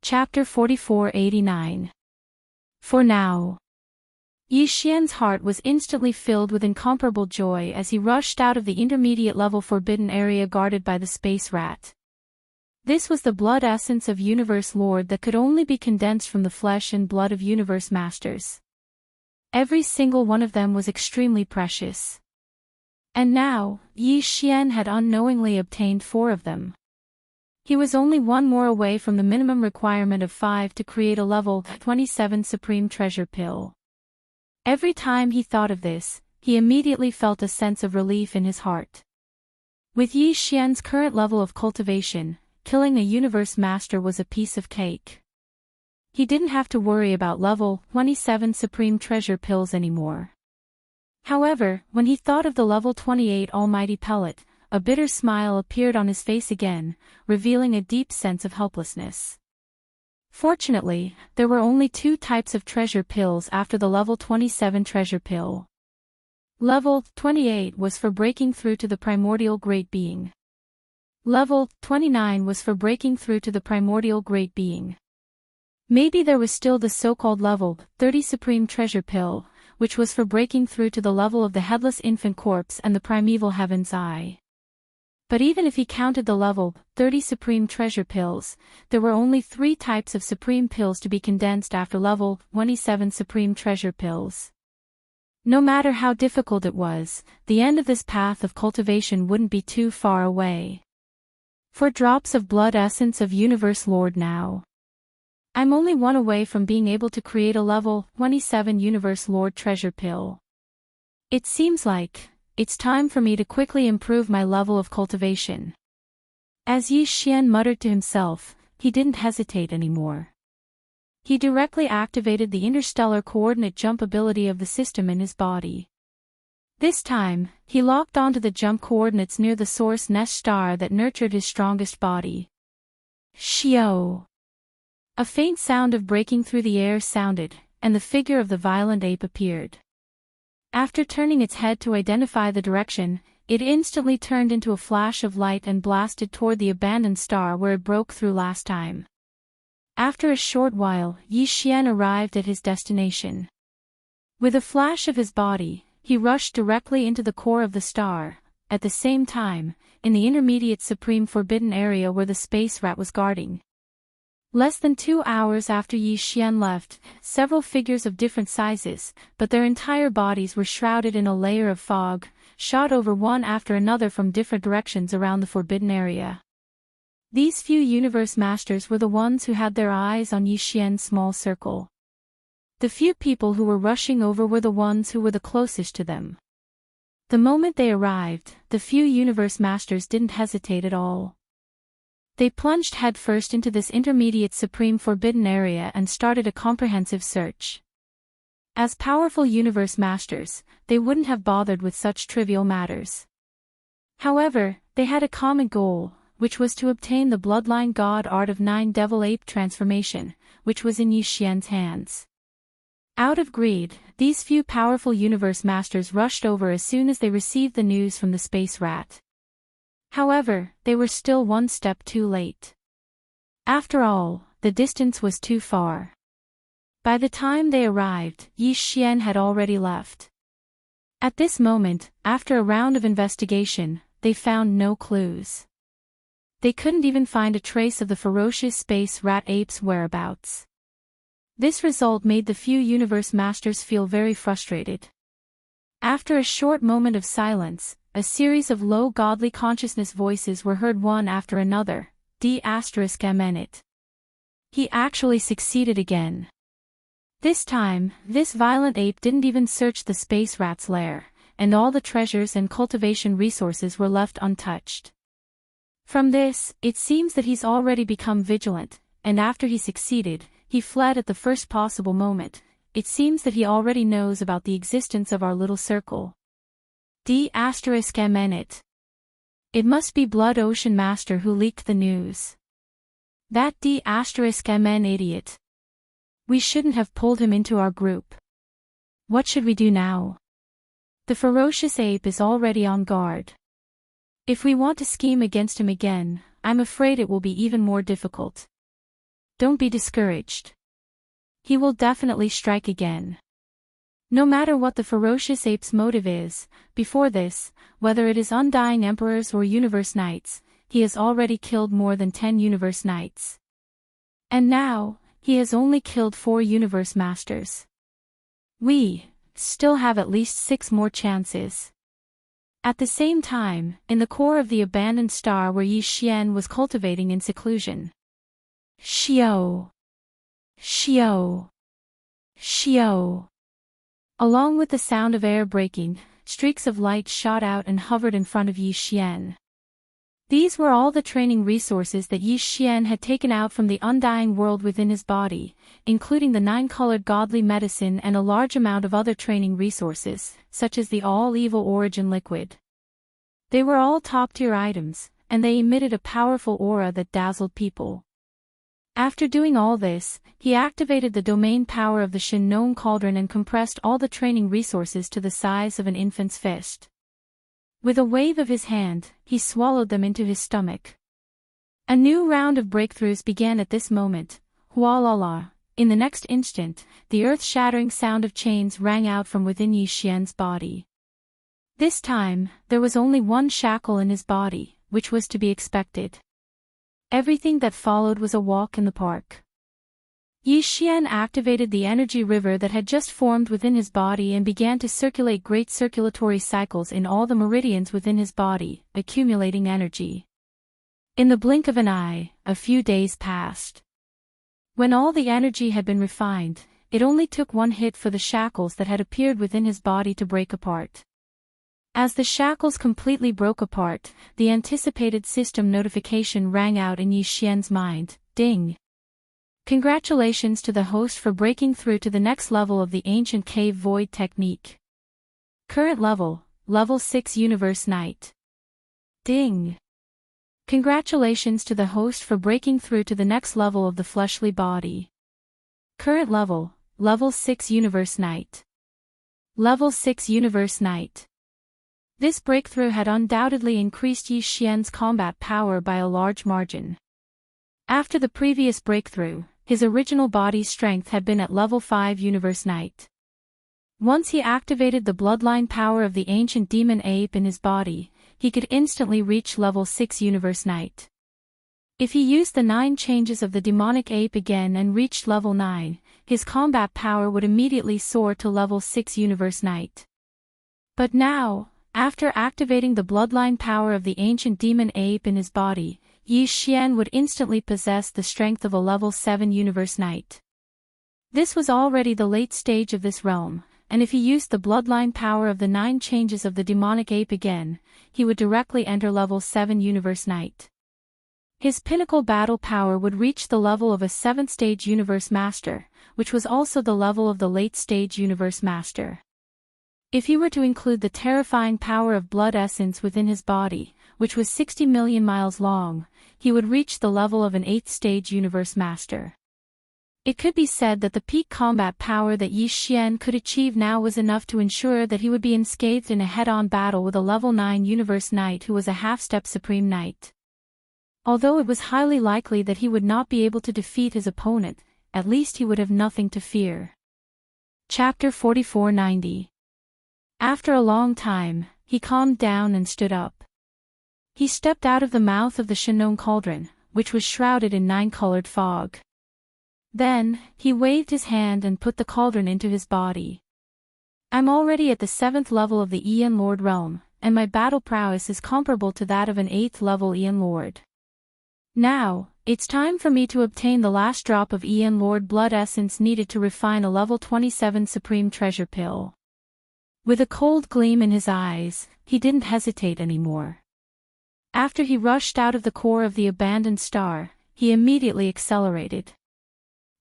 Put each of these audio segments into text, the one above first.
Chapter 4489. For now. Yi Xian's heart was instantly filled with incomparable joy as he rushed out of the intermediate level forbidden area guarded by the space rat. This was the blood essence of Universe Lord that could only be condensed from the flesh and blood of Universe Masters. Every single one of them was extremely precious. And now, Yi Xian had unknowingly obtained 4 of them. He was only one more away from the minimum requirement of 5 to create a level 27 Supreme Treasure Pill. Every time he thought of this, he immediately felt a sense of relief in his heart. With Yi Xian's current level of cultivation, killing a Universe Master was a piece of cake. He didn't have to worry about level 27 Supreme Treasure Pills anymore. However, when he thought of the level 28 Almighty Pellet, a bitter smile appeared on his face again, revealing a deep sense of helplessness. Fortunately, there were only 2 types of treasure pills after the level 27 treasure pill. Level 28 was for breaking through to the primordial great being. Level 29 was for breaking through to the primordial great being. Maybe there was still the so-called level 30 Supreme Treasure Pill, which was for breaking through to the level of the Headless Infant Corpse and the Primeval Heaven's Eye. But even if he counted the level 30 Supreme Treasure Pills, there were only 3 types of Supreme Pills to be condensed after level 27 Supreme Treasure Pills. No matter how difficult it was, the end of this path of cultivation wouldn't be too far away. 4 drops of blood essence of Universe Lord now. I'm only 1 away from being able to create a level 27 Universe Lord Treasure Pill. It seems like it's time for me to quickly improve my level of cultivation. As Yi Xian muttered to himself, he didn't hesitate anymore. He directly activated the interstellar coordinate jump ability of the system in his body. This time, he locked onto the jump coordinates near the source nest star that nurtured his strongest body. Xiao! A faint sound of breaking through the air sounded, and the figure of the violent ape appeared. After turning its head to identify the direction, it instantly turned into a flash of light and blasted toward the abandoned star where it broke through last time. After a short while, Yi Xian arrived at his destination. With a flash of his body, he rushed directly into the core of the star, at the same time, in the intermediate supreme forbidden area where the space rat was guarding. Less than 2 hours after Yi Xian left, several figures of different sizes, but their entire bodies were shrouded in a layer of fog, shot over one after another from different directions around the forbidden area. These few Universe Masters were the ones who had their eyes on Yi Xian's small circle. The few people who were rushing over were the ones who were the closest to them. The moment they arrived, the few Universe Masters didn't hesitate at all. They plunged headfirst into this intermediate supreme forbidden area and started a comprehensive search. As powerful Universe Masters, they wouldn't have bothered with such trivial matters. However, they had a common goal, which was to obtain the bloodline god art of 9 devil ape transformation, which was in Yi Xian's hands. Out of greed, these few powerful Universe Masters rushed over as soon as they received the news from the space rat. However, they were still 1 step too late. After all, the distance was too far. By the time they arrived, Yi Xian had already left. At this moment, after a round of investigation, they found no clues. They couldn't even find a trace of the ferocious space rat ape's whereabouts. This result made the few Universe Masters feel very frustrated. After a short moment of silence, a series of low godly consciousness voices were heard one after another. D***it. He actually succeeded again. This time, this violent ape didn't even search the space rat's lair, and all the treasures and cultivation resources were left untouched. From this, it seems that he's already become vigilant, and after he succeeded, he fled at the first possible moment. It seems that he already knows about the existence of our little circle. D***it. It must be Blood Ocean Master who leaked the news. That D***mn idiot. We shouldn't have pulled him into our group. What should we do now? The ferocious ape is already on guard. If we want to scheme against him again, I'm afraid it will be even more difficult. don't be discouraged. He will definitely strike again. No matter what the ferocious ape's motive is, before this, whether it is undying emperors or universe knights, he has already killed more than 10 universe knights. And now, he has only killed 4 universe masters. We still have at least 6 more chances. At the same time, in the core of the abandoned star where Yi Xian was cultivating in seclusion. Xiao! Xiao! Xiao! Along with the sound of air breaking, streaks of light shot out and hovered in front of Yi Xian. These were all the training resources that Yi Xian had taken out from the undying world within his body, including the 9-colored godly medicine and a large amount of other training resources, such as the all-evil origin liquid. They were all top-tier items, and they emitted a powerful aura that dazzled people. After doing all this, he activated the domain power of the Shin Cauldron and compressed all the training resources to the size of an infant's fist. With a wave of his hand, he swallowed them into his stomach. A new round of breakthroughs began at this moment. Hualala! In the next instant, the earth-shattering sound of chains rang out from within Yi Xian's body. This time, there was only one shackle in his body, which was to be expected. Everything that followed was a walk in the park. Yi Xian activated the energy river that had just formed within his body and began to circulate great circulatory cycles in all the meridians within his body, accumulating energy. In the blink of an eye, a few days passed. When all the energy had been refined, it only took one hit for the shackles that had appeared within his body to break apart. As the shackles completely broke apart, the anticipated system notification rang out in Yi Xian's mind, ding! Congratulations to the host for breaking through to the next level of the ancient cave void technique. Current level, level 6 Universe Knight. Ding! Congratulations to the host for breaking through to the next level of the fleshly body. Current level, level 6 Universe Knight. Level 6 Universe Knight. This breakthrough had undoubtedly increased Yi Xian's combat power by a large margin. After the previous breakthrough, his original body strength had been at level 5 Universe Knight. Once he activated the bloodline power of the ancient demon ape in his body, he could instantly reach level 6 Universe Knight. If he used the 9 changes of the demonic ape again and reached level 9, his combat power would immediately soar to level 6 Universe Knight. But now, after activating the bloodline power of the ancient demon ape in his body, Yi Xian would instantly possess the strength of a level 7 Universe Knight. This was already the late stage of this realm, and if he used the bloodline power of the 9 changes of the demonic ape again, he would directly enter level 7 Universe Knight. His pinnacle battle power would reach the level of a 7th stage Universe Master, which was also the level of the late stage Universe Master. If he were to include the terrifying power of blood essence within his body, which was 60 million miles long, he would reach the level of an 8th stage Universe Master. It could be said that the peak combat power that Yi Xian could achieve now was enough to ensure that he would be unscathed in a head-on battle with a level 9 Universe Knight who was a half-step Supreme Knight. Although it was highly likely that he would not be able to defeat his opponent, at least he would have nothing to fear. Chapter 4490. After a long time, he calmed down and stood up. He stepped out of the mouth of the Shin Cauldron, which was shrouded in 9-colored fog. Then, he waved his hand and put the cauldron into his body. I'm already at the 7th level of the Aeon Lord realm, and my battle prowess is comparable to that of an 8th level Aeon Lord. Now, it's time for me to obtain the last drop of Aeon Lord blood essence needed to refine a level 27 Supreme Treasure Pill. With a cold gleam in his eyes, he didn't hesitate anymore. After he rushed out of the core of the abandoned star, he immediately accelerated.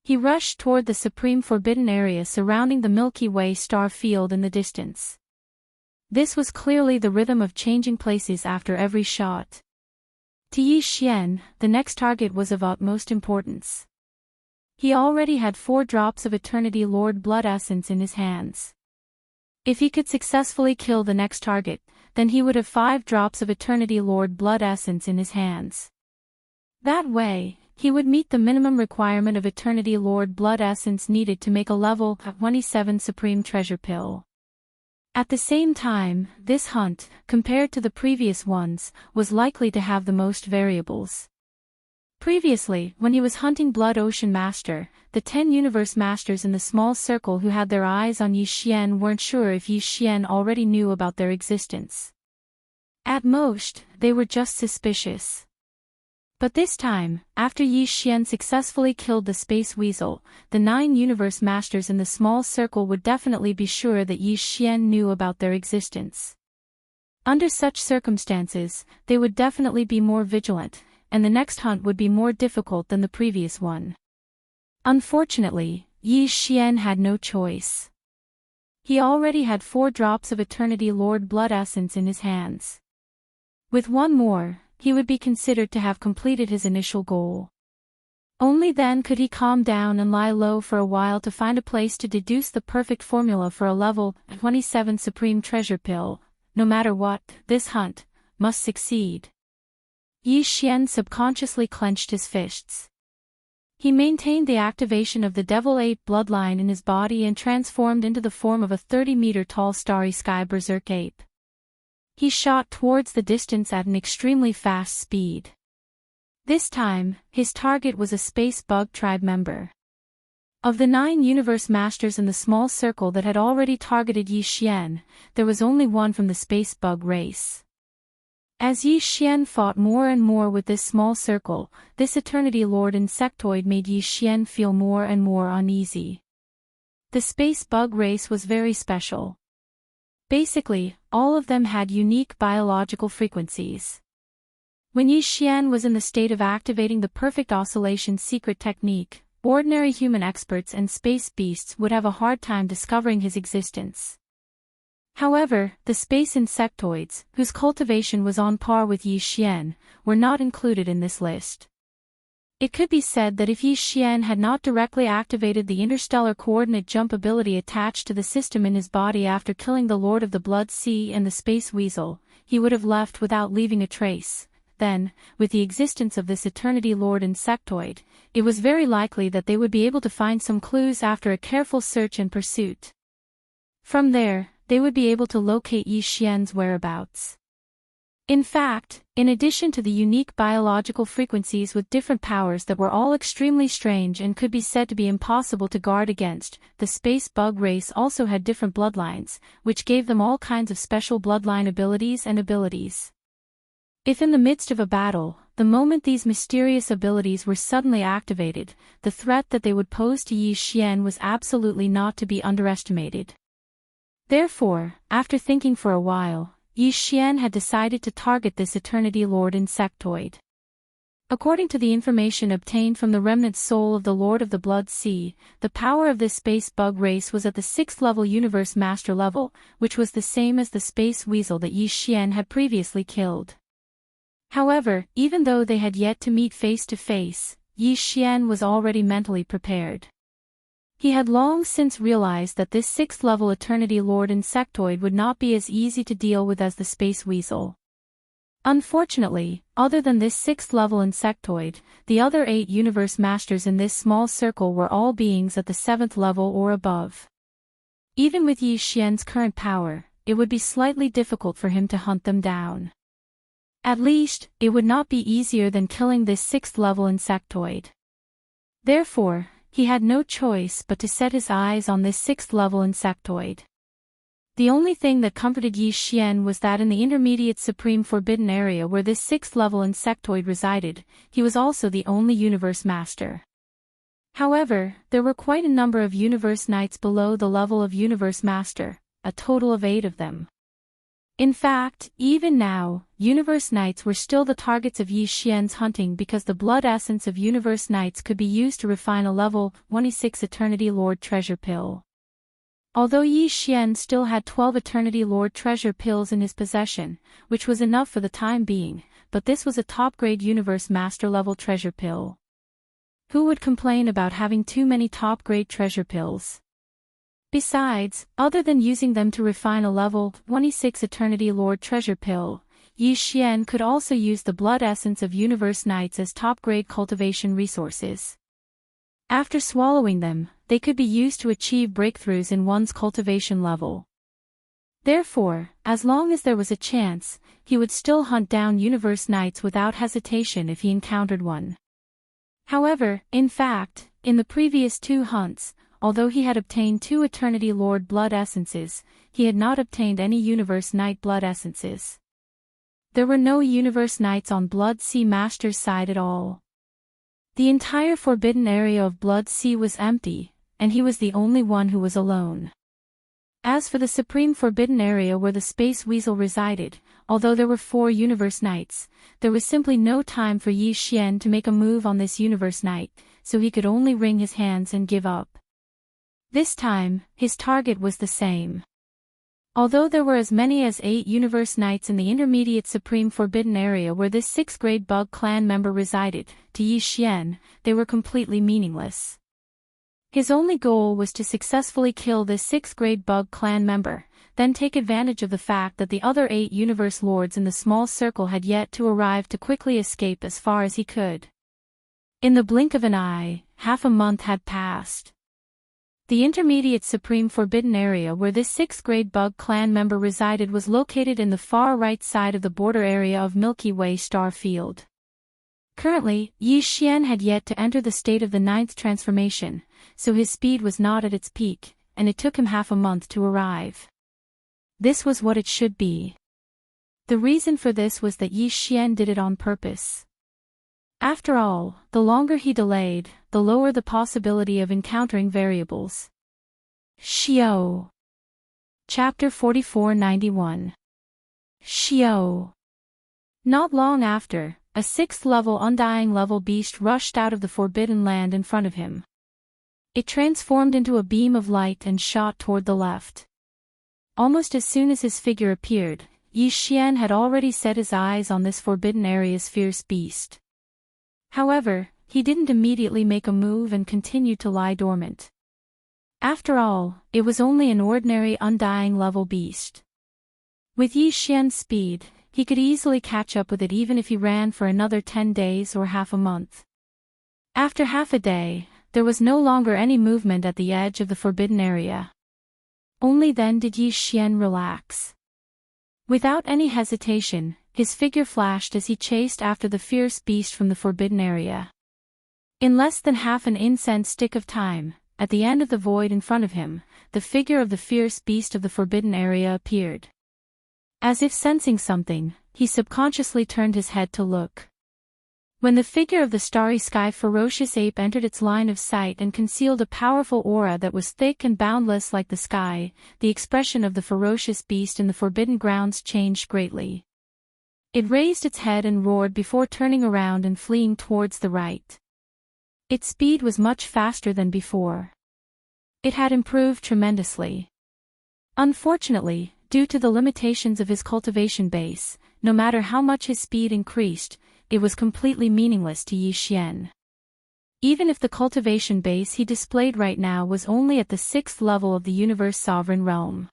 He rushed toward the supreme forbidden area surrounding the Milky Way star field in the distance. This was clearly the rhythm of changing places after every shot. To Yi Xian, the next target was of utmost importance. He already had 4 drops of Eternity Lord blood essence in his hands. If he could successfully kill the next target, then he would have 5 drops of Eternity Lord blood essence in his hands. That way, he would meet the minimum requirement of Eternity Lord Blood Essence needed to make a level 27 Supreme Treasure Pill. At the same time, this hunt, compared to the previous ones, was likely to have the most variables. Previously, when he was hunting Blood Ocean Master, the 10 Universe Masters in the small circle who had their eyes on Yi Xian weren't sure if Yi Xian already knew about their existence. At most, they were just suspicious. But this time, after Yi Xian successfully killed the Space Weasel, the 9 Universe Masters in the small circle would definitely be sure that Yi Xian knew about their existence. Under such circumstances, they would definitely be more vigilant, and the next hunt would be more difficult than the previous one. Unfortunately, Yi Xian had no choice. He already had 4 drops of Eternity Lord Blood Essence in his hands. With one more, he would be considered to have completed his initial goal. Only then could he calm down and lie low for a while to find a place to deduce the perfect formula for a level 27 Supreme Treasure Pill. No matter what, this hunt must succeed. Yi Xian subconsciously clenched his fists. He maintained the activation of the Devil Ape bloodline in his body and transformed into the form of a 30-meter-tall starry sky berserk ape. He shot towards the distance at an extremely fast speed. This time, his target was a Space Bug Tribe member. Of the 9 Universe Masters in the small circle that had already targeted Yi Xian, there was only one from the Space Bug race. As Yi Xian fought more and more with this small circle, this Eternity Lord Insectoid made Yi Xian feel more and more uneasy. The Space Bug race was very special. Basically, all of them had unique biological frequencies. When Yi Xian was in the state of activating the perfect oscillation secret technique, ordinary human experts and space beasts would have a hard time discovering his existence. However, the space insectoids, whose cultivation was on par with Yi Xian, were not included in this list. It could be said that if Yi Xian had not directly activated the interstellar coordinate jump ability attached to the system in his body after killing the Lord of the Blood Sea and the Space Weasel, he would have left without leaving a trace. Then, with the existence of this Eternity Lord Insectoid, it was very likely that they would be able to find some clues after a careful search and pursuit. From there, they would be able to locate Yi Xian's whereabouts. In fact, in addition to the unique biological frequencies with different powers that were all extremely strange and could be said to be impossible to guard against, the Space Bug race also had different bloodlines, which gave them all kinds of special bloodline abilities and abilities. If in the midst of a battle, the moment these mysterious abilities were suddenly activated, the threat that they would pose to Yi Xian was absolutely not to be underestimated. Therefore, after thinking for a while, Yi Xian had decided to target this Eternity Lord Insectoid. According to the information obtained from the remnant soul of the Lord of the Blood Sea, the power of this space bug race was at the 6th level Universe Master level, which was the same as the Space Weasel that Yi Xian had previously killed. However, even though they had yet to meet face to face, Yi Xian was already mentally prepared. He had long since realized that this 6th level Eternity Lord Insectoid would not be as easy to deal with as the Space Weasel. Unfortunately, other than this 6th level Insectoid, the other 8 Universe Masters in this small circle were all beings at the 7th level or above. Even with Yi Xian's current power, it would be slightly difficult for him to hunt them down. At least, it would not be easier than killing this 6th level Insectoid. Therefore, he had no choice but to set his eyes on this 6th level Insectoid. The only thing that comforted Yi Xian was that in the intermediate supreme forbidden area where this 6th level Insectoid resided, he was also the only Universe Master. However, there were quite a number of Universe Knights below the level of Universe Master, a total of 8 of them. In fact, even now, Universe Knights were still the targets of Yi Xian's hunting because the blood essence of Universe Knights could be used to refine a level 26 Eternity Lord Treasure Pill. Although Yi Xian still had 12 Eternity Lord Treasure Pills in his possession, which was enough for the time being, but this was a top-grade Universe Master level Treasure Pill. Who would complain about having too many top-grade Treasure Pills? Besides, other than using them to refine a level 26 Eternity Lord Treasure Pill, Yi Xian could also use the blood essence of Universe Knights as top-grade cultivation resources. After swallowing them, they could be used to achieve breakthroughs in one's cultivation level. Therefore, as long as there was a chance, he would still hunt down Universe Knights without hesitation if he encountered one. However, in fact, in the previous 2 hunts, although he had obtained 2 Eternity Lord blood essences, he had not obtained any Universe Knight blood essences. There were no Universe Knights on Blood Sea Master's side at all. The entire forbidden area of Blood Sea was empty, and he was the only one who was alone. As for the supreme forbidden area where the Space Weasel resided, although there were 4 Universe Knights, there was simply no time for Yi Xian to make a move on this Universe Knight, so he could only wring his hands and give up. This time, his target was the same. Although there were as many as 8 Universe Knights in the intermediate supreme forbidden area where this 6th grade bug clan member resided, to Yi Xian, they were completely meaningless. His only goal was to successfully kill this 6th grade bug clan member, then take advantage of the fact that the other 8 Universe Lords in the small circle had yet to arrive to quickly escape as far as he could. In the blink of an eye, half a month had passed. The intermediate supreme forbidden area where this 6th grade bug clan member resided was located in the far right side of the border area of Milky Way star field. Currently, Yi Xian had yet to enter the state of the 9th transformation, so his speed was not at its peak, and it took him half a month to arrive. This was what it should be. The reason for this was that Yi Xian did it on purpose. After all, the longer he delayed, the lower the possibility of encountering variables. Xiao. Chapter 4491. Xiao. Not long after, a 6th-level Undying level beast rushed out of the Forbidden Land in front of him. It transformed into a beam of light and shot toward the left. Almost as soon as his figure appeared, Yi Xian had already set his eyes on this Forbidden Area's fierce beast. However, he didn't immediately make a move and continued to lie dormant. After all, it was only an ordinary Undying level beast. With Yi Xian's speed, he could easily catch up with it even if he ran for another 10 days or half a month. After half a day, there was no longer any movement at the edge of the forbidden area. Only then did Yi Xian relax. Without any hesitation, his figure flashed as he chased after the fierce beast from the forbidden area. In less than half an incense stick of time, at the end of the void in front of him, the figure of the fierce beast of the forbidden area appeared. As if sensing something, he subconsciously turned his head to look. When the figure of the starry sky ferocious ape entered its line of sight and concealed a powerful aura that was thick and boundless like the sky, the expression of the ferocious beast in the forbidden grounds changed greatly. It raised its head and roared before turning around and fleeing towards the right. Its speed was much faster than before. It had improved tremendously. Unfortunately, due to the limitations of his cultivation base, no matter how much his speed increased, it was completely meaningless to Yi Xian. Even if the cultivation base he displayed right now was only at the 6th level of the universe sovereign realm.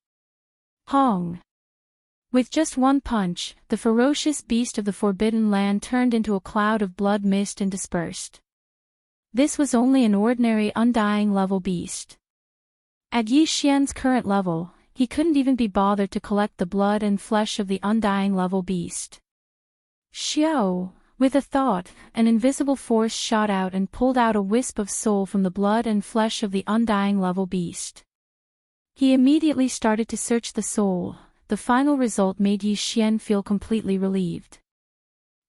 Hong! With just one punch, the ferocious beast of the forbidden land turned into a cloud of blood mist and dispersed. This was only an ordinary Undying level beast. At Yi Xian's current level, he couldn't even be bothered to collect the blood and flesh of the Undying level beast. Xiao! With a thought, an invisible force shot out and pulled out a wisp of soul from the blood and flesh of the Undying level beast. He immediately started to search the soul. The final result made Yi Xian feel completely relieved.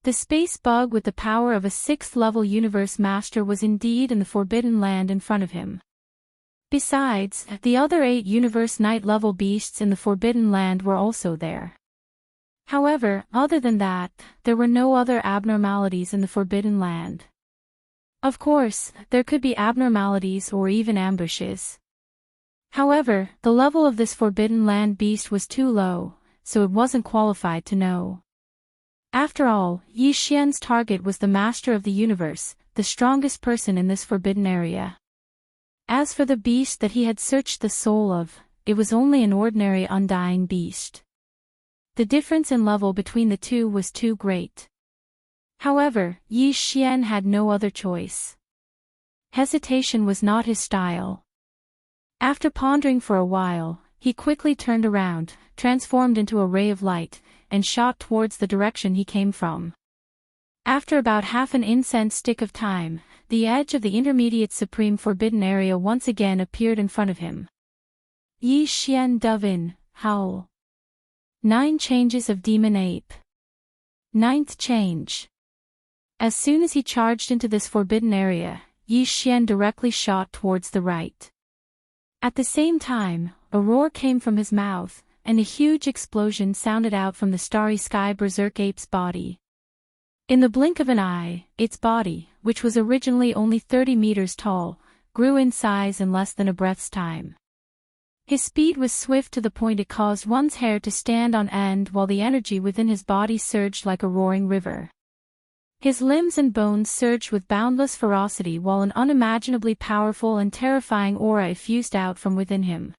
The space bug with the power of a 6th level universe master was indeed in the forbidden land in front of him. Besides, the other 8 Universe Knight level beasts in the Forbidden Land were also there. However, other than that, there were no other abnormalities in the Forbidden Land. Of course, there could be abnormalities or even ambushes. However, the level of this Forbidden Land beast was too low, so it wasn't qualified to know. After all, Yi Xian's target was the Master of the Universe, the strongest person in this forbidden area. As for the beast that he had searched the soul of, it was only an ordinary Undying beast. The difference in level between the two was too great. However, Yi Xian had no other choice. Hesitation was not his style. After pondering for a while, he quickly turned around, transformed into a ray of light, and shot towards the direction he came from. After about half an incense stick of time, the edge of the intermediate supreme forbidden area once again appeared in front of him. Yi Xian dove in, howl. 9 changes of Demon Ape. 9th change. As soon as he charged into this forbidden area, Yi Xian directly shot towards the right. At the same time, a roar came from his mouth, and a huge explosion sounded out from the starry sky berserk ape's body. In the blink of an eye, its body, which was originally only 30 meters tall, grew in size in less than a breath's time. His speed was swift to the point it caused one's hair to stand on end while the energy within his body surged like a roaring river. His limbs and bones surged with boundless ferocity while an unimaginably powerful and terrifying aura effused out from within him.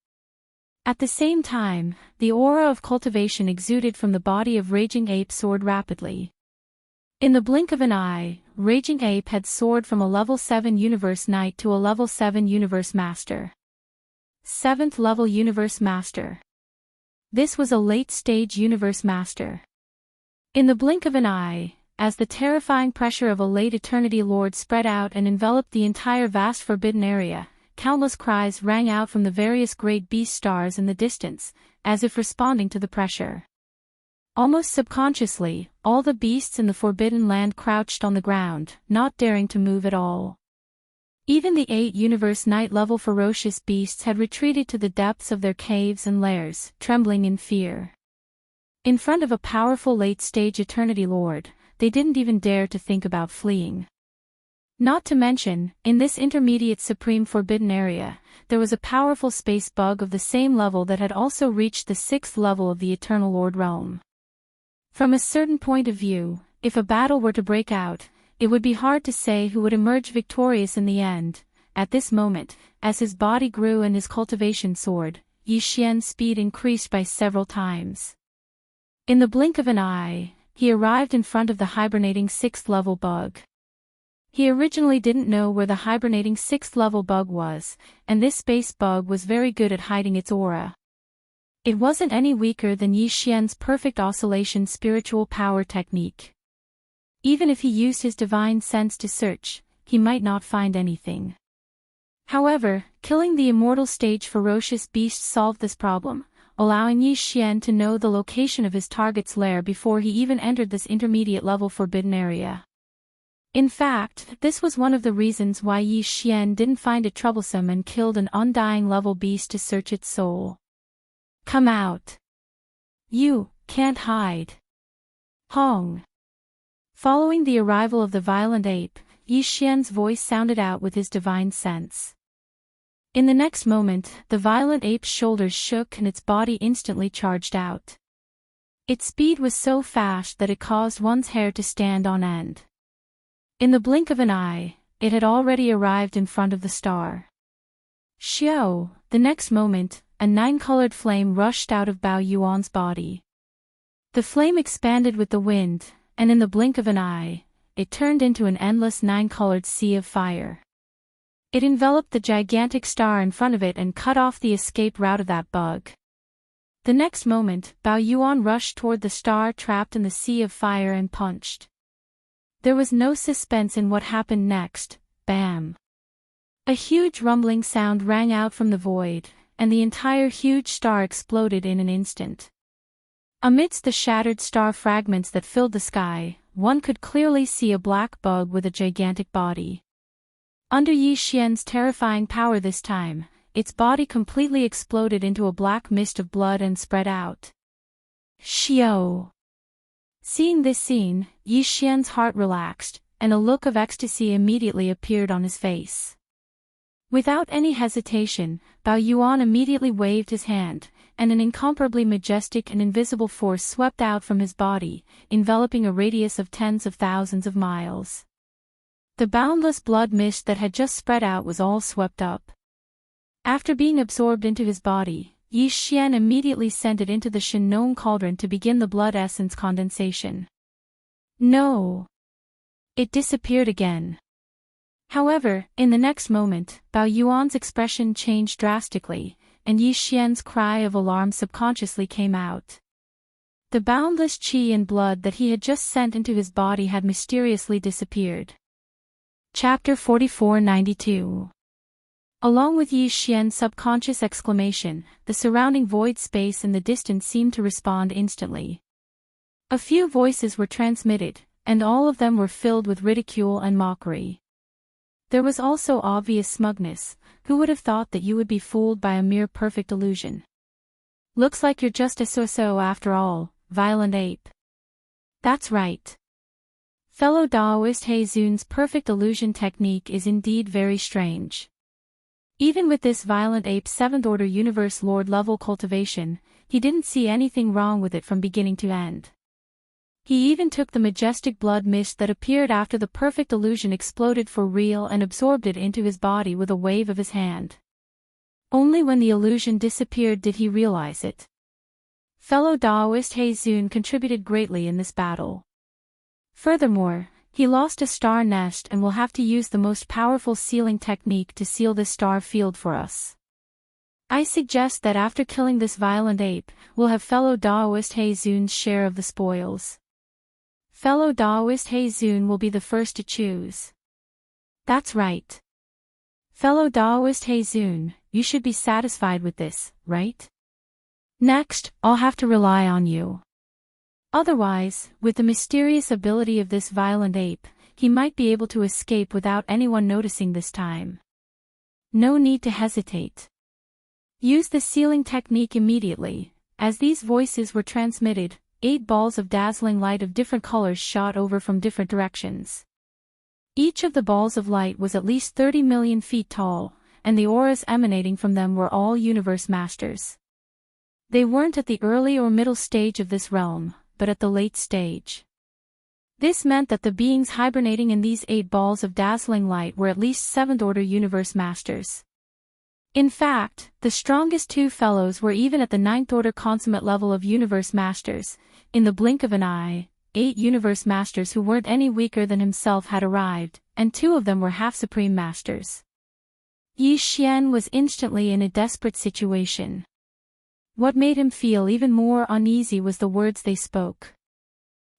At the same time, the aura of cultivation exuded from the body of Raging Ape soared rapidly. In the blink of an eye, Raging Ape had soared from a level 7 Universe Knight to a level 7 Universe Master. 7th level Universe Master. This was a late-stage Universe Master. In the blink of an eye, as the terrifying pressure of a late Eternity Lord spread out and enveloped the entire vast forbidden area, countless cries rang out from the various great beast stars in the distance, as if responding to the pressure. Almost subconsciously, all the beasts in the Forbidden Land crouched on the ground, not daring to move at all. Even the 8 Universe Knight-level ferocious beasts had retreated to the depths of their caves and lairs, trembling in fear. In front of a powerful late-stage Eternity Lord, they didn't even dare to think about fleeing. Not to mention, in this intermediate supreme forbidden area, there was a powerful space bug of the same level that had also reached the 6th level of the Eternal Lord realm. From a certain point of view, if a battle were to break out, it would be hard to say who would emerge victorious in the end. At this moment, as his body grew and his cultivation soared, Yi Xian's speed increased by several times. In the blink of an eye, he arrived in front of the hibernating 6th level bug. He originally didn't know where the hibernating 6th level bug was, and this space bug was very good at hiding its aura. It wasn't any weaker than Yi Xian's perfect oscillation spiritual power technique. Even if he used his divine sense to search, he might not find anything. However, killing the immortal stage ferocious beast solved this problem, allowing Yi Xian to know the location of his target's lair before he even entered this intermediate level forbidden area. In fact, this was one of the reasons why Yi Xian didn't find it troublesome and killed an undying level beast to search its soul. Come out. You can't hide. Hong. Following the arrival of the violent ape, Yi Xian's voice sounded out with his divine sense. In the next moment, the violent ape's shoulders shook and its body instantly charged out. Its speed was so fast that it caused one's hair to stand on end. In the blink of an eye, it had already arrived in front of the star. Xiao, the next moment, a 9-colored flame rushed out of Bao Yuan's body. The flame expanded with the wind, and in the blink of an eye, it turned into an endless 9-colored sea of fire. It enveloped the gigantic star in front of it and cut off the escape route of that bug. The next moment, Bao Yuan rushed toward the star trapped in the sea of fire and punched. There was no suspense in what happened next. Bam! A huge rumbling sound rang out from the void, and the entire huge star exploded in an instant. Amidst the shattered star fragments that filled the sky, one could clearly see a black bug with a gigantic body. Under Yi Xian's terrifying power this time, its body completely exploded into a black mist of blood and spread out. Xiao! Seeing this scene, Yi Xian's heart relaxed, and a look of ecstasy immediately appeared on his face. Without any hesitation, Bao Yuan immediately waved his hand, and an incomparably majestic and invisible force swept out from his body, enveloping a radius of tens of thousands of miles. The boundless blood mist that had just spread out was all swept up. After being absorbed into his body, Yi Xian immediately sent it into the Shinnon cauldron to begin the blood essence condensation. No! It disappeared again. However, in the next moment, Bao Yuan's expression changed drastically, and Yi Xian's cry of alarm subconsciously came out. The boundless qi and blood that he had just sent into his body had mysteriously disappeared. Chapter 4492. Along with Yi Xian's subconscious exclamation, the surrounding void space in the distance seemed to respond instantly. A few voices were transmitted, and all of them were filled with ridicule and mockery. There was also obvious smugness. Who would have thought that you would be fooled by a mere perfect illusion? Looks like you're just a so-so after all, violent ape. That's right. Fellow Daoist He Zun's perfect illusion technique is indeed very strange. Even with this violent ape's 7th order universe lord level cultivation, he didn't see anything wrong with it from beginning to end. He even took the majestic blood mist that appeared after the perfect illusion exploded for real and absorbed it into his body with a wave of his hand. Only when the illusion disappeared did he realize it. Fellow Daoist He Zun contributed greatly in this battle. Furthermore, he lost a star nest and will have to use the most powerful sealing technique to seal this star field for us. I suggest that after killing this violent ape, we'll have fellow Daoist He Zun's share of the spoils. Fellow Daoist He Zun will be the first to choose. That's right. Fellow Daoist He Zun, you should be satisfied with this, right? Next, I'll have to rely on you. Otherwise, with the mysterious ability of this violent ape, he might be able to escape without anyone noticing this time. No need to hesitate. Use the sealing technique immediately. As these voices were transmitted, 8 balls of dazzling light of different colors shot over from different directions. Each of the balls of light was at least 30 million feet tall, and the auras emanating from them were all universe masters. They weren't at the early or middle stage of this realm, but at the late stage. This meant that the beings hibernating in these 8 balls of dazzling light were at least 7th order universe masters. In fact, the strongest 2 fellows were even at the 9th order consummate level of universe masters. In the blink of an eye, 8 universe masters who weren't any weaker than himself had arrived, and 2 of them were half-supreme masters. Yi Xian was instantly in a desperate situation. What made him feel even more uneasy was the words they spoke.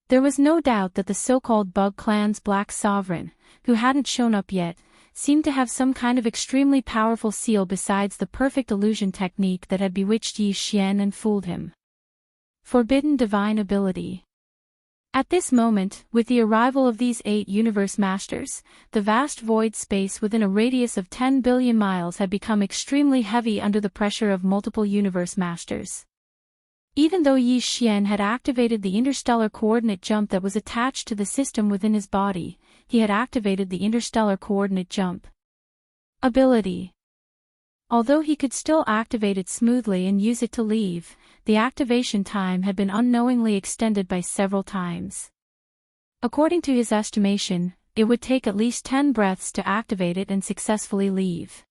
There was no doubt that the so-called Bug Clan's Black Sovereign, who hadn't shown up yet, seemed to have some kind of extremely powerful seal besides the perfect illusion technique that had bewitched Yi Xian and fooled him. Forbidden divine ability. At this moment, with the arrival of these 8 universe masters, the vast void space within a radius of 10 billion miles had become extremely heavy under the pressure of multiple universe masters. Even though Yi Xian had activated the interstellar coordinate jump that was attached to the system within his body, he had activated the interstellar coordinate jump ability. Although he could still activate it smoothly and use it to leave, the activation time had been unknowingly extended by several times. According to his estimation, it would take at least 10 breaths to activate it and successfully leave.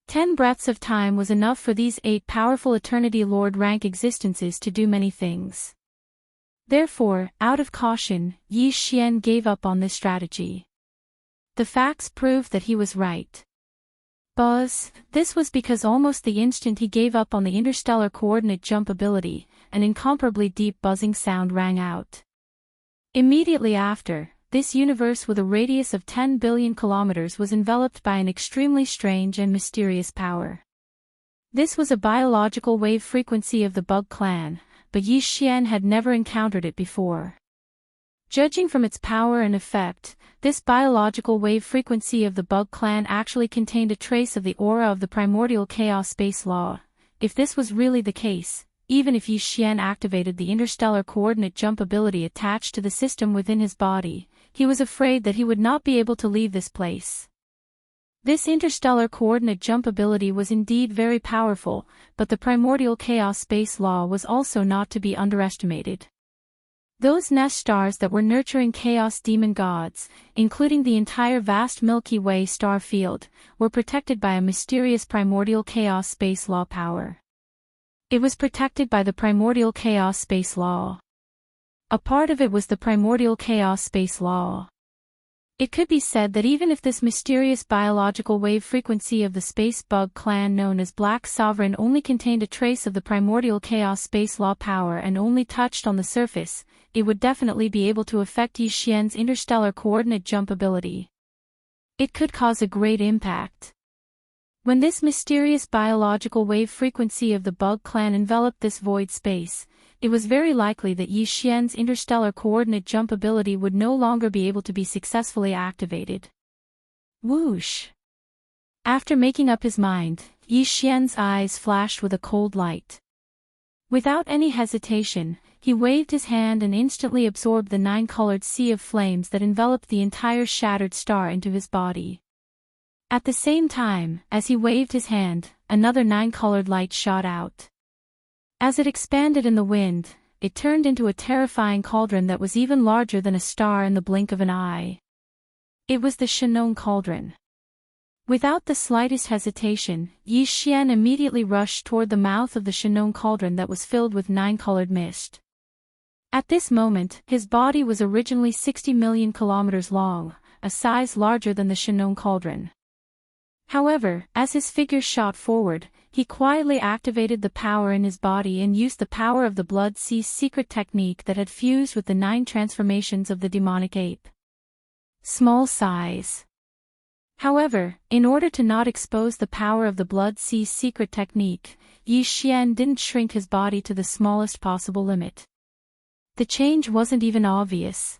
10 breaths of time was enough for these 8 powerful Eternity Lord rank existences to do many things. Therefore, out of caution, Yi Xian gave up on this strategy. The facts proved that he was right. Buzz, this was because almost the instant he gave up on the interstellar coordinate jump ability, an incomparably deep buzzing sound rang out. Immediately after, this universe with a radius of 10 billion kilometers was enveloped by an extremely strange and mysterious power. This was a biological wave frequency of the Bug Clan, but Yi Xian had never encountered it before. Judging from its power and effect, this biological wave frequency of the Bug Clan actually contained a trace of the aura of the primordial chaos space law. If this was really the case, even if Yi Xian activated the interstellar coordinate jump ability attached to the system within his body, he was afraid that he would not be able to leave this place. This interstellar coordinate jump ability was indeed very powerful, but the primordial chaos space law was also not to be underestimated. Those nest stars that were nurturing chaos demon gods, including the entire vast Milky Way star field, were protected by a mysterious primordial chaos space law power. It was protected by the primordial chaos space law. A part of it was the primordial chaos space law. It could be said that even if this mysterious biological wave frequency of the space bug clan known as Black Sovereign only contained a trace of the primordial chaos space law power and only touched on the surface, it would definitely be able to affect Yi Xian's interstellar coordinate jump ability. It could cause a great impact. When this mysterious biological wave frequency of the bug clan enveloped this void space, it was very likely that Yi Xian's interstellar coordinate jump ability would no longer be able to be successfully activated. Whoosh! After making up his mind, Yi Xian's eyes flashed with a cold light. Without any hesitation, he waved his hand and instantly absorbed the nine-colored sea of flames that enveloped the entire shattered star into his body. At the same time, as he waved his hand, another nine-colored light shot out. As it expanded in the wind, it turned into a terrifying cauldron that was even larger than a star in the blink of an eye. It was the Fictional cauldron. Without the slightest hesitation, Yi Xian immediately rushed toward the mouth of the Fictional cauldron that was filled with nine-colored mist. At this moment, his body was originally 60 million kilometers long, a size larger than the Fictional cauldron. However, as his figure shot forward, he quietly activated the power in his body and used the power of the Blood Sea's secret technique that had fused with the 9 transformations of the demonic ape. Small size. However, in order to not expose the power of the Blood Sea's secret technique, Yi Xian didn't shrink his body to the smallest possible limit. The change wasn't even obvious.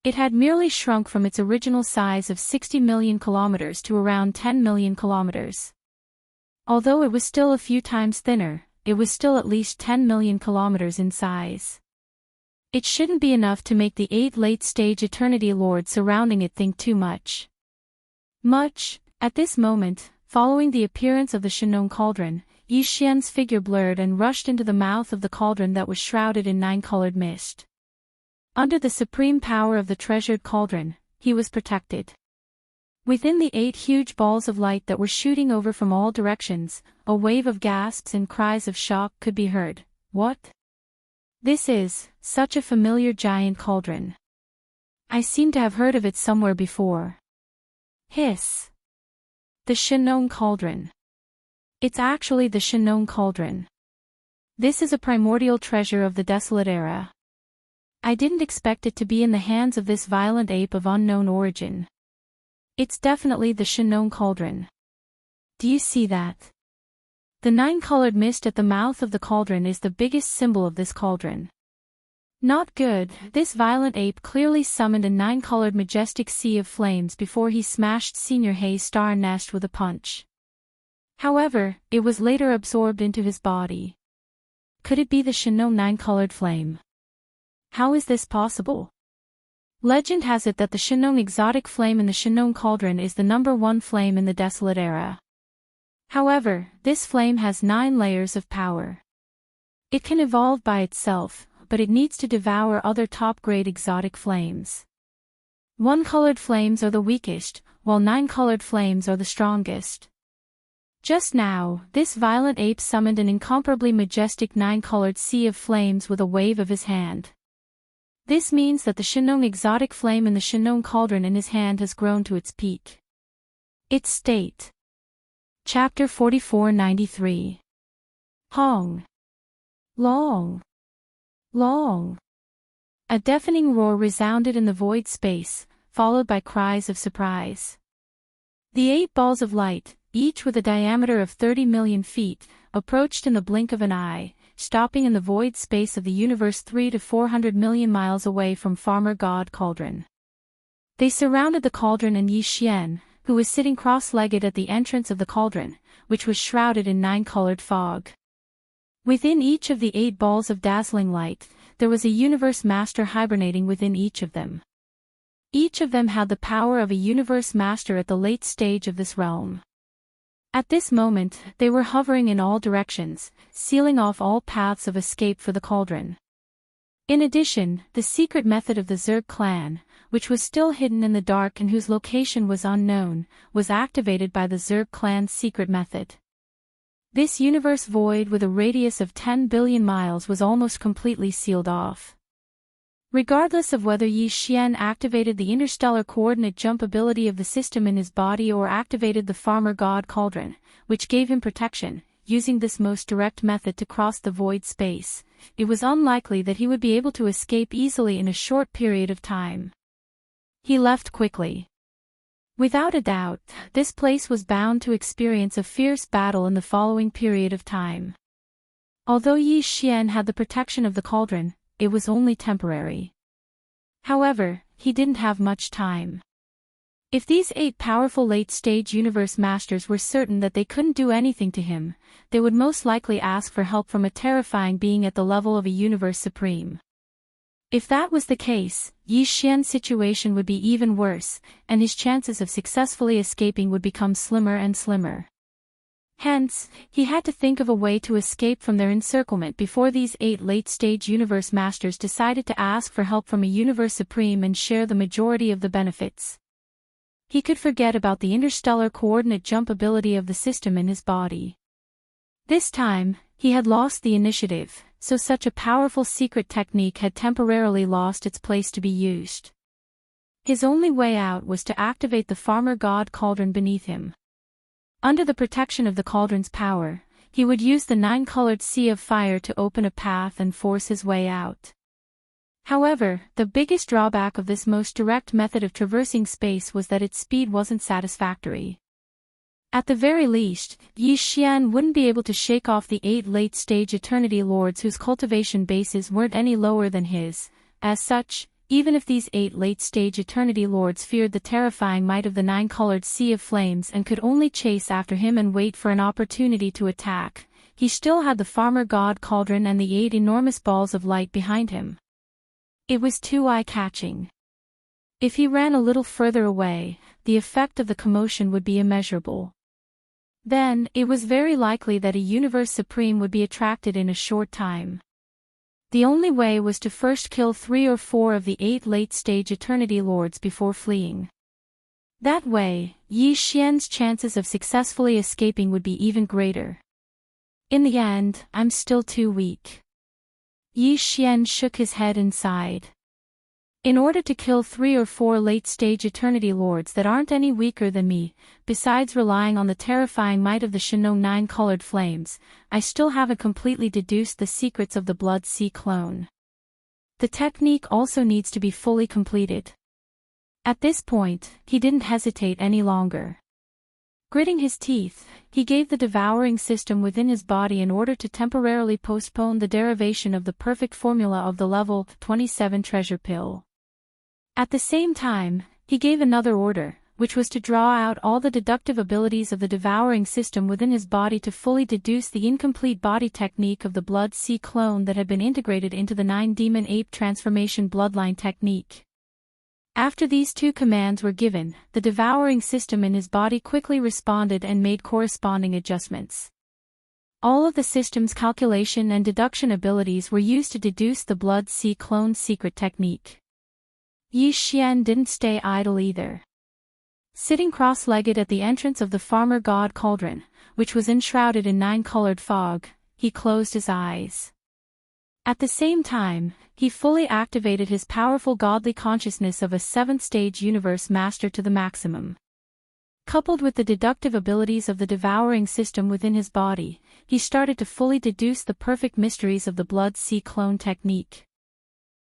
It had merely shrunk from its original size of 60 million kilometers to around 10 million kilometers. Although it was still a few times thinner, it was still at least 10 million kilometers in size. It shouldn't be enough to make the 8 late-stage Eternity Lords surrounding it think too much. At this moment, following the appearance of the Fictional cauldron, Yi Xian's figure blurred and rushed into the mouth of the cauldron that was shrouded in 9-colored mist. Under the supreme power of the treasured cauldron, he was protected. Within the 8 huge balls of light that were shooting over from all directions, a wave of gasps and cries of shock could be heard. What? This is such a familiar giant cauldron. I seem to have heard of it somewhere before. Hiss. The Fictional cauldron. It's actually the Fictional cauldron. This is a primordial treasure of the desolate era. I didn't expect it to be in the hands of this violent ape of unknown origin. It's definitely the Fictional cauldron. Do you see that? The 9-colored mist at the mouth of the cauldron is the biggest symbol of this cauldron. Not good, this violent ape clearly summoned a 9-colored majestic sea of flames before he smashed Senior Hei's star nest with a punch. However, it was later absorbed into his body. Could it be the Fictional 9-colored flame? How is this possible? Legend has it that the Fictional exotic flame in the Fictional cauldron is the #1 flame in the desolate era. However, this flame has 9 layers of power. It can evolve by itself, but it needs to devour other top-grade exotic flames. 1-colored flames are the weakest, while 9-colored flames are the strongest. Just now, this violent ape summoned an incomparably majestic 9-colored sea of flames with a wave of his hand. This means that the Fictional exotic flame in the Fictional cauldron in his hand has grown to its peak. Its state. Chapter 4493. Hong. Long. Long. A deafening roar resounded in the void space, followed by cries of surprise. The 8 balls of light, each with a diameter of 30 million feet, approached in the blink of an eye, stopping in the void space of the universe 300 to 400 million miles away from Farmer God Cauldron. They surrounded the cauldron and Yi Xian, who was sitting cross-legged at the entrance of the cauldron, which was shrouded in 9-colored fog. Within each of the 8 balls of dazzling light, there was a universe master hibernating within each of them. Each of them had the power of a universe master at the late stage of this realm. At this moment, they were hovering in all directions, sealing off all paths of escape for the cauldron. In addition, the secret method of the Zerg clan, which was still hidden in the dark and whose location was unknown, was activated by the Zerg clan's secret method. This universe void with a radius of 10 billion miles was almost completely sealed off. Regardless of whether Yi Xian activated the interstellar coordinate jump ability of the system in his body or activated the farmer god cauldron, which gave him protection, using this most direct method to cross the void space, it was unlikely that he would be able to escape easily in a short period of time. He left quickly. Without a doubt, this place was bound to experience a fierce battle in the following period of time. Although Yi Xian had the protection of the cauldron, it was only temporary. However, he didn't have much time. If these 8 powerful late-stage universe masters were certain that they couldn't do anything to him, they would most likely ask for help from a terrifying being at the level of a universe supreme. If that was the case, Yi Xian's situation would be even worse, and his chances of successfully escaping would become slimmer and slimmer. Hence, he had to think of a way to escape from their encirclement before these 8 late-stage universe masters decided to ask for help from a universe supreme and share the majority of the benefits. He could forget about the interstellar coordinate jump ability of the system in his body. This time, he had lost the initiative, so such a powerful secret technique had temporarily lost its place to be used. His only way out was to activate the farmer god cauldron beneath him. Under the protection of the cauldron's power, he would use the 9-colored sea of fire to open a path and force his way out. However, the biggest drawback of this most direct method of traversing space was that its speed wasn't satisfactory. At the very least, Yi Xian wouldn't be able to shake off the 8 late-stage Eternity Lords whose cultivation bases weren't any lower than his. As such, even if these 8 late-stage Eternity Lords feared the terrifying might of the 9-colored Sea of Flames and could only chase after him and wait for an opportunity to attack, he still had the farmer god cauldron and the 8 enormous balls of light behind him. It was too eye-catching. If he ran a little further away, the effect of the commotion would be immeasurable. Then, it was very likely that a universe supreme would be attracted in a short time. The only way was to first kill 3 or 4 of the 8 late-stage Eternity Lords before fleeing. That way, Yi Xian's chances of successfully escaping would be even greater. In the end, I'm still too weak. Yi Xian shook his head and sighed. In order to kill 3 or 4 late-stage Eternity Lords that aren't any weaker than me, besides relying on the terrifying might of the Shenong 9-colored flames, I still haven't completely deduced the secrets of the Blood Sea clone. The technique also needs to be fully completed. At this point, he didn't hesitate any longer. Gritting his teeth, he gave the devouring system within his body in order to temporarily postpone the derivation of the perfect formula of the level 27 treasure pill. At the same time, he gave another order, which was to draw out all the deductive abilities of the devouring system within his body to fully deduce the incomplete body technique of the Blood Sea clone that had been integrated into the 9-demon ape transformation bloodline technique. After these 2 commands were given, the devouring system in his body quickly responded and made corresponding adjustments. All of the system's calculation and deduction abilities were used to deduce the Blood Sea clone's secret technique. Yi Xian didn't stay idle either. Sitting cross-legged at the entrance of the farmer god cauldron, which was enshrouded in 9-colored fog, he closed his eyes. At the same time, he fully activated his powerful godly consciousness of a 7th-stage universe master to the maximum. Coupled with the deductive abilities of the devouring system within his body, he started to fully deduce the perfect mysteries of the Blood Sea clone technique.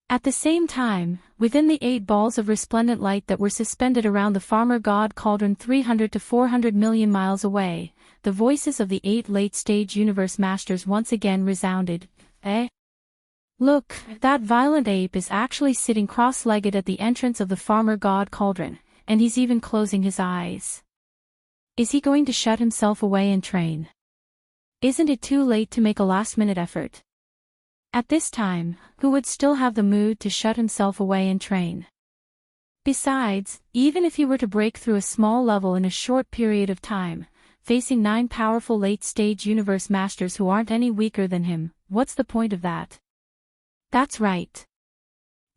At the same time, within the 8 balls of resplendent light that were suspended around the farmer god cauldron 300 to 400 million miles away, the voices of the 8 late-stage universe masters once again resounded. Look, that violent ape is actually sitting cross-legged at the entrance of the farmer god cauldron, and he's even closing his eyes. Is he going to shut himself away and train? Isn't it too late to make a last-minute effort? At this time, who would still have the mood to shut himself away and train? Besides, even if he were to break through a small level in a short period of time, facing 9 powerful late-stage universe masters who aren't any weaker than him, what's the point of that? That's right.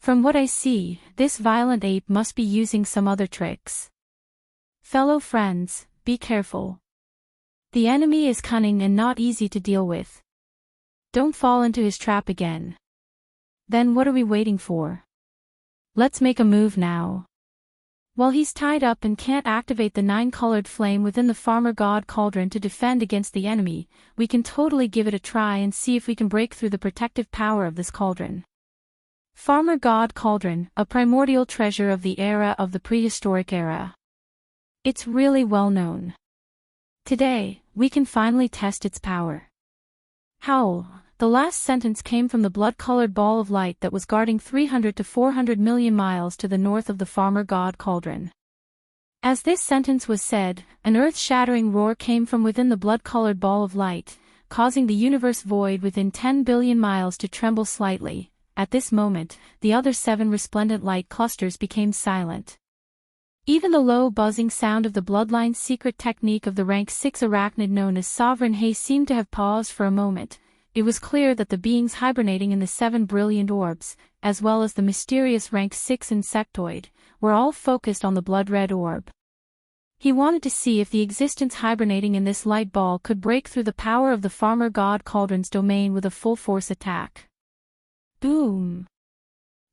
From what I see, this violent ape must be using some other tricks. Fellow friends, be careful. The enemy is cunning and not easy to deal with. Don't fall into his trap again. Then what are we waiting for? Let's make a move now. While he's tied up and can't activate the 9-colored flame within the Farmer God Cauldron to defend against the enemy, we can totally give it a try and see if we can break through the protective power of this cauldron. Farmer God Cauldron, a primordial treasure of the era of the prehistoric era. It's really well known. Today, we can finally test its power. Howl. The last sentence came from the blood-colored ball of light that was guarding 300 to 400 million miles to the north of the Farmer God Cauldron. As this sentence was said, an earth-shattering roar came from within the blood-colored ball of light, causing the universe void within 10 billion miles to tremble slightly. At this moment, the other 7 resplendent light clusters became silent. Even the low buzzing sound of the bloodline's secret technique of the rank 6 arachnid known as Sovereign Haze seemed to have paused for a moment. It was clear that the beings hibernating in the 7 brilliant orbs, as well as the mysterious rank 6 insectoid, were all focused on the blood-red orb. He wanted to see if the existence hibernating in this light ball could break through the power of the Farmer God Cauldron's domain with a full-force attack. Boom!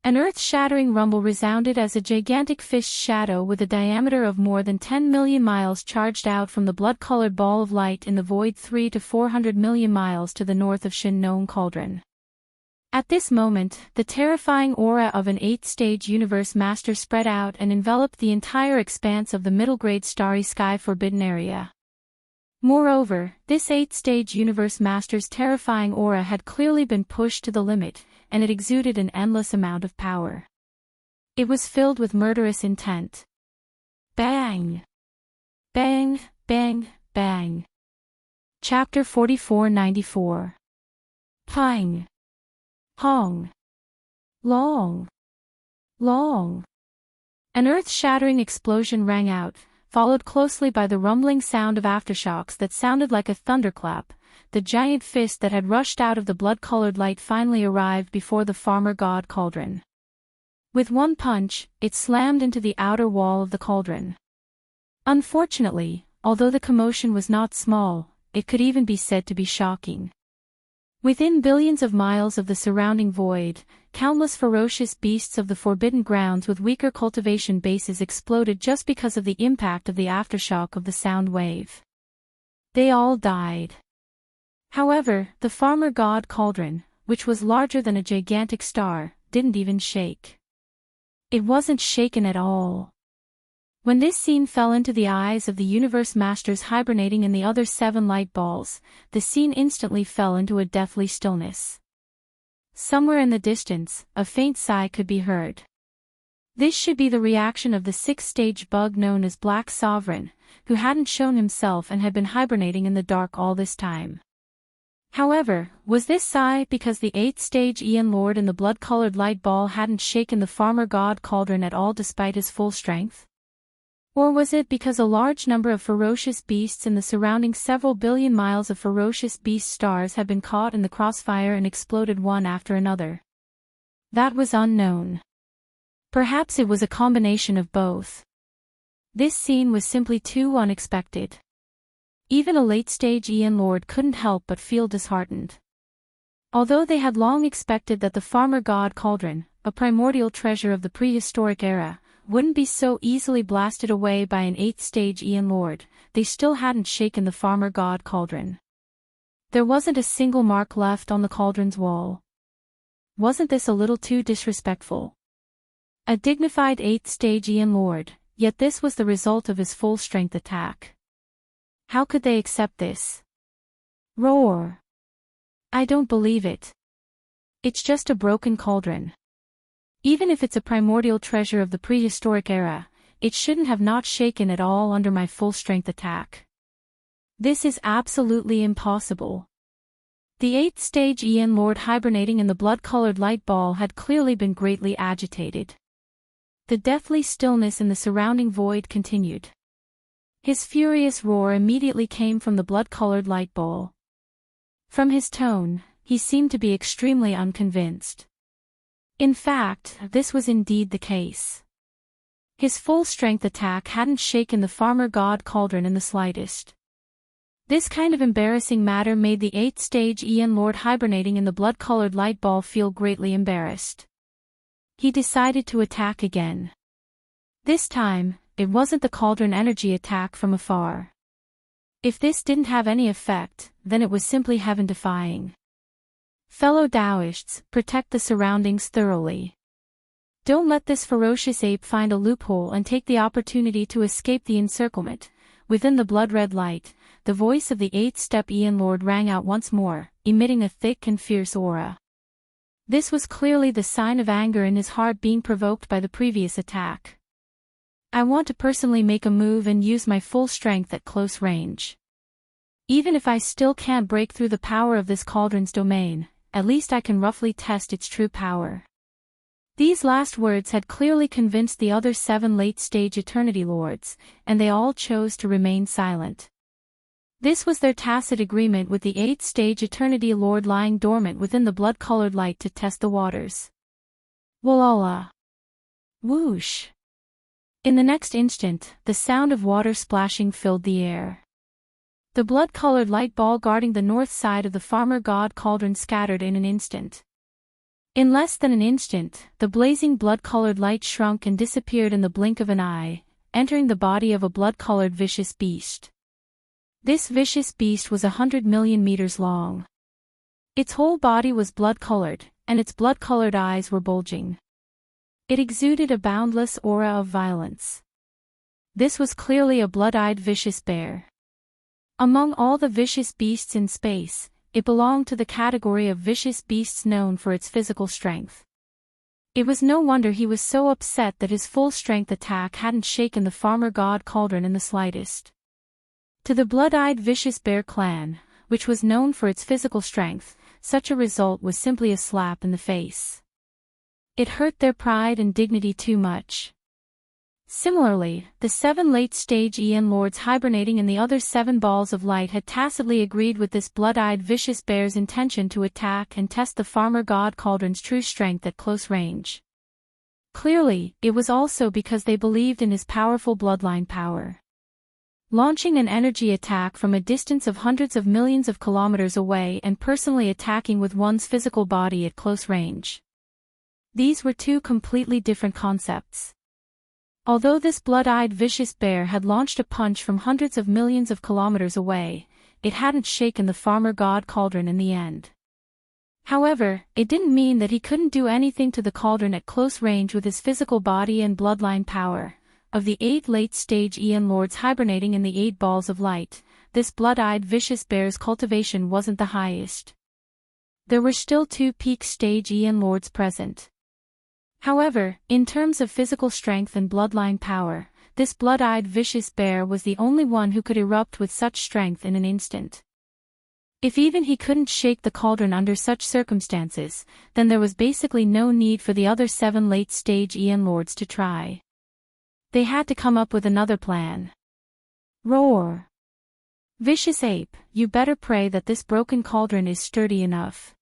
An earth-shattering rumble resounded as a gigantic fish shadow with a diameter of more than 10 million miles charged out from the blood-colored ball of light in the void 3 to 400 million miles to the north of Shin-known Cauldron. At this moment, the terrifying aura of an 8th-stage universe master spread out and enveloped the entire expanse of the middle-grade starry sky forbidden area. Moreover, this 8th-stage universe master's terrifying aura had clearly been pushed to the limit, and it exuded an endless amount of power. It was filled with murderous intent. Bang! Bang, bang, bang. Chapter 4494. Pang. Hong. Long. Long. An earth-shattering explosion rang out, followed closely by the rumbling sound of aftershocks that sounded like a thunderclap. The giant fist that had rushed out of the blood-colored light finally arrived before the Farmer God Cauldron. With one punch, it slammed into the outer wall of the cauldron. Unfortunately, although the commotion was not small, it could even be said to be shocking. Within billions of miles of the surrounding void, countless ferocious beasts of the forbidden grounds with weaker cultivation bases exploded just because of the impact of the aftershock of the sound wave. They all died. However, the Farmer God Cauldron, which was larger than a gigantic star, didn't even shake. It wasn't shaken at all. When this scene fell into the eyes of the universe masters hibernating in the other 7 light balls, the scene instantly fell into a deathly stillness. Somewhere in the distance, a faint sigh could be heard. This should be the reaction of the 6th-stage bug known as Black Sovereign, who hadn't shown himself and had been hibernating in the dark all this time. However, was this sigh because the 8th-stage Ian Lord in the blood-colored light ball hadn't shaken the Farmer God Cauldron at all despite his full strength? Or was it because a large number of ferocious beasts in the surrounding several billion miles of ferocious beast stars had been caught in the crossfire and exploded one after another? That was unknown. Perhaps it was a combination of both. This scene was simply too unexpected. Even a late-stage Ian Lord couldn't help but feel disheartened. Although they had long expected that the Farmer God Cauldron, a primordial treasure of the prehistoric era, wouldn't be so easily blasted away by an 8th-stage Ian Lord, they still hadn't shaken the Farmer God Cauldron. There wasn't a single mark left on the cauldron's wall. Wasn't this a little too disrespectful? A dignified 8th-stage Ian Lord, yet this was the result of his full-strength attack. How could they accept this? Roar! I don't believe it. It's just a broken cauldron. Even if it's a primordial treasure of the prehistoric era, it shouldn't have not shaken at all under my full-strength attack. This is absolutely impossible. The 8th-stage Ian Lord hibernating in the blood-colored light ball had clearly been greatly agitated. The deathly stillness in the surrounding void continued. His furious roar immediately came from the blood-colored light ball. From his tone, he seemed to be extremely unconvinced. In fact, this was indeed the case. His full-strength attack hadn't shaken the Farmer God Cauldron in the slightest. This kind of embarrassing matter made the 8th stage Ian Lord hibernating in the blood-colored light ball feel greatly embarrassed. He decided to attack again. This time, it wasn't the cauldron energy attack from afar. If this didn't have any effect, then it was simply heaven-defying. Fellow Taoists, protect the surroundings thoroughly. Don't let this ferocious ape find a loophole and take the opportunity to escape the encirclement. Within the blood-red light, the voice of the 8th step Ian Lord rang out once more, emitting a thick and fierce aura. This was clearly the sign of anger in his heart being provoked by the previous attack. I want to personally make a move and use my full strength at close range. Even if I still can't break through the power of this cauldron's domain, at least I can roughly test its true power. These last words had clearly convinced the other 7 late-stage Eternity Lords, and they all chose to remain silent. This was their tacit agreement with the 8th stage Eternity Lord lying dormant within the blood-colored light to test the waters. Walala. Whoosh. In the next instant, the sound of water splashing filled the air. The blood-colored light ball guarding the north side of the farmer god cauldron scattered in an instant. In less than an instant, the blazing blood-colored light shrunk and disappeared in the blink of an eye, entering the body of a blood-colored vicious beast. This vicious beast was 100 million meters long. Its whole body was blood-colored, and its blood-colored eyes were bulging. It exuded a boundless aura of violence. This was clearly a blood-eyed vicious bear. Among all the vicious beasts in space, it belonged to the category of vicious beasts known for its physical strength. It was no wonder he was so upset that his full-strength attack hadn't shaken the farmer god cauldron in the slightest. To the blood-eyed vicious bear clan, which was known for its physical strength, such a result was simply a slap in the face. It hurt their pride and dignity too much. Similarly, the 7 late-stage Ian Lords hibernating in the other 7 balls of light had tacitly agreed with this blood-eyed vicious bear's intention to attack and test the farmer god cauldron's true strength at close range. Clearly, it was also because they believed in his powerful bloodline power. Launching an energy attack from a distance of hundreds of millions of kilometers away and personally attacking with one's physical body at close range. These were 2 completely different concepts. Although this blood-eyed vicious bear had launched a punch from hundreds of millions of kilometers away, it hadn't shaken the farmer god cauldron in the end. However, it didn't mean that he couldn't do anything to the cauldron at close range with his physical body and bloodline power. Of the 8 late-stage Ian Lords hibernating in the 8 balls of light, this blood-eyed vicious bear's cultivation wasn't the highest. There were still 2 peak-stage Ian Lords present. However, in terms of physical strength and bloodline power, this blood-eyed vicious bear was the only one who could erupt with such strength in an instant. If even he couldn't shake the cauldron under such circumstances, then there was basically no need for the other 7 late-stage Ian Lords to try. They had to come up with another plan. Roar! Vicious ape, you better pray that this broken cauldron is sturdy enough.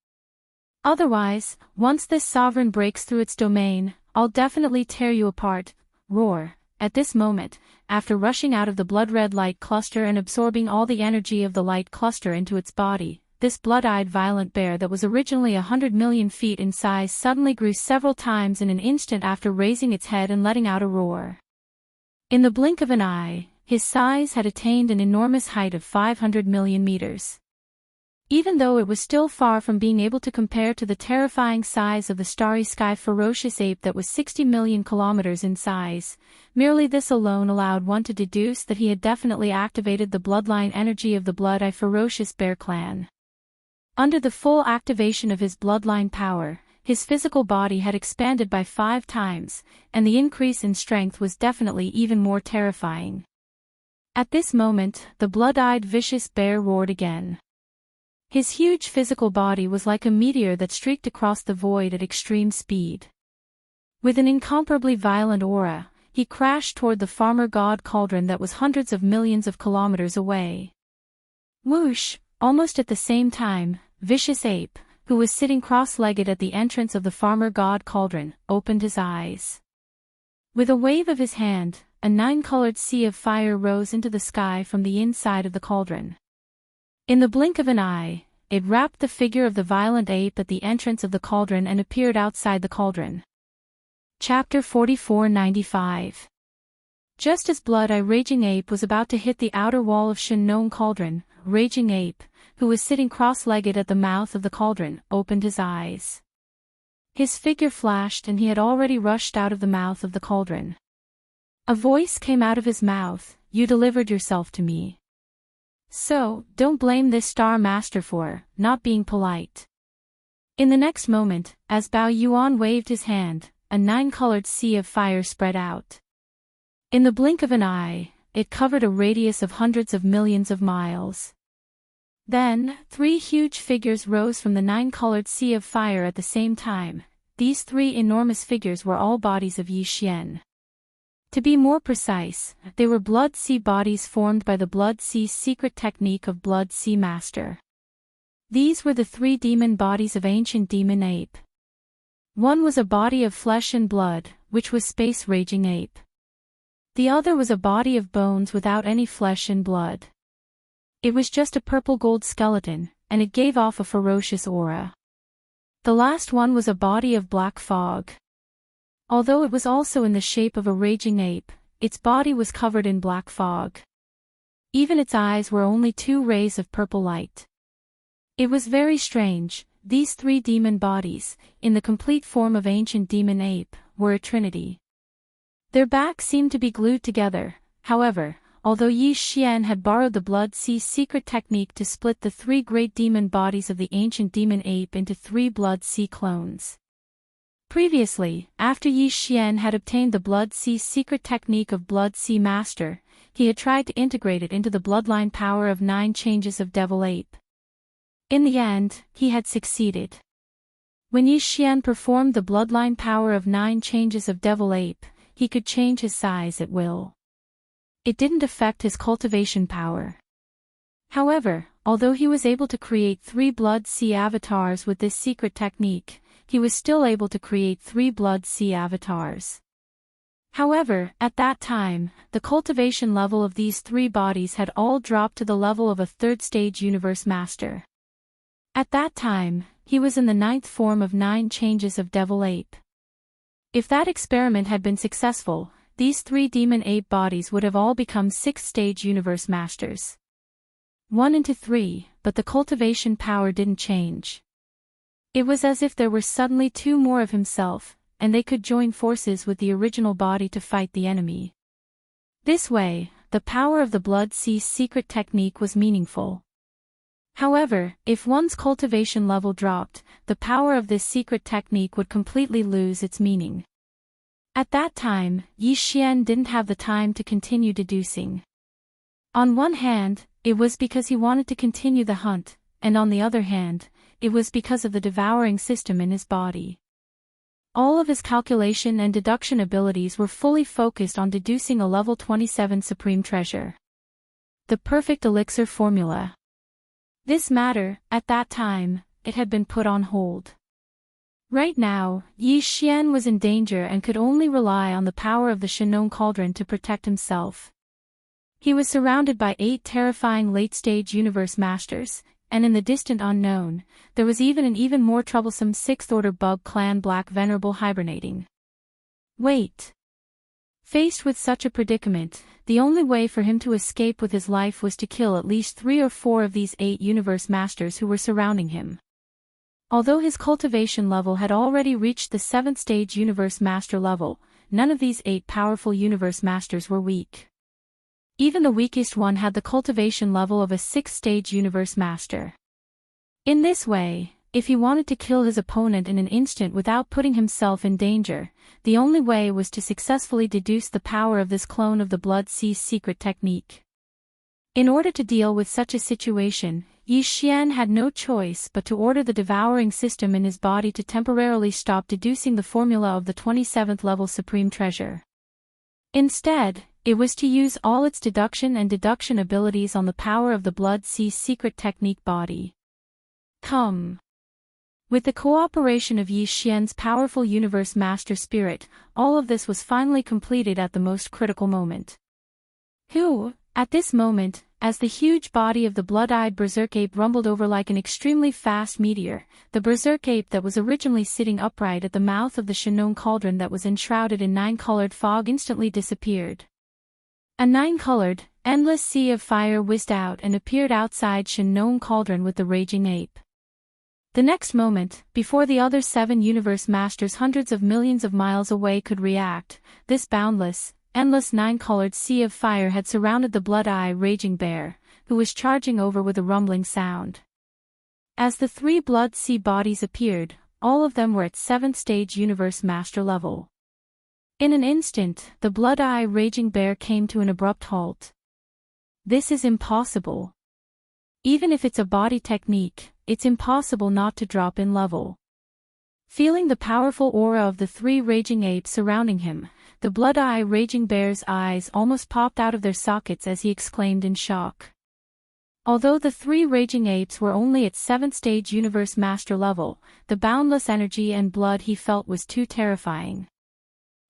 Otherwise, once this sovereign breaks through its domain, I'll definitely tear you apart. Roar! At this moment, after rushing out of the blood-red light cluster and absorbing all the energy of the light cluster into its body, this blood-eyed violent bear that was originally 100 million feet in size suddenly grew several times in an instant after raising its head and letting out a roar. In the blink of an eye, his size had attained an enormous height of 500 million meters. Even though it was still far from being able to compare to the terrifying size of the starry sky ferocious ape that was 60 million kilometers in size, merely this alone allowed one to deduce that he had definitely activated the bloodline energy of the blood-eye ferocious bear clan. Under the full activation of his bloodline power, his physical body had expanded by 5 times, and the increase in strength was definitely even more terrifying. At this moment, the blood-eyed vicious bear roared again. His huge physical body was like a meteor that streaked across the void at extreme speed. With an incomparably violent aura, he crashed toward the farmer god cauldron that was hundreds of millions of kilometers away. Whoosh! Almost at the same time, Vicious Ape, who was sitting cross-legged at the entrance of the farmer god cauldron, opened his eyes. With a wave of his hand, a 9-colored sea of fire rose into the sky from the inside of the cauldron. In the blink of an eye, it wrapped the figure of the violent ape at the entrance of the cauldron and appeared outside the cauldron. Chapter 4495. Just as Blood-Eye Raging Ape was about to hit the outer wall of Shinnon Cauldron, Raging Ape, who was sitting cross-legged at the mouth of the cauldron, opened his eyes. His figure flashed and he had already rushed out of the mouth of the cauldron. A voice came out of his mouth, "You delivered yourself to me. So, don't blame this Star Master for not being polite." In the next moment, as Bao Yuan waved his hand, a nine-colored sea of fire spread out. In the blink of an eye, it covered a radius of hundreds of millions of miles. Then, three huge figures rose from the nine-colored sea of fire at the same time. These three enormous figures were all bodies of Yi Xian. To be more precise, they were Blood Sea bodies formed by the Blood Sea secret technique of Blood Sea Master. These were the three demon bodies of ancient demon ape. One was a body of flesh and blood, which was Space Raging Ape. The other was a body of bones without any flesh and blood. It was just a purple-gold skeleton, and it gave off a ferocious aura. The last one was a body of black fog. Although it was also in the shape of a raging ape, its body was covered in black fog. Even its eyes were only two rays of purple light. It was very strange. These three demon bodies, in the complete form of ancient demon ape, were a trinity. Their backs seemed to be glued together. However, although Yi Xian had borrowed the Blood Sea secret technique to split the three great demon bodies of the ancient demon ape into three Blood Sea clones. Previously, after Yi Xian had obtained the Blood Sea secret technique of Blood Sea Master, he had tried to integrate it into the bloodline power of 9 changes of Devil Ape. In the end, he had succeeded. When Yi Xian performed the bloodline power of 9 changes of Devil Ape, he could change his size at will. It didn't affect his cultivation power. However, although he was able to create 3 Blood Sea avatars with this secret technique, he was still able to create 3 Blood Sea avatars. However, at that time, the cultivation level of these 3 bodies had all dropped to the level of a 3rd stage Universe Master. At that time, he was in the 9th form of 9 changes of Devil Ape. If that experiment had been successful, these 3 demon ape bodies would have all become 6th stage Universe Masters. 1 into 3, but the cultivation power didn't change. It was as if there were suddenly 2 more of himself, and they could join forces with the original body to fight the enemy. This way, the power of the Blood Sea secret technique was meaningful. However, if one's cultivation level dropped, the power of this secret technique would completely lose its meaning. At that time, Yi Xian didn't have the time to continue deducing. On one hand, it was because he wanted to continue the hunt, and on the other hand, it was because of the devouring system in his body. All of his calculation and deduction abilities were fully focused on deducing a level 27 supreme treasure. The perfect elixir formula. This matter, at that time, it had been put on hold. Right now, Yi Xian was in danger and could only rely on the power of the Shinnon Cauldron to protect himself. He was surrounded by 8 terrifying late-stage Universe Masters, and in the distant unknown, there was even an even more troublesome 6th-order Bug Clan Black Venerable hibernating. Wait. Faced with such a predicament, the only way for him to escape with his life was to kill at least 3 or 4 of these 8 Universe Masters who were surrounding him. Although his cultivation level had already reached the 7th stage Universe Master level, none of these 8 powerful Universe Masters were weak. Even the weakest one had the cultivation level of a 6th stage Universe Master. In this way, if he wanted to kill his opponent in an instant without putting himself in danger, the only way was to successfully deduce the power of this clone of the Blood Sea secret technique. In order to deal with such a situation, Yi Xian had no choice but to order the devouring system in his body to temporarily stop deducing the formula of the 27th level supreme treasure. Instead, it was to use all its deduction and deduction abilities on the power of the Blood Sea secret technique body. Come. With the cooperation of Yi Xian's powerful Universe Master Spirit, all of this was finally completed at the most critical moment. At this moment, as the huge body of the blood-eyed berserk ape rumbled over like an extremely fast meteor, the berserk ape that was originally sitting upright at the mouth of the Shinnon cauldron that was enshrouded in nine-colored fog instantly disappeared. A nine-colored, endless sea of fire whizzed out and appeared outside Shinnon cauldron with the raging ape. The next moment, before the other 7 universe masters hundreds of millions of miles away could react, this boundless, endless nine-colored sea of fire had surrounded the blood-eye raging bear, who was charging over with a rumbling sound. As the 3 blood sea bodies appeared, all of them were at 7th stage universe master level. In an instant, the blood-eye raging bear came to an abrupt halt. This is impossible. Even if it's a body technique, it's impossible not to drop in level. Feeling the powerful aura of the 3 raging apes surrounding him, the blood-eye raging bear's eyes almost popped out of their sockets as he exclaimed in shock. Although the 3 raging apes were only at 7th stage universe master level, the boundless energy and blood he felt was too terrifying.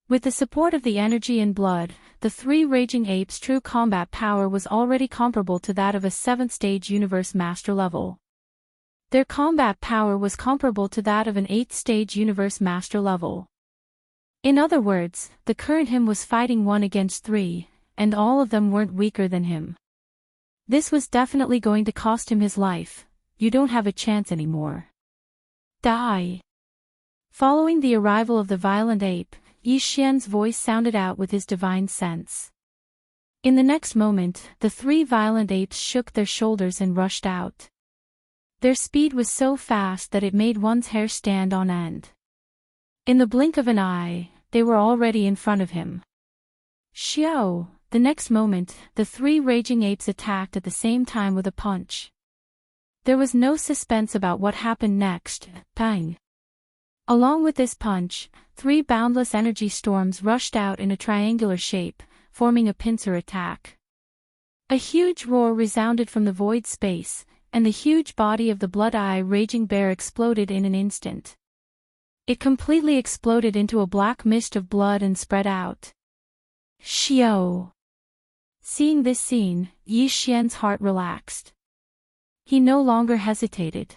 With the support of the energy and blood, the 3 raging apes' true combat power was already comparable to that of a 7th stage universe master level. Their combat power was comparable to that of an 8th stage universe master level. In other words, the current him was fighting 1 against 3, and all of them weren't weaker than him. This was definitely going to cost him his life. You don't have a chance anymore. Die. Following the arrival of the violent ape, Yi Xian's voice sounded out with his divine sense. In the next moment, the 3 violent apes shook their shoulders and rushed out. Their speed was so fast that it made one's hair stand on end. In the blink of an eye, they were already in front of him. Xiao! The next moment, the 3 raging apes attacked at the same time with a punch. There was no suspense about what happened next. Bang! Along with this punch, 3 boundless energy storms rushed out in a triangular shape, forming a pincer attack. A huge roar resounded from the void space, and the huge body of the blood-eye raging bear exploded in an instant. It completely exploded into a black mist of blood and spread out. Xiao! Seeing this scene, Yi Xian's heart relaxed. He no longer hesitated.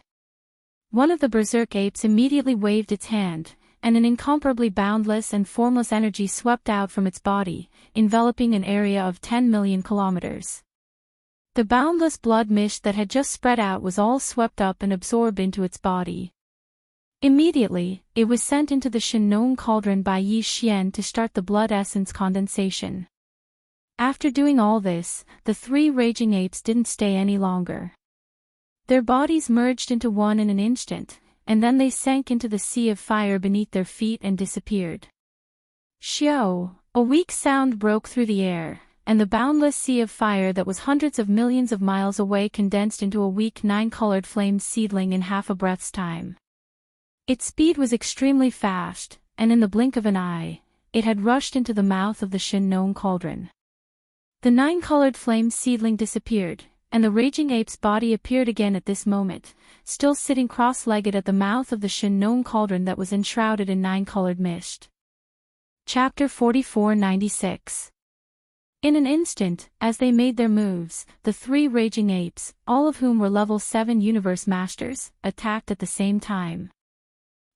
One of the berserk apes immediately waved its hand, and an incomparably boundless and formless energy swept out from its body, enveloping an area of 10 million kilometers. The boundless blood mist that had just spread out was all swept up and absorbed into its body. Immediately, it was sent into the Shinnon cauldron by Yi Xian to start the blood essence condensation. After doing all this, the 3 raging apes didn't stay any longer. Their bodies merged into one in an instant, and then they sank into the sea of fire beneath their feet and disappeared. Xiao! A weak sound broke through the air, and the boundless sea of fire that was hundreds of millions of miles away condensed into a weak 9-colored flame seedling in half a breath's time. Its speed was extremely fast, and in the blink of an eye, it had rushed into the mouth of the Shinnon cauldron. The 9-colored flame seedling disappeared, and the raging ape's body appeared again at this moment, still sitting cross-legged at the mouth of the Shinnon cauldron that was enshrouded in 9-colored mist. Chapter 4496. In an instant, as they made their moves, the 3 raging apes, all of whom were level 7 universe masters, attacked at the same time.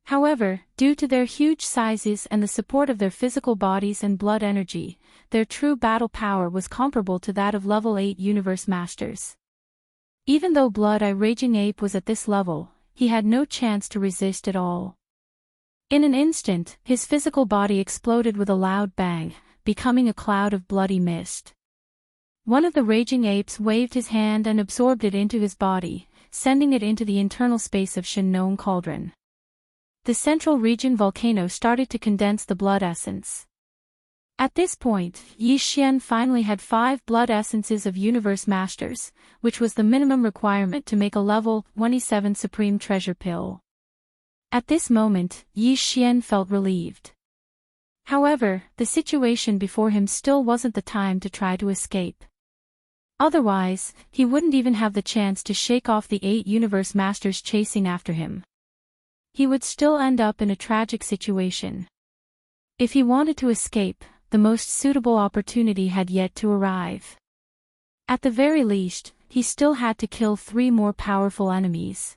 However, due to their huge sizes and the support of their physical bodies and blood energy, their true battle power was comparable to that of level 8 universe masters. Even though Blood-Eye Raging Ape was at this level, he had no chance to resist at all. In an instant, his physical body exploded with a loud bang, becoming a cloud of bloody mist. One of the raging apes waved his hand and absorbed it into his body, sending it into the internal space of Shinnon cauldron. The central region volcano started to condense the blood essence. At this point, Yi Xian finally had 5 blood essences of Universe Masters, which was the minimum requirement to make a level 27 Supreme Treasure Pill. At this moment, Yi Xian felt relieved. However, the situation before him still wasn't the time to try to escape. Otherwise, he wouldn't even have the chance to shake off the 8 Universe Masters chasing after him. He would still end up in a tragic situation. If he wanted to escape, the most suitable opportunity had yet to arrive. At the very least, he still had to kill 3 more powerful enemies.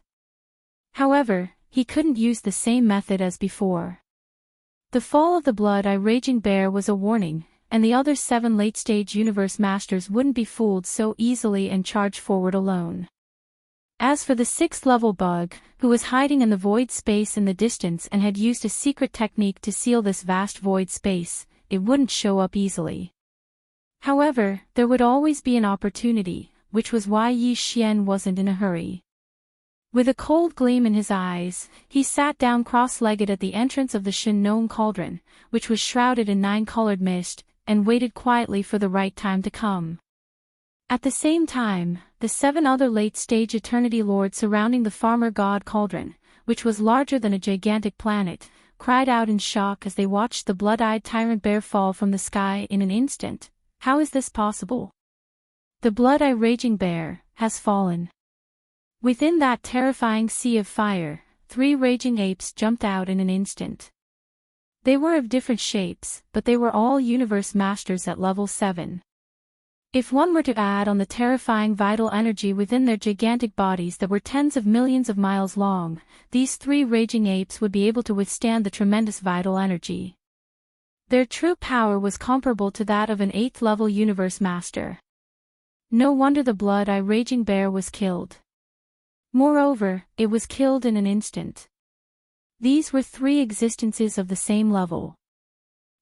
However, he couldn't use the same method as before. The fall of the Blood-Eye Raging Bear was a warning, and the other 7 late-stage universe masters wouldn't be fooled so easily and charge forward alone. As for the 6th level bug, who was hiding in the void space in the distance and had used a secret technique to seal this vast void space, it wouldn't show up easily. However, there would always be an opportunity, which was why Yi Xian wasn't in a hurry. With a cold gleam in his eyes, he sat down cross-legged at the entrance of the Shinnon Cauldron, which was shrouded in 9-colored mist, and waited quietly for the right time to come. At the same time, the 7 other late-stage Eternity Lords surrounding the Farmer God Cauldron, which was larger than a gigantic planet, cried out in shock as they watched the blood-eyed Tyrant Bear fall from the sky in an instant. How is this possible? The Blood-Eye Raging Bear has fallen. Within that terrifying sea of fire, 3 raging apes jumped out in an instant. They were of different shapes, but they were all universe masters at level 7. If one were to add on the terrifying vital energy within their gigantic bodies that were tens of millions of miles long, these 3 raging apes would be able to withstand the tremendous vital energy. Their true power was comparable to that of an 8th level universe master. No wonder the Blood-Eye Raging Bear was killed. Moreover, it was killed in an instant. These were 3 existences of the same level.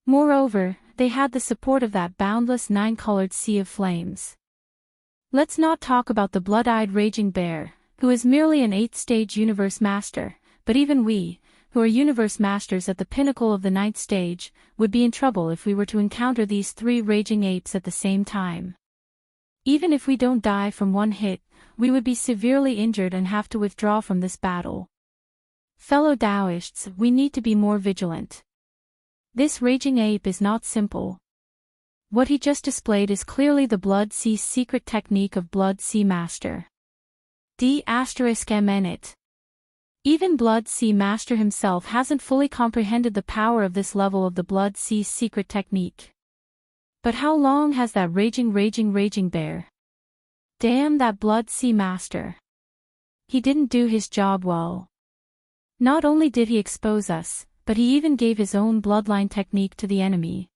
Moreover, they had the support of that boundless 9-colored sea of flames. Let's not talk about the Blood-Eyed Raging Bear, who is merely an 8th stage universe master, but even we, who are universe masters at the pinnacle of the 9th stage, would be in trouble if we were to encounter these 3 raging apes at the same time. Even if we don't die from one hit, we would be severely injured and have to withdraw from this battle. Fellow Taoists, we need to be more vigilant. This raging ape is not simple. What he just displayed is clearly the Blood Sea's secret technique of Blood Sea Master. D***it. Even Blood Sea Master himself hasn't fully comprehended the power of this level of the Blood Sea's secret technique. But how long has that raging bear? Damn that Blood Sea Master. He didn't do his job well. Not only did he expose us, but he even gave his own bloodline technique to the enemy.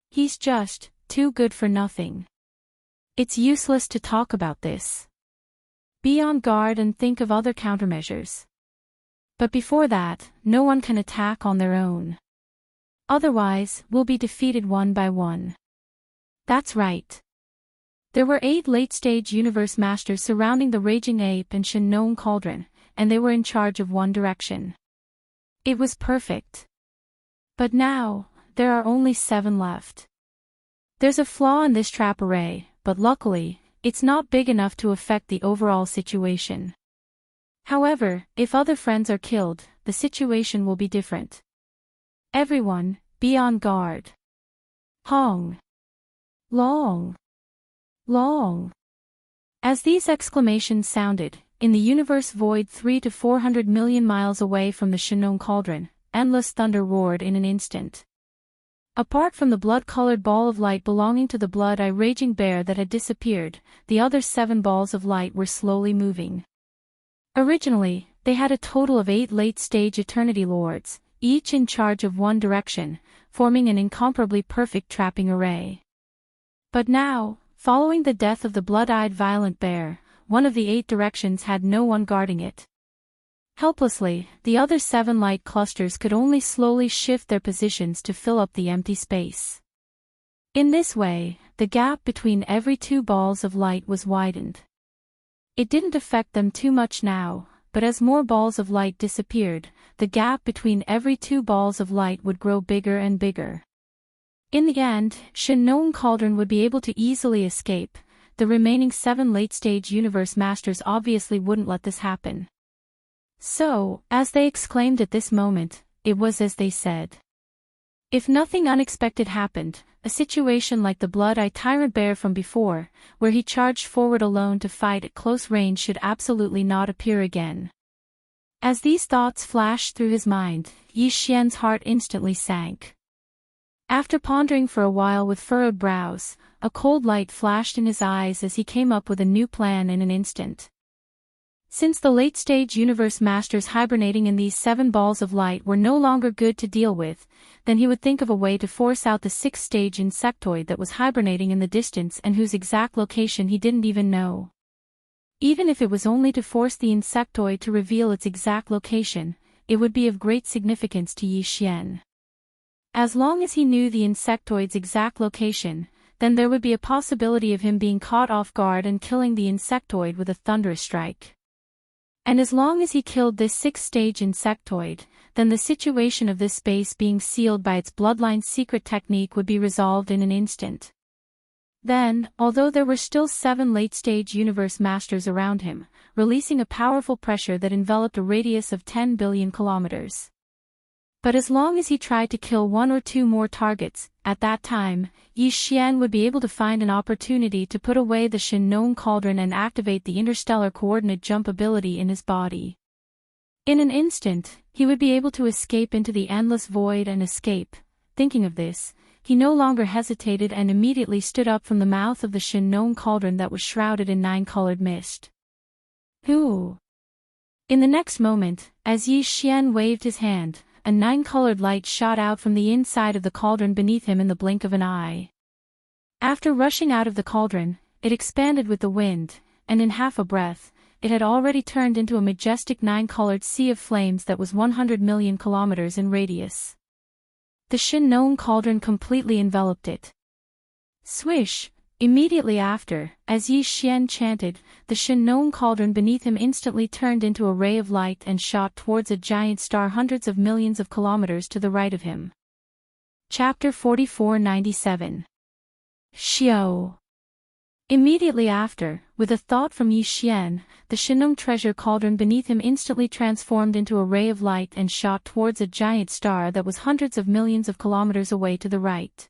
He's just too good for nothing. It's useless to talk about this. Be on guard and think of other countermeasures. But before that, no one can attack on their own. Otherwise, we'll be defeated one by one. That's right. There were 8 late-stage universe masters surrounding the Raging Ape and Shinnon Cauldron, and they were in charge of one direction. It was perfect. But now, there are only 7 left. There's a flaw in this trap array, but luckily, it's not big enough to affect the overall situation. However, if other friends are killed, the situation will be different. Everyone, be on guard. Hong. Long. Long. As these exclamations sounded, in the universe void 300 to 400 million miles away from the Shinnon Cauldron, endless thunder roared in an instant. Apart from the blood-colored ball of light belonging to the Blood-Eye Raging Bear that had disappeared, the other 7 balls of light were slowly moving. Originally, they had a total of 8 late-stage Eternity Lords, each in charge of one direction, forming an incomparably perfect trapping array. But now, following the death of the blood-eyed Violent Bear, one of the 8 directions had no one guarding it. Helplessly, the other 7 light clusters could only slowly shift their positions to fill up the empty space. In this way, the gap between every 2 balls of light was widened. It didn't affect them too much now, but as more balls of light disappeared, the gap between every 2 balls of light would grow bigger and bigger. In the end, Shinnon Cauldron would be able to easily escape. The remaining 7 late-stage universe masters obviously wouldn't let this happen. So, as they exclaimed at this moment, it was as they said. If nothing unexpected happened, a situation like the Blood-Eye Tyrant Bear from before, where he charged forward alone to fight at close range, should absolutely not appear again. As these thoughts flashed through his mind, Yi Xian's heart instantly sank. After pondering for a while with furrowed brows, a cold light flashed in his eyes as he came up with a new plan in an instant. Since the late-stage universe masters hibernating in these 7 balls of light were no longer good to deal with, then he would think of a way to force out the 6th-stage insectoid that was hibernating in the distance and whose exact location he didn't even know. Even if it was only to force the insectoid to reveal its exact location, it would be of great significance to Yi Xian. As long as he knew the insectoid's exact location, then there would be a possibility of him being caught off guard and killing the insectoid with a thunderous strike. And as long as he killed this 6th-stage insectoid, then the situation of this space being sealed by its bloodline's secret technique would be resolved in an instant. Then, although there were still 7 late-stage universe masters around him, releasing a powerful pressure that enveloped a radius of 10 billion kilometers. But as long as he tried to kill 1 or 2 more targets, at that time, Yi Xian would be able to find an opportunity to put away the Shin cauldron and activate the interstellar coordinate jump ability in his body. In an instant, he would be able to escape into the endless void and escape. Thinking of this, he no longer hesitated and immediately stood up from the mouth of the Shin cauldron that was shrouded in 9-colored mist. Who? In the next moment, as Yi Xian waved his hand, a 9-colored light shot out from the inside of the cauldron beneath him in the blink of an eye. After rushing out of the cauldron, it expanded with the wind, and in half a breath, it had already turned into a majestic 9-colored sea of flames that was 100 million kilometers in radius. The Shin cauldron completely enveloped it. Swish! Immediately after, as Yi Xian chanted, the Shin cauldron beneath him instantly turned into a ray of light and shot towards a giant star hundreds of millions of kilometers to the right of him. Chapter 4497. Xiao. Immediately after, with a thought from Yi Xian, the Shin treasure cauldron beneath him instantly transformed into a ray of light and shot towards a giant star that was hundreds of millions of kilometers away to the right.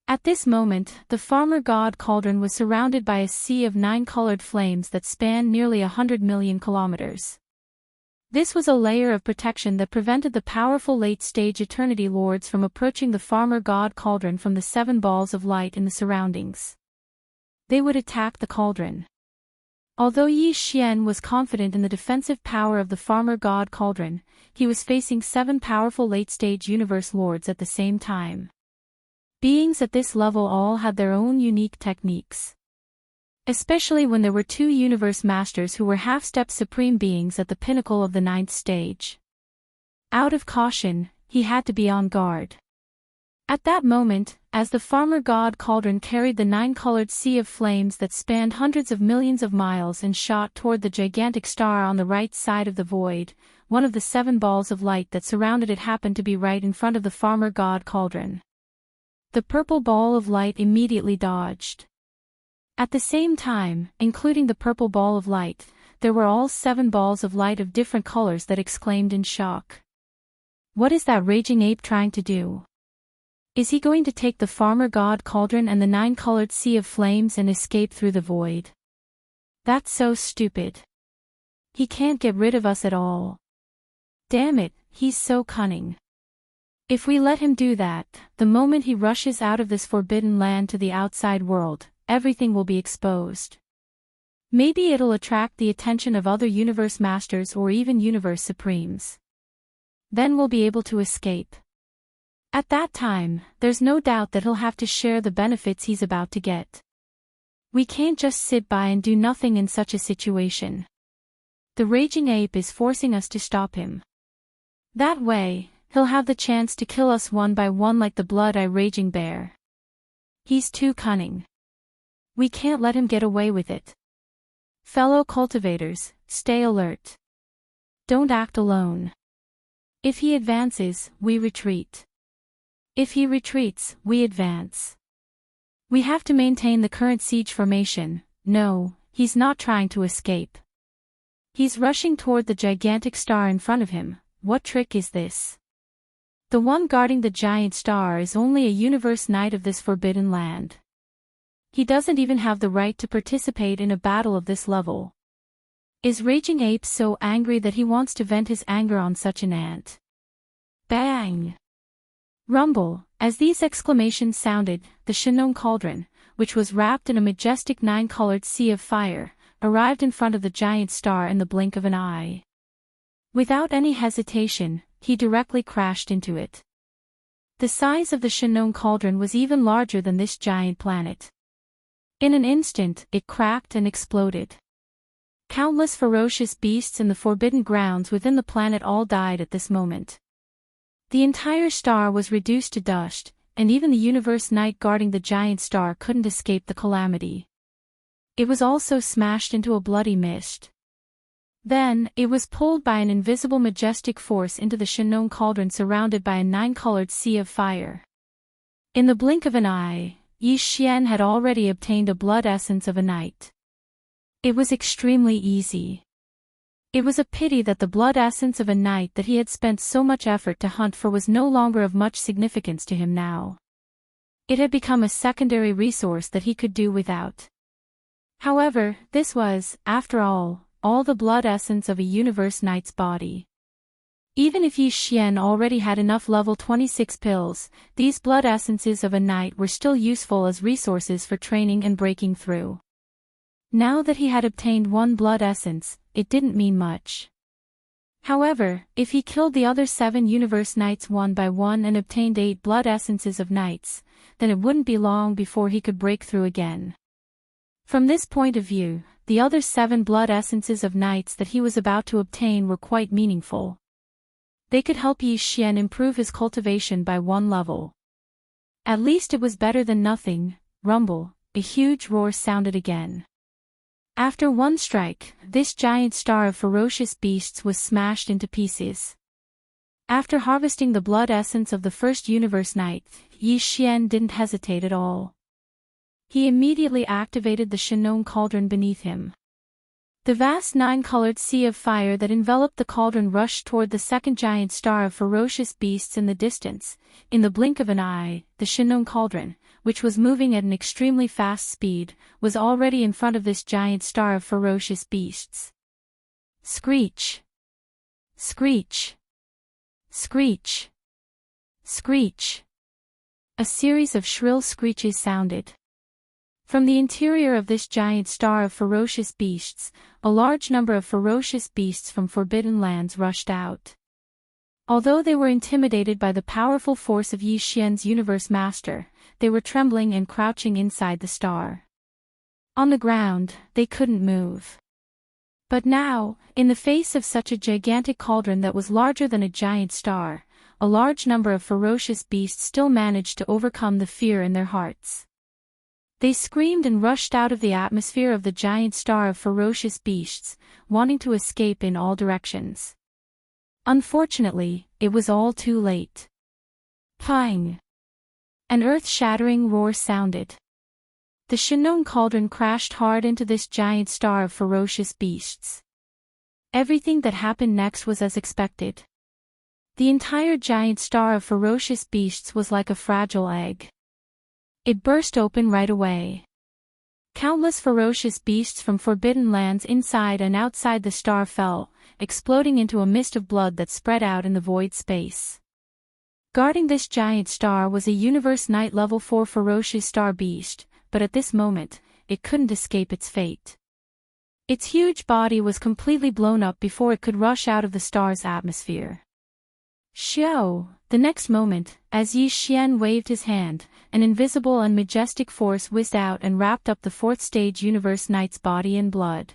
At this moment, the farmer god cauldron was surrounded by a sea of 9-colored flames that spanned nearly 100 million kilometers. This was a layer of protection that prevented the powerful late-stage Eternity Lords from approaching the farmer god cauldron from the 7 balls of light in the surroundings. They would attack the cauldron. Although Yi Xian was confident in the defensive power of the farmer god cauldron, he was facing 7 powerful late-stage universe lords at the same time. Beings at this level all had their own unique techniques. Especially when there were 2 universe masters who were half-step supreme beings at the pinnacle of the 9th stage. Out of caution, he had to be on guard. At that moment, as the farmer god cauldron carried the 9-colored sea of flames that spanned hundreds of millions of miles and shot toward the gigantic star on the right side of the void, one of the 7 balls of light that surrounded it happened to be right in front of the farmer god cauldron. The purple ball of light immediately dodged. At the same time, including the purple ball of light, there were all 7 balls of light of different colors that exclaimed in shock. What is that raging ape trying to do? Is he going to take the farmer god cauldron and the 9-colored sea of flames and escape through the void? That's so stupid. He can't get rid of us at all. Damn it, he's so cunning. If we let him do that, the moment he rushes out of this forbidden land to the outside world, everything will be exposed. Maybe it'll attract the attention of other universe masters or even universe supremes. Then we'll be able to escape. At that time, there's no doubt that he'll have to share the benefits he's about to get. We can't just sit by and do nothing in such a situation. The raging ape is forcing us to stop him. That way, he'll have the chance to kill us one by one like the blood-eye raging bear. He's too cunning. We can't let him get away with it. Fellow cultivators, stay alert. Don't act alone. If he advances, we retreat. If he retreats, we advance. We have to maintain the current siege formation. No, he's not trying to escape. He's rushing toward the gigantic star in front of him. What trick is this? The one guarding the giant star is only a universe knight of this forbidden land. He doesn't even have the right to participate in a battle of this level. Is Raging Ape so angry that he wants to vent his anger on such an ant? Bang! Rumble! As these exclamations sounded, the Shin cauldron, which was wrapped in a majestic nine-colored sea of fire, arrived in front of the giant star in the blink of an eye. Without any hesitation, he directly crashed into it. The size of the Fictional cauldron was even larger than this giant planet. In an instant, it cracked and exploded. Countless ferocious beasts in the forbidden grounds within the planet all died at this moment. The entire star was reduced to dust, and even the universe knight guarding the giant star couldn't escape the calamity. It was also smashed into a bloody mist. Then, it was pulled by an invisible majestic force into the Fictional cauldron surrounded by a nine-colored sea of fire. In the blink of an eye, Yi Xian had already obtained a blood essence of a knight. It was extremely easy. It was a pity that the blood essence of a knight that he had spent so much effort to hunt for was no longer of much significance to him now. It had become a secondary resource that he could do without. However, this was, after all the blood essence of a universe knight's body. Even if Yi Xian already had enough level 26 pills, these blood essences of a knight were still useful as resources for training and breaking through. Now that he had obtained one blood essence, it didn't mean much. However, if he killed the other 7 universe knights one by one and obtained 8 blood essences of knights, then it wouldn't be long before he could break through again. From this point of view, the other 7 blood essences of knights that he was about to obtain were quite meaningful. They could help Yi Xian improve his cultivation by 1 level. At least it was better than nothing. Rumble, a huge roar sounded again. After 1 strike, this giant star of ferocious beasts was smashed into pieces. After harvesting the blood essence of the first universe knight, Yi Xian didn't hesitate at all. He immediately activated the Fictional cauldron beneath him. The vast 9-colored sea of fire that enveloped the cauldron rushed toward the second giant star of ferocious beasts in the distance. In the blink of an eye, the Fictional cauldron, which was moving at an extremely fast speed, was already in front of this giant star of ferocious beasts. Screech! Screech! Screech! Screech! A series of shrill screeches sounded. From the interior of this giant star of ferocious beasts, a large number of ferocious beasts from forbidden lands rushed out. Although they were intimidated by the powerful force of Yi Xian's universe master, they were trembling and crouching inside the star. On the ground, they couldn't move. But now, in the face of such a gigantic cauldron that was larger than a giant star, a large number of ferocious beasts still managed to overcome the fear in their hearts. They screamed and rushed out of the atmosphere of the giant star of ferocious beasts, wanting to escape in all directions. Unfortunately, it was all too late. Pang! An earth-shattering roar sounded. The Fictional cauldron crashed hard into this giant star of ferocious beasts. Everything that happened next was as expected. The entire giant star of ferocious beasts was like a fragile egg. It burst open right away. Countless ferocious beasts from forbidden lands inside and outside the star fell, exploding into a mist of blood that spread out in the void space. Guarding this giant star was a universe knight level 4 ferocious star beast, but at this moment, it couldn't escape its fate. Its huge body was completely blown up before it could rush out of the star's atmosphere. Xiao! The next moment, as Yi Xian waved his hand, an invisible and majestic force whizzed out and wrapped up the 4th stage universe knight's body in blood.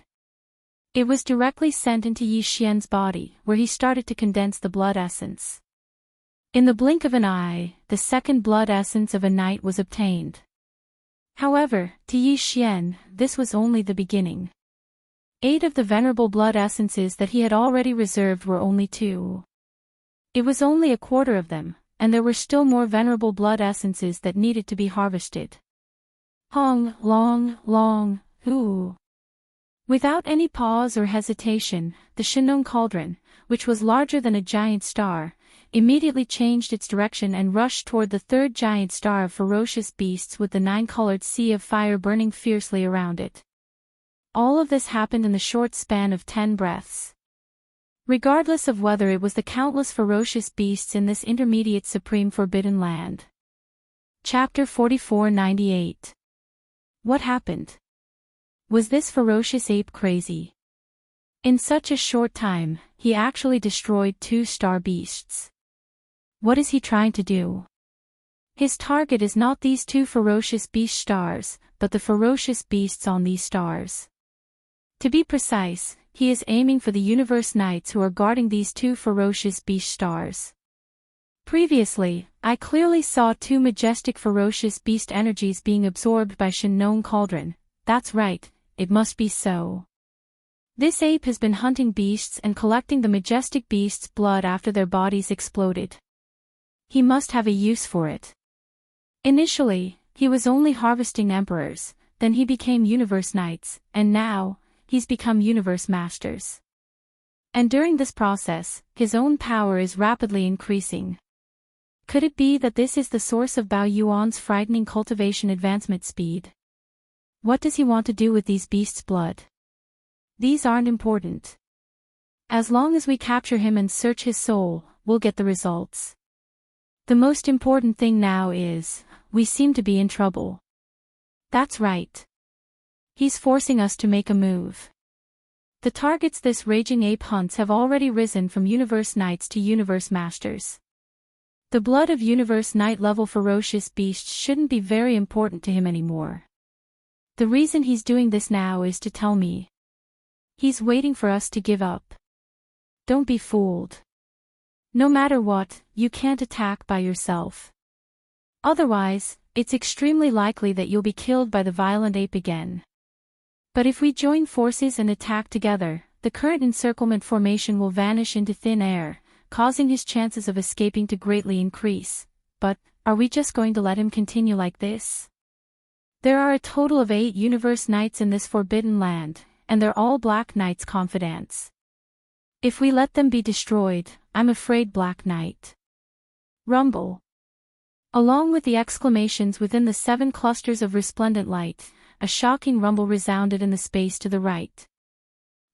It was directly sent into Yi Xian's body, where he started to condense the blood essence. In the blink of an eye, the second blood essence of a knight was obtained. However, to Yi Xian, this was only the beginning. 8 of the venerable blood essences that he had already reserved were only 2. It was only a quarter of them, and there were still more venerable blood essences that needed to be harvested. Hong, long, long, ooh. Without any pause or hesitation, the Fictional cauldron, which was larger than a giant star, immediately changed its direction and rushed toward the 3rd giant star of ferocious beasts with the 9-colored sea of fire burning fiercely around it. All of this happened in the short span of 10 breaths. Regardless of whether it was the countless ferocious beasts in this intermediate supreme forbidden land. Chapter 4498. What happened? Was this ferocious ape crazy? In such a short time, he actually destroyed 2 star beasts. What is he trying to do? His target is not these 2 ferocious beast stars, but the ferocious beasts on these stars. To be precise, he is aiming for the universe knights who are guarding these 2 ferocious beast stars. Previously, I clearly saw 2 majestic ferocious beast energies being absorbed by Shin Cauldron. That's right, it must be so. This ape has been hunting beasts and collecting the majestic beasts' blood after their bodies exploded. He must have a use for it. Initially, he was only harvesting emperors, then he became universe knights, and now, he's become universe masters. And during this process, his own power is rapidly increasing. Could it be that this is the source of Bao Yuan's frightening cultivation advancement speed? What does he want to do with these beasts' blood? These aren't important. As long as we capture him and search his soul, we'll get the results. The most important thing now is, we seem to be in trouble. That's right. He's forcing us to make a move. The targets this raging ape hunts have already risen from universe knights to universe masters. The blood of universe knight level ferocious beasts shouldn't be very important to him anymore. The reason he's doing this now is to tell me. He's waiting for us to give up. Don't be fooled. No matter what, you can't attack by yourself. Otherwise, it's extremely likely that you'll be killed by the violent ape again. But if we join forces and attack together, the current encirclement formation will vanish into thin air, causing his chances of escaping to greatly increase. But, are we just going to let him continue like this? There are a total of 8 universe knights in this forbidden land, and they're all Black Knight's confidants. If we let them be destroyed, I'm afraid Black Knight. Rumble. Along with the exclamations within the 7 clusters of resplendent light, a shocking rumble resounded in the space to the right.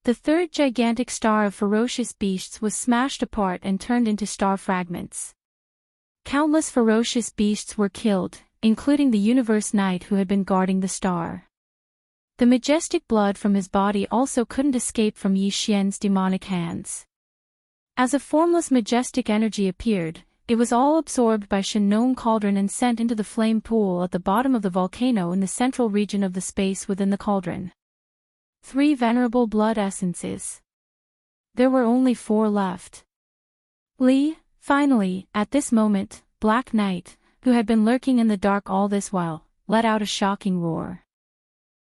The 3rd gigantic star of ferocious beasts was smashed apart and turned into star fragments. Countless ferocious beasts were killed, including the universe knight who had been guarding the star. The majestic blood from his body also couldn't escape from Yi Xian's demonic hands. As a formless majestic energy appeared, it was all absorbed by Shin Cauldron and sent into the flame pool at the bottom of the volcano in the central region of the space within the cauldron. 3 venerable blood essences. There were only 4 left. Finally, at this moment, Black Knight, who had been lurking in the dark all this while, let out a shocking roar.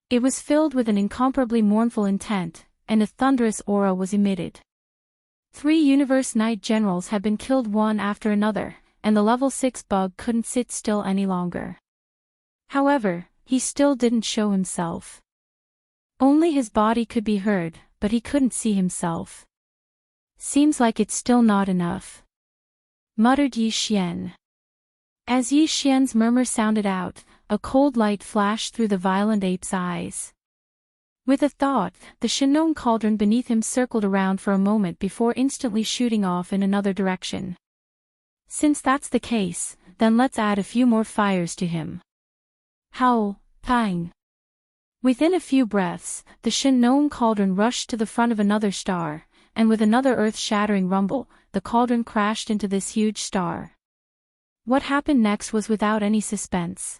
It was filled with an incomparably mournful intent, and a thunderous aura was emitted. 3 Universe Knight generals had been killed one after another, and the level 6 bug couldn't sit still any longer. However, he still didn't show himself. Only his body could be heard, but he couldn't see himself. Seems like it's still not enough, muttered Yi Xian. As Yi Xian's murmur sounded out, a cold light flashed through the violent ape's eyes. With a thought, the Shin Cauldron beneath him circled around for a moment before instantly shooting off in another direction. Since that's the case, then let's add a few more fires to him. Howl, pang. Within a few breaths, the Shin Cauldron rushed to the front of another star, and with another earth-shattering rumble, the cauldron crashed into this huge star. What happened next was without any suspense.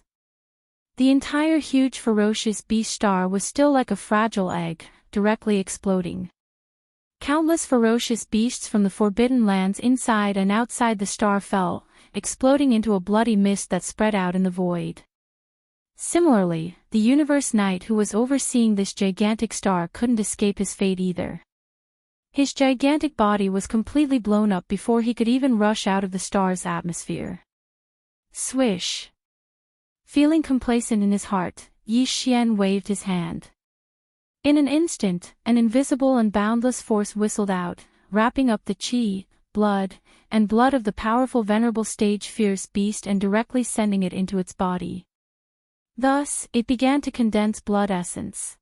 The entire huge ferocious beast star was still like a fragile egg, directly exploding. Countless ferocious beasts from the forbidden lands inside and outside the star fell, exploding into a bloody mist that spread out in the void. Similarly, the Universe Knight who was overseeing this gigantic star couldn't escape his fate either. His gigantic body was completely blown up before he could even rush out of the star's atmosphere. Swish. Feeling complacent in his heart, Yi Xian waved his hand. In an instant, an invisible and boundless force whistled out, wrapping up the qi, blood of the powerful venerable stage fierce beast and directly sending it into its body. Thus, it began to condense blood essence.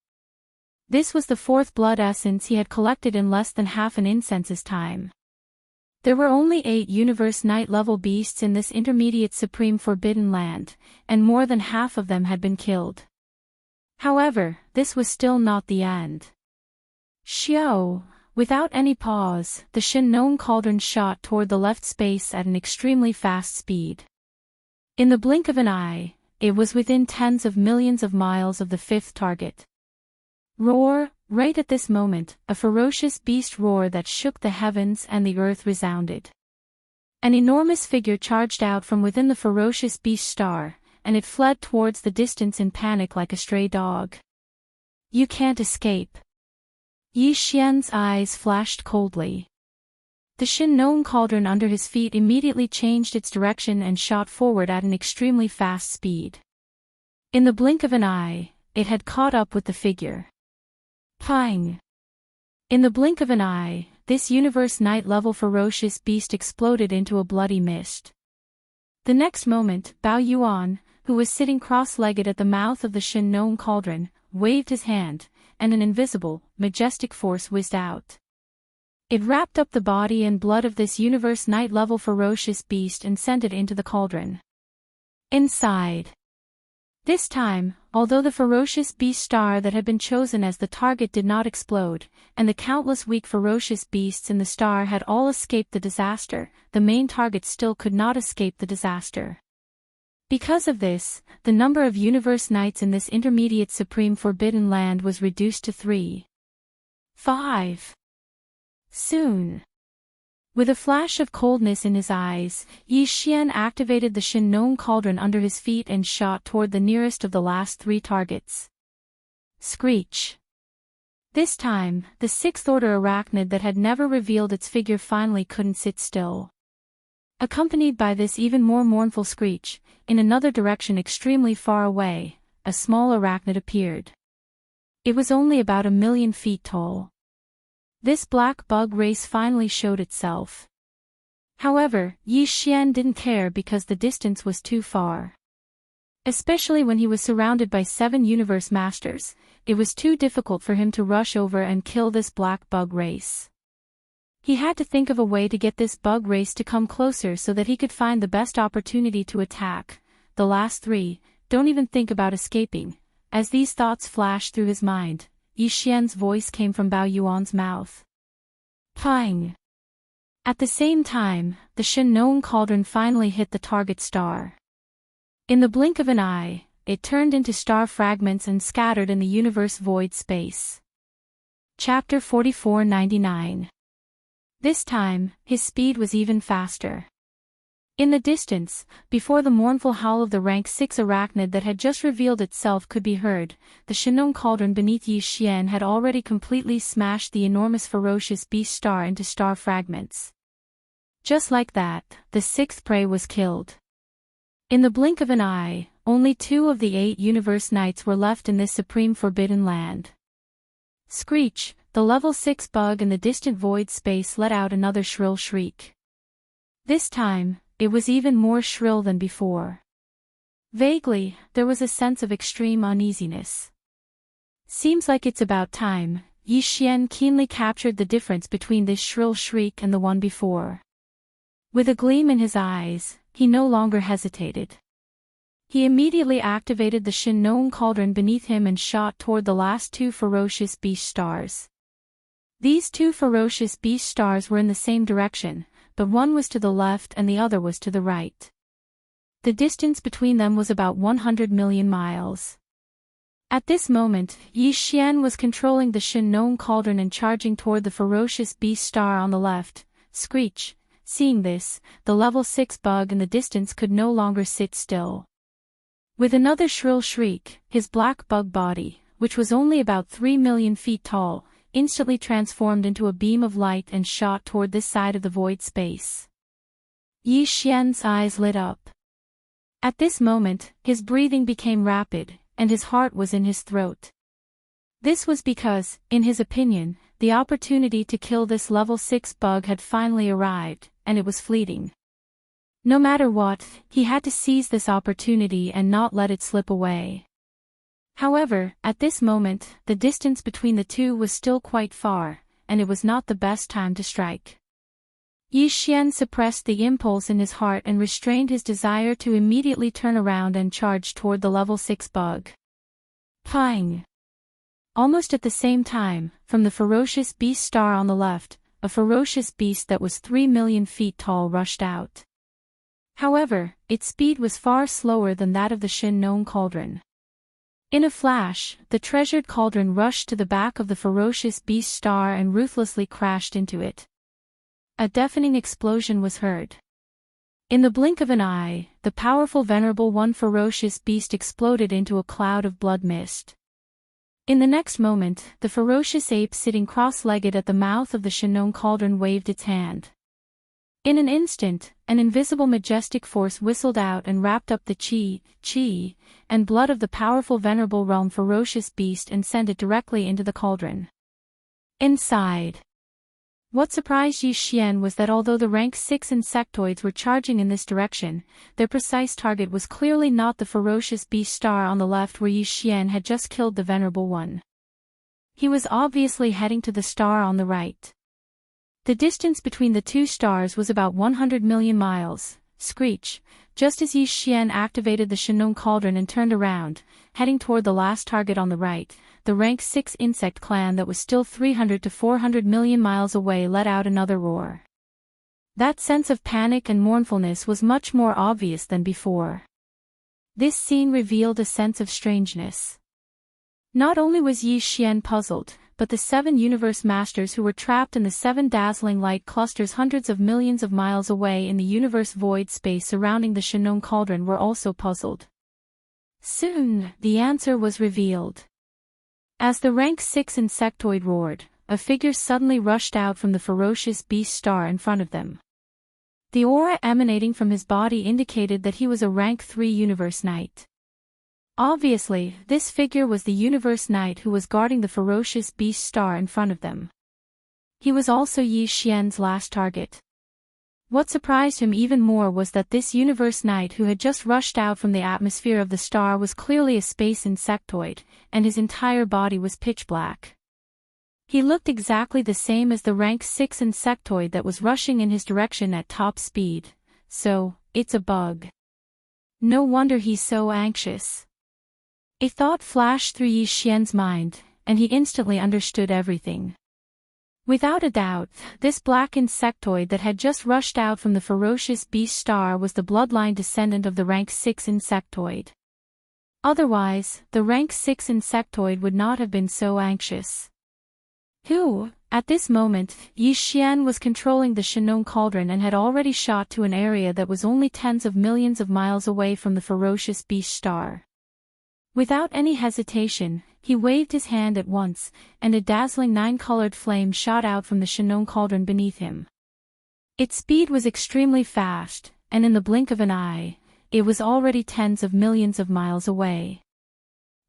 This was the 4th blood essence he had collected in less than half an incense's time. There were only 8 Universe Knight level beasts in this intermediate supreme forbidden land, and more than half of them had been killed. However, this was still not the end. Xiao! Without any pause, the Shin-known cauldron shot toward the left space at an extremely fast speed. In the blink of an eye, it was within tens of millions of miles of the fifth target. Roar! Right at this moment, a ferocious beast roar that shook the heavens and the earth resounded. An enormous figure charged out from within the ferocious beast star, and it fled towards the distance in panic like a stray dog. You can't escape. Yi Xian's eyes flashed coldly. The Shin-known cauldron under his feet immediately changed its direction and shot forward at an extremely fast speed. In the blink of an eye, it had caught up with the figure. Pang! In the blink of an eye, this universe night-level ferocious beast exploded into a bloody mist. The next moment, Bao Yuan, who was sitting cross-legged at the mouth of the Shin-known cauldron, waved his hand, and an invisible, majestic force whizzed out. It wrapped up the body and blood of this universe night-level ferocious beast and sent it into the cauldron. Inside. This time, although the ferocious beast star that had been chosen as the target did not explode, and the countless weak ferocious beasts in the star had all escaped the disaster, the main target still could not escape the disaster. Because of this, the number of universe nights in this intermediate supreme forbidden land was reduced to 3. 5. Soon. With a flash of coldness in his eyes, Yi Xian activated the Shin-known cauldron under his feet and shot toward the nearest of the last 3 targets. Screech. This time, the sixth-order arachnid that had never revealed its figure finally couldn't sit still. Accompanied by this even more mournful screech, in another direction extremely far away, a small arachnid appeared. It was only about 1,000,000 feet tall. This black bug race finally showed itself. However, Yi Xian didn't care because the distance was too far. Especially when he was surrounded by 7 universe masters, it was too difficult for him to rush over and kill this black bug race. He had to think of a way to get this bug race to come closer so that he could find the best opportunity to attack. The last 3, don't even think about escaping. As these thoughts flashed through his mind, Yi Xian's voice came from Bao Yuan's mouth. Pang! At the same time, the Shin-known cauldron finally hit the target star. In the blink of an eye, it turned into star fragments and scattered in the universe void space. Chapter 4499. This time, his speed was even faster. In the distance, before the mournful howl of the rank 6 arachnid that had just revealed itself could be heard, the Shin-known cauldron beneath Yi Xian had already completely smashed the enormous ferocious beast star into star fragments. Just like that, the 6th prey was killed. In the blink of an eye, only 2 of the 8 universe knights were left in this supreme forbidden land. Screech, the level 6 bug in the distant void space let out another shrill shriek. This time, it was even more shrill than before. Vaguely, there was a sense of extreme uneasiness. Seems like it's about time. Yi Xian keenly captured the difference between this shrill shriek and the one before. With a gleam in his eyes, he no longer hesitated. He immediately activated the Shin-known cauldron beneath him and shot toward the last 2 ferocious beast stars. These 2 ferocious beast stars were in the same direction, but one was to the left and the other was to the right. The distance between them was about 100 million miles. At this moment, Yi Xian was controlling the Shin-known cauldron and charging toward the ferocious beast star on the left. Screech. Seeing this, the level 6 bug in the distance could no longer sit still. With another shrill shriek, his black bug body, which was only about 3 million feet tall, instantly transformed into a beam of light and shot toward this side of the void space. Yi Xian's eyes lit up. At this moment, his breathing became rapid, and his heart was in his throat. This was because, in his opinion, the opportunity to kill this level 6 bug had finally arrived, and it was fleeting. No matter what, he had to seize this opportunity and not let it slip away. However, at this moment, the distance between the 2 was still quite far, and it was not the best time to strike. Yi Xian suppressed the impulse in his heart and restrained his desire to immediately turn around and charge toward the level 6 bug. Pang! Almost at the same time, from the ferocious beast star on the left, a ferocious beast that was 3 million feet tall rushed out. However, its speed was far slower than that of the Shin-known cauldron. In a flash, the treasured cauldron rushed to the back of the ferocious beast star and ruthlessly crashed into it. A deafening explosion was heard. In the blink of an eye, the powerful venerable one ferocious beast exploded into a cloud of blood mist. In the next moment, the ferocious ape sitting cross-legged at the mouth of the Shin-known cauldron waved its hand. In an instant, an invisible majestic force whistled out and wrapped up the chi, and blood of the powerful venerable realm ferocious beast and sent it directly into the cauldron. Inside. What surprised Yi Xian was that although the rank 6 insectoids were charging in this direction, their precise target was clearly not the ferocious beast star on the left where Yi Xian had just killed the venerable one. He was obviously heading to the star on the right. The distance between the two stars was about 100 million miles. Screech, just as Yi Xian activated the Shin-known cauldron and turned around, heading toward the last target on the right, the rank 6 insect clan that was still 300 to 400 million miles away let out another roar. That sense of panic and mournfulness was much more obvious than before. This scene revealed a sense of strangeness. Not only was Yi Xian puzzled, but the 7 universe masters who were trapped in the 7 dazzling light clusters hundreds of millions of miles away in the universe void space surrounding the Shin-known cauldron were also puzzled. Soon, the answer was revealed. As the rank 6 insectoid roared, a figure suddenly rushed out from the ferocious beast star in front of them. The aura emanating from his body indicated that he was a rank 3 universe knight. Obviously, this figure was the universe knight who was guarding the ferocious beast star in front of them. He was also Yi Xian's last target. What surprised him even more was that this universe knight who had just rushed out from the atmosphere of the star was clearly a space insectoid, and his entire body was pitch black. He looked exactly the same as the rank 6 insectoid that was rushing in his direction at top speed. So, it's a bug. No wonder he's so anxious. A thought flashed through Yi Xian's mind, and he instantly understood everything. Without a doubt, this black insectoid that had just rushed out from the ferocious beast star was the bloodline descendant of the rank 6 insectoid. Otherwise, the rank 6 insectoid would not have been so anxious. At this moment, Yi Xian was controlling the Shin-known cauldron and had already shot to an area that was only tens of millions of miles away from the ferocious beast star. Without any hesitation, he waved his hand at once, and a dazzling 9-colored flame shot out from the Shin-known cauldron beneath him. Its speed was extremely fast, and in the blink of an eye, it was already tens of millions of miles away.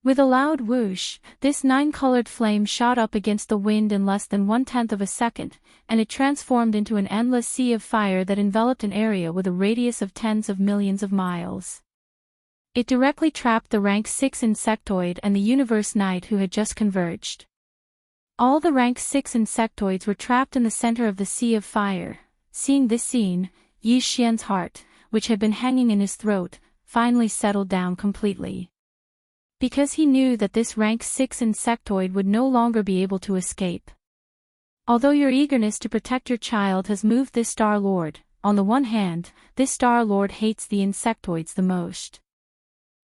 With a loud whoosh, this 9-colored flame shot up against the wind in less than 1/10 of a second, and it transformed into an endless sea of fire that enveloped an area with a radius of tens of millions of miles. It directly trapped the rank 6 insectoid and the universe knight who had just converged. All the rank 6 insectoids were trapped in the center of the sea of fire. Seeing this scene, Yi Xian's heart, which had been hanging in his throat, finally settled down completely. Because he knew that this rank 6 insectoid would no longer be able to escape. Although your eagerness to protect your child has moved this Star Lord, on the one hand, this Star Lord hates the insectoids the most.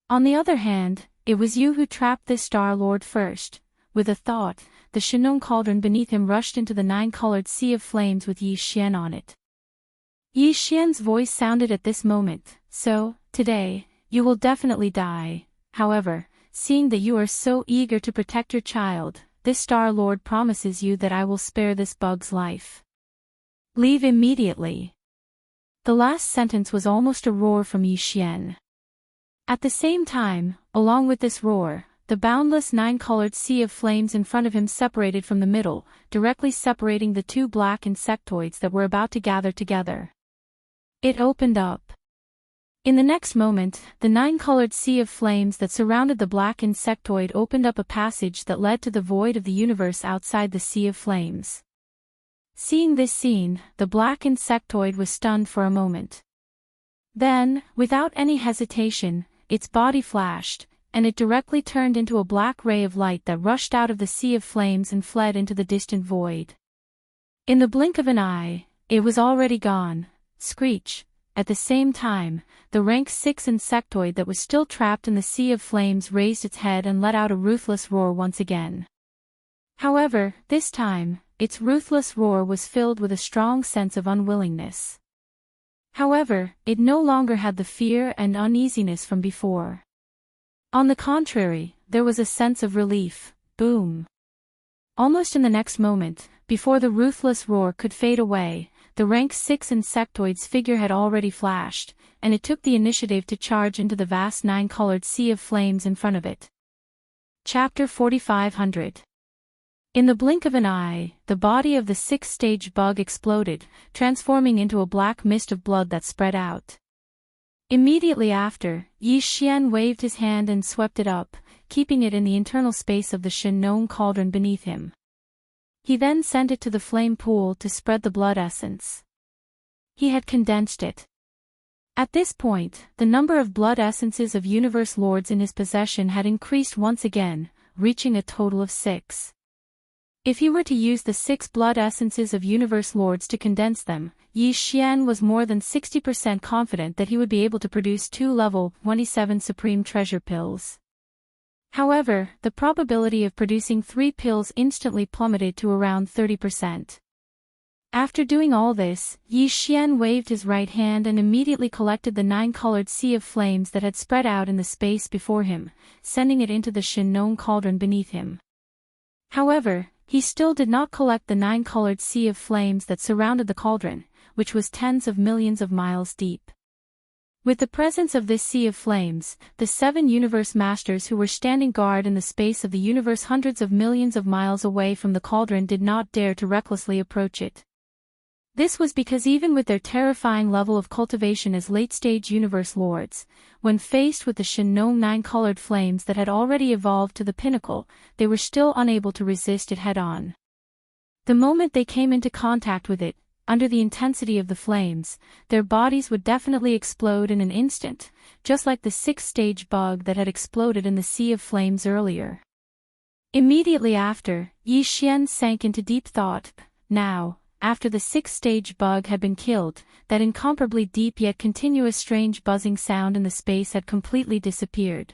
On the other hand, it was you who trapped this Star Lord first. With a thought, the Shin-known cauldron beneath him rushed into the 9-colored sea of flames with Yi Xian on it. Yi Xian's voice sounded at this moment. So, today, you will definitely die. However, seeing that you are so eager to protect your child, this Star Lord promises you that I will spare this bug's life. Leave immediately. The last sentence was almost a roar from Yi Xian. At the same time, along with this roar, the boundless 9-colored sea of flames in front of him separated from the middle, directly separating the 2 black insectoids that were about to gather together. It opened up. In the next moment, the 9-colored sea of flames that surrounded the black insectoid opened up a passage that led to the void of the universe outside the sea of flames. Seeing this scene, the black insectoid was stunned for a moment. Then, without any hesitation, its body flashed, and it directly turned into a black ray of light that rushed out of the sea of flames and fled into the distant void. In the blink of an eye, it was already gone. Screech. At the same time, the rank 6 insectoid that was still trapped in the sea of flames raised its head and let out a ruthless roar once again. However, this time, its ruthless roar was filled with a strong sense of unwillingness. However, it no longer had the fear and uneasiness from before. On the contrary, there was a sense of relief. Boom. Almost in the next moment, before the ruthless roar could fade away, the rank 6 insectoid's figure had already flashed, and it took the initiative to charge into the vast 9-colored sea of flames in front of it. Chapter 4500. In the blink of an eye, the body of the 6th-stage bug exploded, transforming into a black mist of blood that spread out. Immediately after, Yi Xian waved his hand and swept it up, keeping it in the internal space of the Shen cauldron beneath him. He then sent it to the flame pool to spread the blood essence. He had condensed it. At this point, the number of blood essences of universe lords in his possession had increased once again, reaching a total of 6. If he were to use the 6 blood essences of universe lords to condense them, Yi Xian was more than 60% confident that he would be able to produce 2 level 27 supreme treasure pills. However, the probability of producing 3 pills instantly plummeted to around 30%. After doing all this, Yi Xian waved his right hand and immediately collected the 9-colored sea of flames that had spread out in the space before him, sending it into the Shen cauldron beneath him. However, he still did not collect the 9-colored sea of flames that surrounded the cauldron, which was tens of millions of miles deep. With the presence of this sea of flames, the 7 universe masters who were standing guard in the space of the universe hundreds of millions of miles away from the cauldron did not dare to recklessly approach it. This was because even with their terrifying level of cultivation as late-stage universe lords, when faced with the Shen 9-colored flames that had already evolved to the pinnacle, they were still unable to resist it head-on. The moment they came into contact with it, under the intensity of the flames, their bodies would definitely explode in an instant, just like the 6th-stage bug that had exploded in the sea of flames earlier. Immediately after, Yi Xian sank into deep thought. Now, after the 6th-stage bug had been killed, that incomparably deep yet continuous strange buzzing sound in the space had completely disappeared.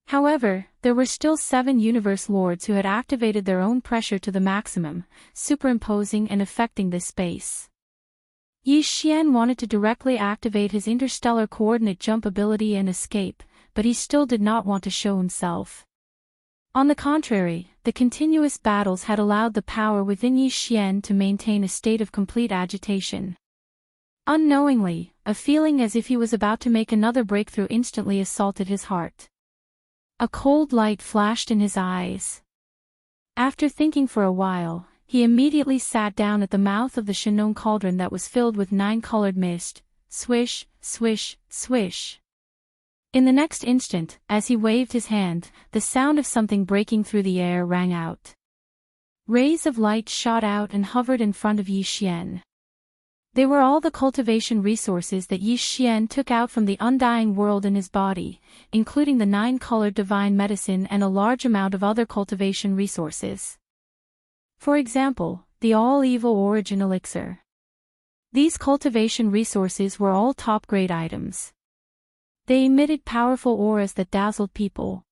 However, there were still 7 universe lords who had activated their own pressure to the maximum, superimposing and affecting this space. Yi Xian wanted to directly activate his interstellar coordinate jump ability and escape, but he still did not want to show himself. On the contrary, the continuous battles had allowed the power within Yi Xian to maintain a state of complete agitation. Unknowingly, a feeling as if he was about to make another breakthrough instantly assaulted his heart. A cold light flashed in his eyes. After thinking for a while, he immediately sat down at the mouth of the Shen cauldron that was filled with 9-colored mist. Swish, swish, swish. In the next instant, as he waved his hand, the sound of something breaking through the air rang out. Rays of light shot out and hovered in front of Yi Xian. They were all the cultivation resources that Yi Xian took out from the undying world in his body, including the 9-colored divine medicine and a large amount of other cultivation resources. For example, the all-evil origin elixir. These cultivation resources were all top-grade items. They emitted powerful auras that dazzled people.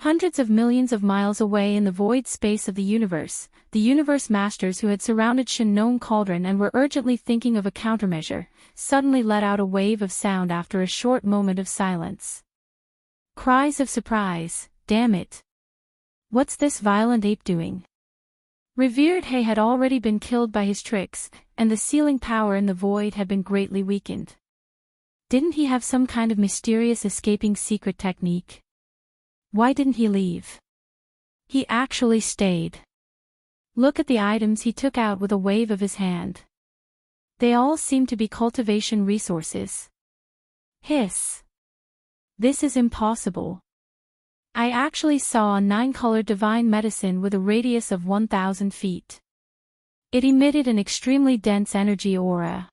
Hundreds of millions of miles away in the void space of the universe masters who had surrounded Shen cauldron and were urgently thinking of a countermeasure, suddenly let out a wave of sound after a short moment of silence. Cries of surprise. Damn it! What's this violent ape doing? Revered He had already been killed by his tricks, and the sealing power in the void had been greatly weakened. Didn't he have some kind of mysterious escaping secret technique? Why didn't he leave? He actually stayed. Look at the items he took out with a wave of his hand. They all seem to be cultivation resources. Hiss. This is impossible. I actually saw a 9-colored divine medicine with a radius of 1,000 feet. It emitted an extremely dense energy aura.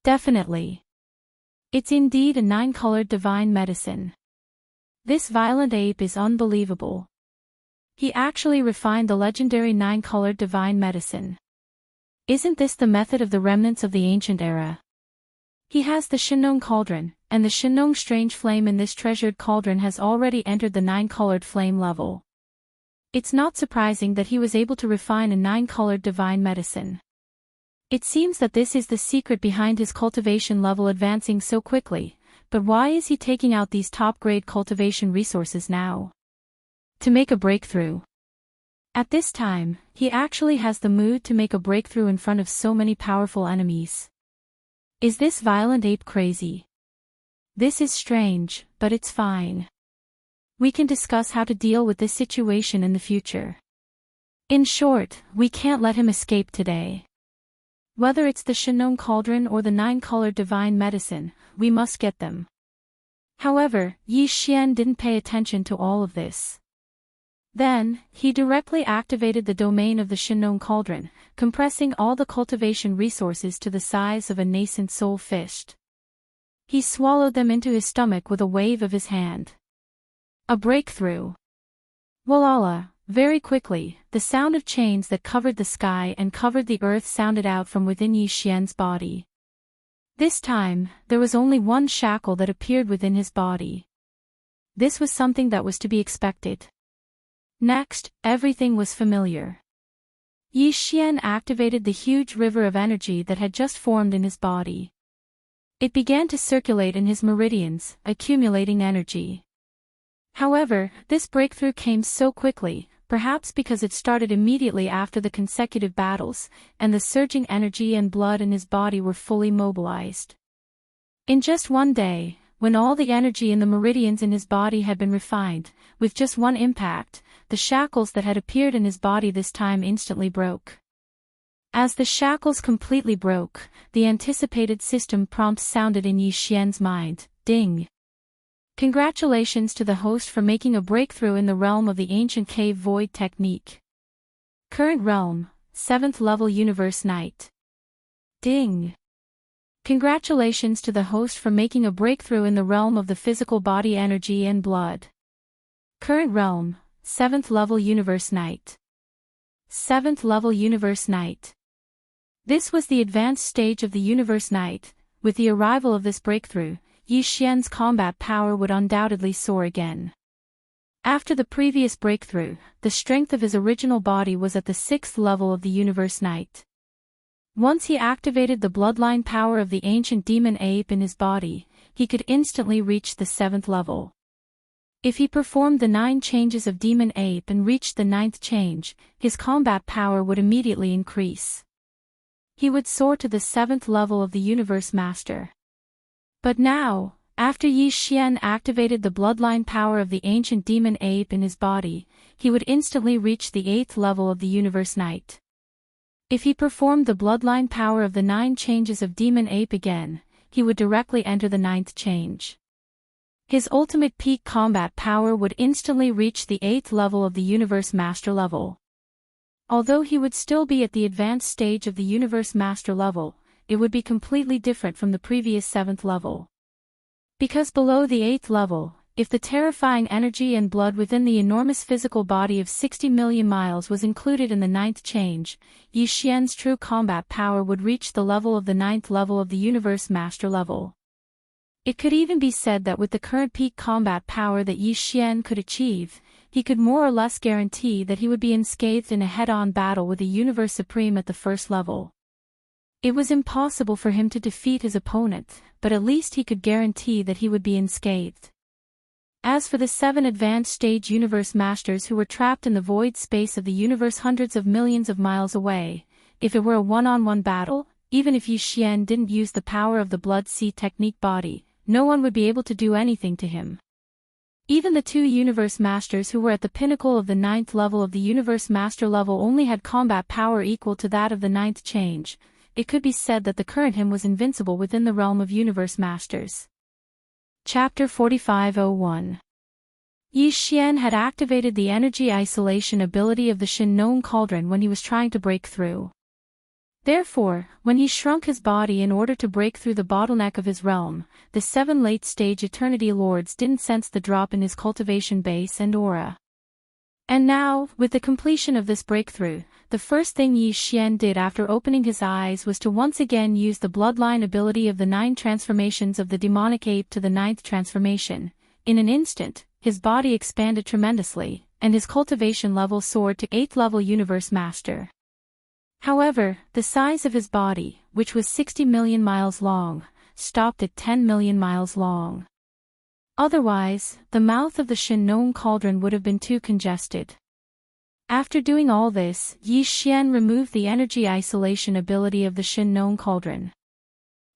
Definitely. It's indeed a 9-colored divine medicine. This violent ape is unbelievable. He actually refined the legendary 9-colored divine medicine. Isn't this the method of the remnants of the ancient era? He has the Shinong cauldron, and the Shinong strange flame in this treasured cauldron has already entered the 9-colored flame level. It's not surprising that he was able to refine a 9-colored divine medicine. It seems that this is the secret behind his cultivation level advancing so quickly, but why is he taking out these top-grade cultivation resources now? To make a breakthrough. At this time, he actually has the mood to make a breakthrough in front of so many powerful enemies. Is this violent ape crazy? This is strange, but it's fine. We can discuss how to deal with this situation in the future. In short, we can't let him escape today. Whether it's the Shinong cauldron or the 9-colored divine medicine, we must get them. However, Yi Xian didn't pay attention to all of this. Then, he directly activated the domain of the Shinong cauldron, compressing all the cultivation resources to the size of a nascent soul fish. He swallowed them into his stomach with a wave of his hand. A breakthrough. Voila! Very quickly, the sound of chains that covered the sky and covered the earth sounded out from within Yi Xian's body. This time, there was only one shackle that appeared within his body. This was something that was to be expected. Next, everything was familiar. Yi Xian activated the huge river of energy that had just formed in his body. It began to circulate in his meridians, accumulating energy. However, this breakthrough came so quickly, perhaps because it started immediately after the consecutive battles, and the surging energy and blood in his body were fully mobilized. In just one day, when all the energy in the meridians in his body had been refined, with just one impact, the shackles that had appeared in his body this time instantly broke. As the shackles completely broke, the anticipated system prompt sounded in Yi Xian's mind, ding. Congratulations to the host for making a breakthrough in the realm of the ancient cave void technique. Current realm, 7th level universe night. Ding. Congratulations to the host for making a breakthrough in the realm of the physical body energy and blood. Current realm, 7th level universe night. 7th level universe night. This was the advanced stage of the universe night. With the arrival of this breakthrough, Yi Xian's combat power would undoubtedly soar again. After the previous breakthrough, the strength of his original body was at the 6th level of the universe night. Once he activated the bloodline power of the ancient demon ape in his body, he could instantly reach the 7th level. If he performed the 9 changes of demon ape and reached the 9th change, his combat power would immediately increase. He would soar to the 7th level of the universe master. But now, after Yi Xian activated the bloodline power of the ancient demon ape in his body, he would instantly reach the 8th level of the universe night. If he performed the bloodline power of the 9 changes of demon ape again, he would directly enter the 9th change. His ultimate peak combat power would instantly reach the 8th level of the universe master level. Although he would still be at the advanced stage of the universe master level, it would be completely different from the previous 7th level. Because below the 8th level, if the terrifying energy and blood within the enormous physical body of 60 million miles was included in the 9th change, Yi Xian's true combat power would reach the level of the 9th level of the universe master level. It could even be said that with the current peak combat power that Yi Xian could achieve, he could more or less guarantee that he would be unscathed in a head-on battle with the Universe Supreme at the 1st level. It was impossible for him to defeat his opponent, but at least he could guarantee that he would be unscathed. As for the 7 advanced stage universe masters who were trapped in the void space of the universe hundreds of millions of miles away, if it were a one-on-one battle, even if Yi Xian didn't use the power of the Blood Sea technique body, no one would be able to do anything to him. Even the 2 universe masters who were at the pinnacle of the 9th level of the universe master level only had combat power equal to that of the 9th change. It could be said that the current him was invincible within the realm of universe masters. Chapter 4501. Yi Xian had activated the energy isolation ability of the Shinong cauldron when he was trying to break through. Therefore, when he shrunk his body in order to break through the bottleneck of his realm, the 7 late-stage Eternity Lords didn't sense the drop in his cultivation base and aura. And now, with the completion of this breakthrough, the first thing Yi Xian did after opening his eyes was to once again use the bloodline ability of the 9 transformations of the demonic ape to the 9th transformation. In an instant, his body expanded tremendously, and his cultivation level soared to 8th level Universe Master. However, the size of his body, which was 60 million miles long, stopped at 10 million miles long. Otherwise, the mouth of the Fictional cauldron would have been too congested. After doing all this, Yi Xian removed the energy isolation ability of the Fictional cauldron.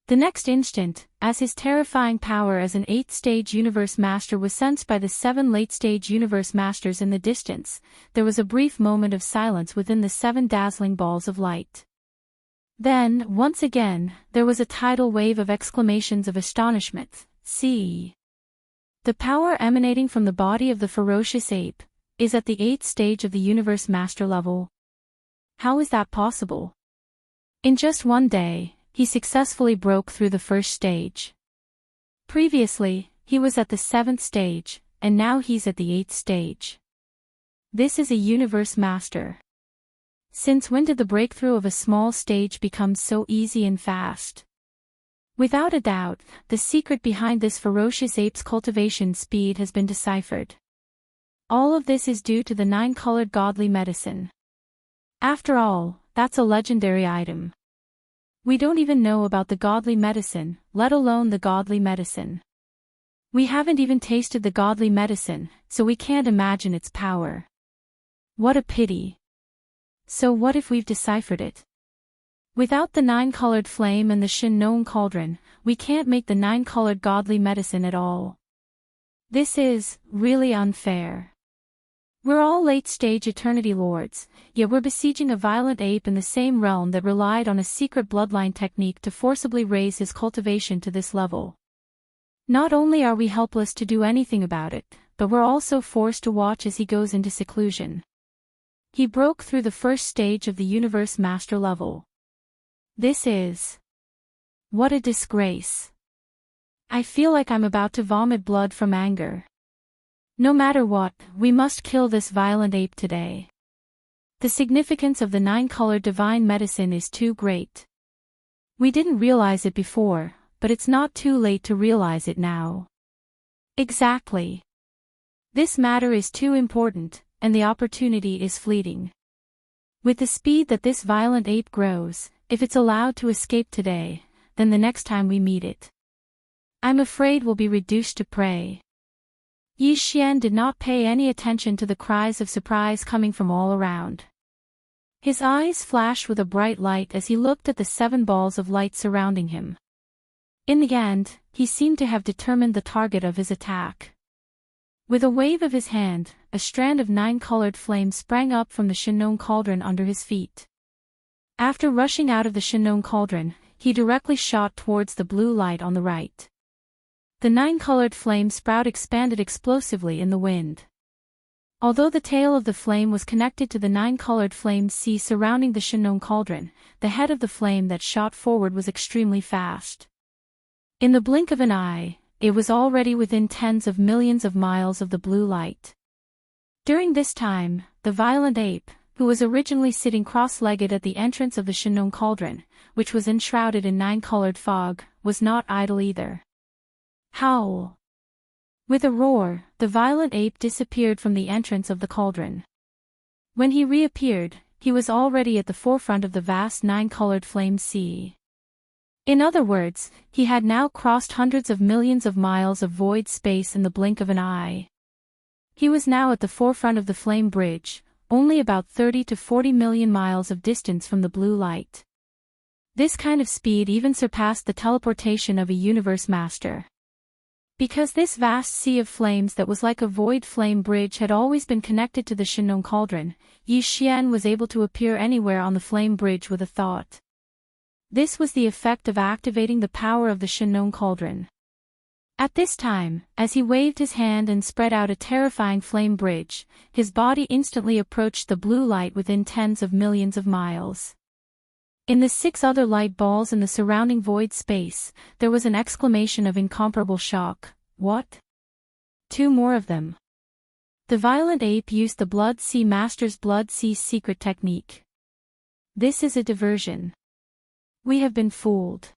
The next instant, as his terrifying power as an 8th-stage Universe Master was sensed by the 7 late-stage Universe Masters in the distance, there was a brief moment of silence within the 7 dazzling balls of light. Then, once again, there was a tidal wave of exclamations of astonishment. See! The power emanating from the body of the ferocious ape is at the 8th stage of the Universe Master level. How is that possible? In just one day, he successfully broke through the first stage. Previously, he was at the 7th stage, and now he's at the 8th stage. This is a Universe Master. Since when did the breakthrough of a small stage become so easy and fast? Without a doubt, the secret behind this ferocious ape's cultivation speed has been deciphered. All of this is due to the 9-colored godly medicine. After all, that's a legendary item. We don't even know about the godly medicine, let alone the godly medicine. We haven't even tasted the godly medicine, so we can't imagine its power. What a pity. So what if we've deciphered it? Without the 9-colored flame and the Fictional cauldron, we can't make the 9-colored godly medicine at all. This is really unfair. We're all late-stage Eternity Lords, yet we're besieging a violent ape in the same realm that relied on a secret bloodline technique to forcibly raise his cultivation to this level. Not only are we helpless to do anything about it, but we're also forced to watch as he goes into seclusion. He broke through the first stage of the Universe Master level. This is... what a disgrace. I feel like I'm about to vomit blood from anger. No matter what, we must kill this violent ape today. The significance of the 9-colored divine medicine is too great. We didn't realize it before, but it's not too late to realize it now. Exactly. This matter is too important, and the opportunity is fleeting. With the speed that this violent ape grows, if it's allowed to escape today, then the next time we meet it, I'm afraid we'll be reduced to prey. Yi Xian did not pay any attention to the cries of surprise coming from all around. His eyes flashed with a bright light as he looked at the 7 balls of light surrounding him. In the end, he seemed to have determined the target of his attack. With a wave of his hand, a strand of 9-colored flame sprang up from the Fictional cauldron under his feet. After rushing out of the Fictional cauldron, he directly shot towards the blue light on the right. The 9-colored flame sprout expanded explosively in the wind. Although the tail of the flame was connected to the 9-colored flame sea surrounding the Fictional cauldron, the head of the flame that shot forward was extremely fast. In the blink of an eye, it was already within tens of millions of miles of the blue light. During this time, the violent ape, who was originally sitting cross-legged at the entrance of the Fictional cauldron, which was enshrouded in 9-colored fog, was not idle either. Howl! With a roar, the violent ape disappeared from the entrance of the cauldron. When he reappeared, he was already at the forefront of the vast 9-colored flame sea. In other words, he had now crossed hundreds of millions of miles of void space in the blink of an eye. He was now at the forefront of the flame bridge, only about 30 to 40 million miles of distance from the blue light. This kind of speed even surpassed the teleportation of a Universe Master. Because this vast sea of flames that was like a void flame bridge had always been connected to the Fictional cauldron, Yi Xian was able to appear anywhere on the flame bridge with a thought. This was the effect of activating the power of the Fictional cauldron. At this time, as he waved his hand and spread out a terrifying flame bridge, his body instantly approached the blue light within tens of millions of miles. In the 6 other light balls in the surrounding void space, there was an exclamation of incomparable shock. What? 2 more of them. The violent ape used the Blood Sea Master's Blood Sea secret technique. This is a diversion. We have been fooled.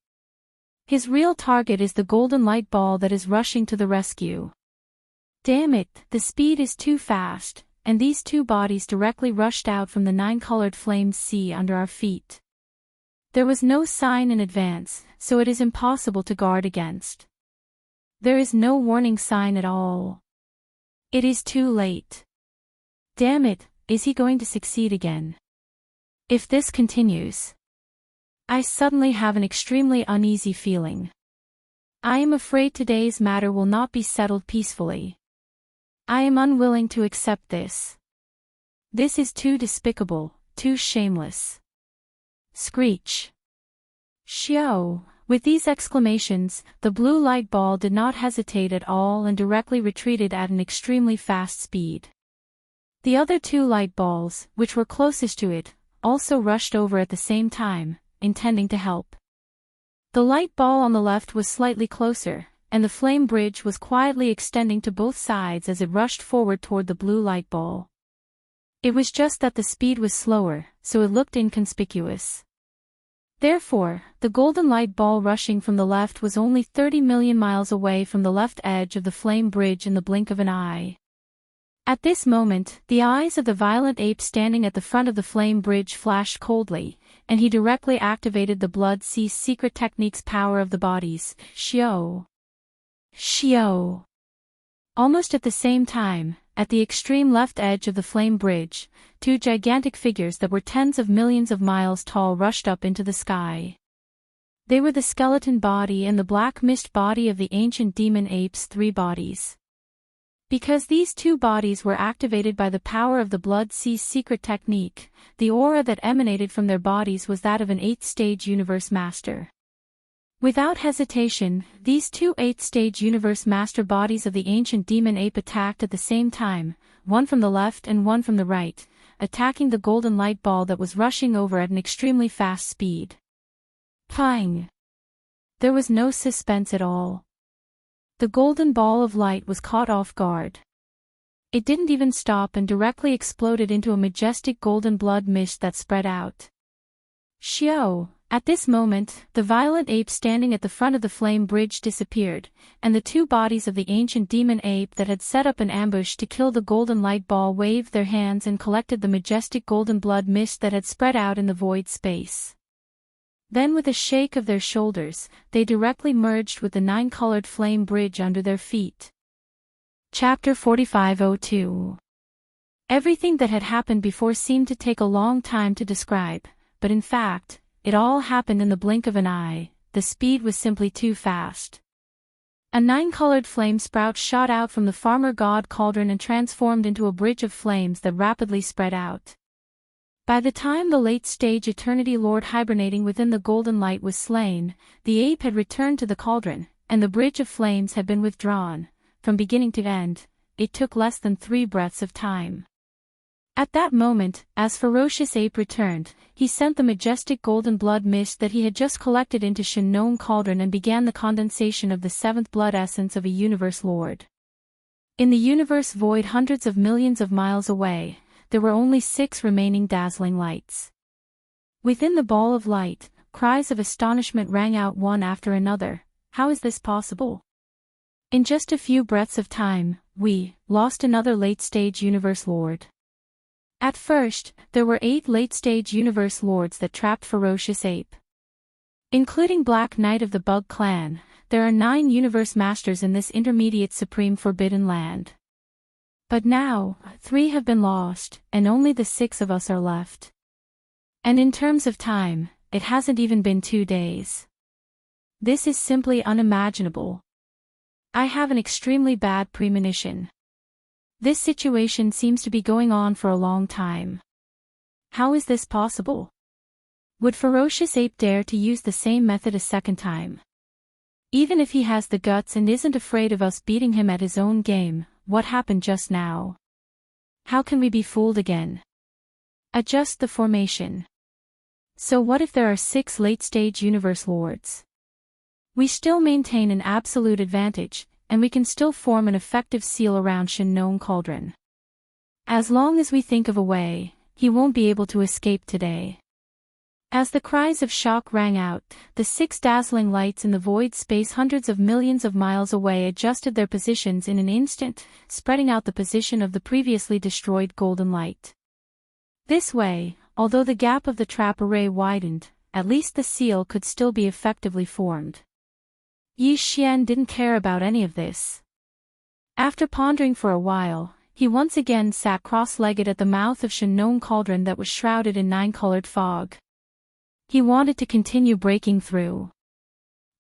His real target is the golden light ball that is rushing to the rescue. Damn it, the speed is too fast, and these 2 bodies directly rushed out from the 9-colored flames sea under our feet. There was no sign in advance, so it is impossible to guard against. There is no warning sign at all. It is too late. Damn it, is he going to succeed again? If this continues, I suddenly have an extremely uneasy feeling. I am afraid today's matter will not be settled peacefully. I am unwilling to accept this. This is too despicable, too shameless. Screech. Xiao. With these exclamations, the blue light ball did not hesitate at all and directly retreated at an extremely fast speed. The other 2 light balls, which were closest to it, also rushed over at the same time, intending to help. The light ball on the left was slightly closer, and the flame bridge was quietly extending to both sides as it rushed forward toward the blue light ball. It was just that the speed was slower, so it looked inconspicuous. Therefore, the golden light ball rushing from the left was only 30 million miles away from the left edge of the flame bridge in the blink of an eye. At this moment, the eyes of the violent ape standing at the front of the flame bridge flashed coldly, and he directly activated the Blood Sea secret technique's power of the bodies. Xiao. Xiao. Almost at the same time, at the extreme left edge of the flame bridge, 2 gigantic figures that were tens of millions of miles tall rushed up into the sky. They were the skeleton body and the black mist body of the ancient demon ape's 3 bodies. Because these 2 bodies were activated by the power of the Blood Sea secret technique, the aura that emanated from their bodies was that of an 8th-stage universe master. Without hesitation, these 2 8th-stage universe master bodies of the ancient demon ape attacked at the same time, one from the left and one from the right, attacking the golden light ball that was rushing over at an extremely fast speed. Pang! There was no suspense at all. The golden ball of light was caught off guard. It didn't even stop and directly exploded into a majestic golden blood mist that spread out. Xiao. At this moment, the violent ape standing at the front of the flame bridge disappeared, and the 2 bodies of the ancient demon ape that had set up an ambush to kill the golden light ball waved their hands and collected the majestic golden blood mist that had spread out in the void space. Then with a shake of their shoulders, they directly merged with the 9-colored flame bridge under their feet. Chapter 4502. Everything that had happened before seemed to take a long time to describe, but in fact, it all happened in the blink of an eye. The speed was simply too fast. A 9-colored flame sprout shot out from the farmer god cauldron and transformed into a bridge of flames that rapidly spread out. By the time the late-stage Eternity Lord hibernating within the golden light was slain, the ape had returned to the cauldron, and the bridge of flames had been withdrawn. From beginning to end, it took less than 3 breaths of time. At that moment, as Ferocious Ape returned, he sent the majestic golden blood mist that he had just collected into Shin'Nome Cauldron and began the condensation of the 7th blood essence of a universe lord. In the universe void hundreds of millions of miles away, there were only 6 remaining dazzling lights. Within the ball of light, cries of astonishment rang out one after another. How is this possible? In just a few breaths of time, we lost another late-stage universe lord. At first, there were 8 late-stage universe lords that trapped Ferocious Ape. Including Black Knight of the Bug Clan, there are 9 universe masters in this intermediate supreme forbidden land. But now, 3 have been lost, and only the 6 of us are left. And in terms of time, it hasn't even been 2 days. This is simply unimaginable. I have an extremely bad premonition. This situation seems to be going on for a long time. How is this possible? Would Ferocious Ape dare to use the same method a second time? Even if he has the guts and isn't afraid of us beating him at his own game, what happened just now? How can we be fooled again? Adjust the formation. So what if there are 6 late-stage universe lords? We still maintain an absolute advantage, and we can still form an effective seal around Shinnon Cauldron. As long as we think of a way, he won't be able to escape today. As the cries of shock rang out, the 6 dazzling lights in the void space hundreds of millions of miles away adjusted their positions in an instant, spreading out the position of the previously destroyed golden light. This way, although the gap of the trap array widened, at least the seal could still be effectively formed. Yi Xian didn't care about any of this. After pondering for a while, he once again sat cross-legged at the mouth of Shinnon Cauldron that was shrouded in 9-colored fog. He wanted to continue breaking through.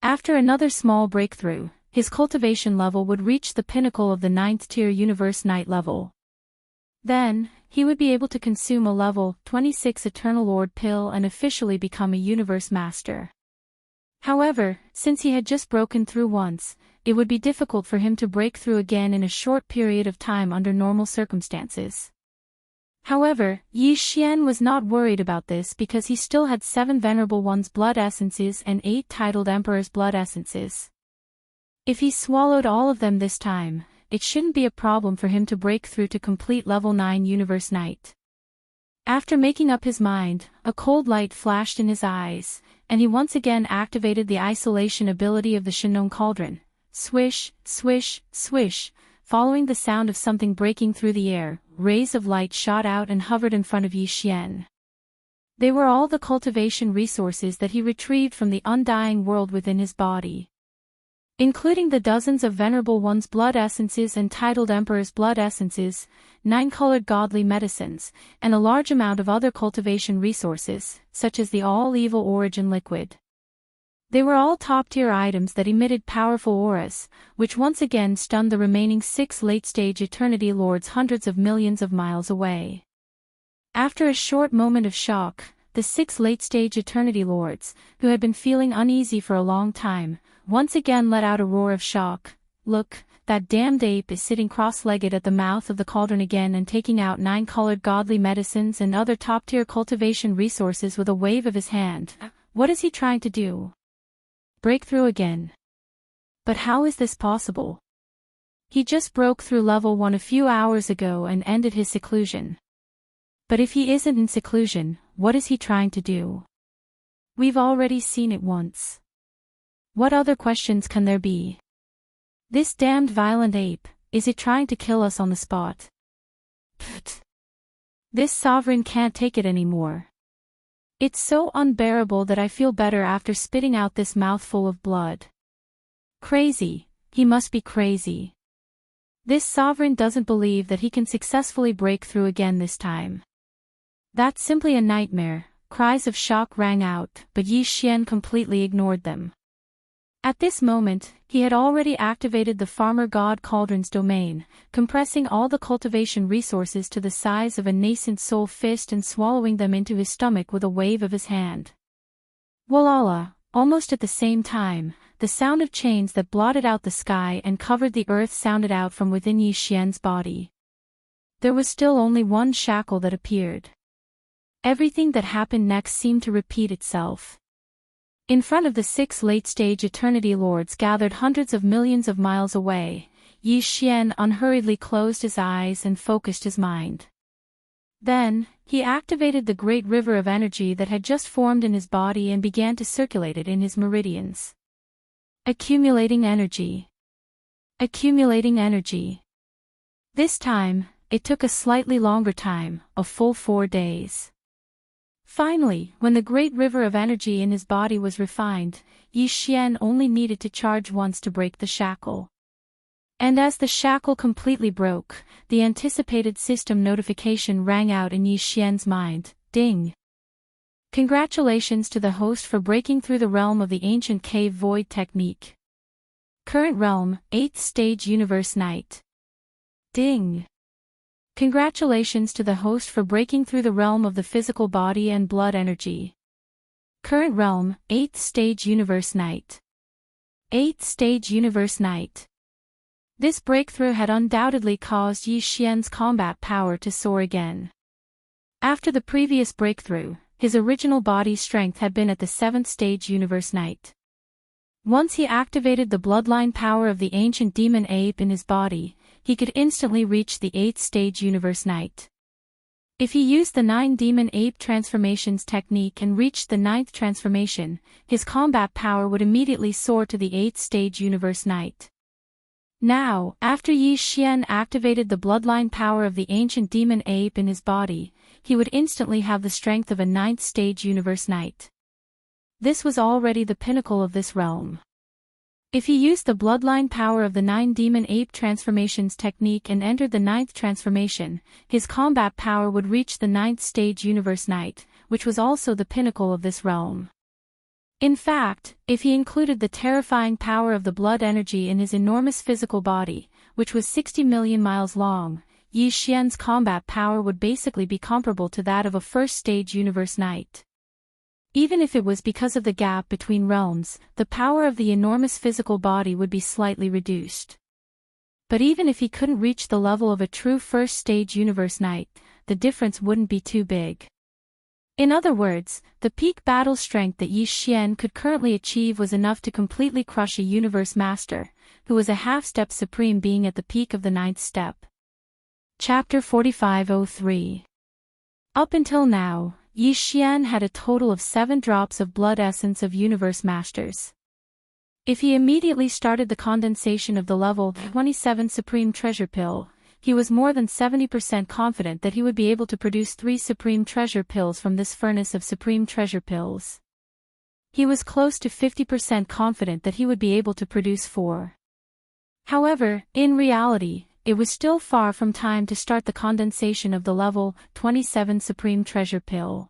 After another small breakthrough, his cultivation level would reach the pinnacle of the 9th-tier Universe Night level. Then, he would be able to consume a level 26 Eternal Lord pill and officially become a Universe Master. However, since he had just broken through once, it would be difficult for him to break through again in a short period of time under normal circumstances. However, Yi Xian was not worried about this because he still had 7 Venerable One's blood essences and 8 titled Emperor's blood essences. If he swallowed all of them this time, it shouldn't be a problem for him to break through to complete level 9 Universe Night. After making up his mind, a cold light flashed in his eyes, and he once again activated the isolation ability of the Shinnon Cauldron. Swish, swish, swish. Following the sound of something breaking through the air, rays of light shot out and hovered in front of Yi Xian. They were all the cultivation resources that he retrieved from the undying world within his body. Including the dozens of Venerable One's blood essences and titled Emperor's blood essences, 9-colored godly medicines, and a large amount of other cultivation resources, such as the all-evil origin liquid. They were all top-tier items that emitted powerful auras, which once again stunned the remaining 6 late-stage Eternity Lords hundreds of millions of miles away. After a short moment of shock, the 6 late-stage Eternity Lords, who had been feeling uneasy for a long time, once again let out a roar of shock. Look, that damned ape is sitting cross-legged at the mouth of the cauldron again and taking out 9-colored godly medicines and other top-tier cultivation resources with a wave of his hand. What is he trying to do? Break through again. But how is this possible? He just broke through level 1 a few hours ago and ended his seclusion. But if he isn't in seclusion, what is he trying to do? We've already seen it once. What other questions can there be? This damned violent ape, is it trying to kill us on the spot? Pfft. This sovereign can't take it anymore. It's so unbearable that I feel better after spitting out this mouthful of blood. Crazy, he must be crazy. This sovereign doesn't believe that he can successfully break through again this time. That's simply a nightmare. Cries of shock rang out, but Yi Xian completely ignored them. At this moment, he had already activated the Farmer God Cauldron's domain, compressing all the cultivation resources to the size of a nascent soul fist and swallowing them into his stomach with a wave of his hand. Walala, almost at the same time, the sound of chains that blotted out the sky and covered the earth sounded out from within Yi Xian's body. There was still only one shackle that appeared. Everything that happened next seemed to repeat itself. In front of the 6 late-stage Eternity Lords gathered hundreds of millions of miles away, Yi Xian unhurriedly closed his eyes and focused his mind. Then, he activated the great river of energy that had just formed in his body and began to circulate it in his meridians. Accumulating energy. Accumulating energy. This time, it took a slightly longer time, a full 4 days. Finally, when the great river of energy in his body was refined, Yi Xian only needed to charge once to break the shackle. And as the shackle completely broke, the anticipated system notification rang out in Yi Xian's mind. Ding! Congratulations to the host for breaking through the realm of the ancient cave void technique. Current realm, 8th stage Universe Night. Ding! Congratulations to the host for breaking through the realm of the physical body and blood energy. Current realm, 8th stage Universe Night. 8th stage Universe Night. This breakthrough had undoubtedly caused Yi Xian's combat power to soar again. After the previous breakthrough, his original body strength had been at the 7th stage Universe Knight. Once he activated the bloodline power of the ancient demon ape in his body, he could instantly reach the 8th stage Universe Knight. If he used the 9 demon ape transformations technique and reached the 9th transformation, his combat power would immediately soar to the 8th stage Universe Knight. Now, after Yi Xian activated the bloodline power of the ancient demon ape in his body, he would instantly have the strength of a 9th stage Universe Knight. This was already the pinnacle of this realm. If he used the bloodline power of the 9 demon ape transformations technique and entered the 9th transformation, his combat power would reach the 9th stage Universe Knight, which was also the pinnacle of this realm. In fact, if he included the terrifying power of the blood energy in his enormous physical body, which was 60 million miles long, Yi Xian's combat power would basically be comparable to that of a first-stage Universe Knight. Even if it was because of the gap between realms, the power of the enormous physical body would be slightly reduced. But even if he couldn't reach the level of a true first-stage Universe Knight, the difference wouldn't be too big. In other words, the peak battle strength that Yi Xian could currently achieve was enough to completely crush a Universe Master, who was a half-step supreme being at the peak of the 9th step. Chapter 4503. Up until now, Yi Xian had a total of 7 drops of blood essence of Universe Masters. If he immediately started the condensation of the level 27 Supreme Treasure Pill, he was more than 70% confident that he would be able to produce 3 Supreme Treasure Pills from this furnace of Supreme Treasure Pills. He was close to 50% confident that he would be able to produce 4. However, in reality, it was still far from time to start the condensation of the level 27 Supreme Treasure Pill.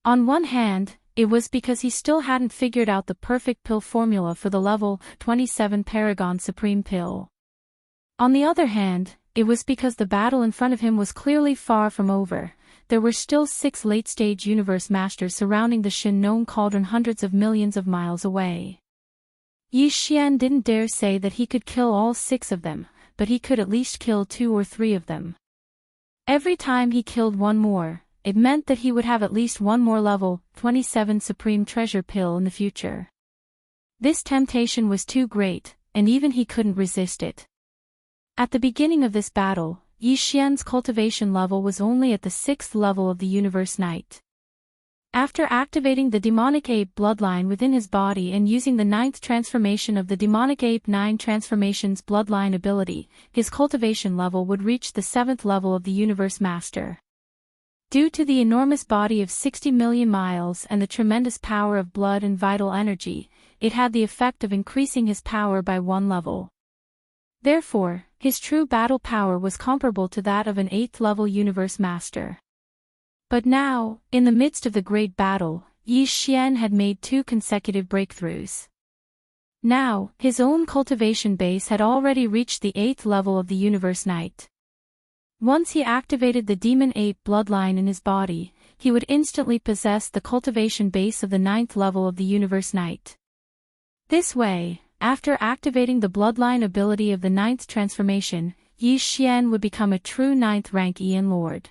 On one hand, it was because he still hadn't figured out the perfect pill formula for the level 27 Paragon Supreme Pill. On the other hand, it was because the battle in front of him was clearly far from over. There were still 6 late-stage Universe Masters surrounding the Shin Nong Cauldron hundreds of millions of miles away. Yi Xian didn't dare say that he could kill all 6 of them, but he could at least kill 2 or 3 of them. Every time he killed one more, it meant that he would have at least one more level 27 Supreme Treasure Pill in the future. This temptation was too great, and even he couldn't resist it. At the beginning of this battle, Yi Xian's cultivation level was only at the 6th level of the Universe Knight. After activating the demonic ape bloodline within his body and using the 9th transformation of the demonic ape 9 transformations bloodline ability, his cultivation level would reach the 7th level of the Universe Master. Due to the enormous body of 60 million miles and the tremendous power of blood and vital energy, it had the effect of increasing his power by 1 level. Therefore, his true battle power was comparable to that of an 8th level Universe Master. But now, in the midst of the great battle, Yi Xian had made 2 consecutive breakthroughs. Now, his own cultivation base had already reached the 8th level of the Universe Knight. Once he activated the demon ape bloodline in his body, he would instantly possess the cultivation base of the 9th level of the Universe Knight. This way, after activating the bloodline ability of the 9th transformation, Yi Xian would become a true 9th rank Ian Lord.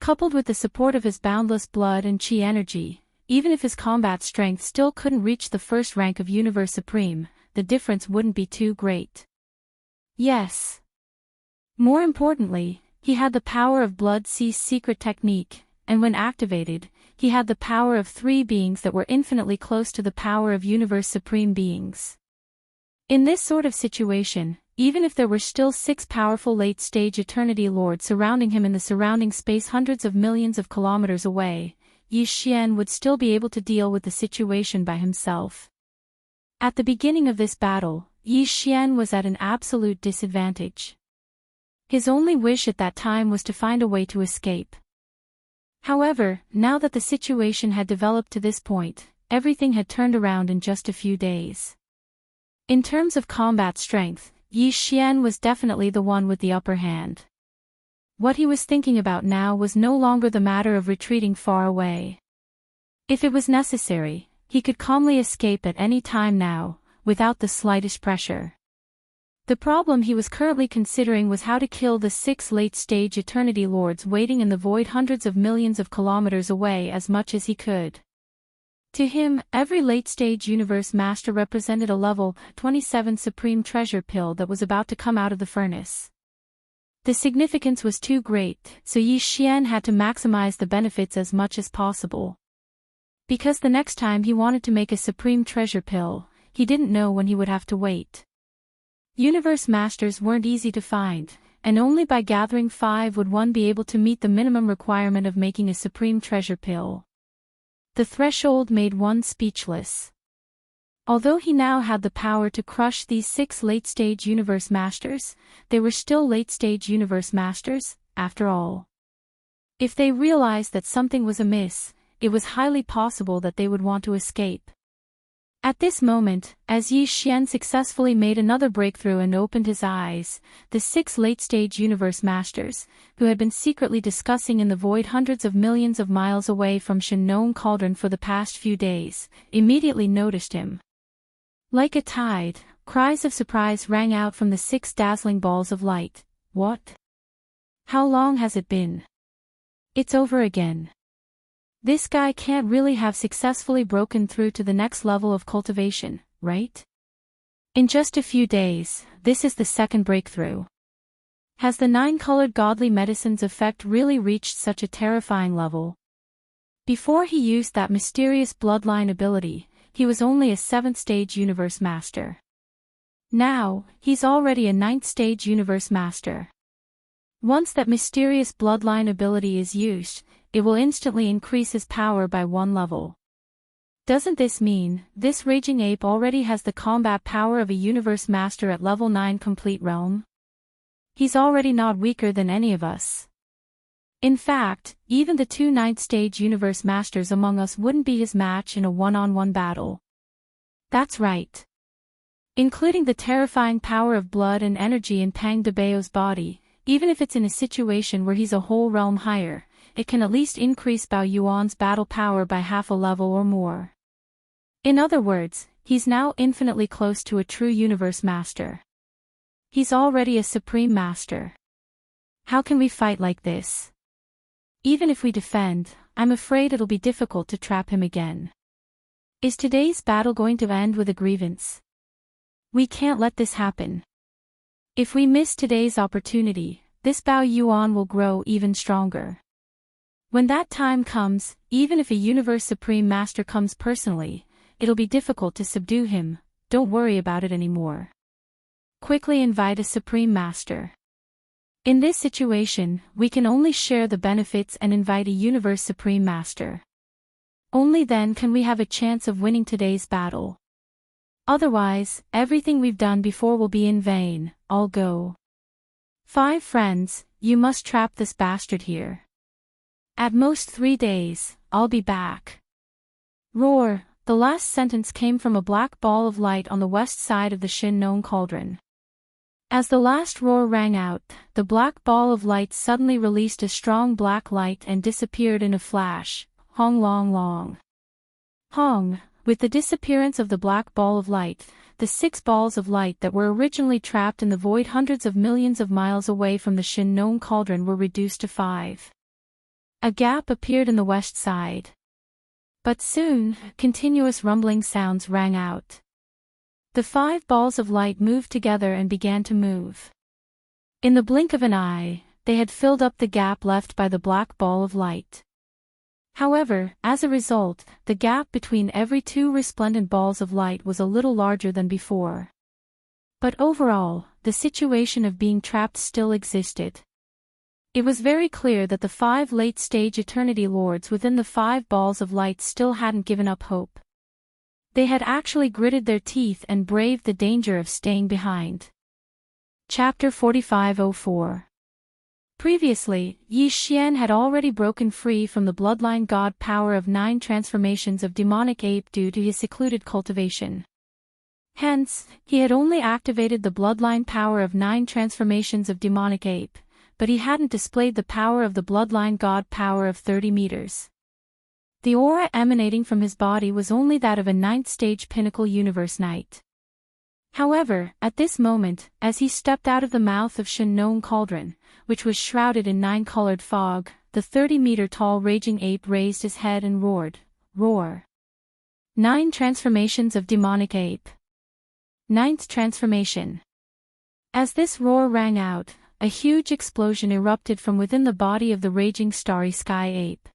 Coupled with the support of his boundless blood and chi energy, even if his combat strength still couldn't reach the 1st rank of Universe Supreme, the difference wouldn't be too great. Yes. More importantly, he had the power of Blood Sea's secret technique, and when activated, he had the power of 3 beings that were infinitely close to the power of Universe Supreme beings. In this sort of situation, even if there were still 6 powerful late-stage Eternity Lords surrounding him in the surrounding space hundreds of millions of kilometers away, Yi Xian would still be able to deal with the situation by himself. At the beginning of this battle, Yi Xian was at an absolute disadvantage. His only wish at that time was to find a way to escape. However, now that the situation had developed to this point, everything had turned around in just a few days. In terms of combat strength, Yi Xian was definitely the one with the upper hand. What he was thinking about now was no longer the matter of retreating far away. If it was necessary, he could calmly escape at any time now, without the slightest pressure. The problem he was currently considering was how to kill the 6 late-stage Eternity Lords waiting in the void hundreds of millions of kilometers away as much as he could. To him, every late-stage Universe Master represented a level 27 Supreme Treasure Pill that was about to come out of the furnace. The significance was too great, so Yi Xian had to maximize the benefits as much as possible. Because the next time he wanted to make a Supreme Treasure Pill, he didn't know when he would have to wait. Universe Masters weren't easy to find, and only by gathering 5 would one be able to meet the minimum requirement of making a Supreme Treasure Pill. The threshold made one speechless. Although he now had the power to crush these 6 late-stage Universe Masters, they were still late-stage Universe Masters, after all. If they realized that something was amiss, it was highly possible that they would want to escape. At this moment, as Yi Xian successfully made another breakthrough and opened his eyes, the 6 late-stage Universe Masters, who had been secretly discussing in the void hundreds of millions of miles away from Fictional Cauldron for the past few days, immediately noticed him. Like a tide, cries of surprise rang out from the 6 dazzling balls of light. What? How long has it been? It's over again. This guy can't really have successfully broken through to the next level of cultivation, right? In just a few days, this is the second breakthrough. Has the 9-colored godly medicine's effect really reached such a terrifying level? Before he used that mysterious bloodline ability, he was only a 7th-stage Universe Master. Now, he's already a 9th-stage Universe Master. Once that mysterious bloodline ability is used, it will instantly increase his power by 1 level. Doesn't this mean, this raging ape already has the combat power of a Universe Master at level 9 complete realm? He's already not weaker than any of us. In fact, even the 2 9th-stage Universe Masters among us wouldn't be his match in a one-on-one battle. That's right. Including the terrifying power of blood and energy in Pang de Bao's body, even if it's in a situation where he's a whole realm higher, it can at least increase Bao Yuan's battle power by half a level or more. In other words, he's now infinitely close to a true Universe Master. He's already a Supreme Master. How can we fight like this? Even if we defend, I'm afraid it'll be difficult to trap him again. Is today's battle going to end with a grievance? We can't let this happen. If we miss today's opportunity, this Bao Yuan will grow even stronger. When that time comes, even if a Universe Supreme Master comes personally, it'll be difficult to subdue him. Don't worry about it anymore. Quickly invite a Supreme Master. In this situation, we can only share the benefits and invite a Universe Supreme Master. Only then can we have a chance of winning today's battle. Otherwise, everything we've done before will be in vain. I'll go. 5 friends, you must trap this bastard here. At most 3 days, I'll be back. Roar, the last sentence came from a black ball of light on the west side of the Fictional Cauldron. As the last roar rang out, the black ball of light suddenly released a strong black light and disappeared in a flash. Hong long long. Hong, with the disappearance of the black ball of light, the 6 balls of light that were originally trapped in the void hundreds of millions of miles away from the Fictional Cauldron were reduced to 5. A gap appeared in the west side. But soon, continuous rumbling sounds rang out. The 5 balls of light moved together and began to move. In the blink of an eye, they had filled up the gap left by the black ball of light. However, as a result, the gap between every 2 resplendent balls of light was a little larger than before. But overall, the situation of being trapped still existed. It was very clear that the 5 late-stage Eternity Lords within the 5 balls of light still hadn't given up hope. They had actually gritted their teeth and braved the danger of staying behind. Chapter 4504. Previously, Yi Xian had already broken free from the bloodline god power of 9 transformations of demonic ape due to his secluded cultivation. Hence, he had only activated the bloodline power of 9 transformations of demonic ape, but he hadn't displayed the power of the bloodline god power of 30 meters. The aura emanating from his body was only that of a 9th-stage pinnacle universe knight. However, at this moment, as he stepped out of the mouth of Fictional cauldron, which was shrouded in 9-colored fog, the 30-meter-tall raging ape raised his head and roared. Roar. 9 transformations of demonic ape. 9th transformation. As this roar rang out, a huge explosion erupted from within the body of the raging starry sky ape.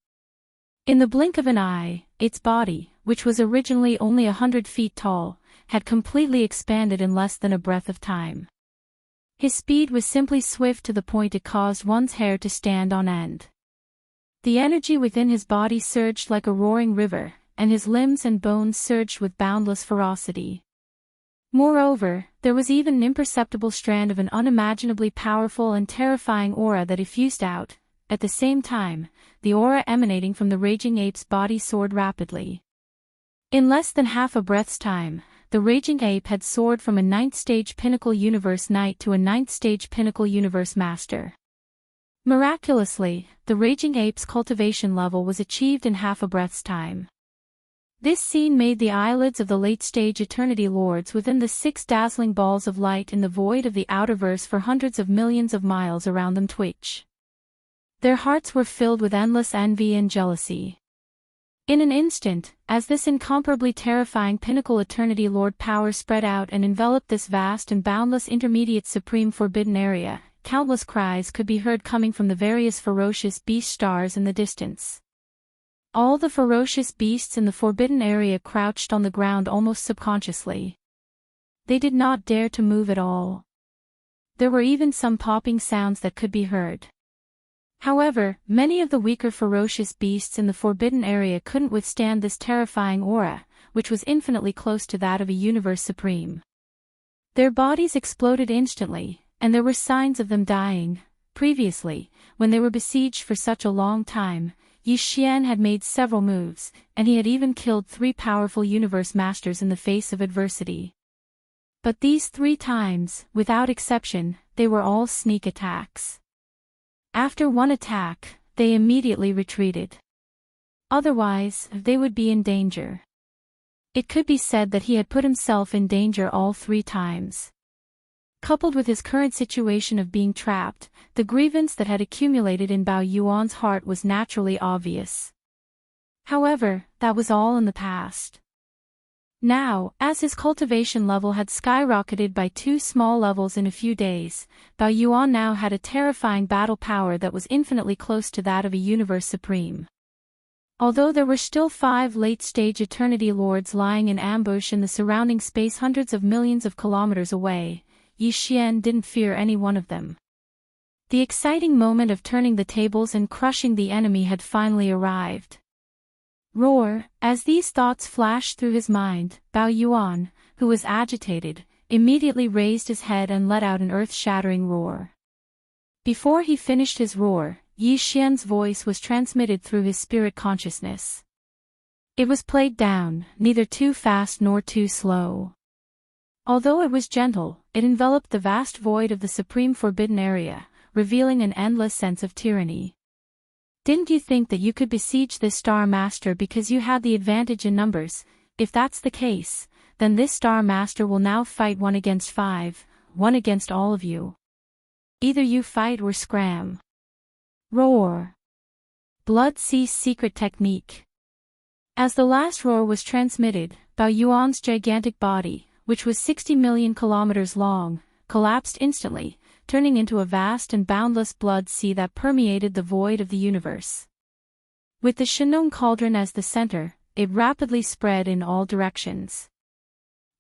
In the blink of an eye, its body, which was originally only 100 feet tall, had completely expanded in less than a breath of time. His speed was simply swift to the point it caused one's hair to stand on end. The energy within his body surged like a roaring river, and his limbs and bones surged with boundless ferocity. Moreover, there was even an imperceptible strand of an unimaginably powerful and terrifying aura that effused out. At the same time, the aura emanating from the raging ape's body soared rapidly. In less than half a breath's time, the raging ape had soared from a 9th-stage pinnacle universe knight to a 9th-stage pinnacle universe master. Miraculously, the raging ape's cultivation level was achieved in half a breath's time. This scene made the eyelids of the late-stage Eternity Lords within the 6 dazzling balls of light in the void of the outerverse for hundreds of millions of miles around them twitch. Their hearts were filled with endless envy and jealousy. In an instant, as this incomparably terrifying pinnacle Eternity Lord power spread out and enveloped this vast and boundless intermediate supreme forbidden area, countless cries could be heard coming from the various ferocious beast stars in the distance. All the ferocious beasts in the forbidden area crouched on the ground almost subconsciously. They did not dare to move at all. There were even some popping sounds that could be heard. However, many of the weaker ferocious beasts in the forbidden area couldn't withstand this terrifying aura, which was infinitely close to that of a universe supreme. Their bodies exploded instantly, and there were signs of them dying. Previously, when they were besieged for such a long time, Yi Xian had made several moves, and he had even killed 3 powerful universe masters in the face of adversity. But these 3 times, without exception, they were all sneak attacks. After one attack, they immediately retreated. Otherwise, they would be in danger. It could be said that he had put himself in danger all 3 times. Coupled with his current situation of being trapped, the grievance that had accumulated in Bao Yuan's heart was naturally obvious. However, that was all in the past. Now, as his cultivation level had skyrocketed by 2 small levels in a few days, Bao Yuan now had a terrifying battle power that was infinitely close to that of a universe supreme. Although there were still 5 late-stage Eternity Lords lying in ambush in the surrounding space hundreds of millions of kilometers away, Yi Xian didn't fear any one of them. The exciting moment of turning the tables and crushing the enemy had finally arrived. Roar! As these thoughts flashed through his mind, Bao Yuan, who was agitated, immediately raised his head and let out an earth-shattering roar. Before he finished his roar, Yi Xian's voice was transmitted through his spirit consciousness. It was played down, neither too fast nor too slow. Although it was gentle, it enveloped the vast void of the supreme forbidden area, revealing an endless sense of tyranny. Didn't you think that you could besiege this Star Master because you had the advantage in numbers? If that's the case, then this Star Master will now fight 1 against 5, 1 against all of you. Either you fight or scram. Roar! Blood Sea Secret Technique. As the last roar was transmitted, Bao Yuan's gigantic body, which was 60 million kilometers long, collapsed instantly, turning into a vast and boundless blood sea that permeated the void of the universe. With the Fictional cauldron as the center, it rapidly spread in all directions.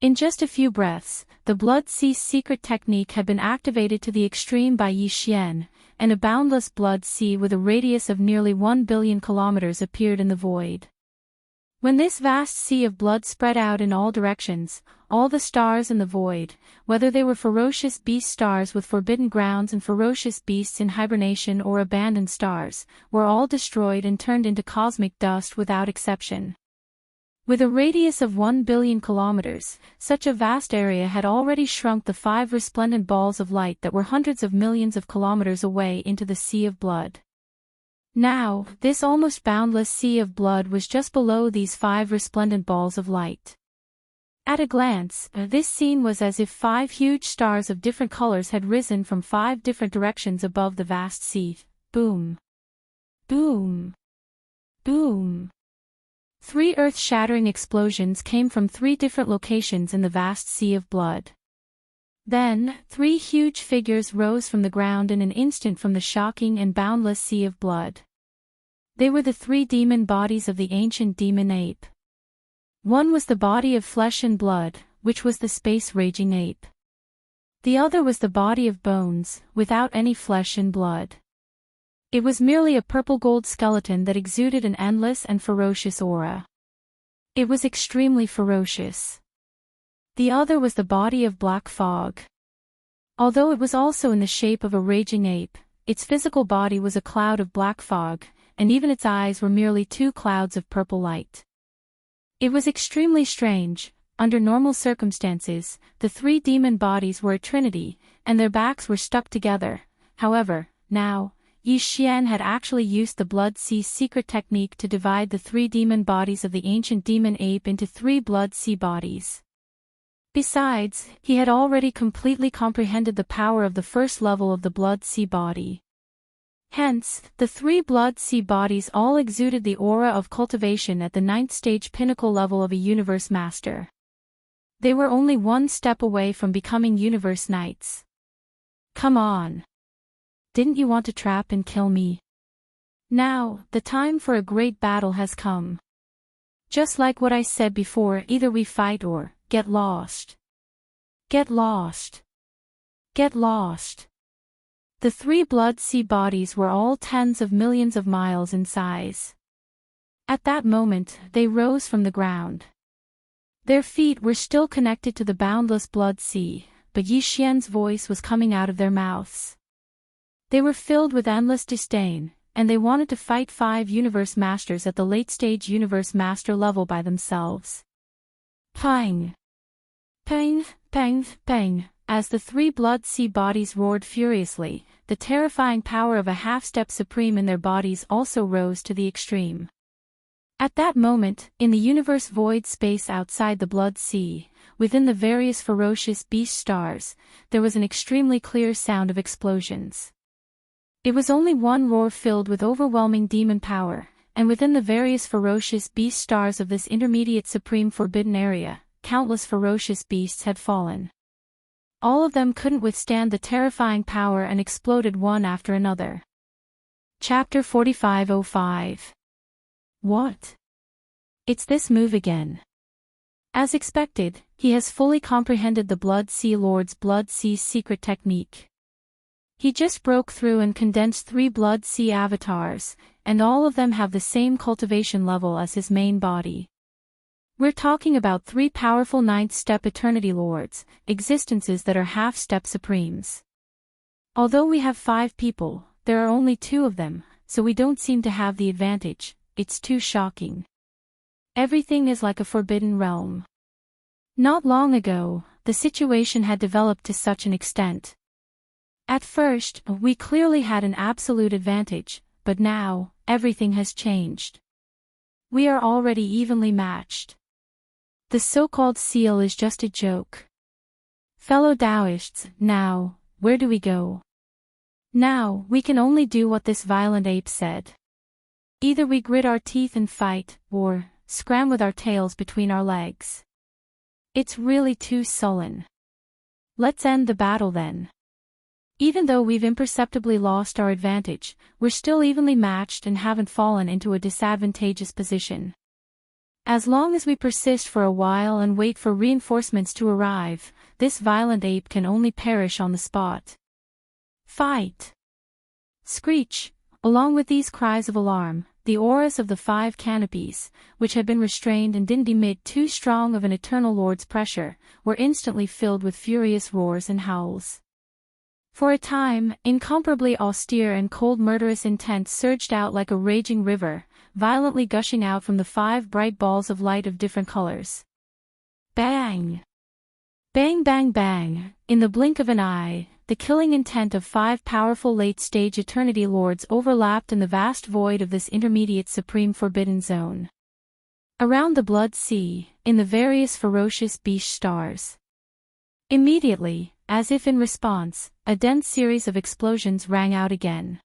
In just a few breaths, the blood sea secret technique had been activated to the extreme by Yi Xian, and a boundless blood sea with a radius of nearly 1 billion kilometers appeared in the void. When this vast sea of blood spread out in all directions, all the stars in the void, whether they were ferocious beast stars with forbidden grounds and ferocious beasts in hibernation or abandoned stars, were all destroyed and turned into cosmic dust without exception. With a radius of 1 billion kilometers, such a vast area had already shrunk the 5 resplendent balls of light that were hundreds of millions of kilometers away into the sea of blood. Now, this almost boundless sea of blood was just below these 5 resplendent balls of light. At a glance, this scene was as if 5 huge stars of different colors had risen from 5 different directions above the vast sea. Boom. Boom. Boom. 3 earth-shattering explosions came from 3 different locations in the vast sea of blood. Then, 3 huge figures rose from the ground in an instant from the shocking and boundless sea of blood. They were the 3 demon bodies of the ancient demon ape. One was the body of flesh and blood, which was the space-raging ape. The other was the body of bones, without any flesh and blood. It was merely a purple-gold skeleton that exuded an endless and ferocious aura. It was extremely ferocious. The other was the body of black fog. Although it was also in the shape of a raging ape, its physical body was a cloud of black fog, and even its eyes were merely 2 clouds of purple light. It was extremely strange. Under normal circumstances, the 3 demon bodies were a trinity, and their backs were stuck together. However, now, Yi Xian had actually used the Blood Sea secret technique to divide the 3 demon bodies of the ancient demon ape into 3 Blood Sea bodies. Besides, he had already completely comprehended the power of the first level of the Blood Sea body. Hence, the 3 Blood Sea bodies all exuded the aura of cultivation at the 9th stage pinnacle level of a universe master. They were only 1 step away from becoming universe knights. Come on. Didn't you want to trap and kill me? Now, the time for a great battle has come. Just like what I said before, either we fight or get lost. Get lost. Get lost. The 3 Blood Sea bodies were all tens of millions of miles in size. At that moment, they rose from the ground. Their feet were still connected to the boundless Blood Sea, but Yi Xian's voice was coming out of their mouths. They were filled with endless disdain, and they wanted to fight 5 universe masters at the late-stage universe master level by themselves. Pang! Pang, pang, pang. As the 3 Blood Sea bodies roared furiously, the terrifying power of a half-step supreme in their bodies also rose to the extreme. At that moment, in the universe void space outside the Blood Sea, within the various ferocious beast stars, there was an extremely clear sound of explosions. It was only one roar filled with overwhelming demon power, and within the various ferocious beast stars of this intermediate supreme forbidden area, countless ferocious beasts had fallen. All of them couldn't withstand the terrifying power and exploded one after another. Chapter 4505. What? It's this move again. As expected, he has fully comprehended the Blood Sea Lord's Blood Sea secret technique. He just broke through and condensed 3 Blood Sea avatars, and all of them have the same cultivation level as his main body. We're talking about 3 powerful 9th step Eternity Lords, existences that are half-step supremes. Although we have 5 people, there are only 2 of them, so we don't seem to have the advantage. It's too shocking. Everything is like a forbidden realm. Not long ago, the situation had developed to such an extent. At first, we clearly had an absolute advantage, but now, everything has changed. We are already evenly matched. The so-called seal is just a joke. Fellow Taoists, now, where do we go? Now, we can only do what this violent ape said. Either we grit our teeth and fight, or scram with our tails between our legs. It's really too sullen. Let's end the battle then. Even though we've imperceptibly lost our advantage, we're still evenly matched and haven't fallen into a disadvantageous position. As long as we persist for a while and wait for reinforcements to arrive, this violent ape can only perish on the spot. Fight! Screech! Along with these cries of alarm, the auras of the 5 canopies, which had been restrained and didn't emit too strong of an Eternal Lord's pressure, were instantly filled with furious roars and howls. For a time, incomparably austere and cold murderous intent surged out like a raging river, violently gushing out from the 5 bright balls of light of different colors. Bang! Bang bang bang! In the blink of an eye, the killing intent of 5 powerful late-stage Eternity Lords overlapped in the vast void of this intermediate supreme forbidden zone. Around the Blood Sea, in the various ferocious beast stars. Immediately, as if in response, a dense series of explosions rang out again.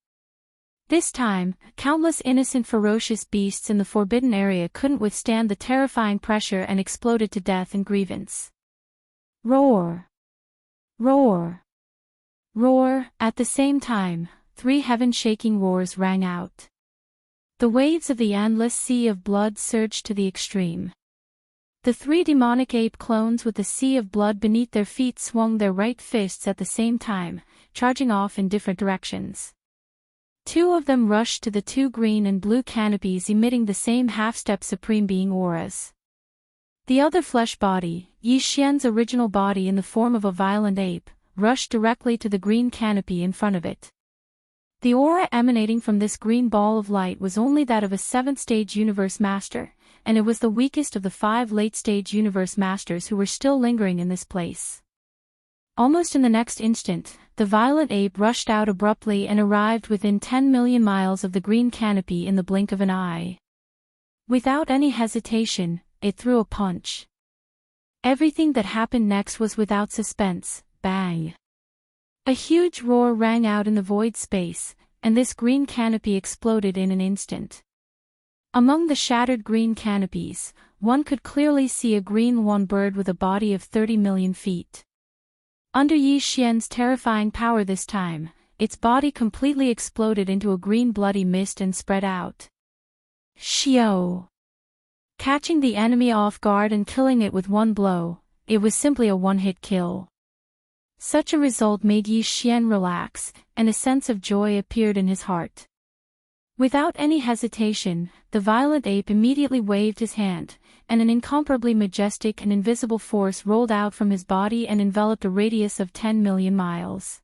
This time, countless innocent ferocious beasts in the forbidden area couldn't withstand the terrifying pressure and exploded to death and grievance. Roar! Roar! Roar! At the same time, 3 heaven-shaking roars rang out. The waves of the endless sea of blood surged to the extreme. The 3 demonic ape clones with the sea of blood beneath their feet swung their right fists at the same time, charging off in different directions. 2 of them rushed to the 2 green and blue canopies emitting the same half-step supreme being auras. The other flesh body, Yi Xian's original body in the form of a violent ape, rushed directly to the green canopy in front of it. The aura emanating from this green ball of light was only that of a 7th-stage universe master, and it was the weakest of the 5 late-stage universe masters who were still lingering in this place. Almost in the next instant, the violet ape rushed out abruptly and arrived within 10 million miles of the green canopy in the blink of an eye. Without any hesitation, it threw a punch. Everything that happened next was without suspense. Bang! A huge roar rang out in the void space, and this green canopy exploded in an instant. Among the shattered green canopies, one could clearly see a green one bird with a body of 30 million feet. Under Yi Xian's terrifying power this time, its body completely exploded into a green bloody mist and spread out. Xiao! Catching the enemy off guard and killing it with one blow, it was simply a one-hit kill. Such a result made Yi Xian relax, and a sense of joy appeared in his heart. Without any hesitation, the violent ape immediately waved his hand, and an incomparably majestic and invisible force rolled out from his body and enveloped a radius of 10 million miles.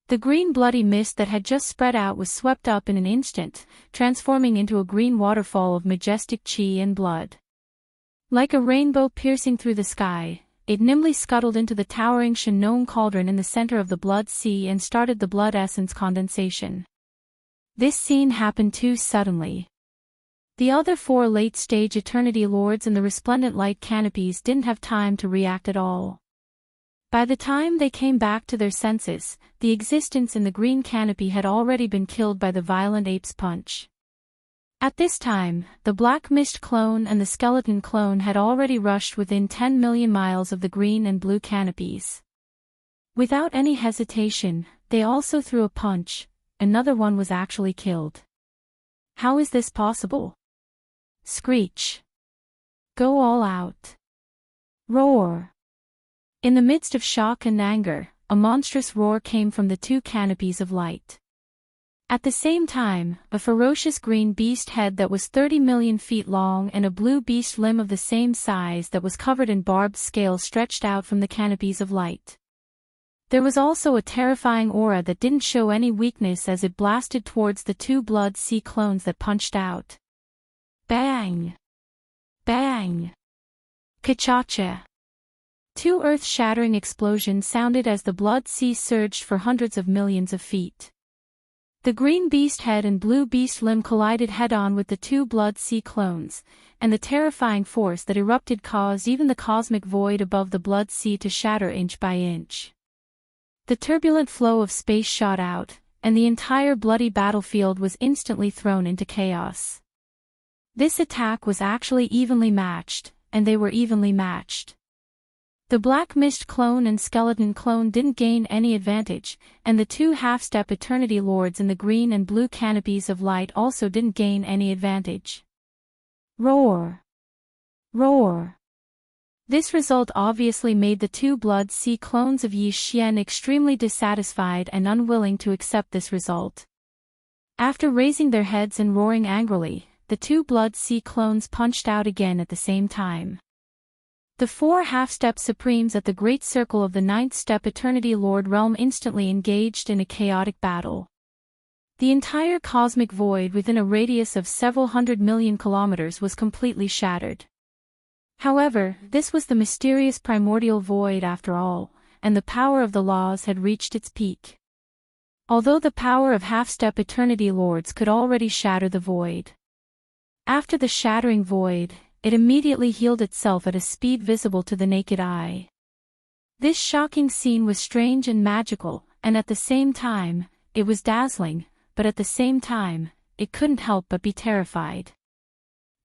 The green bloody mist that had just spread out was swept up in an instant, transforming into a green waterfall of majestic qi and blood. Like a rainbow piercing through the sky, it nimbly scuttled into the towering Shenong cauldron in the center of the Blood Sea and started the blood essence condensation. This scene happened too suddenly. The other 4 late-stage Eternity Lords in the resplendent light canopies didn't have time to react at all. By the time they came back to their senses, the existence in the green canopy had already been killed by the violent ape's punch. At this time, the Black Mist clone and the Skeleton clone had already rushed within 10 million miles of the green and blue canopies. Without any hesitation, they also threw a punch. Another one was actually killed. How is this possible? Screech! Go all out! Roar! In the midst of shock and anger, a monstrous roar came from the 2 canopies of light. At the same time, a ferocious green beast head that was 30 million feet long and a blue beast limb of the same size that was covered in barbed scales stretched out from the canopies of light. There was also a terrifying aura that didn't show any weakness as it blasted towards the 2 Blood Sea clones that punched out. Bang! Bang! Ka-cha-cha! 2 earth-shattering explosions sounded as the Blood Sea surged for hundreds of millions of feet. The green beast head and blue beast limb collided head-on with the 2 Blood Sea clones, and the terrifying force that erupted caused even the cosmic void above the Blood Sea to shatter inch by inch. The turbulent flow of space shot out, and the entire bloody battlefield was instantly thrown into chaos. This attack was actually evenly matched, and they were evenly matched. The Black Mist clone and Skeleton clone didn't gain any advantage, and the 2 half-step Eternity Lords in the green and blue canopies of light also didn't gain any advantage. Roar! Roar! This result obviously made the 2 Blood Sea clones of Yi Xian extremely dissatisfied and unwilling to accept this result. After raising their heads and roaring angrily, the 2 Blood Sea clones punched out again at the same time. The 4 half-step supremes at the Great Circle of the 9th Step Eternity Lord realm instantly engaged in a chaotic battle. The entire cosmic void within a radius of several 100 million kilometers was completely shattered. However, this was the mysterious primordial void after all, and the power of the laws had reached its peak. Although the power of half-step Eternity Lords could already shatter the void. After the shattering void, it immediately healed itself at a speed visible to the naked eye. This shocking scene was strange and magical, and at the same time, it was dazzling, but at the same time, it couldn't help but be terrified.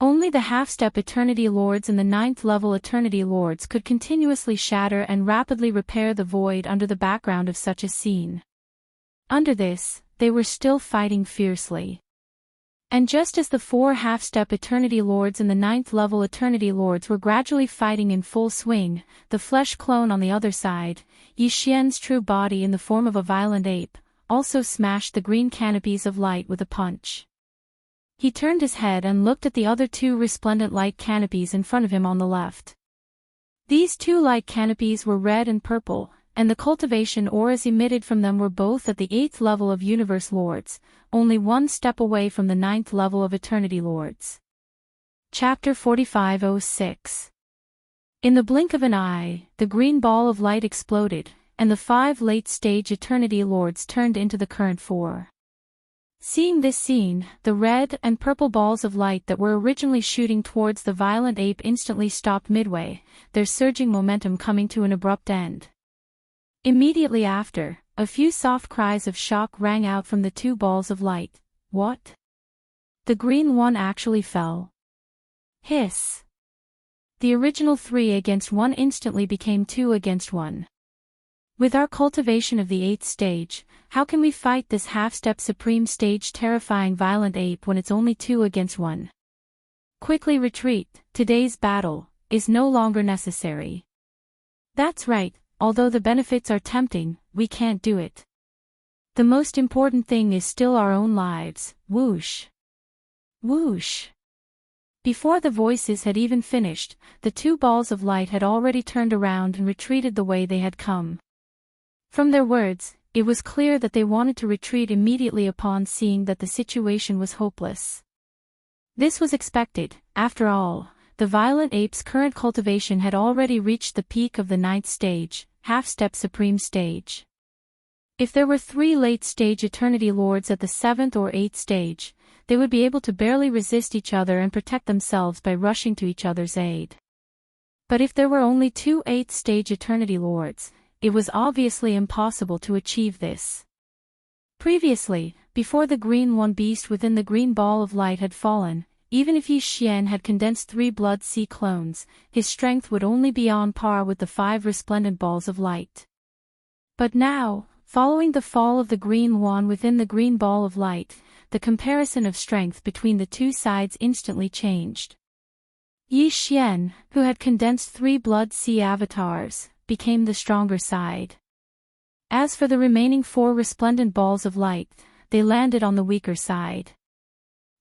Only the half-step Eternity Lords and the 9th level Eternity Lords could continuously shatter and rapidly repair the void under the background of such a scene. Under this, they were still fighting fiercely. And just as the 4 half-step Eternity Lords and the 9th level Eternity Lords were gradually fighting in full swing, the flesh clone on the other side, Yi Xian's true body in the form of a violent ape, also smashed the green canopies of light with a punch. He turned his head and looked at the other 2 resplendent light canopies in front of him on the left. These 2 light canopies were red and purple, and the cultivation auras emitted from them were both at the 8th level of Universe Lords, only 1 step away from the 9th level of Eternity Lords. Chapter 4506. In the blink of an eye, the green ball of light exploded, and the 5 late-stage Eternity Lords turned into the current 4. Seeing this scene, the red and purple balls of light that were originally shooting towards the violent ape instantly stopped midway, their surging momentum coming to an abrupt end. Immediately after, a few soft cries of shock rang out from the 2 balls of light. What? The green one actually fell. Hiss. The original 3 against 1 instantly became 2 against 1. With our cultivation of the 8th stage, how can we fight this half-step supreme stage terrifying violent ape when it's only 2 against 1? Quickly retreat, today's battle is no longer necessary. That's right, although the benefits are tempting, we can't do it. The most important thing is still our own lives. Whoosh. Whoosh. Before the voices had even finished, the 2 balls of light had already turned around and retreated the way they had come. From their words, it was clear that they wanted to retreat immediately upon seeing that the situation was hopeless. This was expected, after all, the violent ape's current cultivation had already reached the peak of the 9th stage, half-step supreme stage. If there were 3 late-stage Eternity Lords at the 7th or 8th stage, they would be able to barely resist each other and protect themselves by rushing to each other's aid. But if there were only 2 8th-stage Eternity Lords, it was obviously impossible to achieve this. Previously, before the green one beast within the green ball of light had fallen, even if Yi Xian had condensed 3 Blood Sea clones, his strength would only be on par with the 5 resplendent balls of light. But now, following the fall of the green one within the green ball of light, the comparison of strength between the 2 sides instantly changed. Yi Xian, who had condensed 3 Blood Sea avatars, became the stronger side. As for the remaining 4 resplendent balls of light, they landed on the weaker side.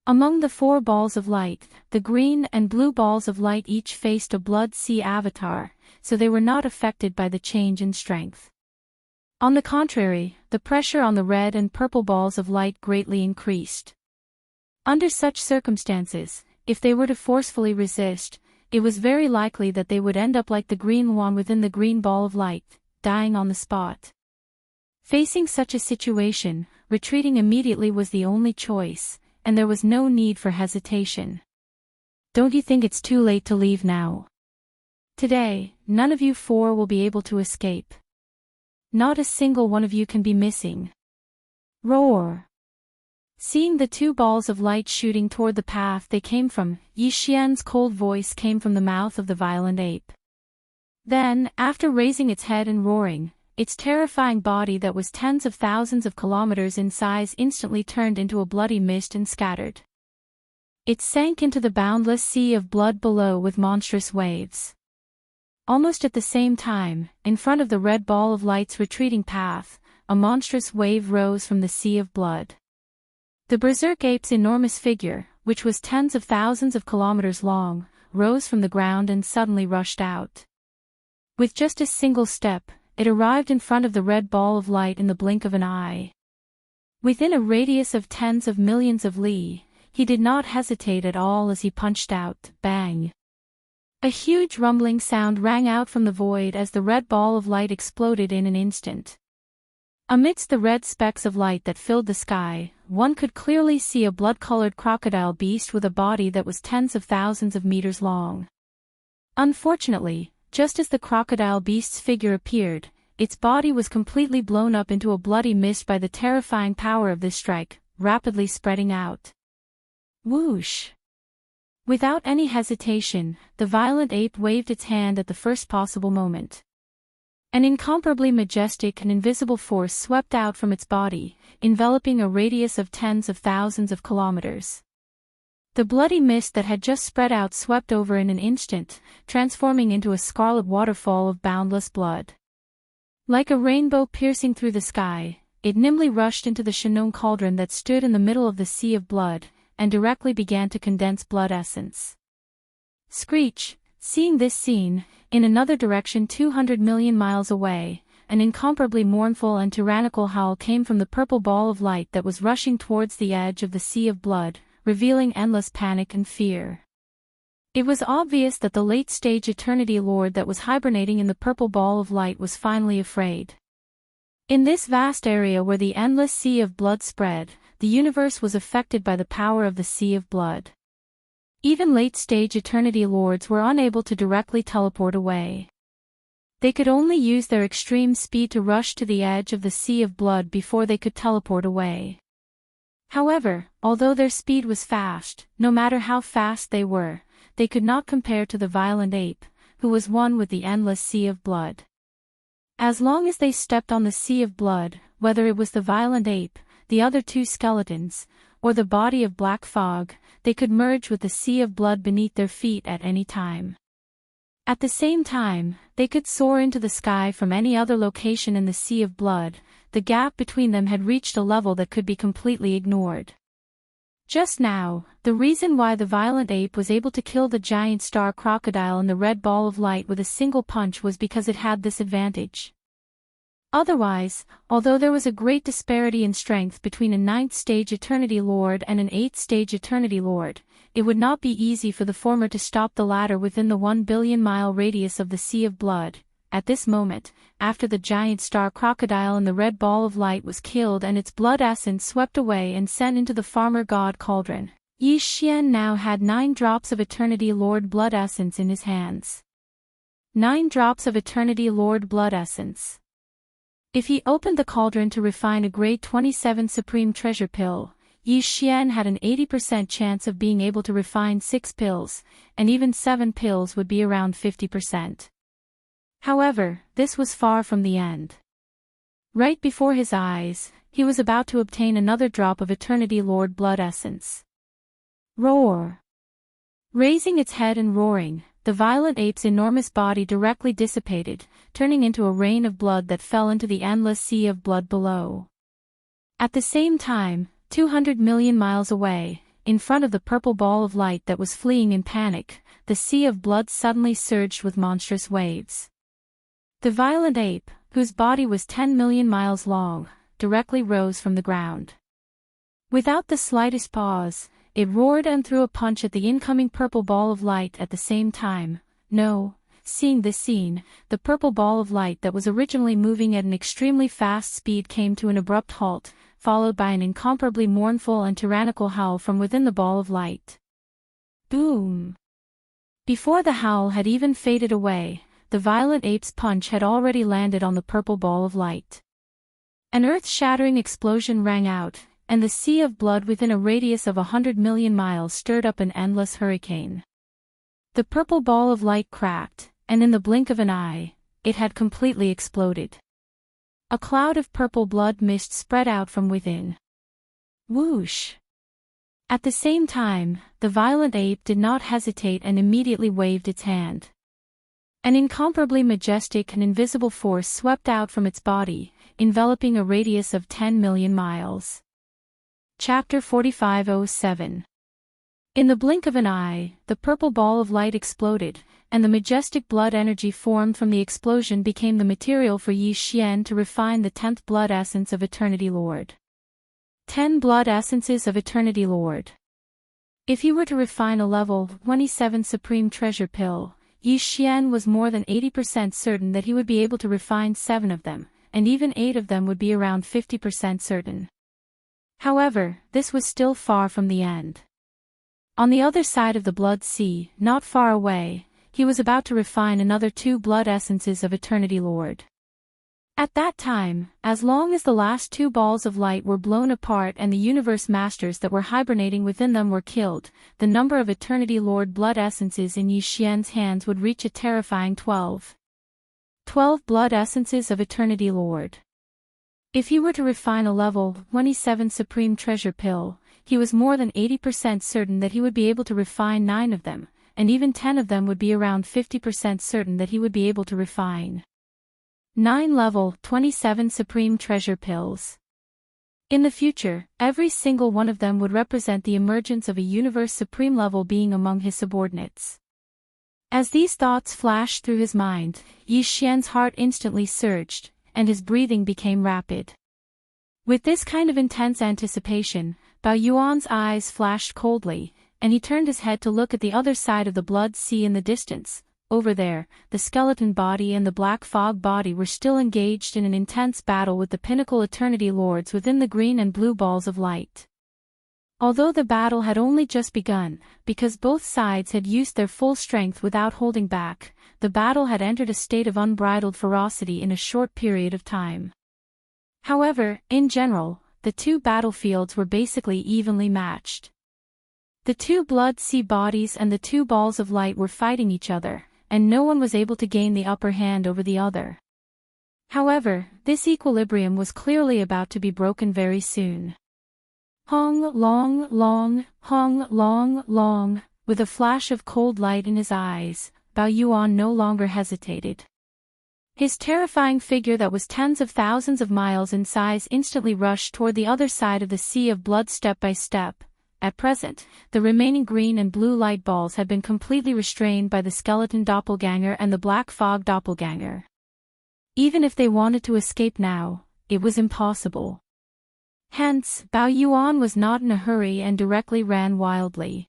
Among the 4 balls of light, the green and blue balls of light each faced a Blood Sea avatar, so they were not affected by the change in strength. On the contrary, the pressure on the red and purple balls of light greatly increased. Under such circumstances, if they were to forcefully resist, it was very likely that they would end up like the green one within the green ball of light, dying on the spot. Facing such a situation, retreating immediately was the only choice, and there was no need for hesitation. Don't you think it's too late to leave now? Today, none of you 4 will be able to escape. Not a single one of you can be missing. Roar! Seeing the 2 balls of light shooting toward the path they came from, Yi Xian's cold voice came from the mouth of the violent ape. Then, after raising its head and roaring, its terrifying body that was tens of thousands of kilometers in size instantly turned into a bloody mist and scattered. It sank into the boundless sea of blood below with monstrous waves. Almost at the same time, in front of the red ball of light's retreating path, a monstrous wave rose from the sea of blood. The berserk ape's enormous figure, which was tens of thousands of kilometers long, rose from the ground and suddenly rushed out. With just a single step, it arrived in front of the red ball of light in the blink of an eye. Within a radius of tens of millions of li, he did not hesitate at all as he punched out, bang. A huge rumbling sound rang out from the void as the red ball of light exploded in an instant. Amidst the red specks of light that filled the sky, one could clearly see a blood-colored crocodile beast with a body that was tens of thousands of meters long. Unfortunately, just as the crocodile beast's figure appeared, its body was completely blown up into a bloody mist by the terrifying power of this strike, rapidly spreading out. Whoosh! Without any hesitation, the violent ape waved its hand at the first possible moment. An incomparably majestic and invisible force swept out from its body, enveloping a radius of tens of thousands of kilometers. The bloody mist that had just spread out swept over in an instant, transforming into a scarlet waterfall of boundless blood. Like a rainbow piercing through the sky, it nimbly rushed into the Shannon cauldron that stood in the middle of the sea of blood, and directly began to condense blood essence. Screech, seeing this scene, in another direction 200 million miles away, an incomparably mournful and tyrannical howl came from the purple ball of light that was rushing towards the edge of the sea of blood, revealing endless panic and fear. It was obvious that the late-stage Eternity Lord that was hibernating in the purple ball of light was finally afraid. In this vast area where the endless sea of blood spread, the universe was affected by the power of the sea of blood. Even late-stage Eternity Lords were unable to directly teleport away. They could only use their extreme speed to rush to the edge of the sea of blood before they could teleport away. However, although their speed was fast, no matter how fast they were, they could not compare to the violent ape, who was one with the endless sea of blood. As long as they stepped on the sea of blood, whether it was the violent ape, the other two skeletons, or the body of black fog, they could merge with the sea of blood beneath their feet at any time. At the same time, they could soar into the sky from any other location in the sea of blood. The gap between them had reached a level that could be completely ignored. Just now, the reason why the violent ape was able to kill the giant star crocodile in the red ball of light with a single punch was because it had this advantage. Otherwise, although there was a great disparity in strength between a 9th-stage Eternity Lord and an 8th-stage Eternity Lord, it would not be easy for the former to stop the latter within the 1 billion-mile radius of the Sea of Blood. At this moment, after the giant star crocodile in the red ball of light was killed and its blood essence swept away and sent into the farmer god cauldron, Yi Xian now had 9 drops of Eternity Lord blood essence in his hands. 9 drops of Eternity Lord blood essence. If he opened the cauldron to refine a grade 27 supreme treasure pill, Yi Xian had an 80% chance of being able to refine 6 pills, and even 7 pills would be around 50%. However, this was far from the end. Right before his eyes, he was about to obtain another drop of Eternity Lord blood essence. Roar! Raising its head and roaring, the violent ape's enormous body directly dissipated, turning into a rain of blood that fell into the endless sea of blood below. At the same time, 200 million miles away, in front of the purple ball of light that was fleeing in panic, the sea of blood suddenly surged with monstrous waves. The violent ape, whose body was 10 million miles long, directly rose from the ground. Without the slightest pause, it roared and threw a punch at the incoming purple ball of light at the same time. No, seeing this scene, the purple ball of light that was originally moving at an extremely fast speed came to an abrupt halt, followed by an incomparably mournful and tyrannical howl from within the ball of light. Boom! Before the howl had even faded away, the violent ape's punch had already landed on the purple ball of light. An earth-shattering explosion rang out, and the sea of blood within a radius of 100 million miles stirred up an endless hurricane. The purple ball of light cracked, and in the blink of an eye, it had completely exploded. A cloud of purple blood mist spread out from within. Whoosh! At the same time, the violent ape did not hesitate and immediately waved its hand. An incomparably majestic and invisible force swept out from its body, enveloping a radius of 10 million miles. Chapter 4507. In the blink of an eye, the purple ball of light exploded, and the majestic blood energy formed from the explosion became the material for Yi Xian to refine the 10th blood essence of Eternity Lord. 10 blood essences of Eternity Lord. If he were to refine a level 27 supreme treasure pill, Yi Xian was more than 80% certain that he would be able to refine 7 of them, and even 8 of them would be around 50% certain. However, this was still far from the end. On the other side of the Blood Sea, not far away, he was about to refine another 2 blood essences of Eternity Lord. At that time, as long as the last 2 balls of light were blown apart and the universe masters that were hibernating within them were killed, the number of Eternity Lord blood essences in Yi Xian's hands would reach a terrifying 12. 12 blood essences of Eternity Lord. If he were to refine a level 27 Supreme Treasure Pill, he was more than 80% certain that he would be able to refine 9 of them, and even 10 of them would be around 50% certain that he would be able to refine 9 level 27 Supreme Treasure Pills. In the future, every single one of them would represent the emergence of a universe supreme level being among his subordinates. As these thoughts flashed through his mind, Yi Xian's heart instantly surged, and his breathing became rapid. With this kind of intense anticipation, Bao Yuan's eyes flashed coldly, and he turned his head to look at the other side of the Blood Sea in the distance. Over there, the skeleton body and the black fog body were still engaged in an intense battle with the pinnacle Eternity Lords within the green and blue balls of light. Although the battle had only just begun, because both sides had used their full strength without holding back, the battle had entered a state of unbridled ferocity in a short period of time. However, in general, the 2 battlefields were basically evenly matched. The 2 Blood Sea bodies and the 2 balls of light were fighting each other, and no one was able to gain the upper hand over the other. However, this equilibrium was clearly about to be broken very soon. Hong long long, Hong long long, with a flash of cold light in his eyes, Bao Yuan no longer hesitated. His terrifying figure that was tens of thousands of miles in size instantly rushed toward the other side of the Sea of Blood step by step. At present, the remaining green and blue light balls had been completely restrained by the skeleton doppelganger and the black fog doppelganger. Even if they wanted to escape now, it was impossible. Hence, Bao Yuan was not in a hurry and directly ran wildly.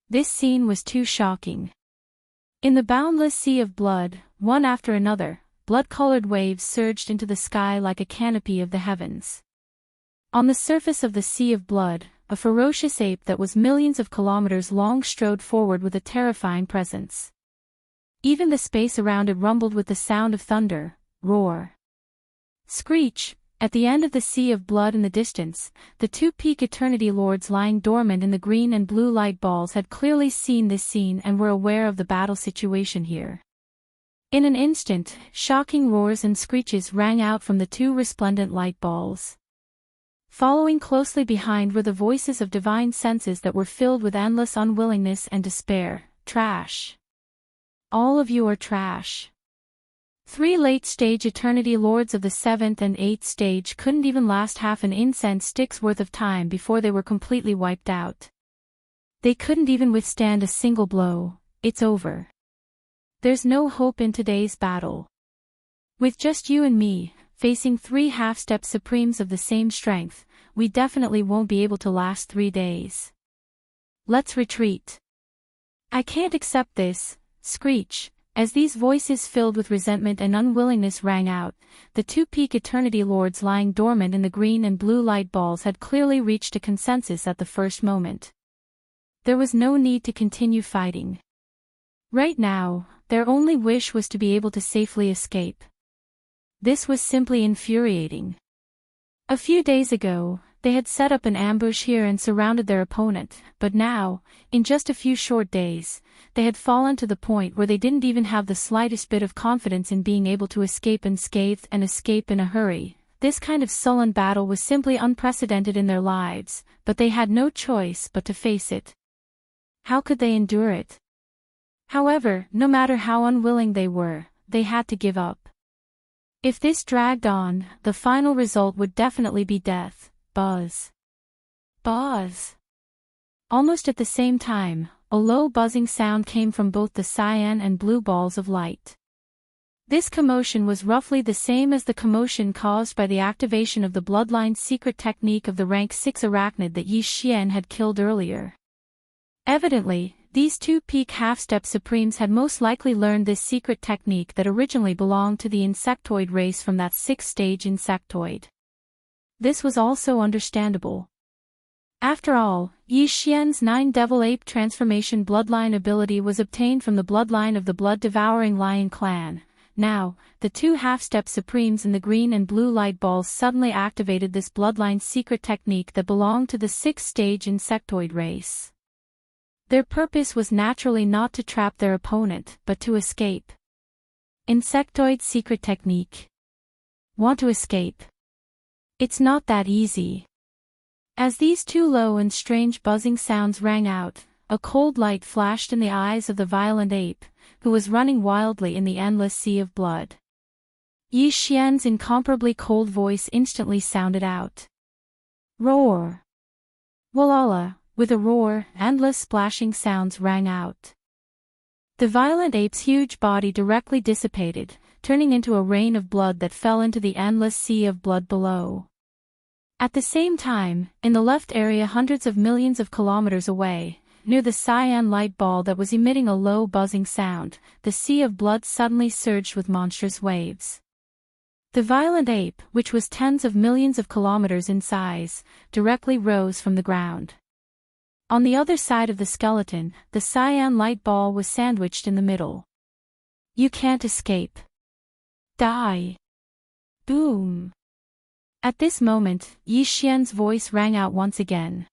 This scene was too shocking. In the boundless sea of blood, one after another, blood-colored waves surged into the sky like a canopy of the heavens. On the surface of the Sea of Blood, a ferocious ape that was millions of kilometers long strode forward with a terrifying presence. Even the space around it rumbled with the sound of thunder, roar, screech. At the end of the Sea of Blood in the distance, the 2 peak Eternity Lords lying dormant in the green and blue light balls had clearly seen this scene and were aware of the battle situation here. In an instant, shocking roars and screeches rang out from the 2 resplendent light balls. Following closely behind were the voices of divine senses that were filled with endless unwillingness and despair. Trash. All of you are trash. 3 late-stage Eternity Lords of the 7th and 8th stage couldn't even last half an incense stick's worth of time before they were completely wiped out. They couldn't even withstand a single blow. It's over. There's no hope in today's battle. With just you and me, facing 3 half-step supremes of the same strength, we definitely won't be able to last 3 days. Let's retreat. I can't accept this, screech. As these voices filled with resentment and unwillingness rang out, the 2 peak Eternity Lords lying dormant in the green and blue light balls had clearly reached a consensus at the first moment. There was no need to continue fighting. Right now, their only wish was to be able to safely escape. This was simply infuriating. A few days ago, they had set up an ambush here and surrounded their opponent, but now, in just a few short days, they had fallen to the point where they didn't even have the slightest bit of confidence in being able to escape unscathed and escape in a hurry. This kind of sullen battle was simply unprecedented in their lives, but they had no choice but to face it. How could they endure it? However, no matter how unwilling they were, they had to give up. If this dragged on, the final result would definitely be death. Buzz. Buzz. Almost at the same time, a low buzzing sound came from both the cyan and blue balls of light. This commotion was roughly the same as the commotion caused by the activation of the Bloodline's secret technique of the rank 6 arachnid that Yi Xian had killed earlier. Evidently, these 2 peak half-step supremes had most likely learned this secret technique that originally belonged to the insectoid race from that 6th stage insectoid. This was also understandable. After all, Yi Xian's 9 Devil Ape transformation bloodline ability was obtained from the bloodline of the blood-devouring lion clan. Now, the 2 half-step supremes in the green and blue light balls suddenly activated this bloodline's secret technique that belonged to the 6th-stage insectoid race. Their purpose was naturally not to trap their opponent, but to escape. Insectoid secret technique. Want to escape? It's not that easy. As these 2 low and strange buzzing sounds rang out, a cold light flashed in the eyes of the violent ape, who was running wildly in the endless sea of blood. Yi Xian's incomparably cold voice instantly sounded out. Roar! Walala! With a roar, endless splashing sounds rang out. The violent ape's huge body directly dissipated, turning into a rain of blood that fell into the endless sea of blood below. At the same time, in the left area hundreds of millions of kilometers away, near the cyan light ball that was emitting a low buzzing sound, the sea of blood suddenly surged with monstrous waves. The violent ape, which was tens of millions of kilometers in size, directly rose from the ground. On the other side of the skeleton, the cyan light ball was sandwiched in the middle. You can't escape. Die. Boom. At this moment, Yi Xian's voice rang out once again.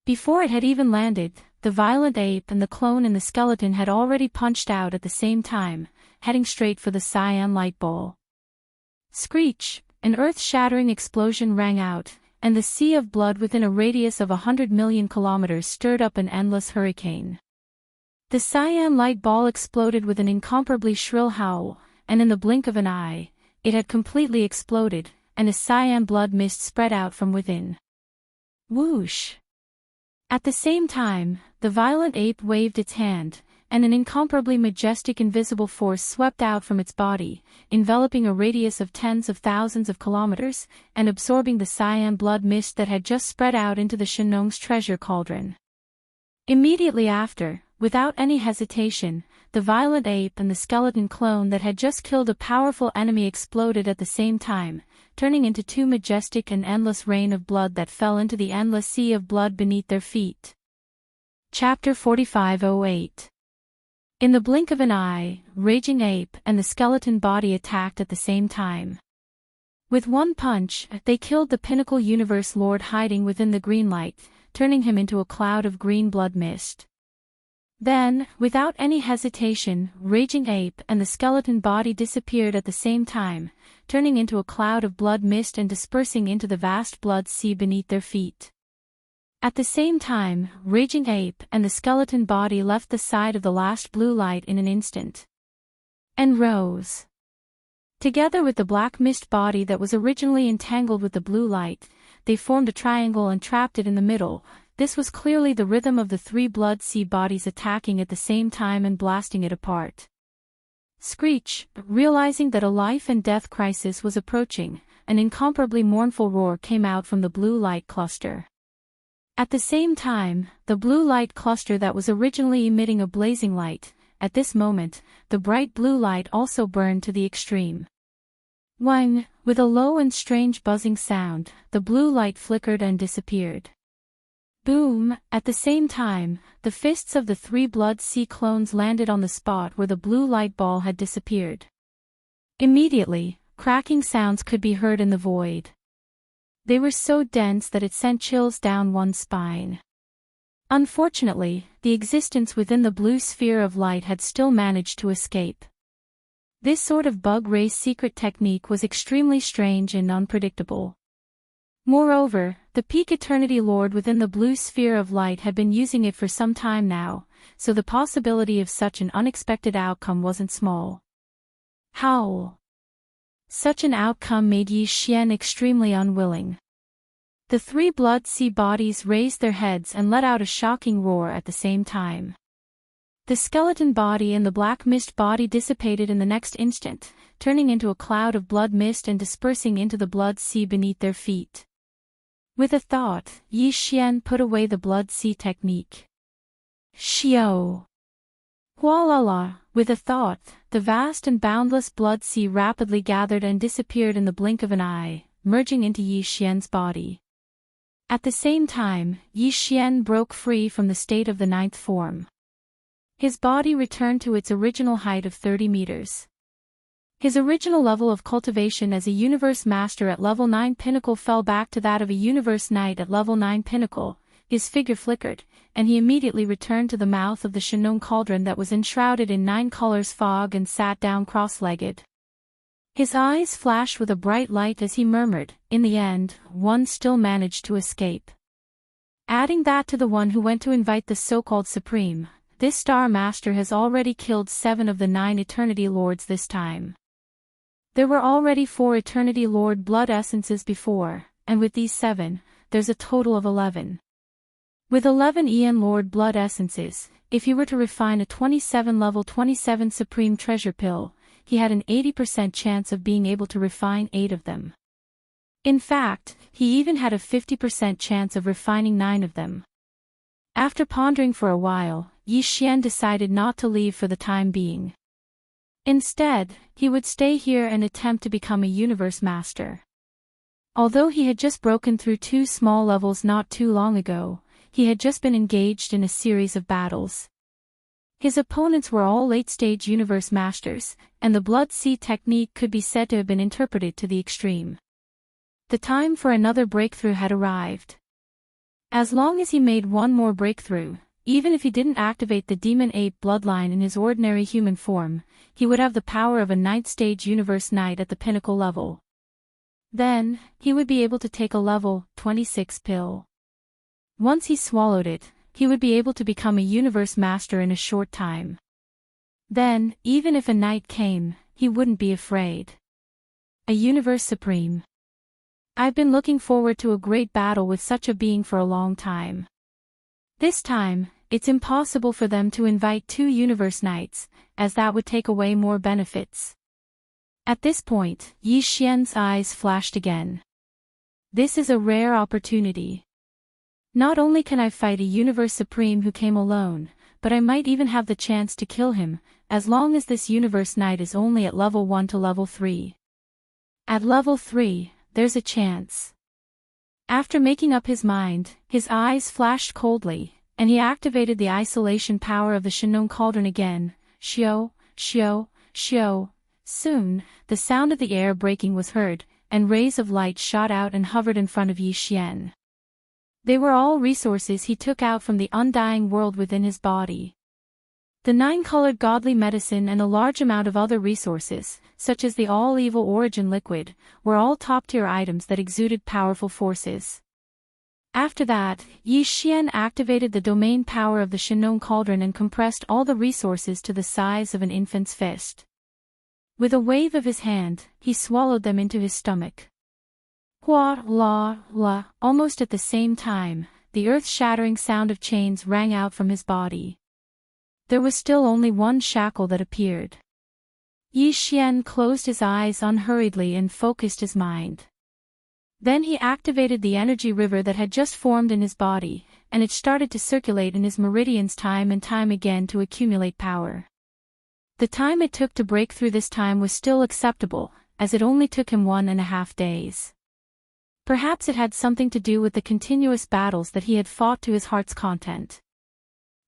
Before it had even landed, the violent ape and the clone in the skeleton had already punched out at the same time, heading straight for the cyan light ball. Screech! An earth-shattering explosion rang out, and the sea of blood within a radius of 100 million kilometers stirred up an endless hurricane. The cyan light ball exploded with an incomparably shrill howl, and in the blink of an eye, it had completely exploded, and a cyan blood mist spread out from within. Whoosh! At the same time, the violent ape waved its hand, and an incomparably majestic invisible force swept out from its body, enveloping a radius of tens of thousands of kilometers, and absorbing the cyan blood mist that had just spread out into the Shenong's treasure cauldron. Immediately after, without any hesitation, the violent ape and the skeleton clone that had just killed a powerful enemy exploded at the same time, turning into 2 majestic and endless rain of blood that fell into the endless sea of blood beneath their feet. Chapter 4508. In the blink of an eye, Raging Ape and the skeleton body attacked at the same time. With one punch, they killed the Pinnacle Universe Lord hiding within the green light, turning him into a cloud of green blood mist. Then, without any hesitation, Raging Ape and the skeleton body disappeared at the same time, turning into a cloud of blood mist and dispersing into the vast blood sea beneath their feet. At the same time, Raging Ape and the skeleton body left the side of the last blue light in an instant. And rose. Together with the black mist body that was originally entangled with the blue light, they formed a triangle and trapped it in the middle. This was clearly the rhythm of the 3 blood sea bodies attacking at the same time and blasting it apart. Screech! Realizing that a life and death crisis was approaching, an incomparably mournful roar came out from the blue light cluster. At the same time, the blue light cluster that was originally emitting a blazing light, at this moment, the bright blue light also burned to the extreme. Wang! With a low and strange buzzing sound, the blue light flickered and disappeared. Boom! At the same time, the fists of the 3 blood sea clones landed on the spot where the blue light ball had disappeared. Immediately, cracking sounds could be heard in the void. They were so dense that it sent chills down one's spine. Unfortunately, the existence within the blue sphere of light had still managed to escape. This sort of bug race secret technique was extremely strange and unpredictable. Moreover, the Peak Eternity Lord within the blue sphere of light had been using it for some time now, so the possibility of such an unexpected outcome wasn't small. Howl! Such an outcome made Yi Xian extremely unwilling. The 3 blood sea bodies raised their heads and let out a shocking roar at the same time. The skeleton body and the black mist body dissipated in the next instant, turning into a cloud of blood mist and dispersing into the blood sea beneath their feet. With a thought, Yi Xian put away the blood sea technique. Xiao! Hualala! With a thought, the vast and boundless blood sea rapidly gathered and disappeared in the blink of an eye, merging into Yi Xian's body. At the same time, Yi Xian broke free from the state of the ninth form. His body returned to its original height of 30 meters. His original level of cultivation as a Universe Master at level 9 Pinnacle fell back to that of a Universe Knight at level 9 Pinnacle. His figure flickered, and he immediately returned to the mouth of the Shannon cauldron that was enshrouded in 9 colors fog and sat down cross-legged. His eyes flashed with a bright light as he murmured, "In the end, one still managed to escape." Adding that to the one who went to invite the so-called Supreme, this Star Master has already killed 7 of the 9 Eternity Lords this time. There were already 4 Eternity Lord blood essences before, and with these 7, there's a total of 11. With 11 Aeon Lord blood essences, if he were to refine a 27 level 27 Supreme Treasure Pill, he had an 80% chance of being able to refine 8 of them. In fact, he even had a 50% chance of refining 9 of them. After pondering for a while, Yi Xian decided not to leave for the time being. Instead, he would stay here and attempt to become a Universe Master. Although he had just broken through 2 small levels not too long ago, he had just been engaged in a series of battles. His opponents were all late-stage Universe Masters, and the Blood Sea technique could be said to have been interpreted to the extreme. The time for another breakthrough had arrived. As long as he made one more breakthrough, even if he didn't activate the Demon Ape bloodline in his ordinary human form, he would have the power of a 9th stage Universe Knight at the pinnacle level. Then, he would be able to take a level 26 pill. Once he swallowed it, he would be able to become a Universe Master in a short time. Then, even if a knight came, he wouldn't be afraid. A Universe Supreme. I've been looking forward to a great battle with such a being for a long time. This time, it's impossible for them to invite 2 Universe Knights, as that would take away more benefits. At this point, Yi Xian's eyes flashed again. This is a rare opportunity. Not only can I fight a Universe Supreme who came alone, but I might even have the chance to kill him, as long as this Universe Knight is only at level 1 to level 3. At level 3, there's a chance. After making up his mind, his eyes flashed coldly, and he activated the isolation power of the Shannon cauldron again. Shio, shio, shio. Soon, the sound of the air breaking was heard, and rays of light shot out and hovered in front of Yi Xian. They were all resources he took out from the undying world within his body. The 9-colored godly medicine and a large amount of other resources, such as the all-evil origin liquid, were all top-tier items that exuded powerful forces. After that, Yi Xian activated the domain power of the Shannon cauldron and compressed all the resources to the size of an infant's fist. With a wave of his hand, he swallowed them into his stomach. Hua la la. Almost at the same time, the earth-shattering sound of chains rang out from his body. There was still only one shackle that appeared. Yi Xian closed his eyes unhurriedly and focused his mind. Then he activated the energy river that had just formed in his body, and it started to circulate in his meridians time and time again to accumulate power. The time it took to break through this time was still acceptable, as it only took him 1.5 days. Perhaps it had something to do with the continuous battles that he had fought to his heart's content.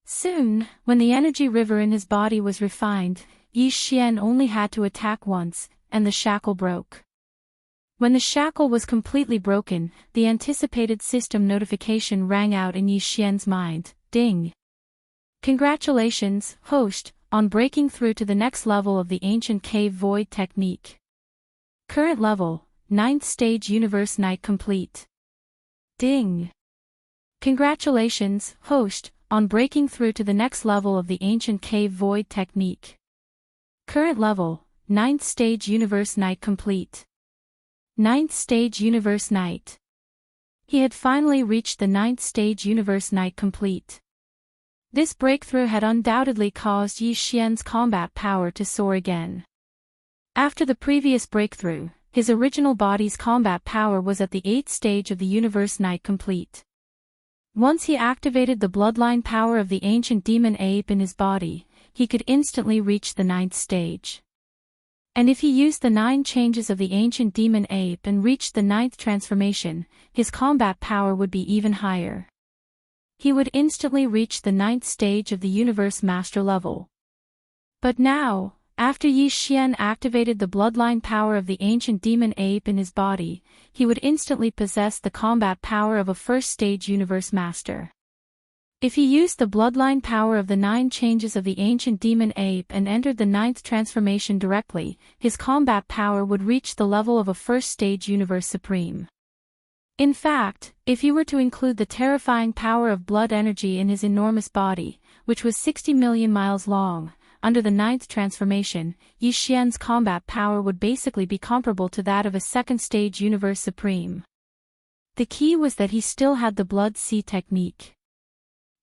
Soon, when the energy river in his body was refined, Yi Xian only had to attack once, and the shackle broke. When the shackle was completely broken, the anticipated system notification rang out in Yi Xian's mind. Ding! Congratulations, host, on breaking through to the next level of the Ancient Cave Void technique. Current level, 9th stage Universe Knight complete. Ding! Congratulations, host, on breaking through to the next level of the Ancient Cave Void technique. Current level, 9th stage Universe Knight complete. 9th stage Universe Knight. He had finally reached the 9th stage Universe Knight complete. This breakthrough had undoubtedly caused Yi Xian's combat power to soar again. After the previous breakthrough, his original body's combat power was at the 8th stage of the Universe Knight complete. Once he activated the bloodline power of the ancient demon ape in his body, he could instantly reach the 9th stage. And if he used the 9 changes of the ancient demon ape and reached the 9th transformation, his combat power would be even higher. He would instantly reach the 9th stage of the Universe Master level. But now, after Yi Xian activated the bloodline power of the ancient demon ape in his body, he would instantly possess the combat power of a first-stage Universe Master. If he used the bloodline power of the 9 changes of the ancient demon ape and entered the 9th transformation directly, his combat power would reach the level of a first-stage Universe Supreme. In fact, if he were to include the terrifying power of blood energy in his enormous body, which was 60 million miles long, under the 9th transformation, Yi Xian's combat power would basically be comparable to that of a second-stage Universe Supreme. The key was that he still had the Blood Sea technique.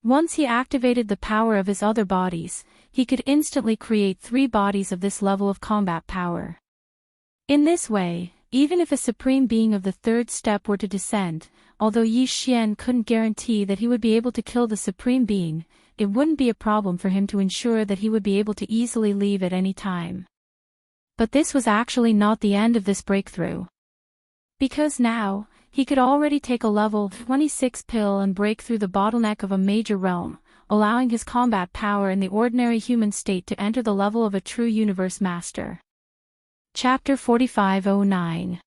Once he activated the power of his other bodies, he could instantly create 3 bodies of this level of combat power. In this way, even if a supreme being of the 3rd step were to descend, although Yi Xian couldn't guarantee that he would be able to kill the supreme being, it wouldn't be a problem for him to ensure that he would be able to easily leave at any time. But this was actually not the end of this breakthrough. Because now, he could already take a level 26 pill and break through the bottleneck of a major realm, allowing his combat power in the ordinary human state to enter the level of a true Universe Master. Chapter 4509.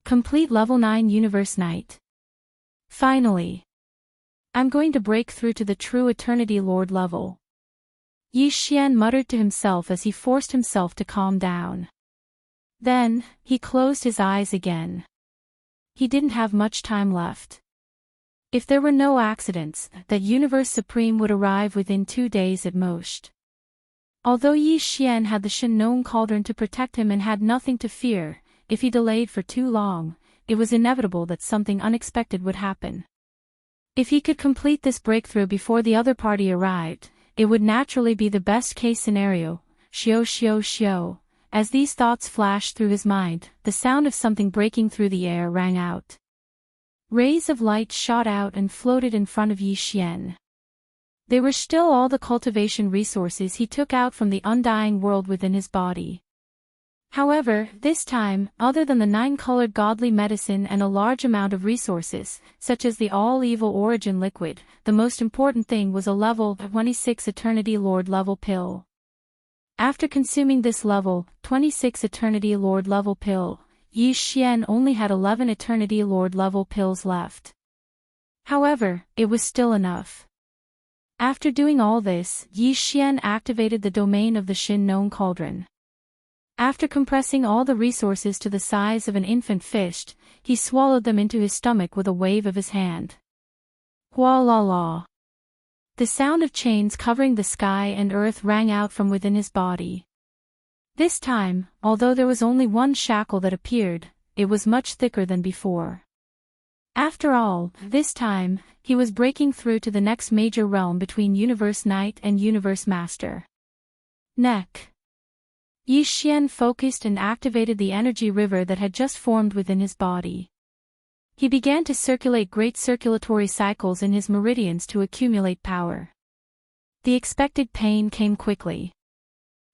Complete Level 9 Universe Knight. Finally, I'm going to break through to the true Eternity Lord level. Yi Xian muttered to himself as he forced himself to calm down. Then, he closed his eyes again. He didn't have much time left. If there were no accidents, that Universe Supreme would arrive within 2 days at most. Although Yi Xian had the Shin Cauldron to protect him and had nothing to fear, if he delayed for too long, it was inevitable that something unexpected would happen. If he could complete this breakthrough before the other party arrived, it would naturally be the best-case scenario, xiao xiao xiao. As these thoughts flashed through his mind, the sound of something breaking through the air rang out. Rays of light shot out and floated in front of Yi Xian. They were still all the cultivation resources he took out from the undying world within his body. However, this time, other than the 9-colored godly medicine and a large amount of resources, such as the all-evil origin liquid, the most important thing was a level 26 Eternity Lord level pill. After consuming this level 26 Eternity Lord level pill, Yi Xian only had 11 Eternity Lord level pills left. However, it was still enough. After doing all this, Yi Xian activated the domain of the Shin Cauldron. After compressing all the resources to the size of an infant fish, he swallowed them into his stomach with a wave of his hand. Hua la la. The sound of chains covering the sky and earth rang out from within his body. This time, although there was only one shackle that appeared, it was much thicker than before. After all, this time, he was breaking through to the next major realm between Universe Knight and Universe Master. Neck. Yi Xian focused and activated the energy river that had just formed within his body. He began to circulate great circulatory cycles in his meridians to accumulate power. The expected pain came quickly.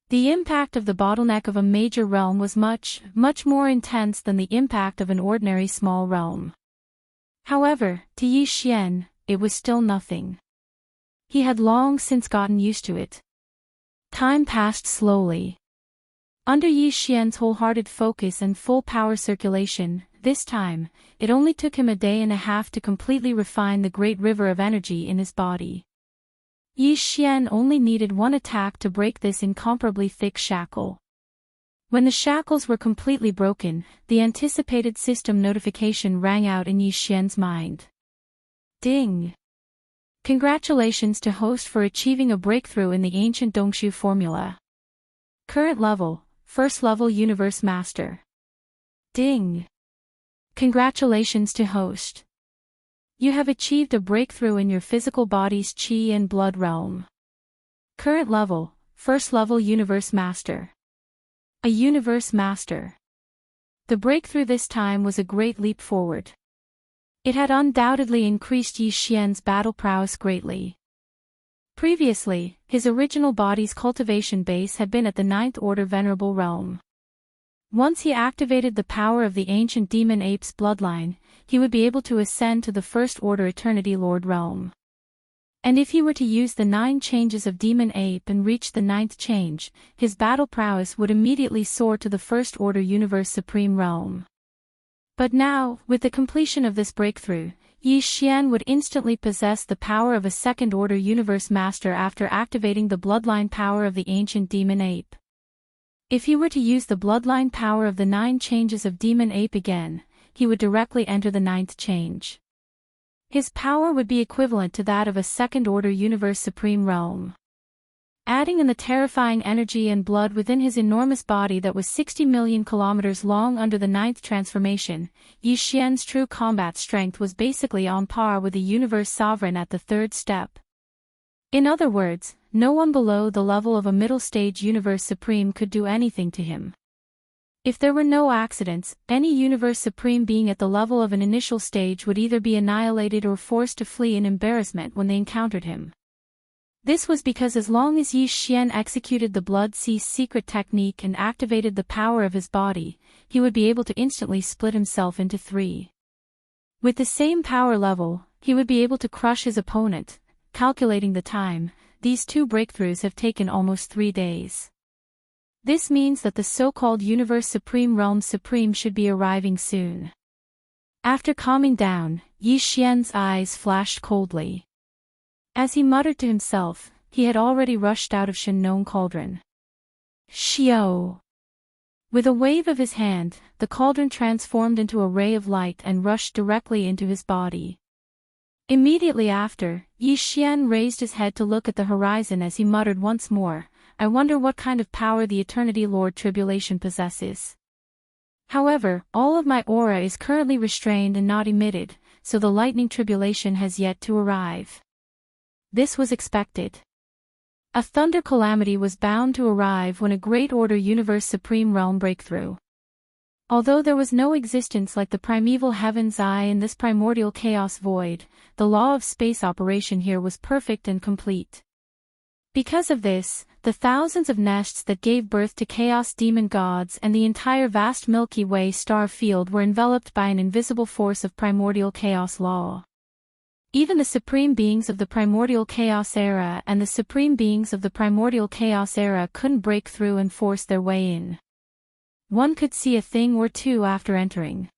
The impact of the bottleneck of a major realm was much, much more intense than the impact of an ordinary small realm. However, to Yi Xian, it was still nothing. He had long since gotten used to it. Time passed slowly. Under Yi Xian's wholehearted focus and full power circulation, this time, it only took him a day and a half to completely refine the great river of energy in his body. Yi Xian only needed one attack to break this incomparably thick shackle. When the shackles were completely broken, the anticipated system notification rang out in Yi Xian's mind. Ding! Congratulations to host for achieving a breakthrough in the ancient Dongshu formula. Current level, First Level Universe Master. Ding! Congratulations to host. You have achieved a breakthrough in your physical body's Qi and Blood realm. Current level, First Level Universe Master. A Universe Master. The breakthrough this time was a great leap forward. It had undoubtedly increased Yi Xian's battle prowess greatly. Previously, his original body's cultivation base had been at the 9th Order Venerable Realm. Once he activated the power of the ancient demon ape's bloodline, he would be able to ascend to the First Order Eternity Lord realm. And if he were to use the 9 changes of Demon Ape and reach the 9th change, his battle prowess would immediately soar to the First Order Universe Supreme realm. But now, with the completion of this breakthrough, Yi Xian would instantly possess the power of a Second Order Universe Master after activating the bloodline power of the ancient Demon Ape. If he were to use the bloodline power of the 9 changes of Demon Ape again, he would directly enter the 9th change. His power would be equivalent to that of a Second Order Universe Supreme realm. Adding in the terrifying energy and blood within his enormous body that was 60 million kilometers long under the 9th transformation, Yi Xian's true combat strength was basically on par with the Universe Sovereign at the 3rd step. In other words, no one below the level of a middle-stage Universe Supreme could do anything to him. If there were no accidents, any Universe Supreme being at the level of an initial stage would either be annihilated or forced to flee in embarrassment when they encountered him. This was because as long as Yi Xian executed the Blood Sea secret technique and activated the power of his body, he would be able to instantly split himself into 3. With the same power level, he would be able to crush his opponent. Calculating the time, these 2 breakthroughs have taken almost 3 days. This means that the so-called Universe Supreme Realm Supreme should be arriving soon. After calming down, Yi Xian's eyes flashed coldly. As he muttered to himself, he had already rushed out of Shennon Cauldron. Xiao! With a wave of his hand, the cauldron transformed into a ray of light and rushed directly into his body. Immediately after, Yi Xian raised his head to look at the horizon as he muttered once more, "I wonder what kind of power the Eternity Lord Tribulation possesses. However, all of my aura is currently restrained and not emitted, so the lightning tribulation has yet to arrive." This was expected. A thunder calamity was bound to arrive when a Great Order Universe Supreme Realm breakthrough. Although there was no existence like the primeval heaven's eye in this primordial chaos void, the law of space operation here was perfect and complete. Because of this, the thousands of nests that gave birth to chaos demon gods and the entire vast Milky Way star field were enveloped by an invisible force of primordial chaos law. Even the supreme beings of the primordial chaos era and the supreme beings of the primordial chaos era couldn't break through and force their way in. One could see a thing or two after entering.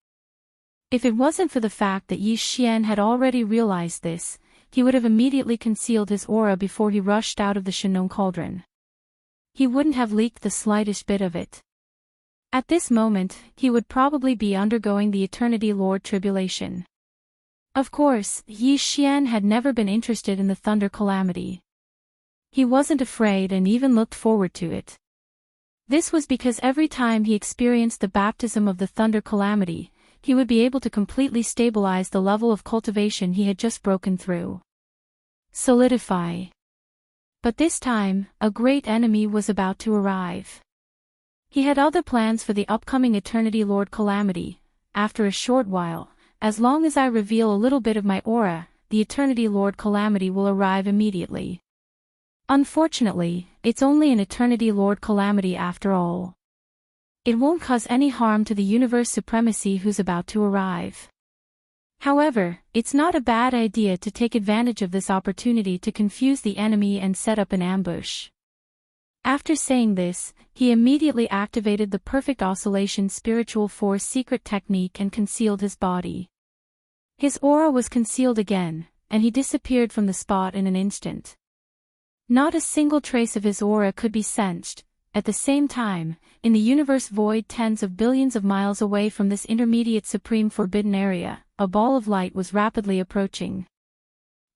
If it wasn't for the fact that Yi Xian had already realized this, he would have immediately concealed his aura before he rushed out of the Shennon Cauldron. He wouldn't have leaked the slightest bit of it. At this moment, he would probably be undergoing the Eternity Lord Tribulation. Of course, Yi Xian had never been interested in the thunder calamity. He wasn't afraid and even looked forward to it. This was because every time he experienced the baptism of the thunder calamity, he would be able to completely stabilize the level of cultivation he had just broken through. Solidify. But this time, a great enemy was about to arrive. He had other plans for the upcoming Eternity Lord calamity. After a short while, as long as I reveal a little bit of my aura, the Eternity Lord calamity will arrive immediately. Unfortunately, it's only an Eternity Lord calamity after all. It won't cause any harm to the universe supremacy who's about to arrive. However, it's not a bad idea to take advantage of this opportunity to confuse the enemy and set up an ambush. After saying this, he immediately activated the Perfect Oscillation Spiritual Force secret technique and concealed his body. His aura was concealed again, and he disappeared from the spot in an instant. Not a single trace of his aura could be sensed. At the same time, in the universe void tens of billions of miles away from this intermediate supreme forbidden area, a ball of light was rapidly approaching.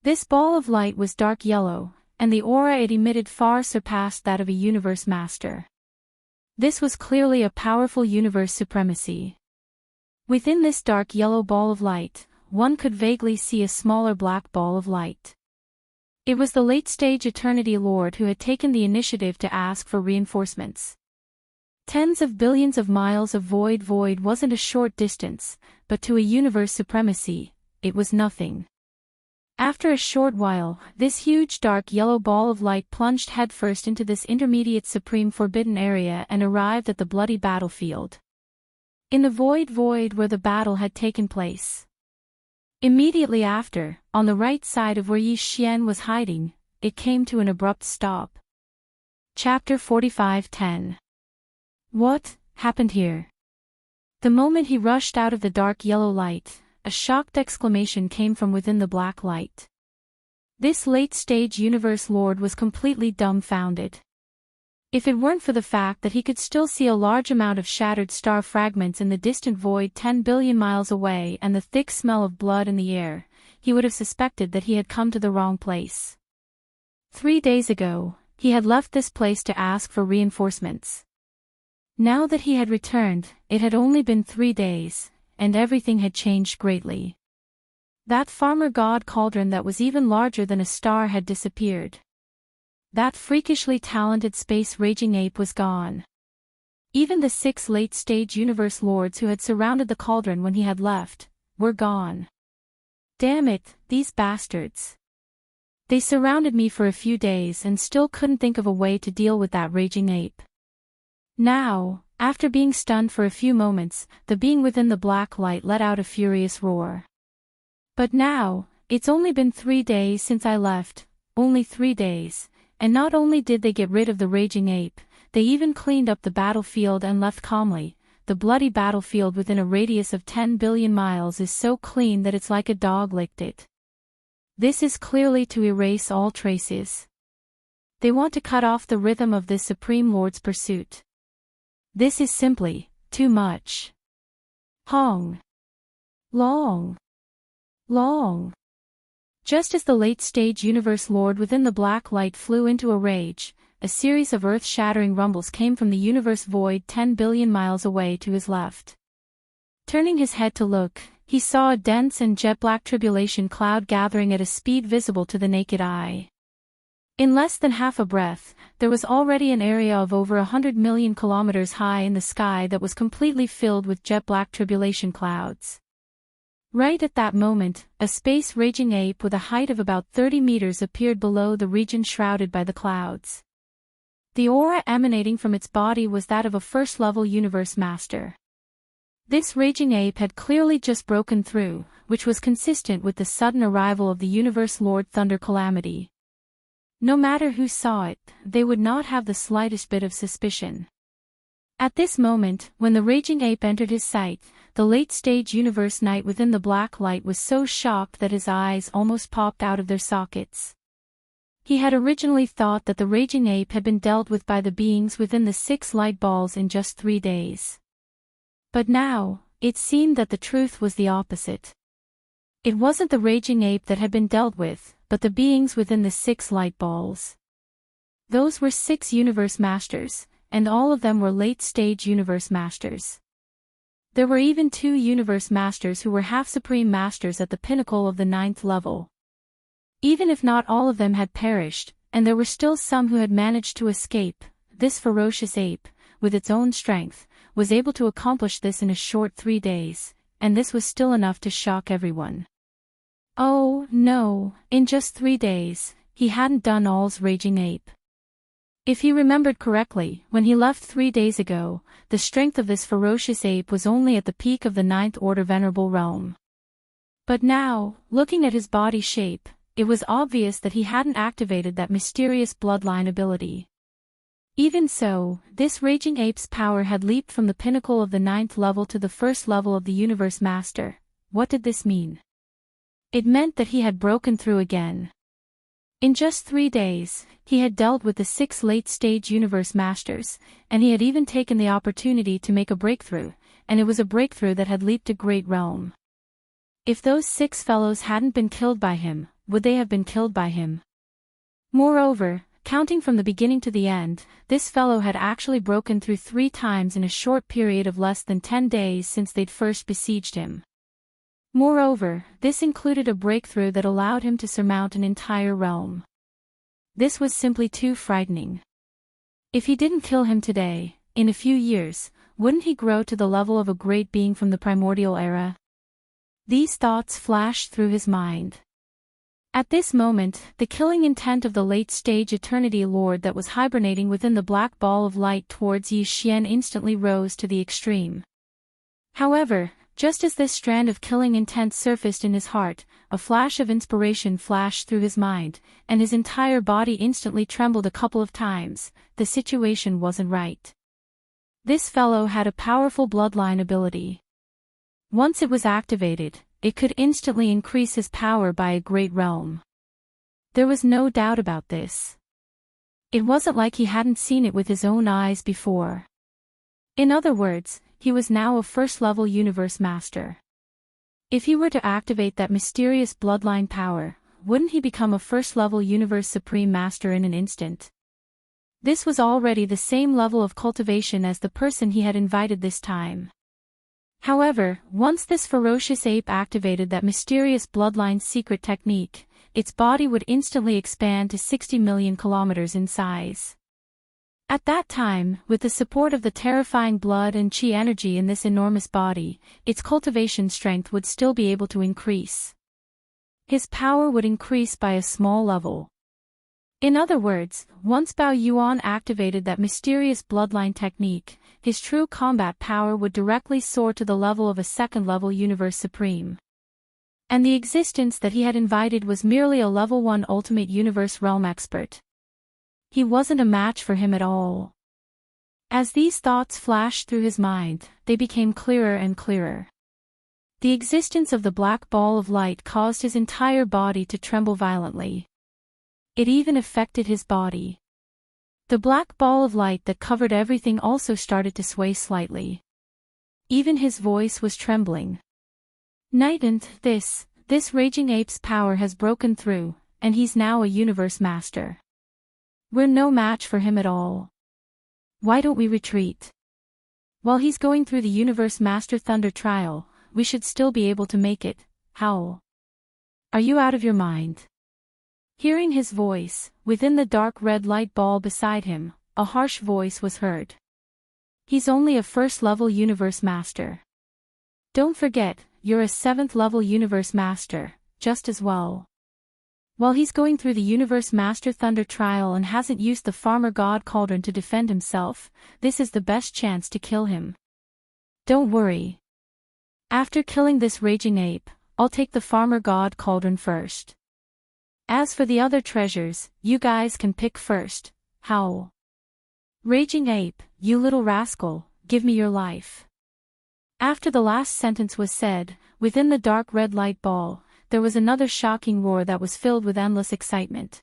This ball of light was dark yellow, and the aura it emitted far surpassed that of a universe master. This was clearly a powerful universe supremacy. Within this dark yellow ball of light, one could vaguely see a smaller black ball of light. It was the late-stage Eternity Lord who had taken the initiative to ask for reinforcements. Tens of billions of miles of void wasn't a short distance, but to a universe supremacy, it was nothing. After a short while, this huge dark yellow ball of light plunged headfirst into this intermediate supreme forbidden area and arrived at the bloody battlefield. in the void where the battle had taken place. Immediately after, on the right side of where Yi Xian was hiding, it came to an abrupt stop. Chapter 45:10. What happened here? The moment he rushed out of the dark yellow light, a shocked exclamation came from within the black light. This late-stage universe lord was completely dumbfounded. If it weren't for the fact that he could still see a large amount of shattered star fragments in the distant void 10 billion miles away and the thick smell of blood in the air, he would have suspected that he had come to the wrong place. 3 days ago, he had left this place to ask for reinforcements. Now that he had returned, it had only been 3 days, and everything had changed greatly. That farmer god cauldron that was even larger than a star had disappeared. That freakishly talented space raging ape was gone. Even the 6 late-stage universe lords who had surrounded the cauldron when he had left, were gone. Damn it, these bastards. They surrounded me for a few days and still couldn't think of a way to deal with that raging ape. Now, after being stunned for a few moments, the being within the black light let out a furious roar. But now, it's only been 3 days since I left, only 3 days. And not only did they get rid of the raging ape, they even cleaned up the battlefield and left calmly. The bloody battlefield within a radius of 10 billion miles is so clean that it's like a dog licked it. This is clearly to erase all traces. They want to cut off the rhythm of this Supreme Lord's pursuit. This is simply too much. Hong. Long. Long. Just as the late-stage universe lord within the black light flew into a rage, a series of earth-shattering rumbles came from the universe void 10 billion miles away to his left. Turning his head to look, he saw a dense and jet-black tribulation cloud gathering at a speed visible to the naked eye. In less than half a breath, there was already an area of over 100 million kilometers high in the sky that was completely filled with jet-black tribulation clouds. Right at that moment, a space-raging ape with a height of about 30 meters appeared below the region shrouded by the clouds. The aura emanating from its body was that of a first-level universe master. This raging ape had clearly just broken through, which was consistent with the sudden arrival of the universe lord Thunder Calamity. No matter who saw it, they would not have the slightest bit of suspicion. At this moment, when the raging ape entered his sight, the late-stage universe knight within the black light was so shocked that his eyes almost popped out of their sockets. He had originally thought that the raging ape had been dealt with by the beings within the 6 light balls in just 3 days. But now, it seemed that the truth was the opposite. It wasn't the raging ape that had been dealt with, but the beings within the 6 light balls. Those were 6 universe masters, and all of them were late-stage universe masters. There were even 2 universe masters who were half-supreme masters at the pinnacle of the 9th level. Even if not all of them had perished, and there were still some who had managed to escape, this ferocious ape, with its own strength, was able to accomplish this in a short 3 days, and this was still enough to shock everyone. Oh, no, in just 3 days, he hadn't done all's raging ape. If he remembered correctly, when he left 3 days ago, the strength of this ferocious ape was only at the peak of the 9th order venerable realm. But now, looking at his body shape, it was obvious that he hadn't activated that mysterious bloodline ability. Even so, this raging ape's power had leaped from the pinnacle of the 9th level to the 1st level of the universe master. What did this mean? It meant that he had broken through again. In just 3 days, he had dealt with the 6 late-stage universe masters, and he had even taken the opportunity to make a breakthrough, and it was a breakthrough that had leaped a great realm. If those 6 fellows hadn't been killed by him, would they have been killed by him? Moreover, counting from the beginning to the end, this fellow had actually broken through 3 times in a short period of less than 10 days since they'd first besieged him. Moreover, this included a breakthrough that allowed him to surmount an entire realm. This was simply too frightening. If he didn't kill him today, in a few years, wouldn't he grow to the level of a great being from the primordial era? These thoughts flashed through his mind. At this moment, the killing intent of the late-stage Eternity Lord that was hibernating within the black ball of light towards Yi Xian instantly rose to the extreme. However, just as this strand of killing intent surfaced in his heart, a flash of inspiration flashed through his mind, and his entire body instantly trembled a couple of times. The situation wasn't right. This fellow had a powerful bloodline ability. Once it was activated, it could instantly increase his power by a great realm. There was no doubt about this. It wasn't like he hadn't seen it with his own eyes before. In other words, he was now a first-level universe master. If he were to activate that mysterious bloodline power, wouldn't he become a first-level universe supreme master in an instant? This was already the same level of cultivation as the person he had invited this time. However, once this ferocious ape activated that mysterious bloodline secret technique, its body would instantly expand to 60 million kilometers in size. At that time, with the support of the terrifying blood and chi energy in this enormous body, its cultivation strength would still be able to increase. His power would increase by a small level. In other words, once Bao Yuan activated that mysterious bloodline technique, his true combat power would directly soar to the level of a second-level universe supreme. And the existence that he had invited was merely a level 1 ultimate universe realm expert. He wasn't a match for him at all. As these thoughts flashed through his mind, they became clearer and clearer. The existence of the black ball of light caused his entire body to tremble violently. It even affected his body. The black ball of light that covered everything also started to sway slightly. Even his voice was trembling. Nightingale, this raging ape's power has broken through, and he's now a universe master. We're no match for him at all. Why don't we retreat? While he's going through the Universe Master Thunder trial, we should still be able to make it. Howl. Are you out of your mind? Hearing his voice, within the dark red light ball beside him, a harsh voice was heard. He's only a first-level Universe Master. Don't forget, you're a 7th-level Universe Master, just as well. While he's going through the Universe Master Thunder trial and hasn't used the Farmer God Cauldron to defend himself, this is the best chance to kill him. Don't worry. After killing this raging ape, I'll take the Farmer God Cauldron first. As for the other treasures, you guys can pick first. Howl. Raging ape, you little rascal, give me your life. After the last sentence was said, within the dark red light ball, there was another shocking roar that was filled with endless excitement.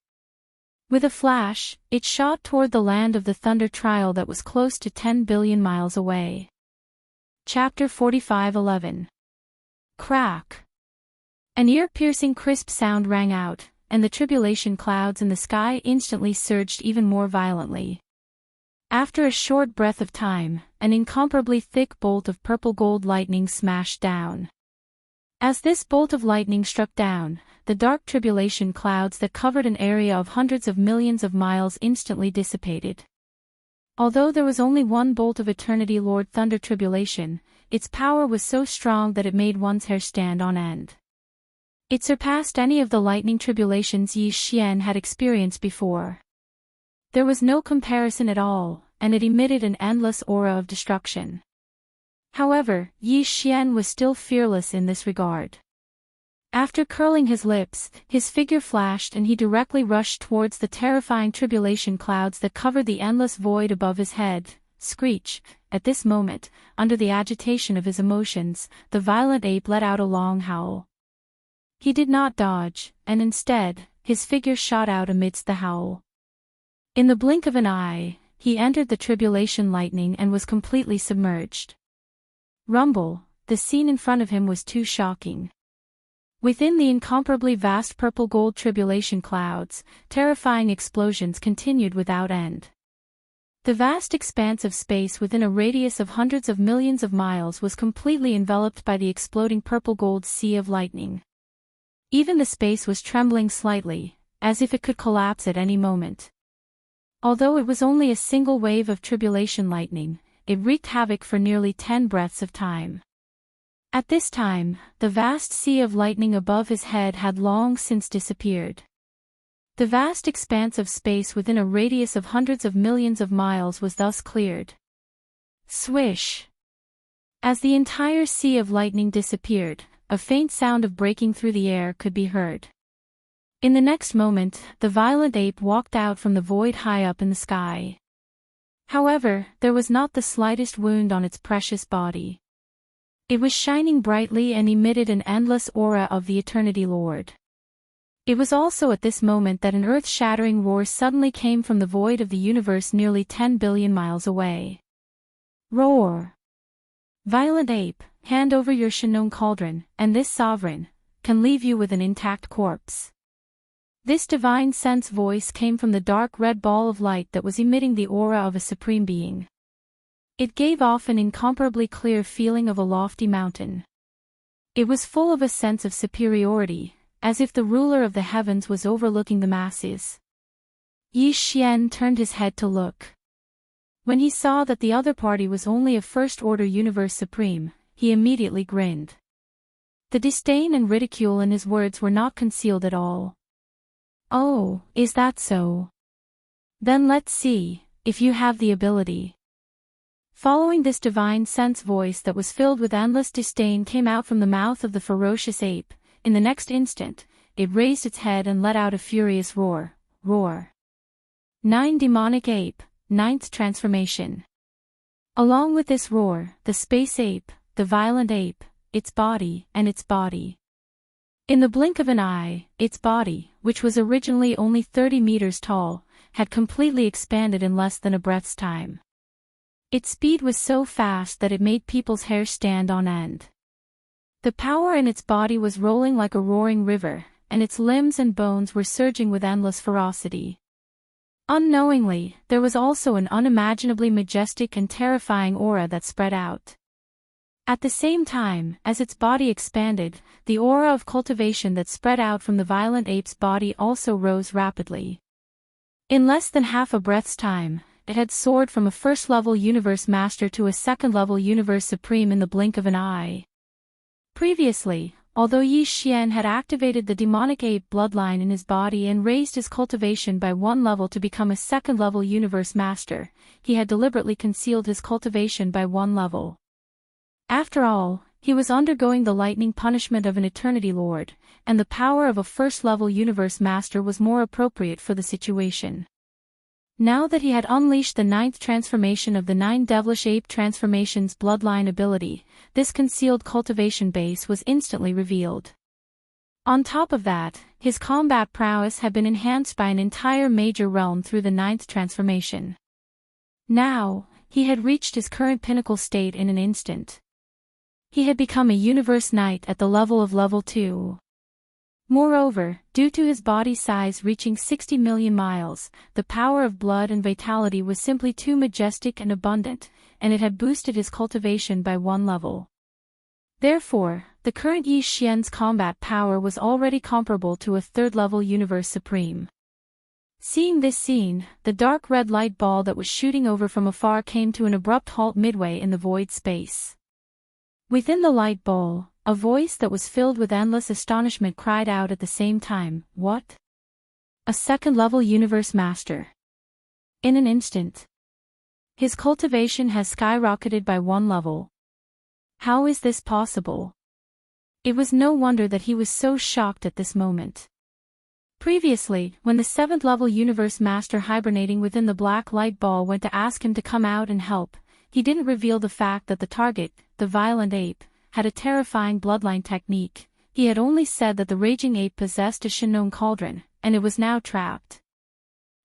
With a flash, it shot toward the land of the Thunder Trial that was close to 10 billion miles away. Chapter 45:11. Crack. An ear-piercing crisp sound rang out, and the tribulation clouds in the sky instantly surged even more violently. After a short breath of time, an incomparably thick bolt of purple gold lightning smashed down. As this bolt of lightning struck down, the dark tribulation clouds that covered an area of hundreds of millions of miles instantly dissipated. Although there was only one bolt of Eternity Lord Thunder Tribulation, its power was so strong that it made one's hair stand on end. It surpassed any of the lightning tribulations Yi Xian had experienced before. There was no comparison at all, and it emitted an endless aura of destruction. However, Yi Xian was still fearless in this regard. After curling his lips, his figure flashed and he directly rushed towards the terrifying tribulation clouds that covered the endless void above his head. Screech! At this moment, under the agitation of his emotions, the violent ape let out a long howl. He did not dodge, and instead, his figure shot out amidst the howl. In the blink of an eye, he entered the tribulation lightning and was completely submerged. Rumble, the scene in front of him was too shocking. Within the incomparably vast purple-gold tribulation clouds, terrifying explosions continued without end. The vast expanse of space within a radius of hundreds of millions of miles was completely enveloped by the exploding purple-gold sea of lightning. Even the space was trembling slightly, as if it could collapse at any moment. Although it was only a single wave of tribulation lightning, it wreaked havoc for nearly 10 breaths of time. At this time, the vast sea of lightning above his head had long since disappeared. The vast expanse of space within a radius of hundreds of millions of miles was thus cleared. Swish! As the entire sea of lightning disappeared, a faint sound of breaking through the air could be heard. In the next moment, the violent ape walked out from the void high up in the sky. However, there was not the slightest wound on its precious body. It was shining brightly and emitted an endless aura of the Eternity Lord. It was also at this moment that an earth-shattering roar suddenly came from the void of the universe nearly 10 billion miles away. Roar! Violent ape, hand over your Shinnon cauldron, and this sovereign can leave you with an intact corpse. This divine sense voice came from the dark red ball of light that was emitting the aura of a supreme being. It gave off an incomparably clear feeling of a lofty mountain. It was full of a sense of superiority, as if the ruler of the heavens was overlooking the masses. Yi Xian turned his head to look. When he saw that the other party was only a first-order universe supreme, he immediately grinned. The disdain and ridicule in his words were not concealed at all. Oh, is that so? Then let's see, if you have the ability. Following this divine sense voice that was filled with endless disdain came out from the mouth of the ferocious ape. In the next instant, it raised its head and let out a furious roar. Roar. 9 Demonic Ape, 9th Transformation. Along with this roar, the space ape, the violent ape, its body. In the blink of an eye, its body, which was originally only 30 meters tall, had completely expanded in less than a breath's time. Its speed was so fast that it made people's hair stand on end. The power in its body was rolling like a roaring river, and its limbs and bones were surging with endless ferocity. Unknowingly, there was also an unimaginably majestic and terrifying aura that spread out. At the same time, as its body expanded, the aura of cultivation that spread out from the violent ape's body also rose rapidly. In less than half a breath's time, it had soared from a first-level universe master to a second-level universe supreme in the blink of an eye. Previously, although Yi Xian had activated the demonic ape bloodline in his body and raised his cultivation by 1 level to become a second-level universe master, he had deliberately concealed his cultivation by 1 level. After all, he was undergoing the lightning punishment of an Eternity Lord, and the power of a first-level universe master was more appropriate for the situation. Now that he had unleashed the 9th transformation of the 9 devilish ape transformations bloodline ability, this concealed cultivation base was instantly revealed. On top of that, his combat prowess had been enhanced by an entire major realm through the 9th transformation. Now, he had reached his current pinnacle state in an instant. He had become a universe knight at the level of level 2. Moreover, due to his body size reaching 60 million miles, the power of blood and vitality was simply too majestic and abundant, and it had boosted his cultivation by 1 level. Therefore, the current Yi Xian's combat power was already comparable to a third-level universe supreme. Seeing this scene, the dark red light ball that was shooting over from afar came to an abrupt halt midway in the void space. Within the light ball, a voice that was filled with endless astonishment cried out at the same time, "What? A second-level universe master? In an instant. His cultivation has skyrocketed by 1 level. How is this possible?" It was no wonder that he was so shocked at this moment. Previously, when the 7th-level universe master hibernating within the black light ball went to ask him to come out and help, he didn't reveal the fact that the target, the violent ape, had a terrifying bloodline technique. He had only said that the raging ape possessed a Shinnon cauldron, and it was now trapped.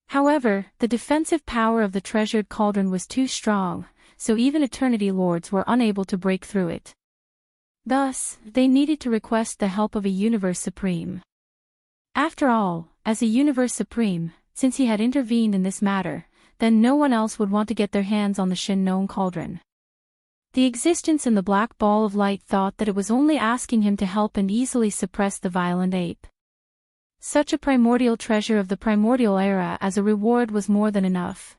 However, the defensive power of the treasured cauldron was too strong, so even Eternity Lords were unable to break through it. Thus, they needed to request the help of a Universe Supreme. After all, as a Universe Supreme, since he had intervened in this matter, then no one else would want to get their hands on the Shinnon cauldron. The existence in the black ball of light thought that it was only asking him to help and easily suppress the violent ape. Such a primordial treasure of the primordial era as a reward was more than enough.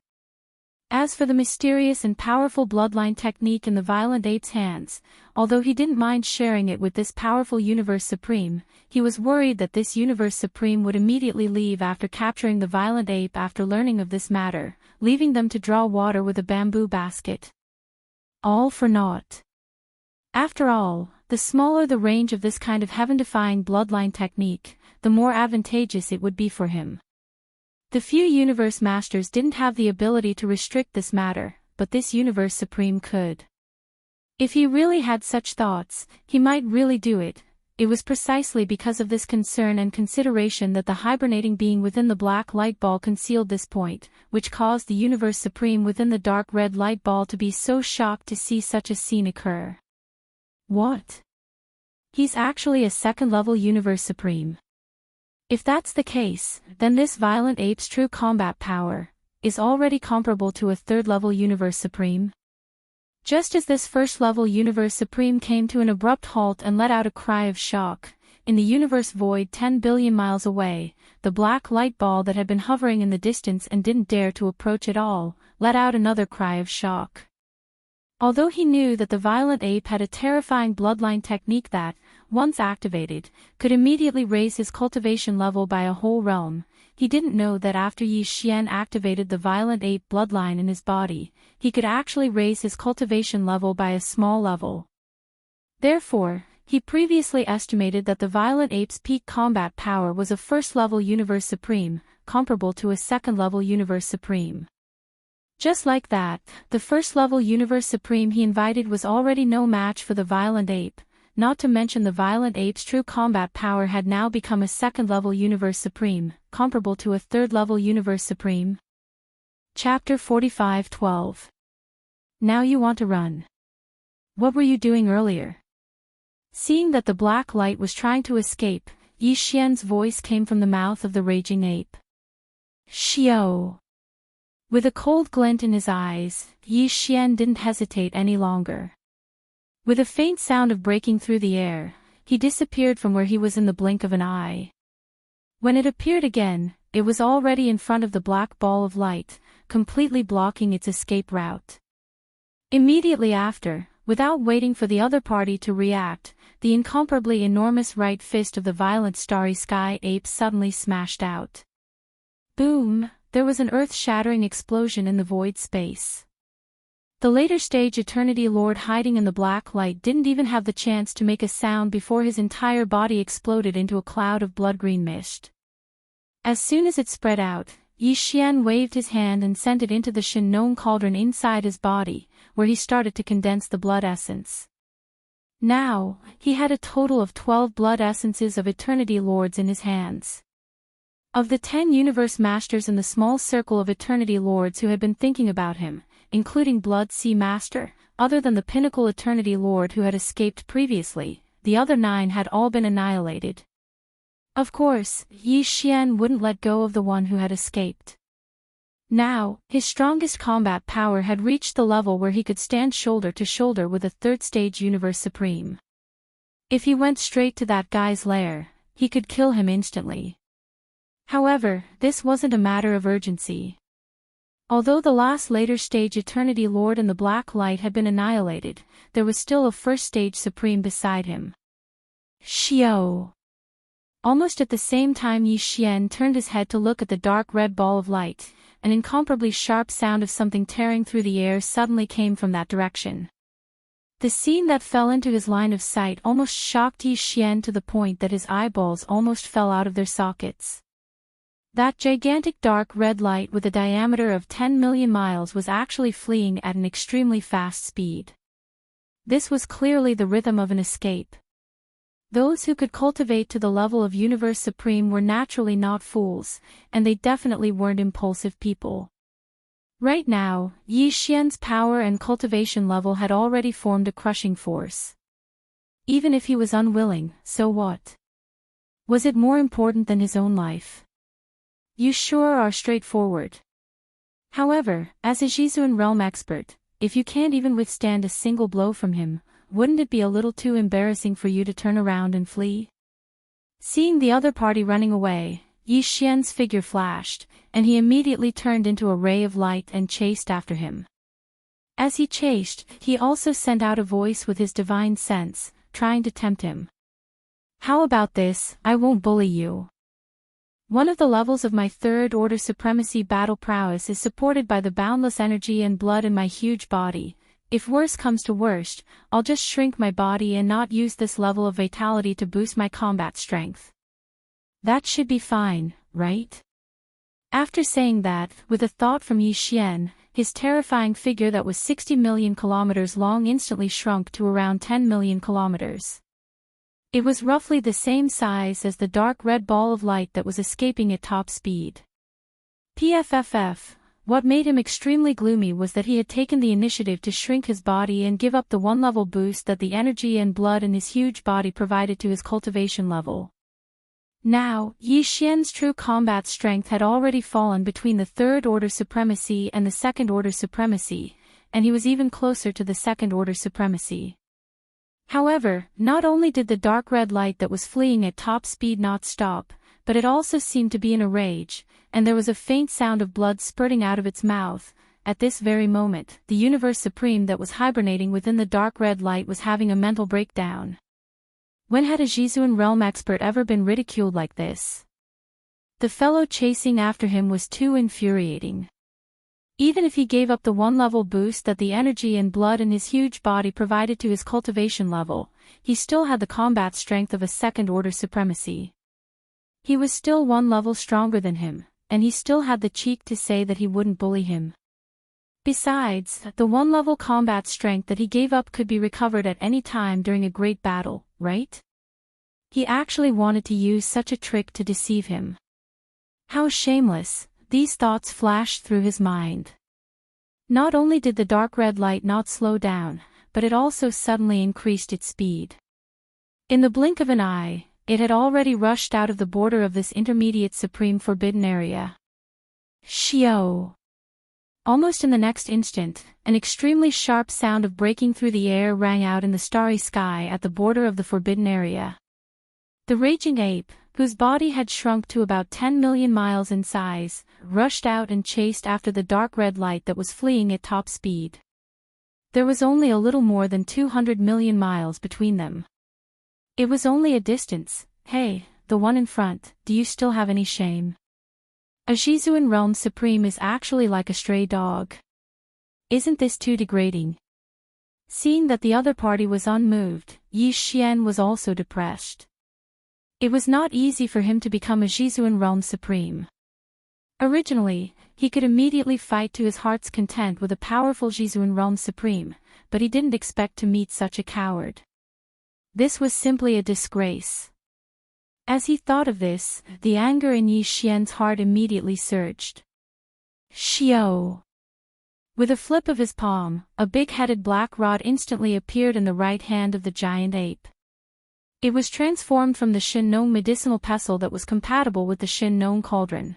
As for the mysterious and powerful bloodline technique in the violent ape's hands, although he didn't mind sharing it with this powerful Universe Supreme, he was worried that this Universe Supreme would immediately leave after capturing the violent ape after learning of this matter, leaving them to draw water with a bamboo basket. All for naught. After all, the smaller the range of this kind of heaven-defying bloodline technique, the more advantageous it would be for him. The few Universe Masters didn't have the ability to restrict this matter, but this Universe Supreme could. If he really had such thoughts, he might really do it. It was precisely because of this concern and consideration that the hibernating being within the black light ball concealed this point, which caused the Universe Supreme within the dark red light ball to be so shocked to see such a scene occur. What? He's actually a second-level Universe Supreme. If that's the case, then this violent ape's true combat power is already comparable to a third-level Universe Supreme. Just as this first-level Universe Supreme came to an abrupt halt and let out a cry of shock, in the universe void 10 billion miles away, the black light ball that had been hovering in the distance and didn't dare to approach at all, let out another cry of shock. Although he knew that the violent ape had a terrifying bloodline technique that, once activated, could immediately raise his cultivation level by a whole realm, he didn't know that after Yi Xian activated the violent ape bloodline in his body, he could actually raise his cultivation level by a small level. Therefore, he previously estimated that the violent ape's peak combat power was a first-level Universe Supreme, comparable to a second-level Universe Supreme. Just like that, the first-level Universe Supreme he invited was already no match for the violent ape, not to mention the violent ape's true combat power had now become a second-level Universe Supreme, comparable to a third-level Universe Supreme. Chapter 45:12. Now you want to run. What were you doing earlier? Seeing that the black light was trying to escape, Yi Xian's voice came from the mouth of the raging ape. Xiao! With a cold glint in his eyes, Yi Xian didn't hesitate any longer. With a faint sound of breaking through the air, he disappeared from where he was in the blink of an eye. When it appeared again, it was already in front of the black ball of light, completely blocking its escape route. Immediately after, without waiting for the other party to react, the incomparably enormous right fist of the violent starry sky ape suddenly smashed out. Boom! There was an earth-shattering explosion in the void space. The later stage Eternity Lord hiding in the black light didn't even have the chance to make a sound before his entire body exploded into a cloud of blood-green mist. As soon as it spread out, Yi Xian waved his hand and sent it into the Shin-known cauldron inside his body, where he started to condense the blood essence. Now, he had a total of 12 blood essences of Eternity Lords in his hands. Of the 10 Universe Masters in the small circle of Eternity Lords who had been thinking about him, including Blood Sea Master, other than the Pinnacle Eternity Lord who had escaped previously, the other 9 had all been annihilated. Of course, Yi Xian wouldn't let go of the one who had escaped. Now, his strongest combat power had reached the level where he could stand shoulder to shoulder with a third-stage Universe Supreme. If he went straight to that guy's lair, he could kill him instantly. However, this wasn't a matter of urgency. Although the last later stage Eternity Lord in the Black Light had been annihilated, there was still a first stage Supreme beside him. Xiao! Almost at the same time Yi Xian turned his head to look at the dark red ball of light, an incomparably sharp sound of something tearing through the air suddenly came from that direction. The scene that fell into his line of sight almost shocked Yi Xian to the point that his eyeballs almost fell out of their sockets. That gigantic dark red light with a diameter of 10 million miles was actually fleeing at an extremely fast speed. This was clearly the rhythm of an escape. Those who could cultivate to the level of Universe Supreme were naturally not fools, and they definitely weren't impulsive people. Right now, Yi Xian's power and cultivation level had already formed a crushing force. Even if he was unwilling, so what? Was it more important than his own life? You sure are straightforward. However, as a Jizuan realm expert, if you can't even withstand a single blow from him, wouldn't it be a little too embarrassing for you to turn around and flee? Seeing the other party running away, Yi Xian's figure flashed, and he immediately turned into a ray of light and chased after him. As he chased, he also sent out a voice with his divine sense, trying to tempt him. How about this? I won't bully you. One of the levels of my third-order supremacy battle prowess is supported by the boundless energy and blood in my huge body, If worse comes to worst, I'll just shrink my body and not use this level of vitality to boost my combat strength. That should be fine, right? After saying that, with a thought from Yi Xian, his terrifying figure that was 60 million kilometers long instantly shrunk to around 10 million kilometers. It was roughly the same size as the dark red ball of light that was escaping at top speed. PFFF, what made him extremely gloomy was that he had taken the initiative to shrink his body and give up the one-level boost that the energy and blood in his huge body provided to his cultivation level. Now, Yi Xian's true combat strength had already fallen between the third-order supremacy and the second-order supremacy, and he was even closer to the second-order supremacy. However, not only did the dark red light that was fleeing at top speed not stop, but it also seemed to be in a rage, and there was a faint sound of blood spurting out of its mouth. At this very moment, the Universe Supreme that was hibernating within the dark red light was having a mental breakdown. When had a Jizuan realm expert ever been ridiculed like this? The fellow chasing after him was too infuriating. Even if he gave up the one-level boost that the energy and blood in his huge body provided to his cultivation level, he still had the combat strength of a second-order supremacy. He was still one level stronger than him, and he still had the cheek to say that he wouldn't bully him. Besides, the one-level combat strength that he gave up could be recovered at any time during a great battle, right? He actually wanted to use such a trick to deceive him. How shameless, these thoughts flashed through his mind. Not only did the dark red light not slow down, but it also suddenly increased its speed. In the blink of an eye, it had already rushed out of the border of this intermediate supreme forbidden area. Shio! Almost in the next instant, an extremely sharp sound of breaking through the air rang out in the starry sky at the border of the forbidden area. The raging ape, whose body had shrunk to about 10 million miles in size, rushed out and chased after the dark red light that was fleeing at top speed. There was only a little more than 200 million miles between them. It was only a distance. Hey, the one in front, do you still have any shame? A Jizuan realm supreme is actually like a stray dog. Isn't this too degrading? Seeing that the other party was unmoved, Yi Xian was also depressed. It was not easy for him to become a Jizuan realm supreme. Originally, he could immediately fight to his heart's content with a powerful Jizuan realm supreme, but he didn't expect to meet such a coward. This was simply a disgrace. As he thought of this, the anger in Yi Xian's heart immediately surged. Shio! With a flip of his palm, a big-headed black rod instantly appeared in the right hand of the giant ape. It was transformed from the Shin-Nong medicinal pestle that was compatible with the Shin-Nong cauldron.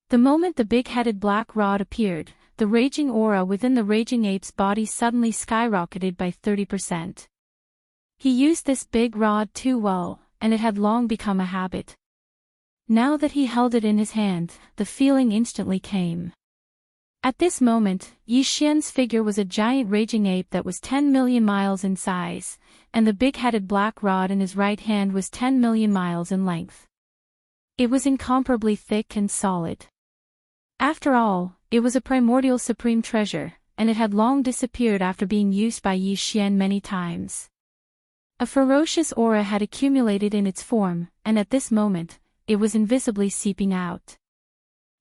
The moment the big-headed black rod appeared, the raging aura within the raging ape's body suddenly skyrocketed by 30%. He used this big rod too well, and it had long become a habit. Now that he held it in his hand, the feeling instantly came. At this moment, Yi Xian's figure was a giant raging ape that was 10 million miles in size, and the big-headed black rod in his right hand was 10 million miles in length. It was incomparably thick and solid. After all, it was a primordial supreme treasure, and it had long disappeared after being used by Yi Xian many times. A ferocious aura had accumulated in its form, and at this moment, it was invisibly seeping out.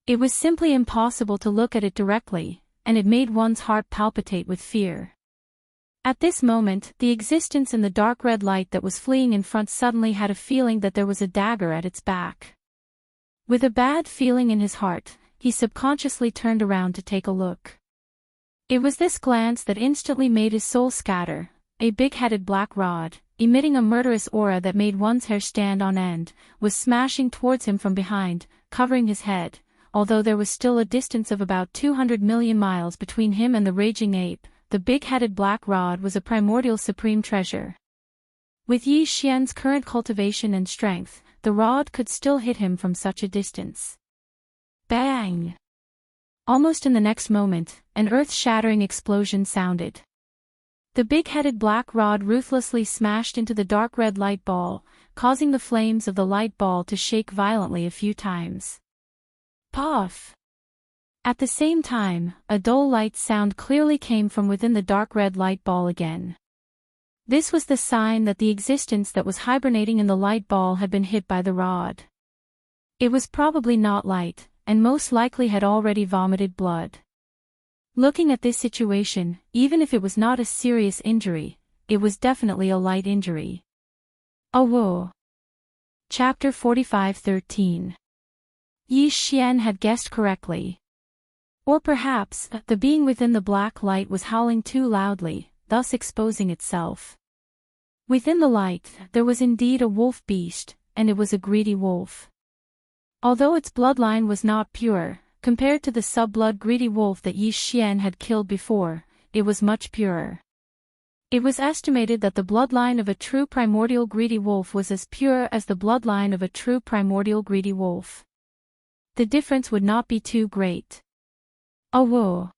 It was simply impossible to look at it directly, and it made one's heart palpitate with fear. At this moment, the existence in the dark red light that was fleeing in front suddenly had a feeling that there was a dagger at its back. With a bad feeling in his heart, he subconsciously turned around to take a look. It was this glance that instantly made his soul scatter. A big-headed black rod, emitting a murderous aura that made one's hair stand on end, was smashing towards him from behind, covering his head. Although there was still a distance of about 200 million miles between him and the raging ape, the big-headed black rod was a primordial supreme treasure. With Yi Xian's current cultivation and strength, the rod could still hit him from such a distance. Bang! Almost in the next moment, an earth-shattering explosion sounded. The big-headed black rod ruthlessly smashed into the dark red light ball, causing the flames of the light ball to shake violently a few times. Puff! At the same time, a dull light sound clearly came from within the dark red light ball again. This was the sign that the existence that was hibernating in the light ball had been hit by the rod. It was probably not light, and most likely had already vomited blood. Looking at this situation, even if it was not a serious injury, it was definitely a light injury. Oh whoa. Chapter 45:13. Yi Xian had guessed correctly. Or perhaps, the being within the black light was howling too loudly, thus exposing itself. Within the light, there was indeed a wolf beast, and it was a greedy wolf. Although its bloodline was not pure, compared to the sub-blood greedy wolf that Yi Xian had killed before, it was much purer. It was estimated that the bloodline of a true primordial greedy wolf was as pure as the bloodline of a true primordial greedy wolf. The difference would not be too great. Oh whoa.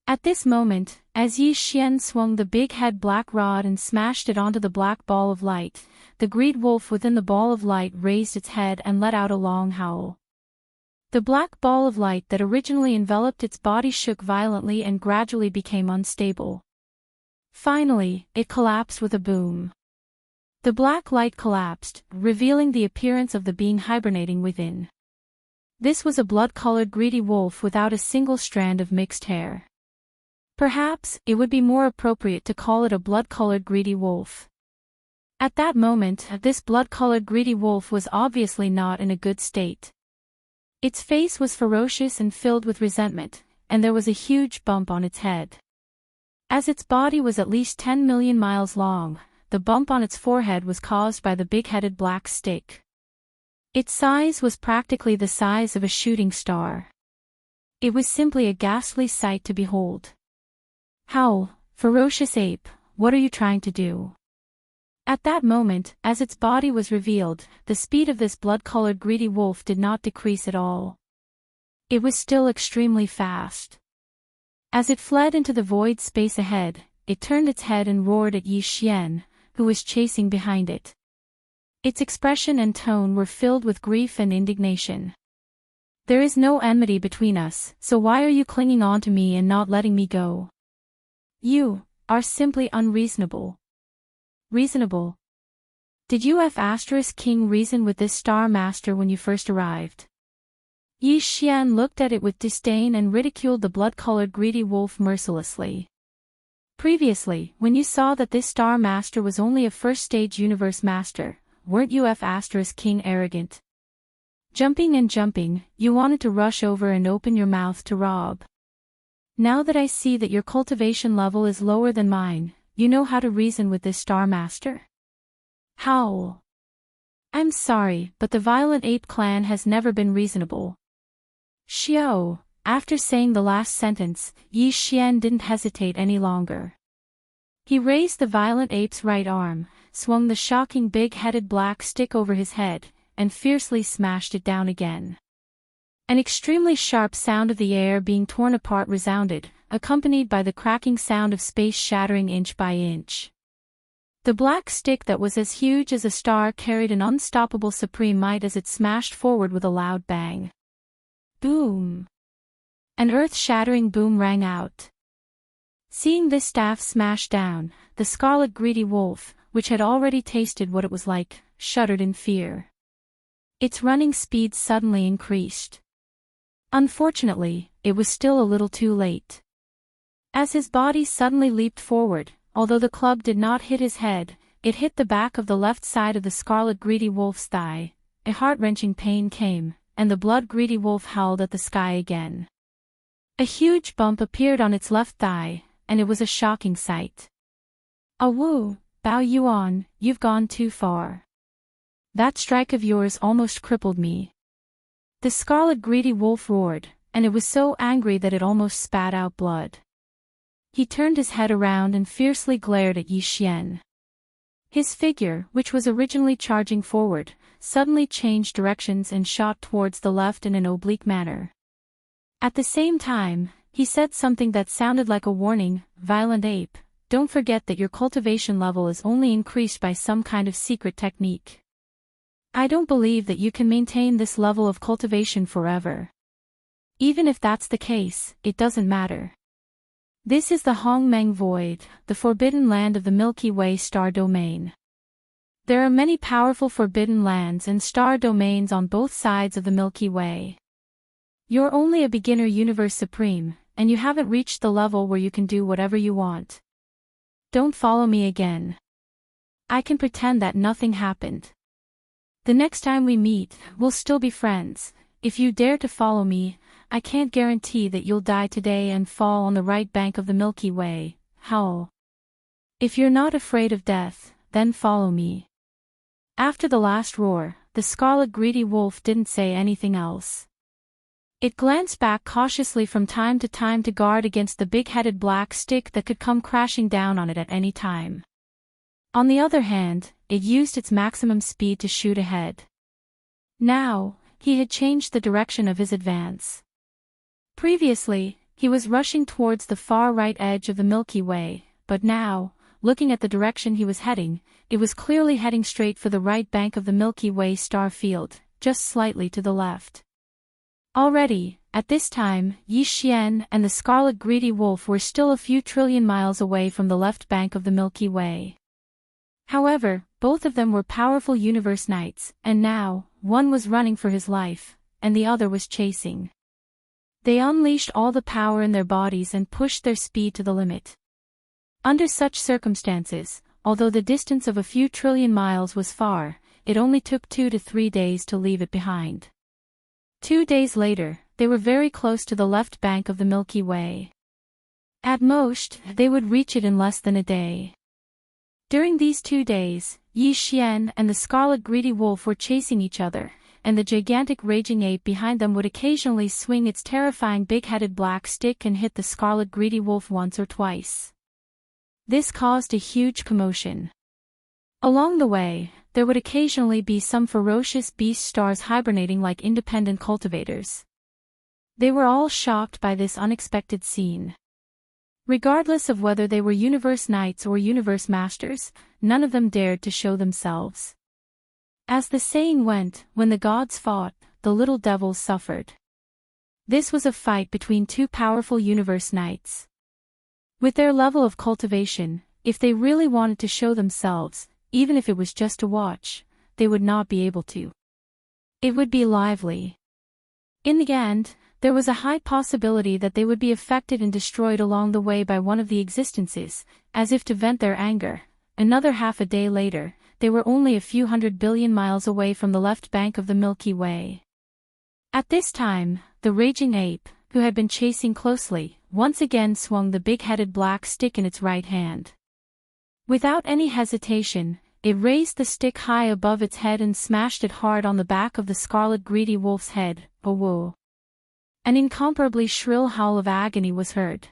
At this moment, as Yi Xian swung the big head black rod and smashed it onto the black ball of light, the greed wolf within the ball of light raised its head and let out a long howl. The black ball of light that originally enveloped its body shook violently and gradually became unstable. Finally, it collapsed with a boom. The black light collapsed, revealing the appearance of the being hibernating within. This was a blood-colored greedy wolf without a single strand of mixed hair. Perhaps, it would be more appropriate to call it a blood-colored greedy wolf. At that moment, this blood-colored greedy wolf was obviously not in a good state. Its face was ferocious and filled with resentment, and there was a huge bump on its head. As its body was at least 10 million miles long, the bump on its forehead was caused by the big-headed black stick. Its size was practically the size of a shooting star. It was simply a ghastly sight to behold. Howl, ferocious ape, what are you trying to do? At that moment, as its body was revealed, the speed of this blood-colored greedy wolf did not decrease at all. It was still extremely fast. As it fled into the void space ahead, it turned its head and roared at Yi Xian, who was chasing behind it. Its expression and tone were filled with grief and indignation. There is no enmity between us, so why are you clinging on to me and not letting me go? You are simply unreasonable. Reasonable. Did King reason with this Star Master when you first arrived? Yi Xian looked at it with disdain and ridiculed the blood-colored greedy wolf mercilessly. Previously, when you saw that this Star Master was only a first-stage universe master, weren't King arrogant? Jumping, you wanted to rush over and open your mouth to rob. Now that I see that your cultivation level is lower than mine, you know how to reason with this Star Master? Howl. I'm sorry, but the Violent Ape clan has never been reasonable. Xiao. After saying the last sentence, Yi Xian didn't hesitate any longer. He raised the Violent Ape's right arm, swung the shocking big-headed black stick over his head, and fiercely smashed it down again. An extremely sharp sound of the air being torn apart resounded, accompanied by the cracking sound of space shattering inch by inch. The black stick that was as huge as a star carried an unstoppable supreme might as it smashed forward with a loud bang. Boom! An earth-shattering boom rang out. Seeing this staff smash down, the scarlet greedy wolf, which had already tasted what it was like, shuddered in fear. Its running speed suddenly increased. Unfortunately, it was still a little too late. As his body suddenly leaped forward, although the club did not hit his head, it hit the back of the left side of the scarlet greedy wolf's thigh. A heart-wrenching pain came, and the blood-greedy wolf howled at the sky again. A huge bump appeared on its left thigh, and it was a shocking sight. Awoo, Bao Yuan, you've gone too far. That strike of yours almost crippled me. The scarlet greedy wolf roared, and it was so angry that it almost spat out blood. He turned his head around and fiercely glared at Yi Xian. His figure, which was originally charging forward, suddenly changed directions and shot towards the left in an oblique manner. At the same time, he said something that sounded like a warning, "Violent ape, don't forget that your cultivation level is only increased by some kind of secret technique. I don't believe that you can maintain this level of cultivation forever." Even if that's the case, it doesn't matter. This is the Hongmeng Void, the forbidden land of the Milky Way star domain. There are many powerful forbidden lands and star domains on both sides of the Milky Way. You're only a beginner universe supreme, and you haven't reached the level where you can do whatever you want. Don't follow me again. I can pretend that nothing happened. The next time we meet, we'll still be friends. If you dare to follow me, I can't guarantee that you'll die today and fall on the right bank of the Milky Way. Howl. If you're not afraid of death, then follow me. After the last roar, the scarlet greedy wolf didn't say anything else. It glanced back cautiously from time to time to guard against the big-headed black stick that could come crashing down on it at any time. On the other hand, it used its maximum speed to shoot ahead. Now, he had changed the direction of his advance. Previously, he was rushing towards the far right edge of the Milky Way, but now, looking at the direction he was heading, it was clearly heading straight for the right bank of the Milky Way star field, just slightly to the left. Already, at this time, Yi Xian and the scarlet greedy wolf were still a few trillion miles away from the left bank of the Milky Way. However, both of them were powerful universe knights, and now, one was running for his life, and the other was chasing. They unleashed all the power in their bodies and pushed their speed to the limit. Under such circumstances, although the distance of a few trillion miles was far, it only took 2 to 3 days to leave it behind. 2 days later, they were very close to the left bank of the Milky Way. At most, they would reach it in less than a day. During these 2 days, Yi Xian and the scarlet greedy wolf were chasing each other, and the gigantic raging ape behind them would occasionally swing its terrifying big-headed black stick and hit the scarlet greedy wolf once or twice. This caused a huge commotion. Along the way, there would occasionally be some ferocious beast stars hibernating like independent cultivators. They were all shocked by this unexpected scene. Regardless of whether they were universe knights or universe masters, none of them dared to show themselves. As the saying went, when the gods fought, the little devils suffered. This was a fight between two powerful universe knights. With their level of cultivation, if they really wanted to show themselves, even if it was just to watch, they would not be able to. It would be lively. In the end, there was a high possibility that they would be affected and destroyed along the way by one of the existences, as if to vent their anger. Another half a day later, they were only a few 100 billion miles away from the left bank of the Milky Way. At this time, the raging ape, who had been chasing closely, once again swung the big-headed black stick in its right hand. Without any hesitation, it raised the stick high above its head and smashed it hard on the back of the scarlet greedy wolf's head. Whoa! An incomparably shrill howl of agony was heard.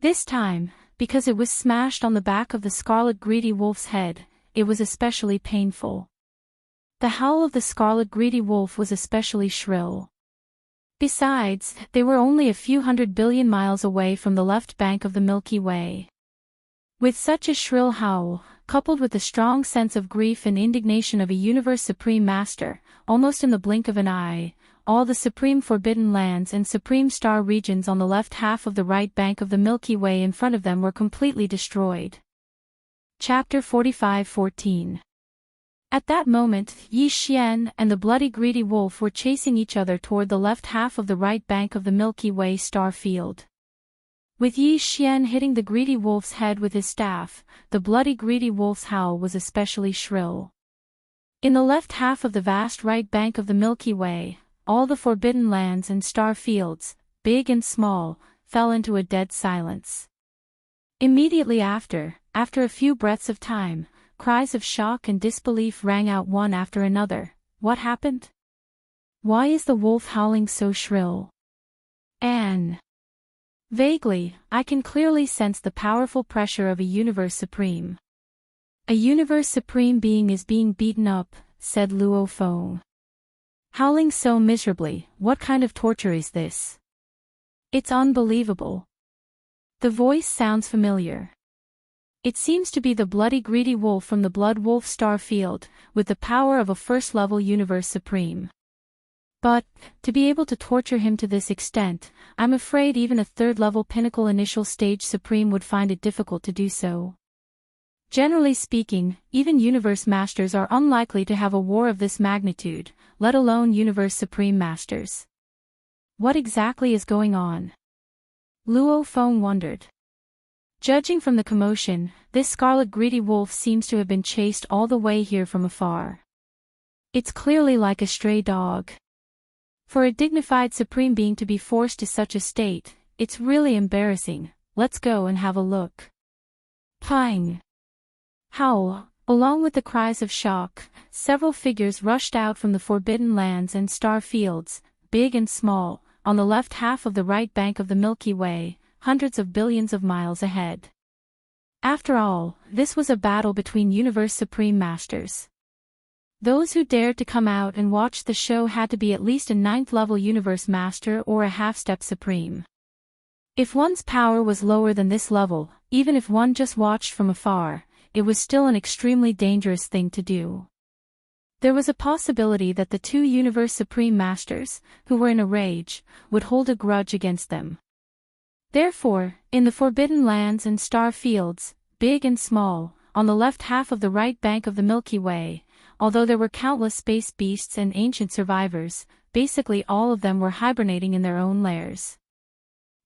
This time, because it was smashed on the back of the scarlet greedy wolf's head, it was especially painful. The howl of the scarlet greedy wolf was especially shrill. Besides, they were only a few 100 billion miles away from the left bank of the Milky Way. With such a shrill howl, coupled with the strong sense of grief and indignation of a universe supreme master, almost in the blink of an eye, all the supreme forbidden lands and supreme star regions on the left half of the right bank of the Milky Way in front of them were completely destroyed. Chapter 45:14. At that moment, Yi Xian and the bloody greedy wolf were chasing each other toward the left half of the right bank of the Milky Way star field. With Yi Xian hitting the greedy wolf's head with his staff, the bloody greedy wolf's howl was especially shrill. In the left half of the vast right bank of the Milky Way, all the forbidden lands and star fields, big and small, fell into a dead silence. Immediately after a few breaths of time, cries of shock and disbelief rang out one after another. What happened? Why is the wolf howling so shrill? Anne. Vaguely, I can clearly sense the powerful pressure of a universe supreme. A universe supreme being is being beaten up, said Luo Feng. Howling so miserably, what kind of torture is this? It's unbelievable. The voice sounds familiar. It seems to be the bloody greedy wolf from the Blood Wolf star field, with the power of a first-level universe supreme. But, to be able to torture him to this extent, I'm afraid even a third-level pinnacle initial stage supreme would find it difficult to do so. Generally speaking, even Universe Masters are unlikely to have a war of this magnitude, let alone Universe Supreme Masters. What exactly is going on? Luo Feng wondered. Judging from the commotion, this scarlet greedy wolf seems to have been chased all the way here from afar. It's clearly like a stray dog. For a dignified supreme being to be forced to such a state, it's really embarrassing. Let's go and have a look. Pang! Howl! Along with the cries of shock, several figures rushed out from the forbidden lands and star fields, big and small, on the left half of the right bank of the Milky Way, hundreds of billions of miles ahead. After all, this was a battle between Universe Supreme Masters. Those who dared to come out and watch the show had to be at least a 9th-level Universe Master or a half-step Supreme. If one's power was lower than this level, even if one just watched from afar, it was still an extremely dangerous thing to do. There was a possibility that the two Universe Supreme Masters, who were in a rage, would hold a grudge against them. Therefore, in the Forbidden Lands and star fields, big and small, on the left half of the right bank of the Milky Way, although there were countless space beasts and ancient survivors, basically all of them were hibernating in their own lairs.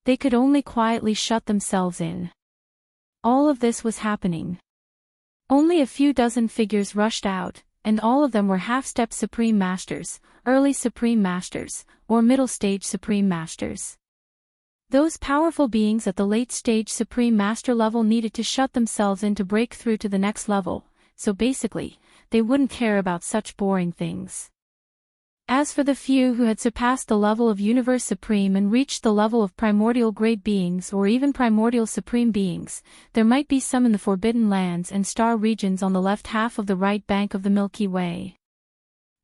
They could only quietly shut themselves in. All of this was happening. Only a few dozen figures rushed out, and all of them were half-step Supreme Masters, early Supreme Masters, or middle-stage Supreme Masters. Those powerful beings at the late-stage Supreme Master level needed to shut themselves in to break through to the next level, so basically, they wouldn't care about such boring things. As for the few who had surpassed the level of Universe Supreme and reached the level of primordial great beings or even primordial supreme beings, there might be some in the Forbidden Lands and star regions on the left half of the right bank of the Milky Way.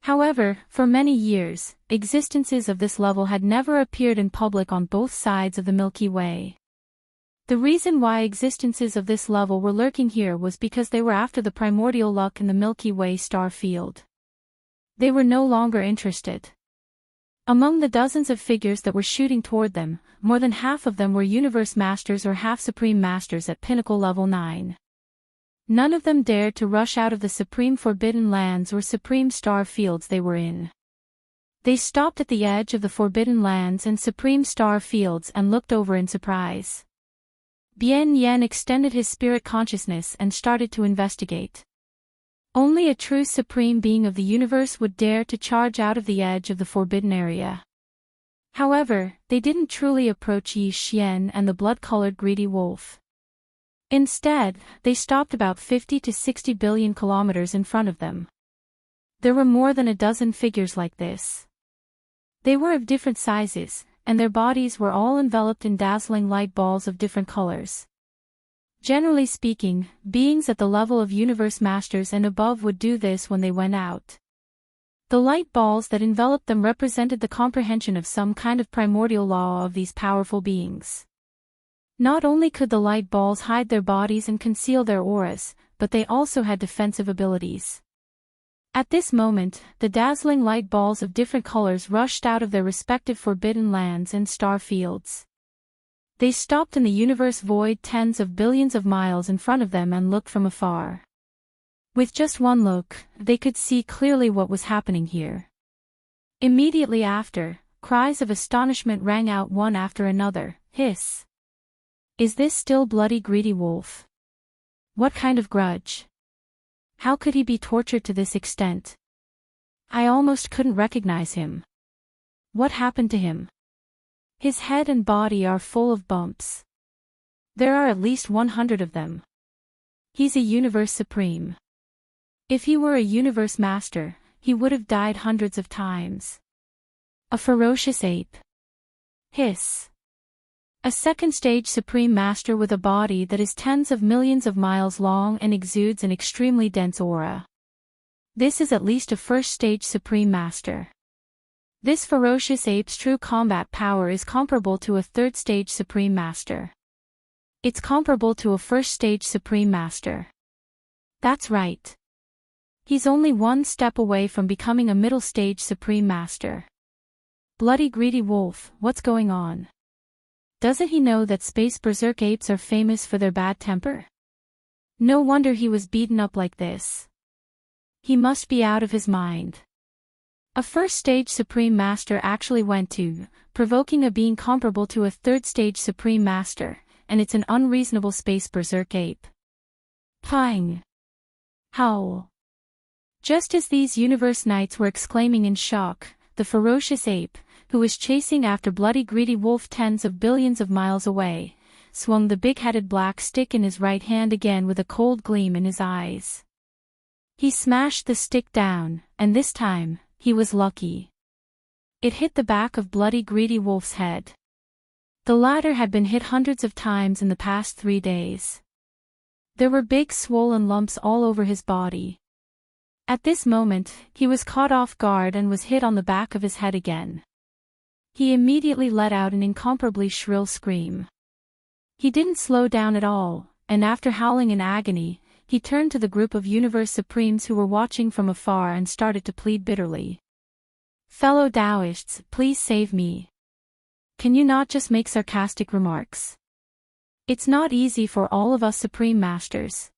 However, for many years, existences of this level had never appeared in public on both sides of the Milky Way. The reason why existences of this level were lurking here was because they were after the primordial luck in the Milky Way star field. They were no longer interested. Among the dozens of figures that were shooting toward them, more than half of them were Universe Masters or half-Supreme Masters at Pinnacle Level 9. None of them dared to rush out of the Supreme Forbidden Lands or Supreme Star Fields they were in. They stopped at the edge of the Forbidden Lands and Supreme Star Fields and looked over in surprise. Bien Yen extended his spirit consciousness and started to investigate. Only a true supreme being of the universe would dare to charge out of the edge of the forbidden area. However, they didn't truly approach Yi Xian and the blood-colored greedy wolf. Instead, they stopped about 50 to 60 billion kilometers in front of them. There were more than a dozen figures like this. They were of different sizes, and their bodies were all enveloped in dazzling light balls of different colors. Generally speaking, beings at the level of Universe Masters and above would do this when they went out. The light balls that enveloped them represented the comprehension of some kind of primordial law of these powerful beings. Not only could the light balls hide their bodies and conceal their auras, but they also had defensive abilities. At this moment, the dazzling light balls of different colors rushed out of their respective forbidden lands and star fields. They stopped in the universe void tens of billions of miles in front of them and looked from afar. With just one look, they could see clearly what was happening here. Immediately after, cries of astonishment rang out one after another. Hiss! Is this still bloody greedy wolf? What kind of grudge? How could he be tortured to this extent? I almost couldn't recognize him. What happened to him? His head and body are full of bumps. There are at least 100 of them. He's a Universe Supreme. If he were a Universe Master, he would have died hundreds of times. A ferocious ape. Hiss. A second-stage Supreme Master with a body that is tens of millions of miles long and exudes an extremely dense aura. This is at least a first-stage Supreme Master. This ferocious ape's true combat power is comparable to a third-stage Supreme Master. It's comparable to a first-stage Supreme Master. That's right. He's only one step away from becoming a middle-stage Supreme Master. Bloody greedy wolf, what's going on? Doesn't he know that space berserk apes are famous for their bad temper? No wonder he was beaten up like this. He must be out of his mind. A first-stage Supreme Master actually went to, provoking a being comparable to a third-stage Supreme Master, and it's an unreasonable space berserk ape. Pang! Howl! Just as these universe knights were exclaiming in shock, the ferocious ape, who was chasing after bloody greedy wolf tens of billions of miles away, swung the big-headed black stick in his right hand again with a cold gleam in his eyes. He smashed the stick down, and this time, he was lucky. It hit the back of bloody greedy wolf's head. The latter had been hit hundreds of times in the past 3 days. There were big swollen lumps all over his body. At this moment, he was caught off guard and was hit on the back of his head again. He immediately let out an incomparably shrill scream. He didn't slow down at all, and after howling in agony, he turned to the group of Universe Supremes who were watching from afar and started to plead bitterly. Fellow Taoists, please save me. Can you not just make sarcastic remarks? It's not easy for all of us Supreme Masters.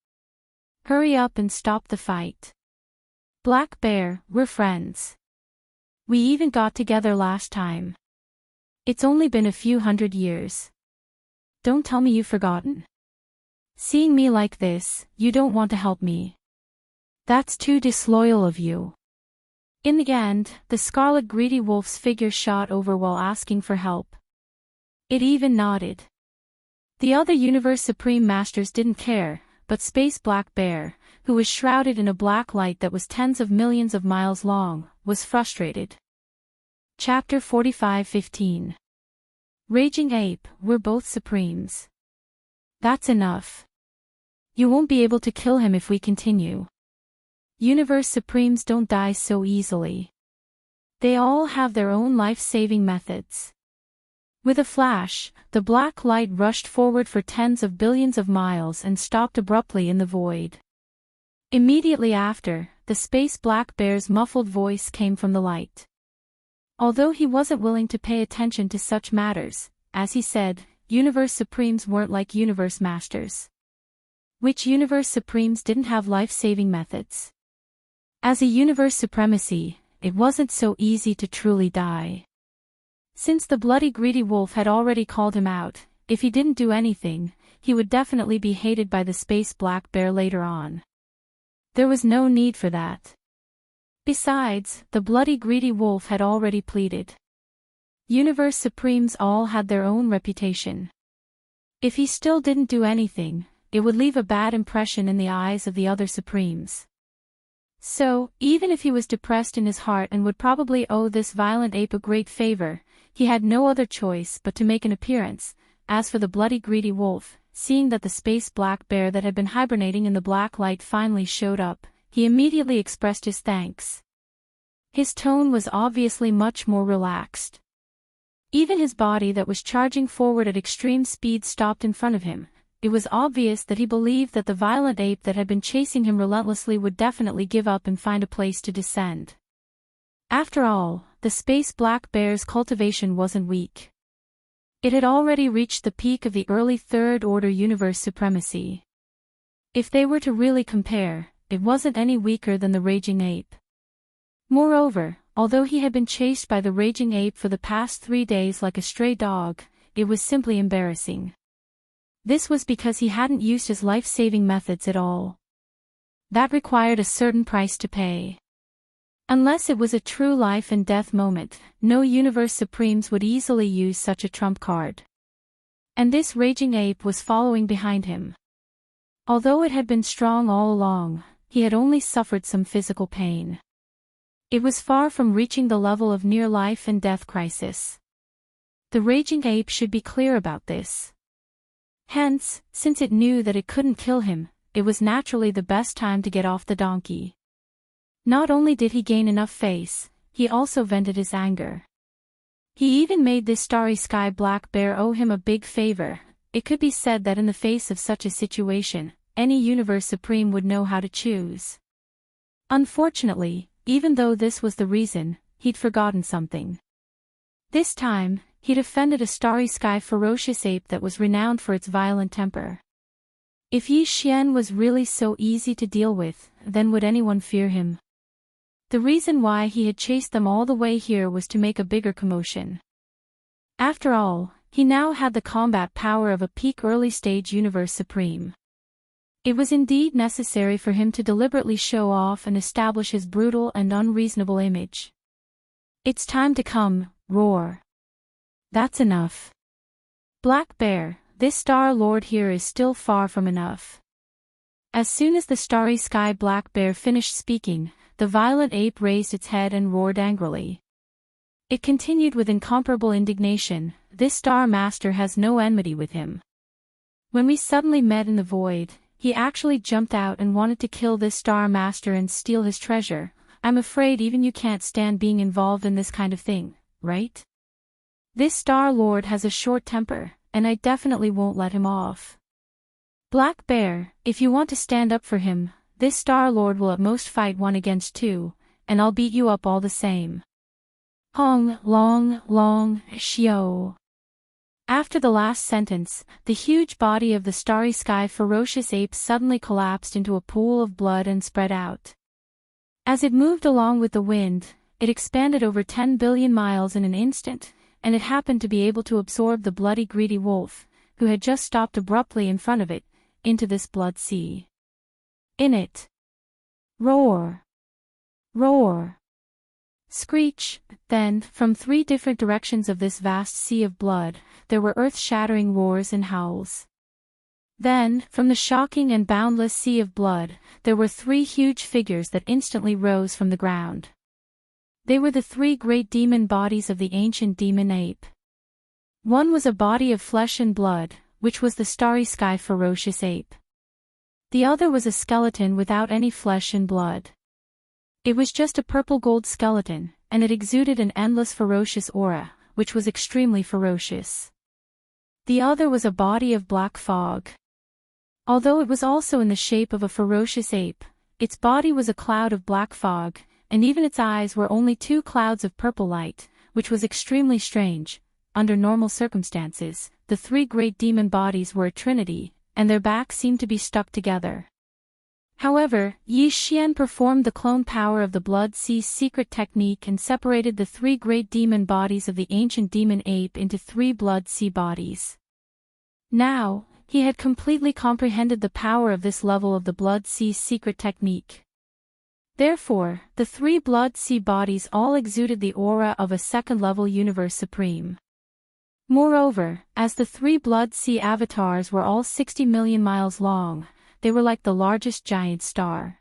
Hurry up and stop the fight. Black Bear, we're friends. We even got together last time. It's only been a few hundred years. Don't tell me you've forgotten. Seeing me like this, you don't want to help me. That's too disloyal of you. In the end, the scarlet greedy wolf's figure shot over while asking for help. It even nodded. The other Universe Supreme Masters didn't care, but Space Black Bear, who was shrouded in a black light that was tens of millions of miles long, was frustrated. Chapter 45:15. Raging Ape, we're both Supremes. That's enough. You won't be able to kill him if we continue. Universe Supremes don't die so easily. They all have their own life-saving methods. With a flash, the black light rushed forward for tens of billions of miles and stopped abruptly in the void. Immediately after, the Space Black Bear's muffled voice came from the light. Although he wasn't willing to pay attention to such matters, as he said, Universe Supremes weren't like Universe Masters. Which Universe Supremes didn't have life-saving methods? As a Universe Supremacy, it wasn't so easy to truly die. Since the bloody greedy wolf had already called him out, if he didn't do anything, he would definitely be hated by the Space Black Bear later on. There was no need for that. Besides, the bloody greedy wolf had already pleaded. Universe Supremes all had their own reputation. If he still didn't do anything, it would leave a bad impression in the eyes of the other Supremes. So, even if he was depressed in his heart and would probably owe this violent ape a great favor, he had no other choice but to make an appearance. As for the bloody greedy wolf, seeing that the Space Black Bear that had been hibernating in the black light finally showed up, he immediately expressed his thanks. His tone was obviously much more relaxed. Even his body that was charging forward at extreme speed stopped in front of him. It was obvious that he believed that the violent ape that had been chasing him relentlessly would definitely give up and find a place to descend. After all, the Space Black Bear's cultivation wasn't weak. It had already reached the peak of the early Third Order Universe Supremacy. If they were to really compare, it wasn't any weaker than the Raging Ape. Moreover, although he had been chased by the Raging Ape for the past 3 days like a stray dog, it was simply embarrassing. This was because he hadn't used his life-saving methods at all. That required a certain price to pay. Unless it was a true life and death moment, no Universe Supremes would easily use such a trump card. And this Raging Ape was following behind him. Although it had been strong all along, he had only suffered some physical pain. It was far from reaching the level of near life and death crisis. The Raging Ape should be clear about this. Hence, since it knew that it couldn't kill him, it was naturally the best time to get off the donkey. Not only did he gain enough face, he also vented his anger. He even made this starry sky black bear owe him a big favor. It could be said that in the face of such a situation, any Universe Supreme would know how to choose. Unfortunately, even though this was the reason, he'd forgotten something. This time, he defended a starry sky ferocious ape that was renowned for its violent temper. If Yi Xian was really so easy to deal with, then would anyone fear him? The reason why he had chased them all the way here was to make a bigger commotion. After all, he now had the combat power of a peak early-stage universe supreme. It was indeed necessary for him to deliberately show off and establish his brutal and unreasonable image. It's time to come, roar. That's enough. Black Bear, this Star Lord here is still far from enough. As soon as the starry sky Black Bear finished speaking, the violent ape raised its head and roared angrily. It continued with incomparable indignation, this Star Master has no enmity with him. When we suddenly met in the void, he actually jumped out and wanted to kill this Star Master and steal his treasure. I'm afraid even you can't stand being involved in this kind of thing, right? This Star Lord has a short temper, and I definitely won't let him off. Black Bear, if you want to stand up for him, this Star Lord will at most fight 1 against 2, and I'll beat you up all the same. Hong, long, xiao. After the last sentence, the huge body of the starry sky ferocious ape suddenly collapsed into a pool of blood and spread out. As it moved along with the wind, it expanded over 10 billion miles in an instant, and it happened to be able to absorb the bloody greedy wolf, who had just stopped abruptly in front of it, into this blood sea. In it. Roar. Roar. Screech. Then, from 3 different directions of this vast sea of blood, there were earth-shattering roars and howls. Then, from the shocking and boundless sea of blood, there were 3 huge figures that instantly rose from the ground. They were the 3 great demon bodies of the ancient demon ape. One was a body of flesh and blood, which was the starry sky ferocious ape. The other was a skeleton without any flesh and blood. It was just a purple-gold skeleton, and it exuded an endless ferocious aura, which was extremely ferocious. The other was a body of black fog. Although it was also in the shape of a ferocious ape, its body was a cloud of black fog, and even its eyes were only 2 clouds of purple light, which was extremely strange. Under normal circumstances, the 3 great demon bodies were a trinity, and their backs seemed to be stuck together. However, Yi Xian performed the clone power of the Blood Sea's secret technique and separated the 3 great demon bodies of the ancient demon ape into 3 Blood Sea bodies. Now, he had completely comprehended the power of this level of the Blood Sea's secret technique. Therefore, the 3 Blood Sea bodies all exuded the aura of a second-level universe supreme. Moreover, as the 3 Blood Sea avatars were all 60 million miles long, they were like the largest giant star.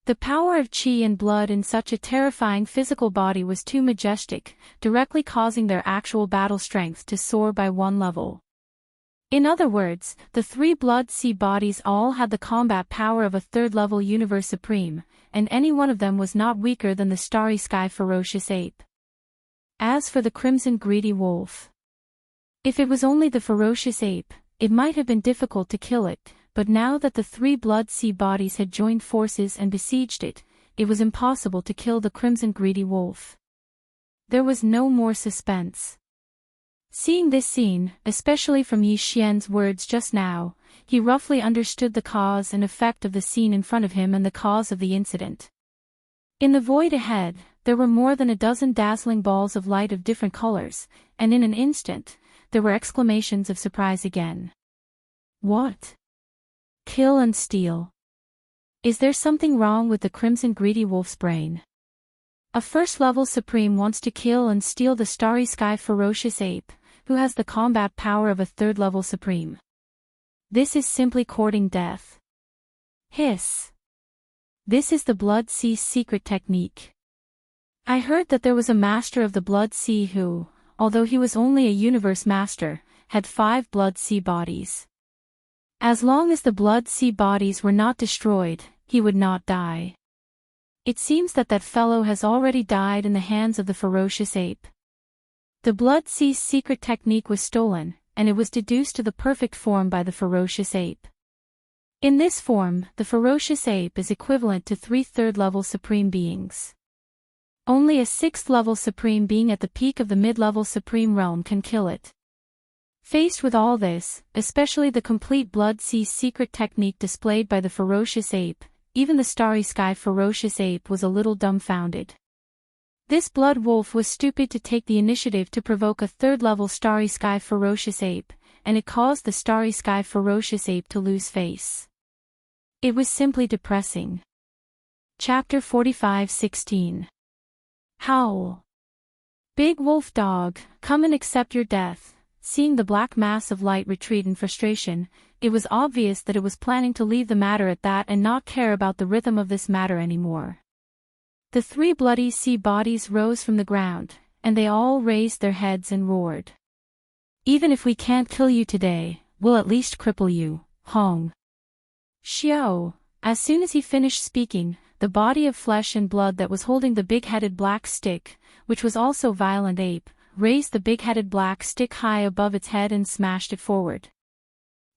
The power of qi and blood in such a terrifying physical body was too majestic, directly causing their actual battle strength to soar by 1 level. In other words, the 3 Blood Sea bodies all had the combat power of a 3rd-level universe supreme, and any one of them was not weaker than the starry sky ferocious ape. As for the crimson greedy wolf, if it was only the ferocious ape, it might have been difficult to kill it, but now that the 3 Blood Sea bodies had joined forces and besieged it, it was impossible to kill the crimson greedy wolf. There was no more suspense. Seeing this scene, especially from Yi Xian's words just now, he roughly understood the cause and effect of the scene in front of him and the cause of the incident. In the void ahead, there were more than a dozen dazzling balls of light of different colors, and in an instant, there were exclamations of surprise again. What? Kill and steal. Is there something wrong with the crimson greedy wolf's brain? A 1st-level supreme wants to kill and steal the starry sky ferocious ape, who has the combat power of a 3rd-level supreme. This is simply courting death. Hiss. This is the Blood Sea's secret technique. I heard that there was a master of the Blood Sea who, although he was only a universe master, had 5 Blood Sea bodies. As long as the Blood Sea bodies were not destroyed, he would not die. It seems that that fellow has already died in the hands of the ferocious ape. The Blood Sea's secret technique was stolen, and it was deduced to the perfect form by the ferocious ape. In this form, the ferocious ape is equivalent to 3 3rd-level supreme beings. Only a 6th level Supreme being at the peak of the mid-level Supreme realm can kill it. Faced with all this, especially the complete Blood Sea secret technique displayed by the ferocious ape, even the Starry Sky ferocious ape was a little dumbfounded. This blood wolf was stupid to take the initiative to provoke a 3rd level Starry Sky ferocious ape, and it caused the Starry Sky ferocious ape to lose face. It was simply depressing. Chapter 45:16. Howl. Big wolf dog, come and accept your death. Seeing the black mass of light retreat in frustration, it was obvious that it was planning to leave the matter at that and not care about the rhythm of this matter anymore. The 3 bloody sea bodies rose from the ground, and they all raised their heads and roared. Even if we can't kill you today, we'll at least cripple you, Hong. Xiao. As soon as he finished speaking, the body of flesh and blood that was holding the big-headed black stick, which was also Violent Ape, raised the big-headed black stick high above its head and smashed it forward.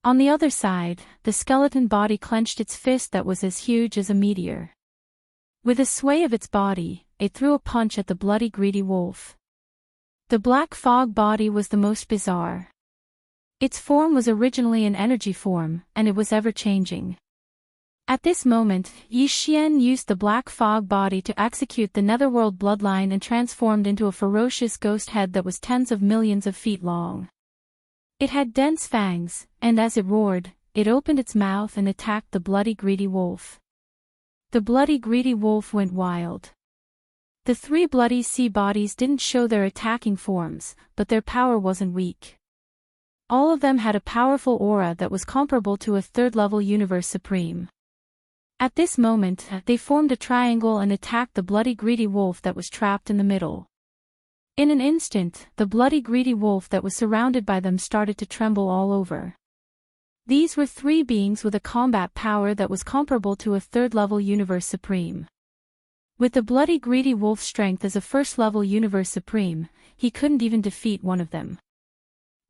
On the other side, the skeleton body clenched its fist that was as huge as a meteor. With a sway of its body, it threw a punch at the bloody greedy wolf. The black fog body was the most bizarre. Its form was originally an energy form, and it was ever-changing. At this moment, Yi Xian used the black fog body to execute the netherworld bloodline and transformed into a ferocious ghost head that was tens of millions of feet long. It had dense fangs, and as it roared, it opened its mouth and attacked the bloody greedy wolf. The bloody greedy wolf went wild. The 3 bloody sea bodies didn't show their attacking forms, but their power wasn't weak. All of them had a powerful aura that was comparable to a 3rd level Universe Supreme. At this moment, they formed a triangle and attacked the bloody greedy wolf that was trapped in the middle. In an instant, the bloody greedy wolf that was surrounded by them started to tremble all over. These were 3 beings with a combat power that was comparable to a 3rd level Universe Supreme. With the bloody greedy wolf's strength as a 1st level Universe Supreme, he couldn't even defeat one of them.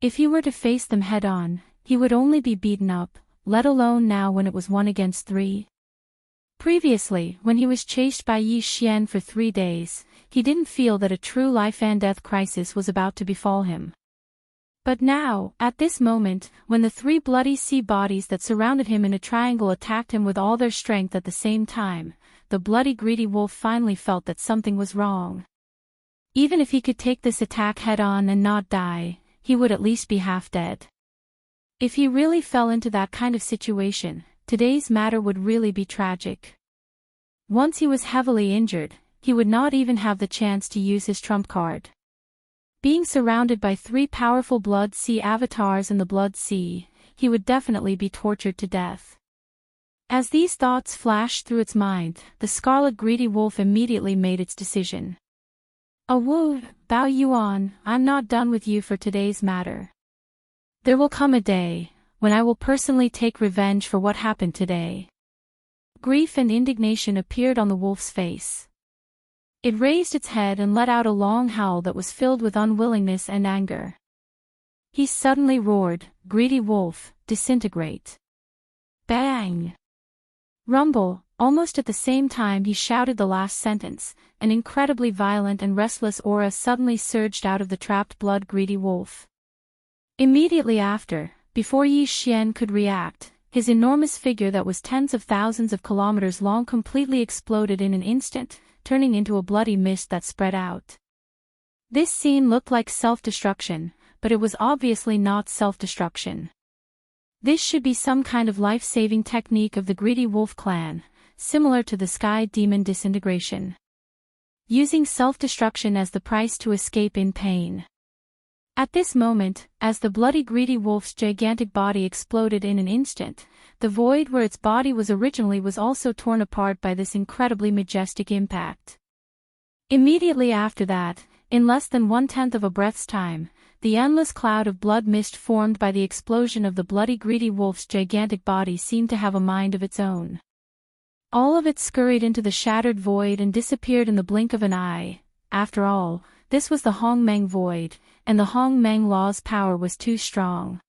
If he were to face them head-on, he would only be beaten up, let alone now when it was 1 against 3. Previously, when he was chased by Yi Xian for 3 days, he didn't feel that a true life-and-death crisis was about to befall him. But now, at this moment, when the 3 bloody sea bodies that surrounded him in a triangle attacked him with all their strength at the same time, the bloody greedy wolf finally felt that something was wrong. Even if he could take this attack head-on and not die, he would at least be half dead. If he really fell into that kind of situation, today's matter would really be tragic. Once he was heavily injured, he would not even have the chance to use his trump card. Being surrounded by 3 powerful Blood Sea avatars in the Blood Sea, he would definitely be tortured to death. As these thoughts flashed through its mind, the scarlet greedy wolf immediately made its decision. "Wu, Bao Yuan, I'm not done with you for today's matter. There will come a day when I will personally take revenge for what happened today." Grief and indignation appeared on the wolf's face. It raised its head and let out a long howl that was filled with unwillingness and anger. He suddenly roared, "Greedy wolf, disintegrate!" Bang! Rumble! Almost at the same time he shouted the last sentence, an incredibly violent and restless aura suddenly surged out of the trapped blood-greedy wolf. Immediately after, before Yi Xian could react, his enormous figure that was tens of thousands of kilometers long completely exploded in an instant, turning into a bloody mist that spread out. This scene looked like self-destruction, but it was obviously not self-destruction. This should be some kind of life-saving technique of the greedy wolf clan, similar to the sky demon disintegration. Using self-destruction as the price to escape in pain. At this moment, as the bloody greedy wolf's gigantic body exploded in an instant, the void where its body was originally was also torn apart by this incredibly majestic impact. Immediately after that, in less than 1/10 of a breath's time, the endless cloud of blood mist formed by the explosion of the bloody greedy wolf's gigantic body seemed to have a mind of its own. All of it scurried into the shattered void and disappeared in the blink of an eye. After all, this was the Hongmeng void, and the Hongmeng law's power was too strong.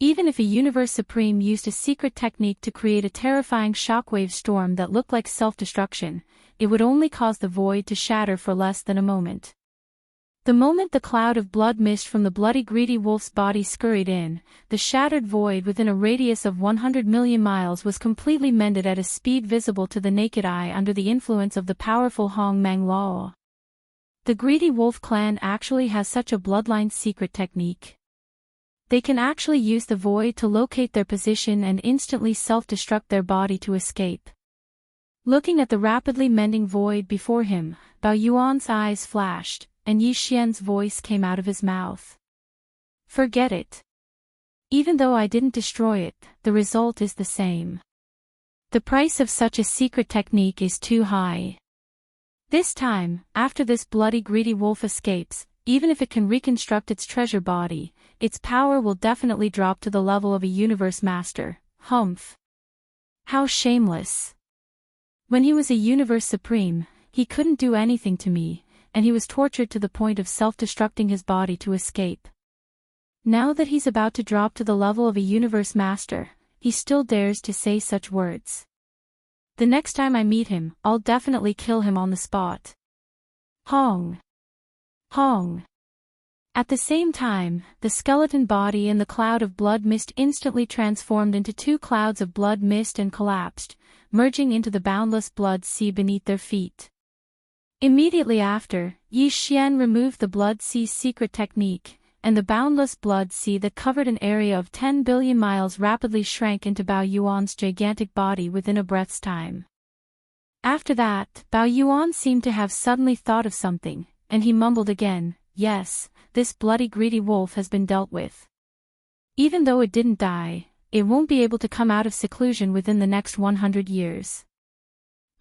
Even if a Universe Supreme used a secret technique to create a terrifying shockwave storm that looked like self-destruction, it would only cause the void to shatter for less than a moment. The moment the cloud of blood mist from the bloody greedy wolf's body scurried in, the shattered void within a radius of 100 million miles was completely mended at a speed visible to the naked eye under the influence of the powerful Hong Mang Law. The greedy wolf clan actually has such a bloodline secret technique. They can actually use the void to locate their position and instantly self-destruct their body to escape. Looking at the rapidly mending void before him, Bao Yuan's eyes flashed, and Yi Xian's voice came out of his mouth. Forget it. Even though I didn't destroy it, the result is the same. The price of such a secret technique is too high. This time, after this bloody greedy wolf escapes, even if it can reconstruct its treasure body, its power will definitely drop to the level of a universe master. Humph. How shameless. When he was a universe supreme, he couldn't do anything to me, and he was tortured to the point of self-destructing his body to escape. Now that he's about to drop to the level of a universe master, he still dares to say such words. The next time I meet him, I'll definitely kill him on the spot. Hong. Hong. At the same time, the skeleton body and the cloud of blood mist instantly transformed into two clouds of blood mist and collapsed, merging into the boundless blood sea beneath their feet. Immediately after, Yi Xian removed the blood sea's secret technique, and the boundless blood sea that covered an area of 10 billion miles rapidly shrank into Bao Yuan's gigantic body within a breath's time. After that, Bao Yuan seemed to have suddenly thought of something, and he mumbled again, "Yes, this bloody greedy wolf has been dealt with. Even though it didn't die, it won't be able to come out of seclusion within the next 100 years.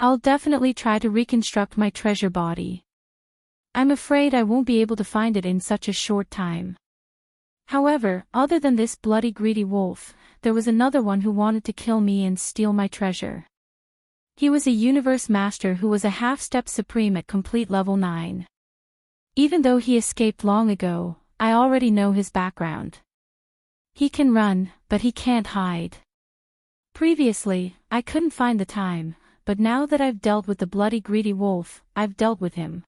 I'll definitely try to reconstruct my treasure body. I'm afraid I won't be able to find it in such a short time." However, other than this bloody greedy wolf, there was another one who wanted to kill me and steal my treasure. He was a universe master who was a half-step supreme at complete level 9. Even though he escaped long ago, I already know his background. He can run, but he can't hide. Previously, I couldn't find the time, but now that I've dealt with the bloody greedy wolf, I've dealt with him.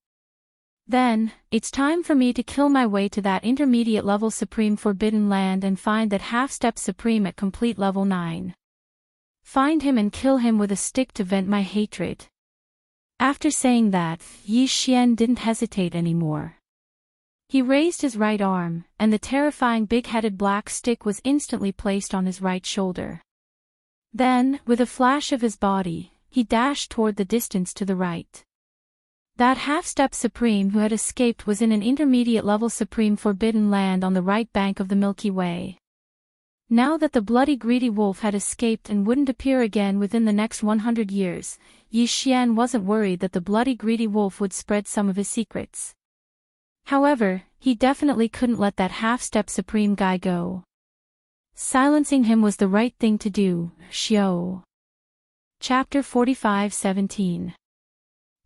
Then, it's time for me to kill my way to that intermediate level supreme forbidden land and find that half-step supreme at complete level 9. Find him and kill him with a stick to vent my hatred. After saying that, Yi Xian didn't hesitate anymore. He raised his right arm, and the terrifying big-headed black stick was instantly placed on his right shoulder. Then, with a flash of his body, he dashed toward the distance to the right. That half-step supreme who had escaped was in an intermediate-level supreme forbidden land on the right bank of the Milky Way. Now that the bloody greedy wolf had escaped and wouldn't appear again within the next 100 years, Yi Xian wasn't worried that the bloody greedy wolf would spread some of his secrets. However, he definitely couldn't let that half-step supreme guy go. Silencing him was the right thing to do. Xiao. Chapter 45:17.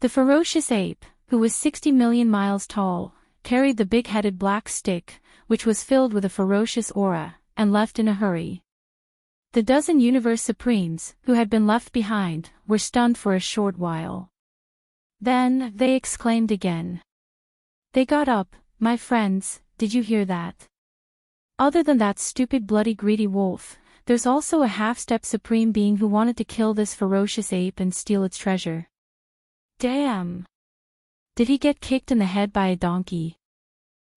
The ferocious ape, who was 60 million miles tall, carried the big-headed black stick, which was filled with a ferocious aura, and left in a hurry. The dozen universe supremes, who had been left behind, were stunned for a short while. Then, they exclaimed again. They got up. "My friends, did you hear that? Other than that stupid bloody greedy wolf, there's also a half-step supreme being who wanted to kill this ferocious ape and steal its treasure. Damn! Did he get kicked in the head by a donkey?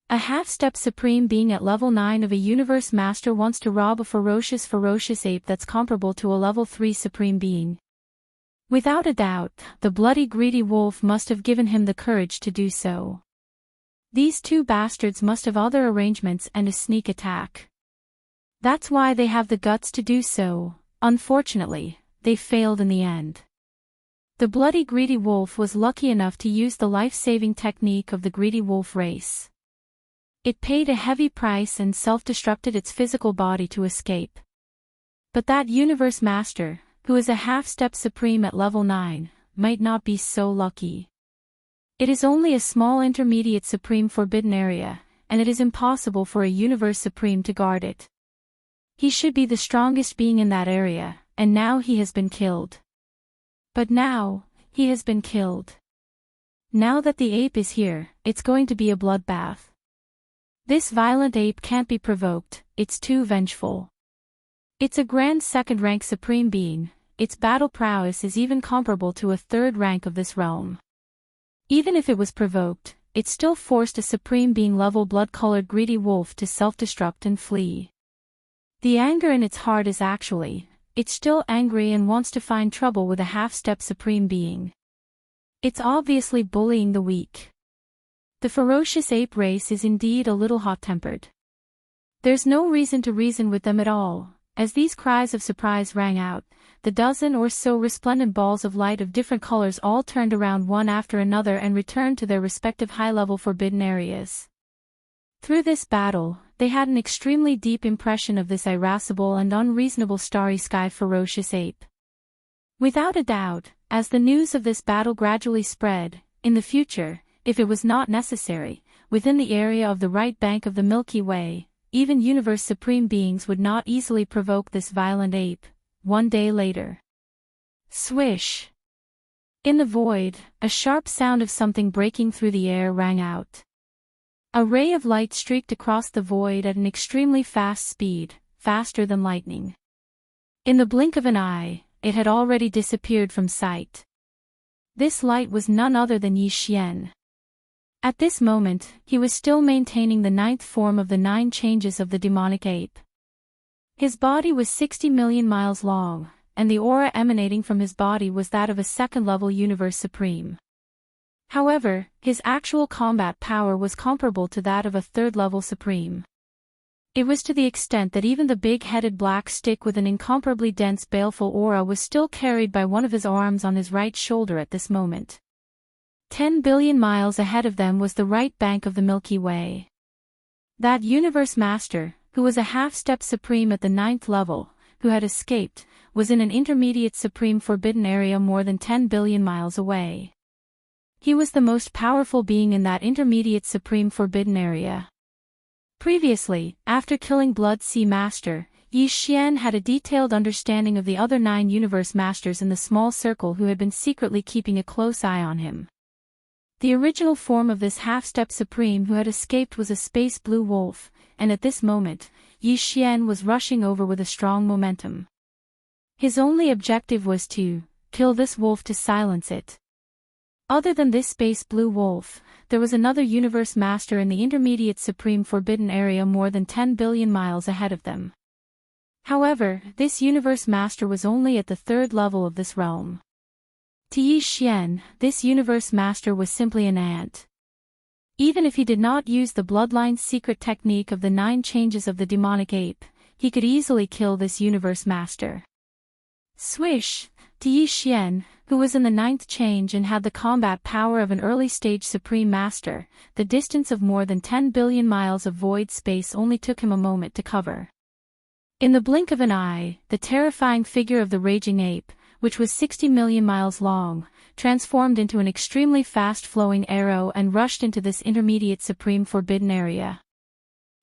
A half-step supreme being at level 9 of a universe master wants to rob a ferocious ape that's comparable to a level 3 supreme being. Without a doubt, the bloody greedy wolf must have given him the courage to do so. These two bastards must have other arrangements and a sneak attack. That's why they have the guts to do so. Unfortunately, they failed in the end. The bloody greedy wolf was lucky enough to use the life-saving technique of the greedy wolf race. It paid a heavy price and self-destructed its physical body to escape. But that universe master, who is a half-step supreme at level 9, might not be so lucky. It is only a small intermediate supreme forbidden area, and it is impossible for a universe supreme to guard it. He should be the strongest being in that area, and now he has been killed. But now, he has been killed. Now that the ape is here, it's going to be a bloodbath. This violent ape can't be provoked, it's too vengeful. It's a grand second-rank supreme being, its battle prowess is even comparable to a third rank of this realm. Even if it was provoked, it still forced a supreme being level blood-colored greedy wolf to self-destruct and flee. The anger in its heart is it's still angry and wants to find trouble with a half-step supreme being. It's obviously bullying the weak. The ferocious ape race is indeed a little hot-tempered. There's no reason to reason with them at all. As these cries of surprise rang out, the dozen or so resplendent balls of light of different colors all turned around one after another and returned to their respective high-level forbidden areas. Through this battle, they had an extremely deep impression of this irascible and unreasonable starry sky ferocious ape. Without a doubt, as the news of this battle gradually spread, in the future, if it was not necessary, within the area of the right bank of the Milky Way, even universe supreme beings would not easily provoke this violent ape. One day later. Swish! In the void, a sharp sound of something breaking through the air rang out. A ray of light streaked across the void at an extremely fast speed, faster than lightning. In the blink of an eye, it had already disappeared from sight. This light was none other than Yi Xian. At this moment, he was still maintaining the 9th form of the 9 changes of the demonic ape. His body was 60 million miles long, and the aura emanating from his body was that of a second-level universe supreme. However, his actual combat power was comparable to that of a third-level supreme. It was to the extent that even the big-headed black stick with an incomparably dense baleful aura was still carried by one of his arms on his right shoulder at this moment. 10 billion miles ahead of them was the right bank of the Milky Way. That universe master, who was a half-step supreme at the 9th level, who had escaped, was in an intermediate supreme forbidden area more than 10 billion miles away. He was the most powerful being in that intermediate supreme forbidden area. Previously, after killing Blood Sea Master, Yi Xian had a detailed understanding of the other 9 universe masters in the small circle who had been secretly keeping a close eye on him. The original form of this half-step supreme who had escaped was a space blue wolf, and at this moment, Yi Xian was rushing over with a strong momentum. His only objective was to kill this wolf to silence it. Other than this space blue wolf, there was another universe master in the intermediate supreme forbidden area more than 10 billion miles ahead of them. However, this universe master was only at the 3rd level of this realm. To Yi Xian, this universe master was simply an ant. Even if he did not use the bloodline's secret technique of the 9 changes of the demonic ape, he could easily kill this universe master. Swish! To Yi Xian, who was in the 9th change and had the combat power of an early-stage supreme master, the distance of more than 10 billion miles of void space only took him a moment to cover. In the blink of an eye, the terrifying figure of the raging ape, which was 60 million miles long, transformed into an extremely fast-flowing arrow and rushed into this intermediate supreme forbidden area.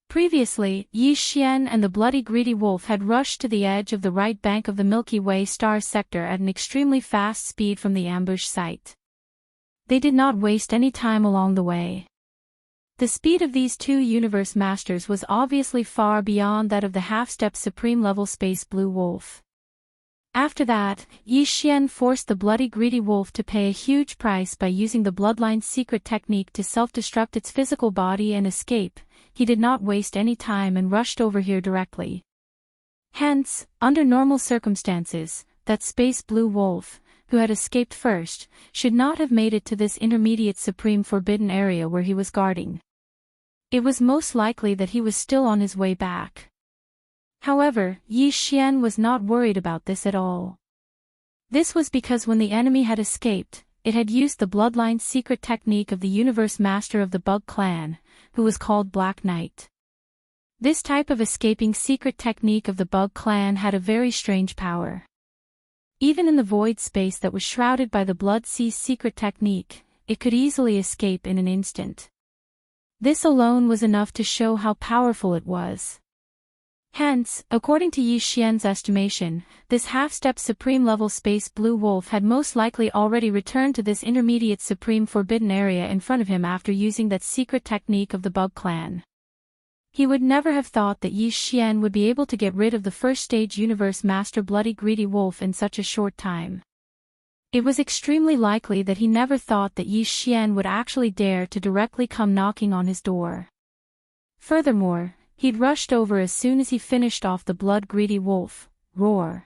Previously, Yi Xian and the bloody greedy wolf had rushed to the edge of the right bank of the Milky Way star sector at an extremely fast speed from the ambush site. They did not waste any time along the way. The speed of these 2 universe masters was obviously far beyond that of the half-step supreme level space blue wolf. After that, Yi Xian forced the bloody greedy wolf to pay a huge price by using the bloodline's secret technique to self-destruct its physical body and escape. He did not waste any time and rushed over here directly. Hence, under normal circumstances, that space blue wolf, who had escaped first, should not have made it to this intermediate supreme forbidden area where he was guarding. It was most likely that he was still on his way back. However, Yi Xian was not worried about this at all. This was because when the enemy had escaped, it had used the bloodline's secret technique of the universe master of the Bug Clan, who was called Black Knight. This type of escaping secret technique of the Bug Clan had a very strange power. Even in the void space that was shrouded by the Blood Sea's secret technique, it could easily escape in an instant. This alone was enough to show how powerful it was. Hence, according to Yi Xian's estimation, this half-step supreme-level space blue wolf had most likely already returned to this intermediate supreme forbidden area in front of him after using that secret technique of the Bug Clan. He would never have thought that Yi Xian would be able to get rid of the first-stage universe master bloody greedy wolf in such a short time. It was extremely likely that he never thought that Yi Xian would actually dare to directly come knocking on his door. Furthermore, he'd rushed over as soon as he finished off the blood-greedy wolf. Roar.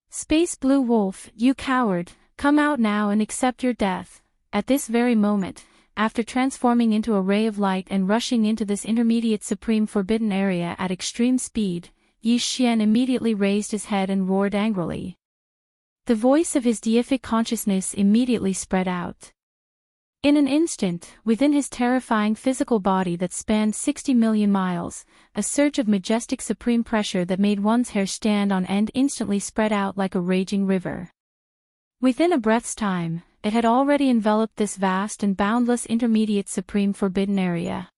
Space Blue Wolf, you coward, come out now and accept your death. At this very moment, after transforming into a ray of light and rushing into this intermediate supreme forbidden area at extreme speed, Yi Xian immediately raised his head and roared angrily. The voice of his deific consciousness immediately spread out. In an instant, within his terrifying physical body that spanned 60 million miles, a surge of majestic supreme pressure that made one's hair stand on end instantly spread out like a raging river. Within a breath's time, it had already enveloped this vast and boundless intermediate supreme forbidden area.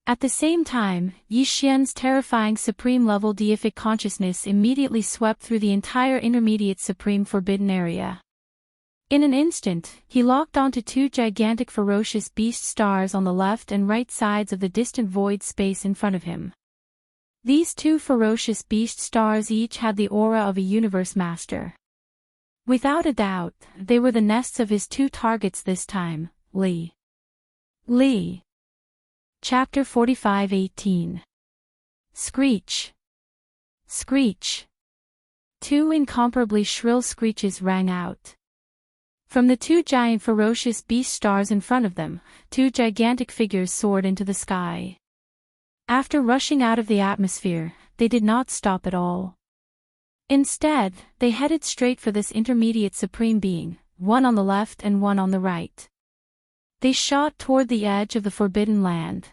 At the same time, Yi Xian's terrifying supreme-level deific consciousness immediately swept through the entire intermediate supreme forbidden area. In an instant, he locked onto two gigantic ferocious beast stars on the left and right sides of the distant void space in front of him. These two ferocious beast stars each had the aura of a universe master. Without a doubt, they were the nests of his two targets this time, Li. Chapter 45:18. Screech. Screech. Two incomparably shrill screeches rang out. From the two giant ferocious beast stars in front of them, two gigantic figures soared into the sky. After rushing out of the atmosphere, they did not stop at all. Instead, they headed straight for this intermediate supreme being, one on the left and one on the right. They shot toward the edge of the forbidden land.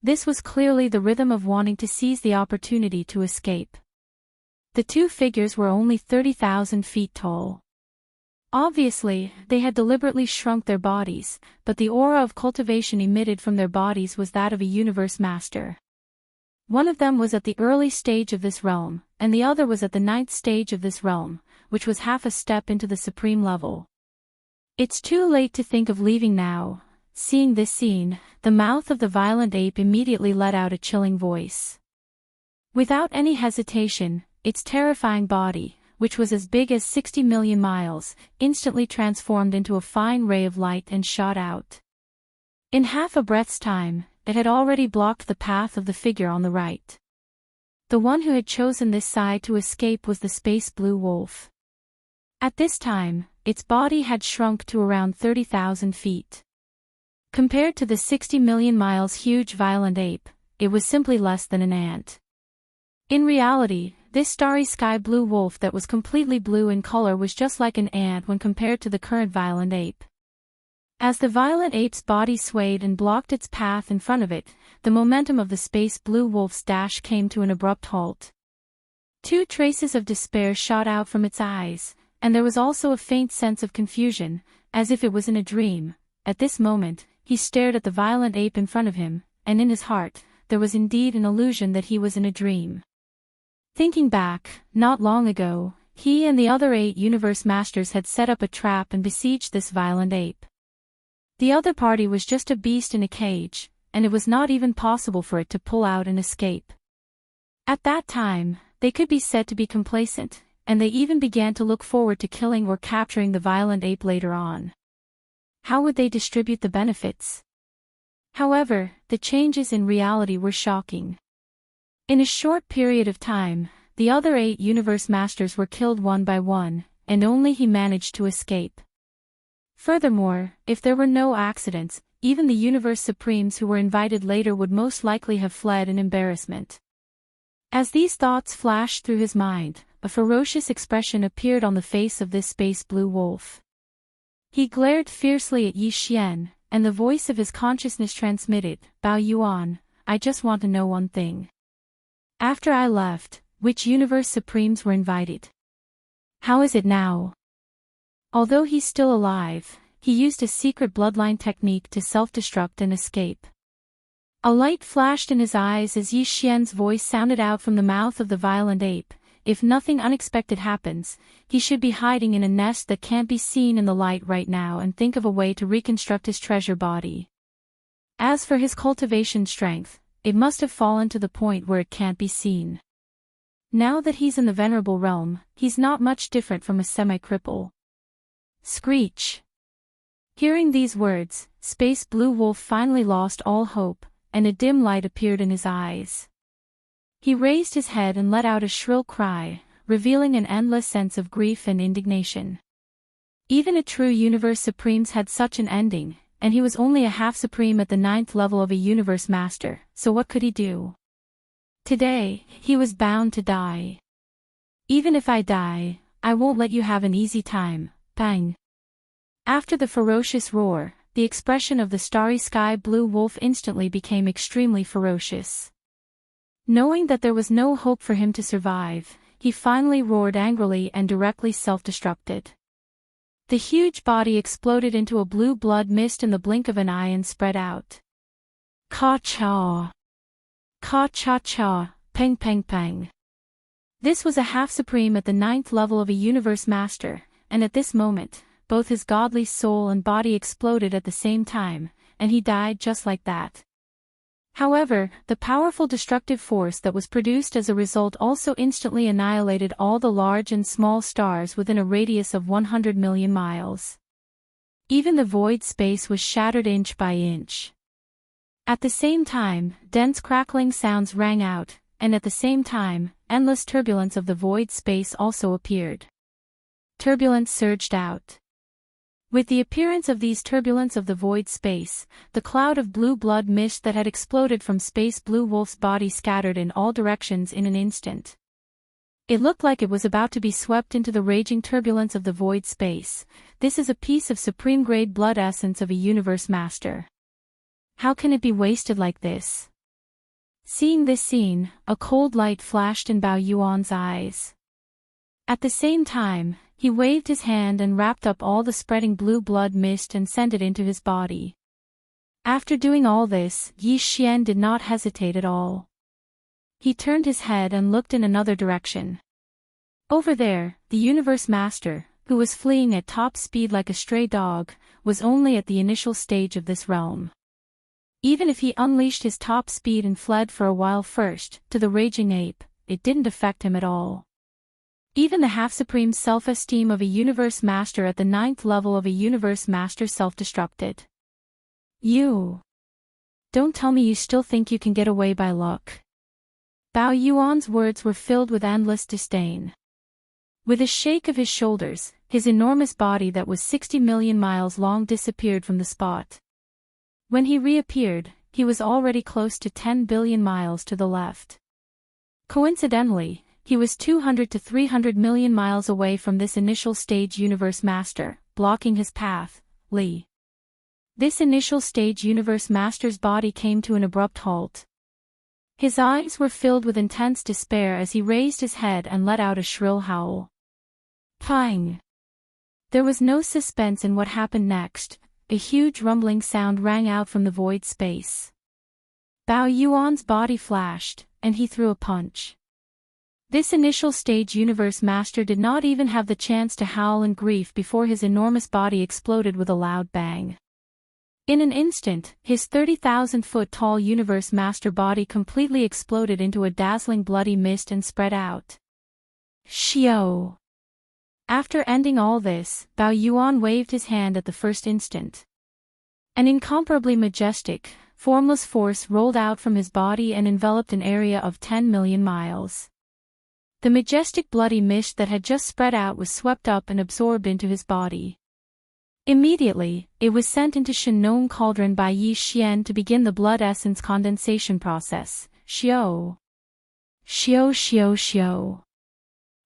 This was clearly the rhythm of wanting to seize the opportunity to escape. The two figures were only 30,000 feet tall. Obviously, they had deliberately shrunk their bodies, but the aura of cultivation emitted from their bodies was that of a universe master. One of them was at the early stage of this realm, and the other was at the 9th stage of this realm, which was half a step into the supreme level. It's too late to think of leaving now. Seeing this scene, the mouth of the violent ape immediately let out a chilling voice. Without any hesitation, its terrifying body, which was as big as 60 million miles, instantly transformed into a fine ray of light and shot out. In half a breath's time, it had already blocked the path of the figure on the right. The one who had chosen this side to escape was the space blue wolf. At this time, its body had shrunk to around 30,000 feet. Compared to the 60 million miles huge violent ape, it was simply less than an ant. In reality, this starry sky blue wolf that was completely blue in color was just like an ant when compared to the current violent ape. As the violent ape's body swayed and blocked its path in front of it, the momentum of the space blue wolf's dash came to an abrupt halt. Two traces of despair shot out from its eyes, and there was also a faint sense of confusion, as if it was in a dream. At this moment, he stared at the violent ape in front of him, and in his heart, there was indeed an illusion that he was in a dream. Thinking back, not long ago, he and the other 8 universe masters had set up a trap and besieged this violent ape. The other party was just a beast in a cage, and it was not even possible for it to pull out and escape. At that time, they could be said to be complacent, and they even began to look forward to killing or capturing the violent ape later on. How would they distribute the benefits? However, the changes in reality were shocking. In a short period of time, the other 8 universe masters were killed one by one, and only he managed to escape. Furthermore, if there were no accidents, even the universe supremes who were invited later would most likely have fled in embarrassment. As these thoughts flashed through his mind, a ferocious expression appeared on the face of this space blue wolf. He glared fiercely at Yi Xian, and the voice of his consciousness transmitted, "Bao Yuan, I just want to know one thing. After I left, which universe supremes were invited? How is it now?" Although he's still alive, he used a secret bloodline technique to self-destruct and escape. A light flashed in his eyes as Yi Xian's voice sounded out from the mouth of the violent ape. If nothing unexpected happens, he should be hiding in a nest that can't be seen in the light right now and think of a way to reconstruct his treasure body. As for his cultivation strength, it must have fallen to the point where it can't be seen. Now that he's in the venerable realm, he's not much different from a semi-cripple. Screech. Hearing these words, Space Blue Wolf finally lost all hope, and a dim light appeared in his eyes. He raised his head and let out a shrill cry, revealing an endless sense of grief and indignation. Even a true Universe Supremes had such an ending, and he was only a half-supreme at the 9th level of a Universe Master, so what could he do? Today, he was bound to die. Even if I die, I won't let you have an easy time, bang. After the ferocious roar, the expression of the starry sky blue wolf instantly became extremely ferocious. Knowing that there was no hope for him to survive, he finally roared angrily and directly self-destructed. The huge body exploded into a blue blood mist in the blink of an eye and spread out. Ka-cha! Ka-cha-cha, peng peng peng. This was a half-supreme at the 9th level of a Universe Master, and at this moment, both his godly soul and body exploded at the same time, and he died just like that. However, the powerful destructive force that was produced as a result also instantly annihilated all the large and small stars within a radius of 100 million miles. Even the void space was shattered inch by inch. At the same time, dense crackling sounds rang out, and at the same time, endless turbulence of the void space also appeared. Turbulence surged out. With the appearance of these turbulence of the void space, the cloud of blue blood mist that had exploded from Space Blue Wolf's body scattered in all directions in an instant. It looked like it was about to be swept into the raging turbulence of the void space. This is a piece of supreme-grade blood essence of a Universe Master. How can it be wasted like this? Seeing this scene, a cold light flashed in Bao Yuan's eyes. At the same time, he waved his hand and wrapped up all the spreading blue blood mist and sent it into his body. After doing all this, Yi Xian did not hesitate at all. He turned his head and looked in another direction. Over there, the Universe Master, who was fleeing at top speed like a stray dog, was only at the initial stage of this realm. Even if he unleashed his top speed and fled for a while first, to the raging ape, it didn't affect him at all. Even the half-supreme self-esteem of a Universe Master at the 9th level of a Universe Master self-destructed. You. Don't tell me you still think you can get away by luck. Bao Yuan's words were filled with endless disdain. With a shake of his shoulders, his enormous body that was 60 million miles long disappeared from the spot. When he reappeared, he was already close to 10 billion miles to the left. Coincidentally, he was 200 to 300 million miles away from this initial stage Universe Master, blocking his path, Li. This initial stage Universe Master's body came to an abrupt halt. His eyes were filled with intense despair as he raised his head and let out a shrill howl. Pang! There was no suspense in what happened next. A huge rumbling sound rang out from the void space. Bao Yuan's body flashed, and he threw a punch. This initial stage Universe Master did not even have the chance to howl in grief before his enormous body exploded with a loud bang. In an instant, his 30,000-foot-tall Universe Master body completely exploded into a dazzling bloody mist and spread out. Xiao! After ending all this, Bao Yuan waved his hand at the first instant. An incomparably majestic, formless force rolled out from his body and enveloped an area of 10 million miles. The majestic bloody mist that had just spread out was swept up and absorbed into his body. Immediately, it was sent into Shenong Cauldron by Yi Xian to begin the blood essence condensation process. Xiao! Xiao xiao xiao!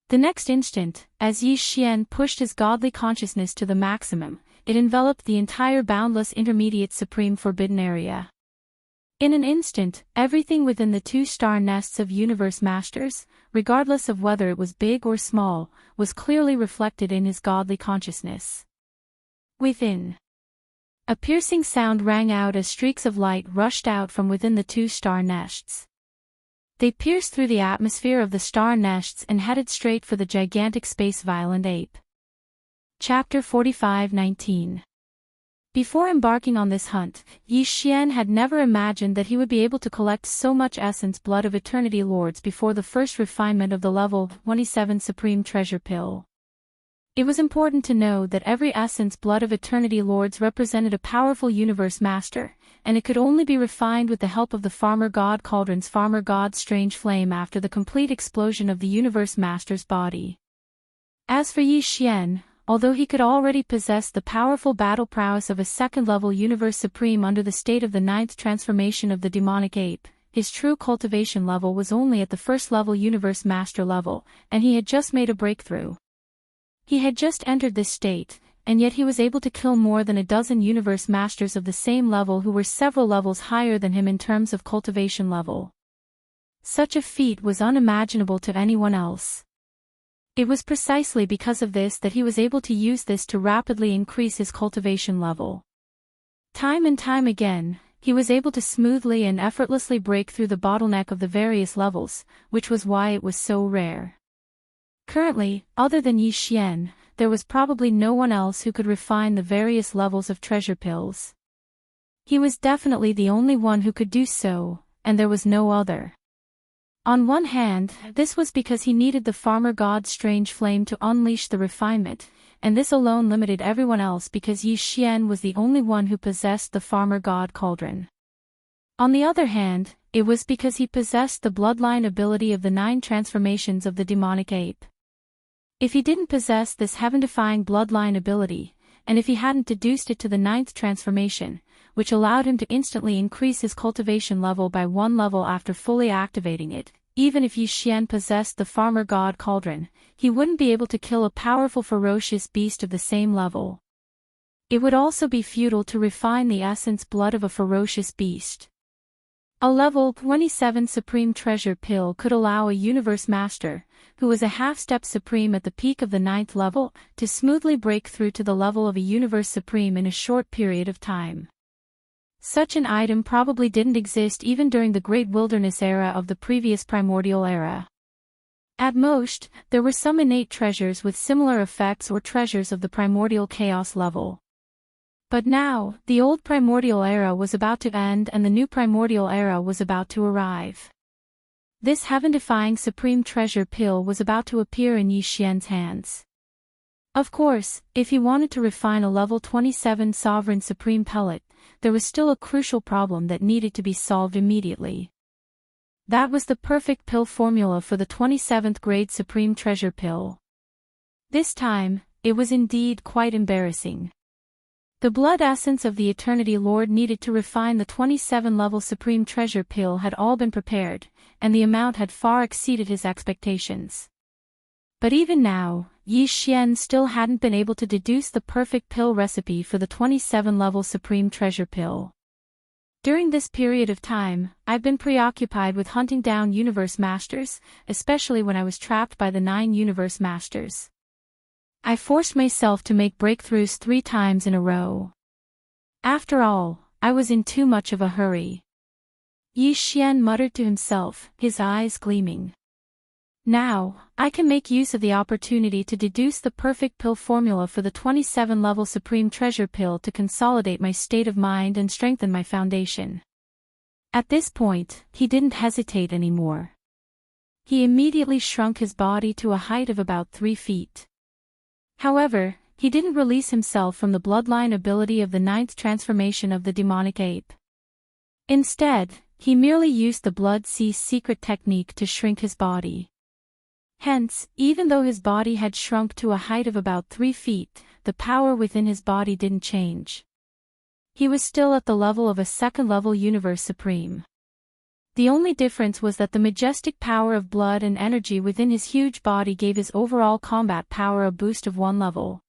The next instant, as Yi Xian pushed his godly consciousness to the maximum, it enveloped the entire boundless intermediate supreme forbidden area. In an instant, everything within the 2-star nests of Universe Masters, regardless of whether it was big or small, was clearly reflected in his godly consciousness. Within. A piercing sound rang out as streaks of light rushed out from within the two star nests. They pierced through the atmosphere of the star nests and headed straight for the gigantic space violent ape. Chapter 45:19. Before embarking on this hunt, Yi Xian had never imagined that he would be able to collect so much essence blood of eternity lords before the first refinement of the level 27 supreme treasure pill. It was important to know that every essence blood of eternity lords represented a powerful universe master, and it could only be refined with the help of the farmer god cauldron's farmer god's strange flame after the complete explosion of the universe master's body. As for Yi Xian, although he could already possess the powerful battle prowess of a second-level universe supreme under the state of the 9th transformation of the demonic ape, his true cultivation level was only at the first-level universe master level, and he had just made a breakthrough. He had just entered this state, and yet he was able to kill more than a dozen universe masters of the same level who were several levels higher than him in terms of cultivation level. Such a feat was unimaginable to anyone else. It was precisely because of this that he was able to use this to rapidly increase his cultivation level. Time and time again, he was able to smoothly and effortlessly break through the bottleneck of the various levels, which was why it was so rare. Currently, other than Yi Xian, there was probably no one else who could refine the various levels of treasure pills. He was definitely the only one who could do so, and there was no other. On one hand, this was because he needed the farmer god's strange flame to unleash the refinement, and this alone limited everyone else because Yi Xian was the only one who possessed the farmer god cauldron. On the other hand, it was because he possessed the bloodline ability of the 9 transformations of the demonic ape. If he didn't possess this heaven-defying bloodline ability, and if he hadn't deduced it to the 9th transformation, which allowed him to instantly increase his cultivation level by 1 level after fully activating it, even if Yi Xian possessed the farmer god cauldron, he wouldn't be able to kill a powerful ferocious beast of the same level. It would also be futile to refine the essence blood of a ferocious beast. A level 27 supreme treasure pill could allow a universe master, who was a half-step supreme at the peak of the 9th level, to smoothly break through to the level of a universe supreme in a short period of time. Such an item probably didn't exist even during the Great Wilderness era of the previous Primordial era. At most, there were some innate treasures with similar effects or treasures of the Primordial Chaos level. But now, the old Primordial era was about to end and the new Primordial era was about to arrive. This heaven-defying supreme treasure pill was about to appear in Yi Xian's hands. Of course, if he wanted to refine a level 27 sovereign supreme pellet, there was still a crucial problem that needed to be solved immediately. That was the perfect pill formula for the 27th grade supreme treasure pill. This time, it was indeed quite embarrassing. The blood essence of the Eternity Lord needed to refine the 27-level supreme treasure pill had all been prepared, and the amount had far exceeded his expectations. But even now, Yi Xian still hadn't been able to deduce the perfect pill recipe for the 27-level supreme treasure pill. During this period of time, I've been preoccupied with hunting down universe masters, especially when I was trapped by the 9 universe masters. I forced myself to make breakthroughs 3 times in a row. After all, I was in too much of a hurry. Yi Xian muttered to himself, his eyes gleaming. Now, I can make use of the opportunity to deduce the perfect pill formula for the 27-level supreme treasure pill to consolidate my state of mind and strengthen my foundation. At this point, he didn't hesitate anymore. He immediately shrunk his body to a height of about 3 feet. However, he didn't release himself from the bloodline ability of the 9th transformation of the demonic ape. Instead, he merely used the blood sea secret technique to shrink his body. Hence, even though his body had shrunk to a height of about 3 feet, the power within his body didn't change. He was still at the level of a second-level universe supreme. The only difference was that the majestic power of blood and energy within his huge body gave his overall combat power a boost of 1 level.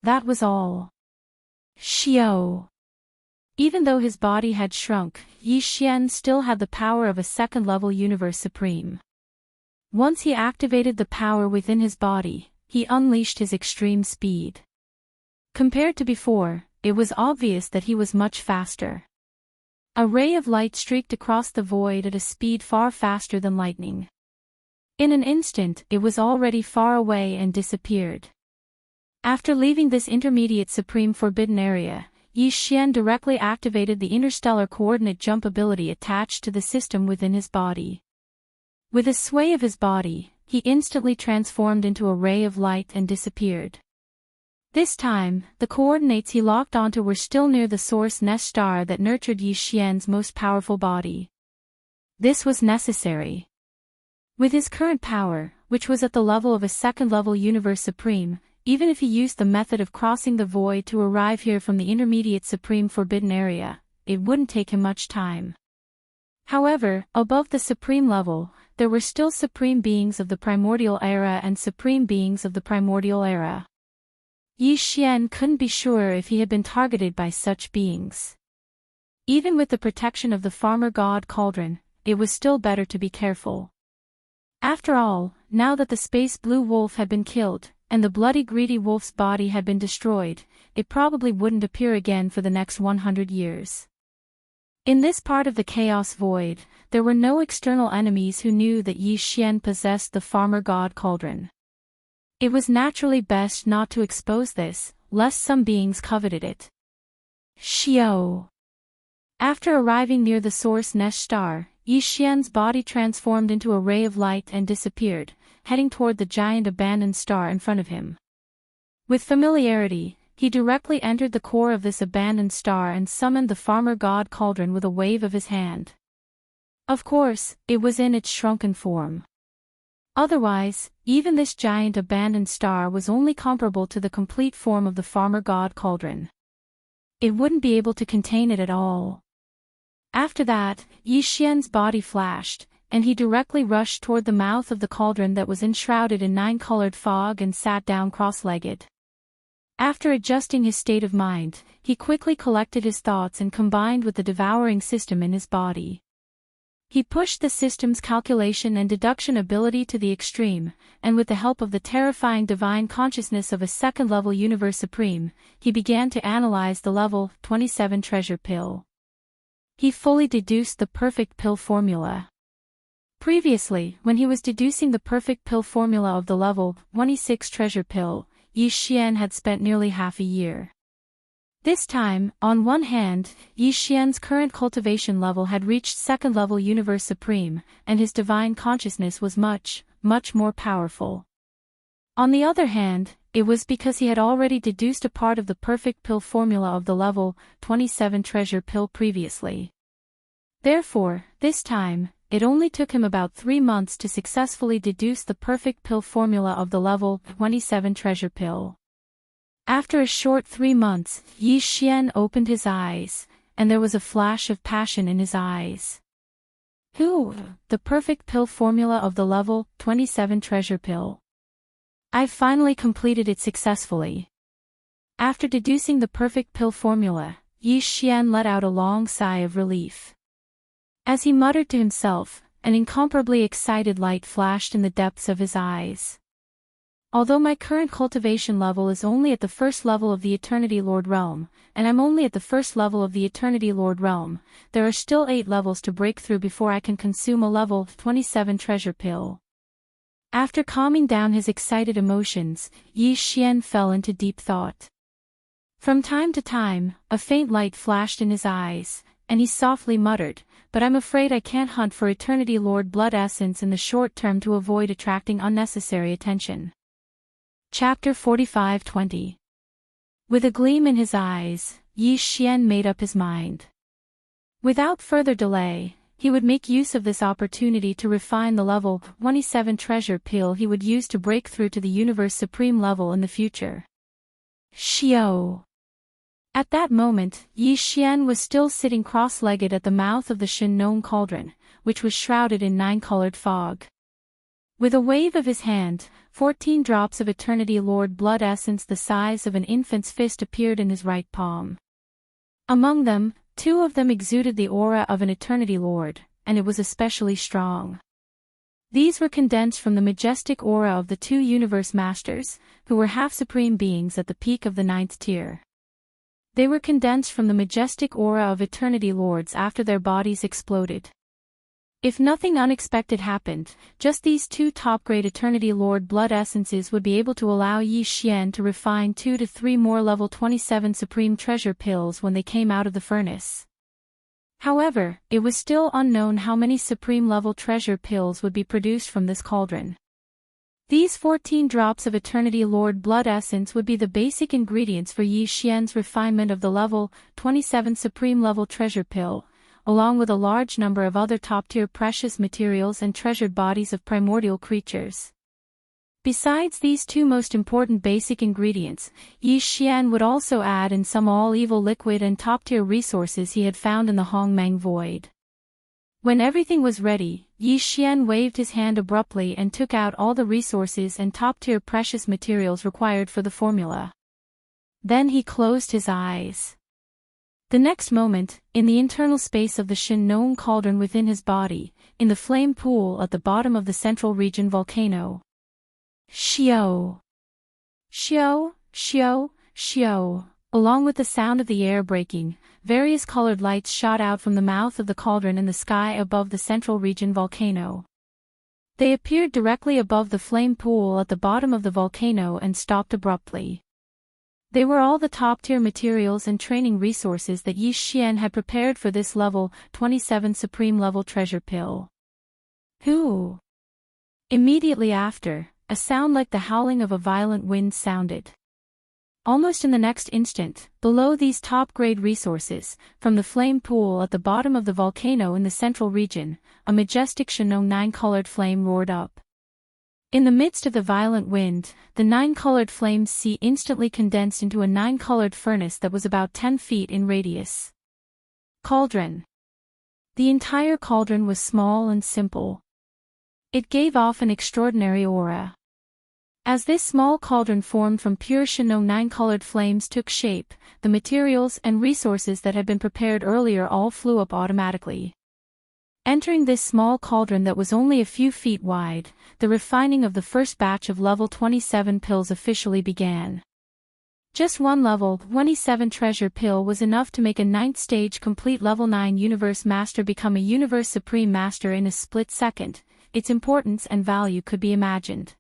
That was all. Xiao. Even though his body had shrunk, Yi Xian still had the power of a second-level universe supreme. Once he activated the power within his body, he unleashed his extreme speed. Compared to before, it was obvious that he was much faster. A ray of light streaked across the void at a speed far faster than lightning. In an instant, it was already far away and disappeared. After leaving this intermediate supreme forbidden area, Yi Xian directly activated the interstellar coordinate jump ability attached to the system within his body. With a sway of his body, he instantly transformed into a ray of light and disappeared. This time, the coordinates he locked onto were still near the source nest star that nurtured Yi Xian's most powerful body. This was necessary. With his current power, which was at the level of a second-level universe supreme, even if he used the method of crossing the void to arrive here from the intermediate supreme forbidden area, it wouldn't take him much time. However, above the supreme level, there were still supreme beings of the primordial era and supreme beings of the primordial era. Yi Xian couldn't be sure if he had been targeted by such beings. Even with the protection of the farmer god Cauldron, it was still better to be careful. After all, now that the space blue wolf had been killed, and the bloody greedy wolf's body had been destroyed, it probably wouldn't appear again for the next 100 years. In this part of the Chaos Void, there were no external enemies who knew that Yi Xian possessed the farmer god Cauldron. It was naturally best not to expose this, lest some beings coveted it. Xiao. After arriving near the source nest star, Yi Xian's body transformed into a ray of light and disappeared, heading toward the giant abandoned star in front of him. With familiarity, he directly entered the core of this abandoned star and summoned the farmer god Cauldron with a wave of his hand. Of course, it was in its shrunken form. Otherwise, even this giant abandoned star was only comparable to the complete form of the farmer god Cauldron. It wouldn't be able to contain it at all. After that, Yi Xian's body flashed, and he directly rushed toward the mouth of the cauldron that was enshrouded in 9-colored fog and sat down cross-legged. After adjusting his state of mind, he quickly collected his thoughts and combined with the devouring system in his body. He pushed the system's calculation and deduction ability to the extreme, and with the help of the terrifying divine consciousness of a second-level universe supreme, he began to analyze the level 27 treasure pill. He fully deduced the perfect pill formula. Previously, when he was deducing the perfect pill formula of the level 26 treasure pill, Yi Xian had spent nearly half a year. This time, on one hand, Yi Xian's current cultivation level had reached second-level universe supreme, and his divine consciousness was much, much more powerful. On the other hand, it was because he had already deduced a part of the perfect pill formula of the level 27 treasure pill previously. Therefore, this time, it only took him about 3 months to successfully deduce the perfect pill formula of the level 27 treasure pill. After a short 3 months, Yi Xian opened his eyes, and there was a flash of passion in his eyes. The perfect pill formula of the level 27 treasure pill. I've finally completed it successfully. After deducing the perfect pill formula, Yi Xian let out a long sigh of relief. As he muttered to himself, an incomparably excited light flashed in the depths of his eyes. Although my current cultivation level is only at the first level of the Eternity Lord Realm, and I'm only at the first level of the Eternity Lord Realm, there are still 8 levels to break through before I can consume a level 27 treasure pill. After calming down his excited emotions, Yi Xian fell into deep thought. From time to time, a faint light flashed in his eyes, and he softly muttered, "But I'm afraid I can't hunt for Eternity Lord Blood Essence in the short term to avoid attracting unnecessary attention." Chapter 45-20. With a gleam in his eyes, Yi Xian made up his mind. Without further delay, he would make use of this opportunity to refine the level 27 treasure pill he would use to break through to the Universe Supreme level in the future. Xiao. At that moment, Yi Xian was still sitting cross-legged at the mouth of the Shin cauldron, which was shrouded in 9-colored fog. With a wave of his hand, 14 drops of Eternity Lord blood essence the size of an infant's fist appeared in his right palm. Among them, 2 of them exuded the aura of an Eternity Lord, and it was especially strong. These were condensed from the majestic aura of the 2 Universe Masters, who were half-supreme beings at the peak of the 9th tier. They were condensed from the majestic aura of Eternity Lords after their bodies exploded. If nothing unexpected happened, just these two top-grade Eternity Lord blood essences would be able to allow Yi Xian to refine 2 to 3 more level 27 Supreme Treasure pills when they came out of the furnace. However, it was still unknown how many Supreme level treasure pills would be produced from this cauldron. These 14 drops of Eternity Lord blood essence would be the basic ingredients for Yi Xian's refinement of the level 27 Supreme level treasure pill, along with a large number of other top-tier precious materials and treasured bodies of primordial creatures. Besides these two most important basic ingredients, Yi Xian would also add in some all-evil liquid and top-tier resources he had found in the Hongmeng Void. When everything was ready, Yi Xian waved his hand abruptly and took out all the resources and top-tier precious materials required for the formula. Then he closed his eyes. The next moment, in the internal space of the Shin cauldron within his body, in the flame pool at the bottom of the central region volcano. Xiao! Xiao! Xiao! Xiao! Along with the sound of the air breaking, various colored lights shot out from the mouth of the cauldron in the sky above the central region volcano. They appeared directly above the flame pool at the bottom of the volcano and stopped abruptly. They were all the top-tier materials and training resources that Yi Xian had prepared for this level 27 Supreme level treasure pill. Hoo! Immediately after, a sound like the howling of a violent wind sounded. Almost in the next instant, below these top-grade resources, from the flame pool at the bottom of the volcano in the central region, a majestic Shinong 9-colored flame roared up. In the midst of the violent wind, the 9-colored flames sea instantly condensed into a 9-colored furnace that was about 10 feet in radius. Cauldron. The entire cauldron was small and simple. It gave off an extraordinary aura. As this small cauldron formed from pure Shinong 9-colored flames took shape, the materials and resources that had been prepared earlier all flew up automatically. Entering this small cauldron that was only a few feet wide, the refining of the first batch of level 27 pills officially began. Just one level 27 treasure pill was enough to make a 9th stage complete level 9 Universe Master become a Universe Supreme Master in a split second. Its importance and value could be imagined.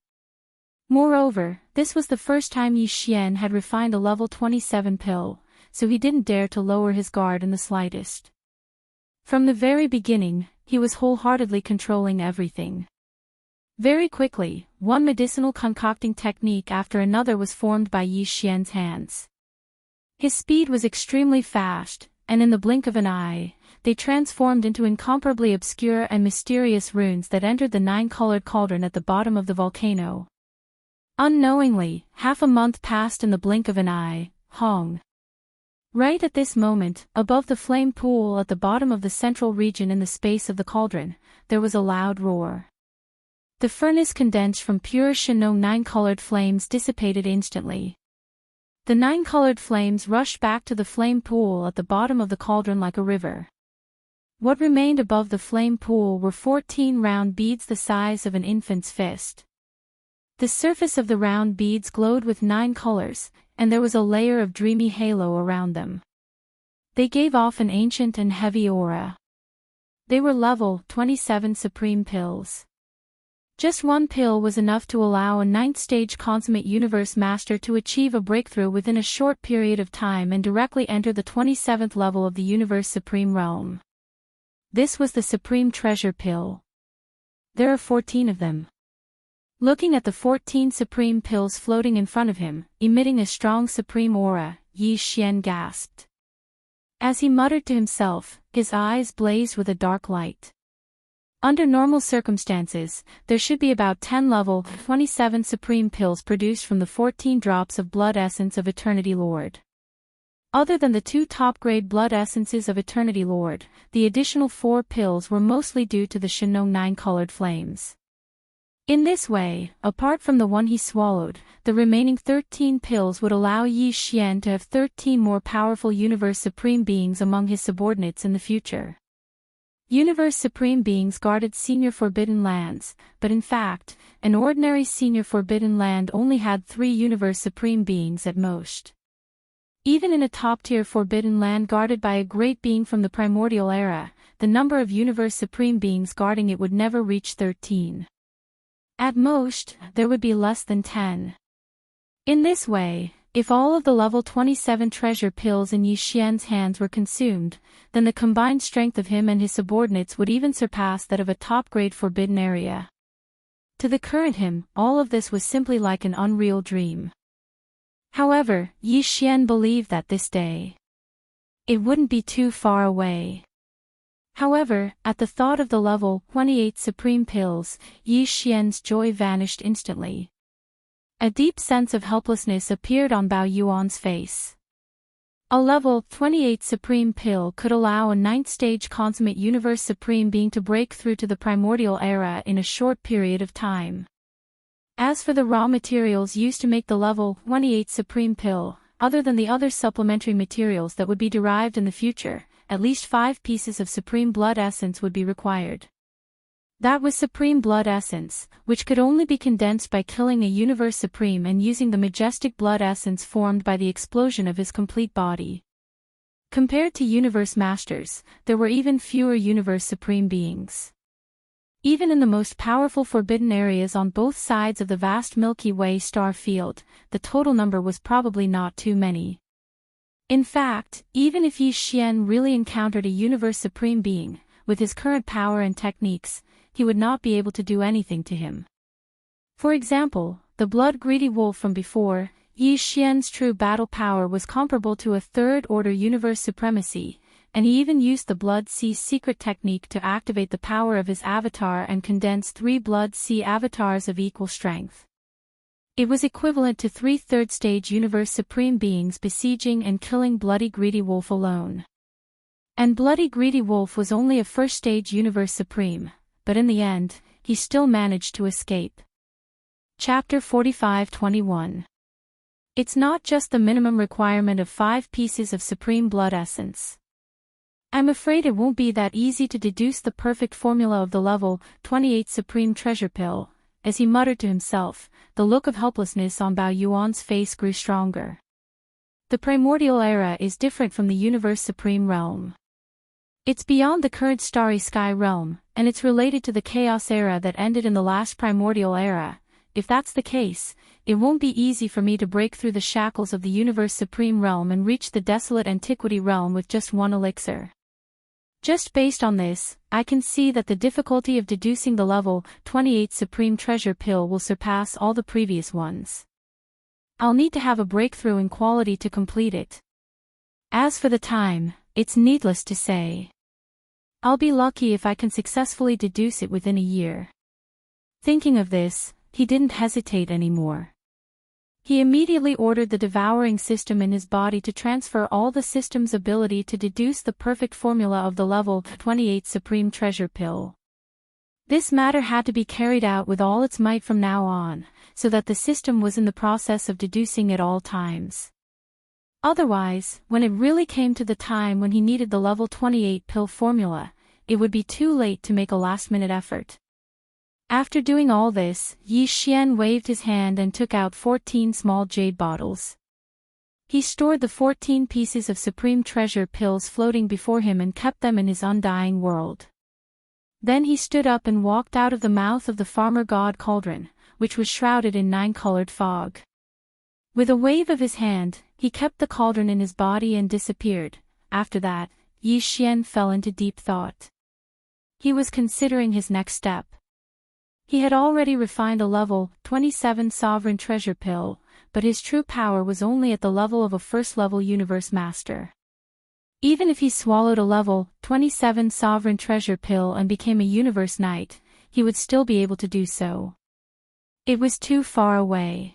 Moreover, this was the first time Yi Xian had refined a level 27 pill, so he didn't dare to lower his guard in the slightest. From the very beginning, he was wholeheartedly controlling everything. Very quickly, one medicinal concocting technique after another was formed by Yi Xian's hands. His speed was extremely fast, and in the blink of an eye, they transformed into incomparably obscure and mysterious runes that entered the 9-colored cauldron at the bottom of the volcano. Unknowingly, half a month passed in the blink of an eye. Hong. Right at this moment, above the flame pool at the bottom of the central region in the space of the cauldron, there was a loud roar. The furnace condensed from pure Shinong 9-colored flames dissipated instantly. The 9-colored flames rushed back to the flame pool at the bottom of the cauldron like a river. What remained above the flame pool were 14 round beads the size of an infant's fist. The surface of the round beads glowed with 9 colors, and there was a layer of dreamy halo around them. They gave off an ancient and heavy aura. They were level 27 Supreme pills. Just one pill was enough to allow a 9th stage consummate Universe Master to achieve a breakthrough within a short period of time and directly enter the 27th level of the Universe Supreme Realm. This was the Supreme Treasure Pill. There are 14 of them. Looking at the 14 Supreme pills floating in front of him, emitting a strong Supreme aura, Yi Xian gasped. As he muttered to himself, his eyes blazed with a dark light. Under normal circumstances, there should be about 10 level 27 Supreme pills produced from the 14 drops of blood essence of Eternity Lord. Other than the 2 top-grade blood essences of Eternity Lord, the additional 4 pills were mostly due to the Shinong 9-colored flames. In this way, apart from the one he swallowed, the remaining 13 pills would allow Yi Xian to have 13 more powerful Universe Supreme Beings among his subordinates in the future. Universe Supreme Beings guarded Senior Forbidden Lands, but in fact, an ordinary Senior Forbidden Land only had 3 Universe Supreme Beings at most. Even in a top-tier forbidden land guarded by a great being from the primordial era, the number of universe supreme beings guarding it would never reach 13. At most, there would be less than 10. In this way, if all of the level 27 treasure pills in Yi Xian's hands were consumed, then the combined strength of him and his subordinates would even surpass that of a top-grade forbidden area. To the current him, all of this was simply like an unreal dream. However, Yi Xian believed that this day, it wouldn't be too far away. However, at the thought of the level 28 supreme pills, Yi Xian's joy vanished instantly. A deep sense of helplessness appeared on Bao Yuan's face. A level 28 supreme pill could allow a 9th stage consummate universe supreme being to break through to the primordial era in a short period of time. As for the raw materials used to make the level 28 supreme pill, other than the other supplementary materials that would be derived in the future, at least 5 pieces of supreme blood essence would be required. That was supreme blood essence, which could only be condensed by killing a universe supreme and using the majestic blood essence formed by the explosion of his complete body. Compared to universe masters, there were even fewer universe supreme beings. Even in the most powerful forbidden areas on both sides of the vast Milky Way star field, the total number was probably not too many. In fact, even if Yi Xian really encountered a universe supreme being, with his current power and techniques, he would not be able to do anything to him. For example, the blood-greedy wolf from before, Yi Xian's true battle power was comparable to a third-order universe supremacy, and he even used the Blood Sea secret technique to activate the power of his avatar and condense 3 Blood Sea avatars of equal strength. It was equivalent to 3 third-stage universe supreme beings besieging and killing Bloody Greedy Wolf alone. And Bloody Greedy Wolf was only a first-stage universe supreme, but in the end, he still managed to escape. Chapter 45-21. It's not just the minimum requirement of 5 pieces of supreme blood essence. I'm afraid it won't be that easy to deduce the perfect formula of the level 28 supreme treasure pill. As he muttered to himself, the look of helplessness on Bao Yuan's face grew stronger. The primordial era is different from the universe supreme realm. It's beyond the current starry sky realm, and it's related to the chaos era that ended in the last primordial era. If that's the case, it won't be easy for me to break through the shackles of the universe supreme realm and reach the desolate antiquity realm with just one elixir. Just based on this, I can see that the difficulty of deducing the level 28 supreme treasure pill will surpass all the previous ones. I'll need to have a breakthrough in quality to complete it. As for the time, it's needless to say, I'll be lucky if I can successfully deduce it within a year. Thinking of this, he didn't hesitate anymore. He immediately ordered the devouring system in his body to transfer all the system's ability to deduce the perfect formula of the level 28 supreme treasure pill. This matter had to be carried out with all its might from now on, so that the system was in the process of deducing at all times. Otherwise, when it really came to the time when he needed the level 28 pill formula, it would be too late to make a last-minute effort. After doing all this, Yi Xian waved his hand and took out 14 small jade bottles. He stored the 14 pieces of supreme treasure pills floating before him and kept them in his undying world. Then he stood up and walked out of the mouth of the farmer god cauldron, which was shrouded in 9-colored fog. With a wave of his hand, he kept the cauldron in his body and disappeared. After that, Yi Xian fell into deep thought. He was considering his next step. He had already refined a level 27 sovereign treasure pill, but his true power was only at the level of a first-level universe master. Even if he swallowed a level 27 sovereign treasure pill and became a universe knight, he would still be able to do so. It was too far away.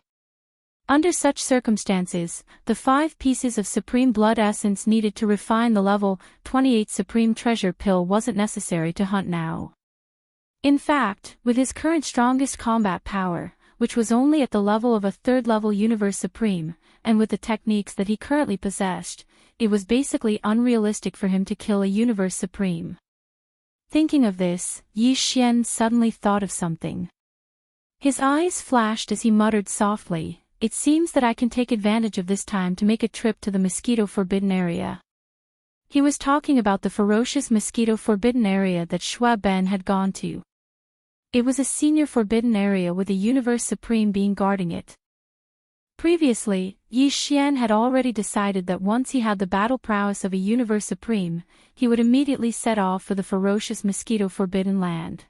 Under such circumstances, the 5 pieces of supreme blood essence needed to refine the level 28 supreme treasure pill wasn't necessary to hunt now. In fact, with his current strongest combat power, which was only at the level of a third-level universe supreme, and with the techniques that he currently possessed, it was basically unrealistic for him to kill a universe supreme. Thinking of this, Yi Xian suddenly thought of something. His eyes flashed as he muttered softly, it seems that I can take advantage of this time to make a trip to the mosquito forbidden area. He was talking about the ferocious mosquito forbidden area that Shui Ben had gone to. It was a senior forbidden area with a Universe Supreme being guarding it. Previously, Yi Xian had already decided that once he had the battle prowess of a Universe Supreme, he would immediately set off for the ferocious mosquito forbidden land.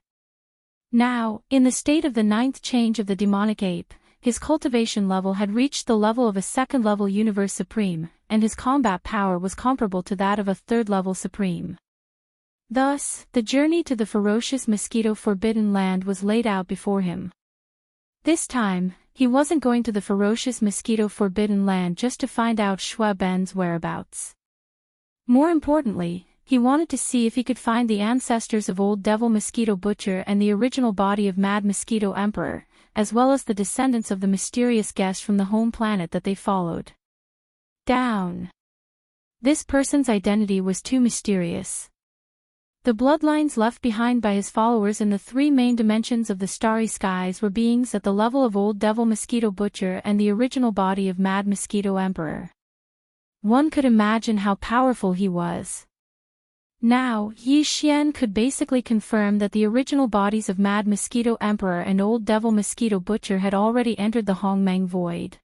Now, in the state of the 9th change of the demonic ape, his cultivation level had reached the level of a 2nd level Universe Supreme, and his combat power was comparable to that of a 3rd level Supreme. Thus, the journey to the ferocious mosquito forbidden land was laid out before him. This time, he wasn't going to the ferocious mosquito forbidden land just to find out Shui Ben's whereabouts. More importantly, he wanted to see if he could find the ancestors of Old Devil Mosquito Butcher and the original body of Mad Mosquito Emperor, as well as the descendants of the mysterious guest from the home planet that they followed. Down. This person's identity was too mysterious. The bloodlines left behind by his followers in the 3 main dimensions of the starry skies were beings at the level of Old Devil Mosquito Butcher and the original body of Mad Mosquito Emperor. One could imagine how powerful he was. Now, Yi Xian could basically confirm that the original bodies of Mad Mosquito Emperor and Old Devil Mosquito Butcher had already entered the Hongmeng Void.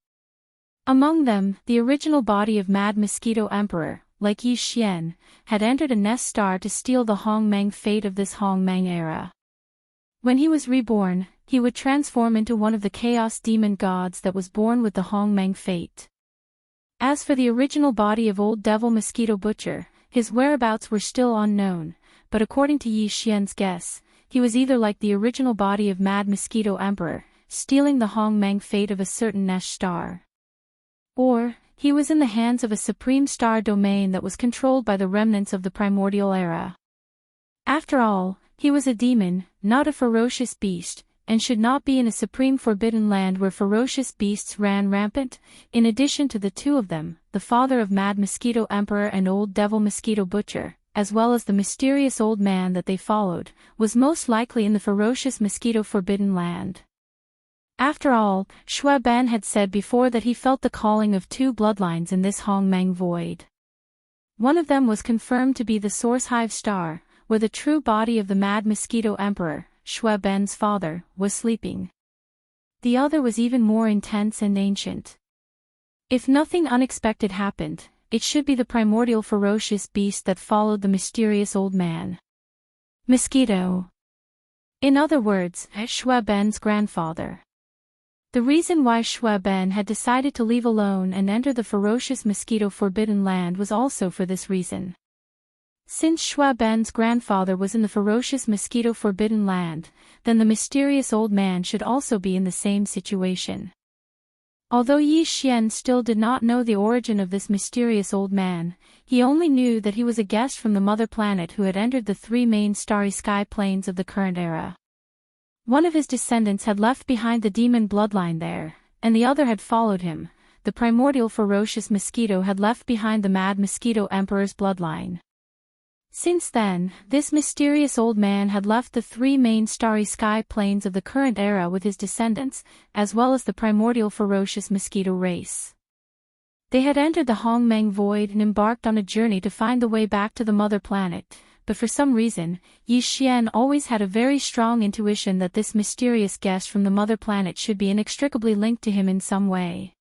Among them, the original body of Mad Mosquito Emperor, like Yi Xian, had entered a nest star to steal the Hongmeng fate of this Hongmeng era. When he was reborn, he would transform into one of the chaos demon gods that was born with the Hongmeng fate. As for the original body of Old Devil Mosquito Butcher, his whereabouts were still unknown, but according to Yi Xian's guess, he was either like the original body of Mad Mosquito Emperor, stealing the Hongmeng fate of a certain nest star, or he was in the hands of a supreme star domain that was controlled by the remnants of the primordial era. After all, he was a demon, not a ferocious beast, and should not be in a supreme forbidden land where ferocious beasts ran rampant. In addition to the 2 of them, the father of Mad Mosquito Emperor and Old Devil Mosquito Butcher, as well as the mysterious old man that they followed, was most likely in the ferocious mosquito forbidden land. After all, Shui Ben had said before that he felt the calling of 2 bloodlines in this Hongmeng Void. One of them was confirmed to be the Source Hive Star, where the true body of the Mad Mosquito Emperor, Shui Ben's father, was sleeping. The other was even more intense and ancient. If nothing unexpected happened, it should be the primordial ferocious beast that followed the mysterious old man. Mosquito. In other words, Shui Ben's grandfather. The reason why Shui Ben had decided to leave alone and enter the ferocious mosquito forbidden land was also for this reason. Since Shui Ben's grandfather was in the ferocious mosquito forbidden land, then the mysterious old man should also be in the same situation. Although Yi Xian still did not know the origin of this mysterious old man, he only knew that he was a guest from the mother planet who had entered the 3 main starry sky planes of the current era. One of his descendants had left behind the demon bloodline there, and the other had followed him. The primordial ferocious mosquito had left behind the Mad Mosquito Emperor's bloodline. Since then, this mysterious old man had left the 3 main starry sky planes of the current era with his descendants, as well as the primordial ferocious mosquito race. They had entered the Hongmeng Void and embarked on a journey to find the way back to the mother planet, but for some reason, Yi Xian always had a very strong intuition that this mysterious guest from the mother planet should be inextricably linked to him in some way.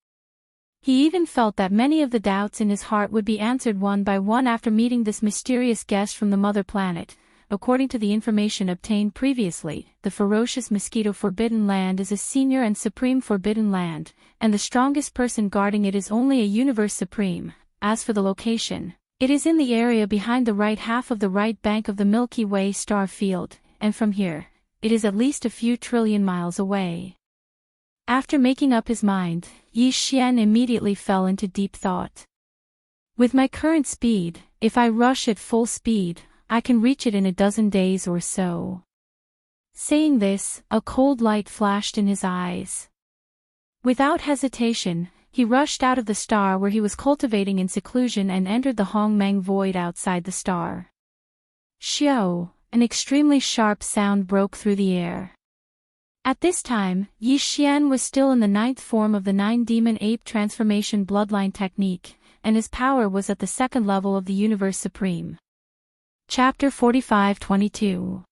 He even felt that many of the doubts in his heart would be answered one by one after meeting this mysterious guest from the mother planet. According to the information obtained previously, the ferocious mosquito forbidden land is a senior and supreme forbidden land, and the strongest person guarding it is only a universe supreme. As for the location, it is in the area behind the right half of the right bank of the Milky Way star field, and from here, it is at least a few trillion miles away. After making up his mind, Yi Xian immediately fell into deep thought. With my current speed, if I rush at full speed, I can reach it in a dozen days or so. Saying this, a cold light flashed in his eyes. Without hesitation, he rushed out of the star where he was cultivating in seclusion and entered the Hongmeng Void outside the star. Xiao, an extremely sharp sound broke through the air. At this time, Yi Xian was still in the 9th form of the 9-demon ape transformation bloodline technique, and his power was at the 2nd level of the Universe Supreme. Chapter 45-22.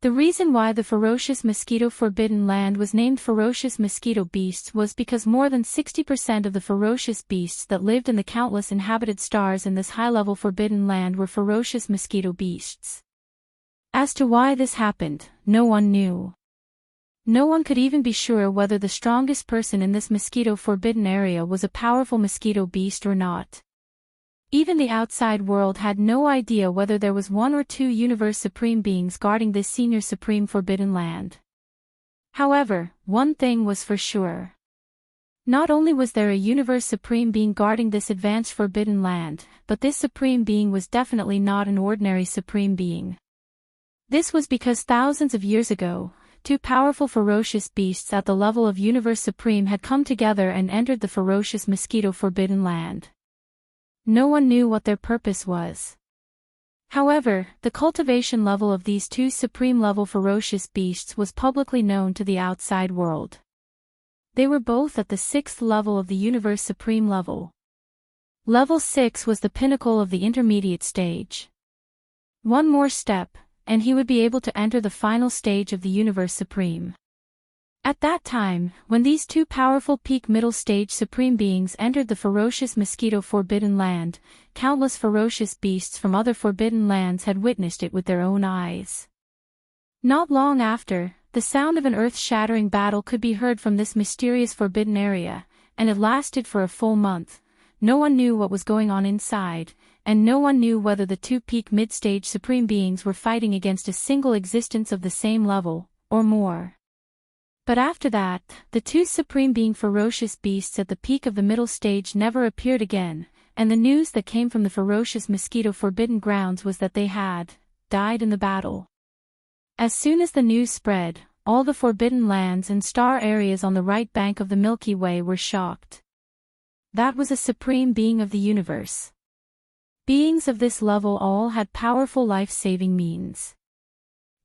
The reason why the ferocious mosquito forbidden land was named ferocious mosquito beasts was because more than 60% of the ferocious beasts that lived in the countless inhabited stars in this high-level forbidden land were ferocious mosquito beasts. As to why this happened, no one knew. No one could even be sure whether the strongest person in this mosquito forbidden area was a powerful mosquito beast or not. Even the outside world had no idea whether there was 1 or 2 Universe Supreme beings guarding this senior Supreme Forbidden Land. However, one thing was for sure. Not only was there a Universe Supreme being guarding this advanced Forbidden Land, but this Supreme being was definitely not an ordinary Supreme being. This was because thousands of years ago, 2 powerful ferocious beasts at the level of Universe Supreme had come together and entered the ferocious mosquito Forbidden Land. No one knew what their purpose was. However, the cultivation level of these 2 supreme-level ferocious beasts was publicly known to the outside world. They were both at the 6th level of the Universe Supreme level. Level 6 was the pinnacle of the intermediate stage. One more step, and he would be able to enter the final stage of the Universe Supreme. At that time, when these 2 powerful peak middle stage supreme beings entered the ferocious mosquito forbidden land, countless ferocious beasts from other forbidden lands had witnessed it with their own eyes. Not long after, the sound of an earth-shattering battle could be heard from this mysterious forbidden area, and it lasted for a full month. No one knew what was going on inside, and no one knew whether the 2 peak mid-stage supreme beings were fighting against a single existence of the same level, or more. But after that, the 2 supreme being ferocious beasts at the peak of the middle stage never appeared again, and the news that came from the ferocious mosquito forbidden grounds was that they had died in the battle. As soon as the news spread, all the forbidden lands and star areas on the right bank of the Milky Way were shocked. That was a supreme being of the universe. Beings of this level all had powerful life-saving means.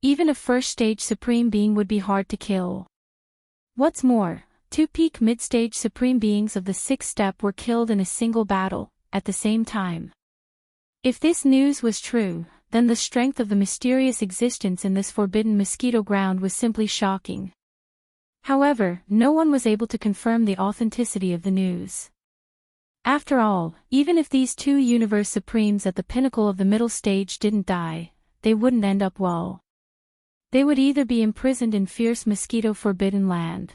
Even a first-stage supreme being would be hard to kill. What's more, 2 peak mid-stage supreme beings of the 6th step were killed in a single battle, at the same time. If this news was true, then the strength of the mysterious existence in this forbidden mosquito ground was simply shocking. However, no one was able to confirm the authenticity of the news. After all, even if these 2 Universe Supremes at the pinnacle of the middle stage didn't die, they wouldn't end up well. They would either be imprisoned in fierce mosquito forbidden land,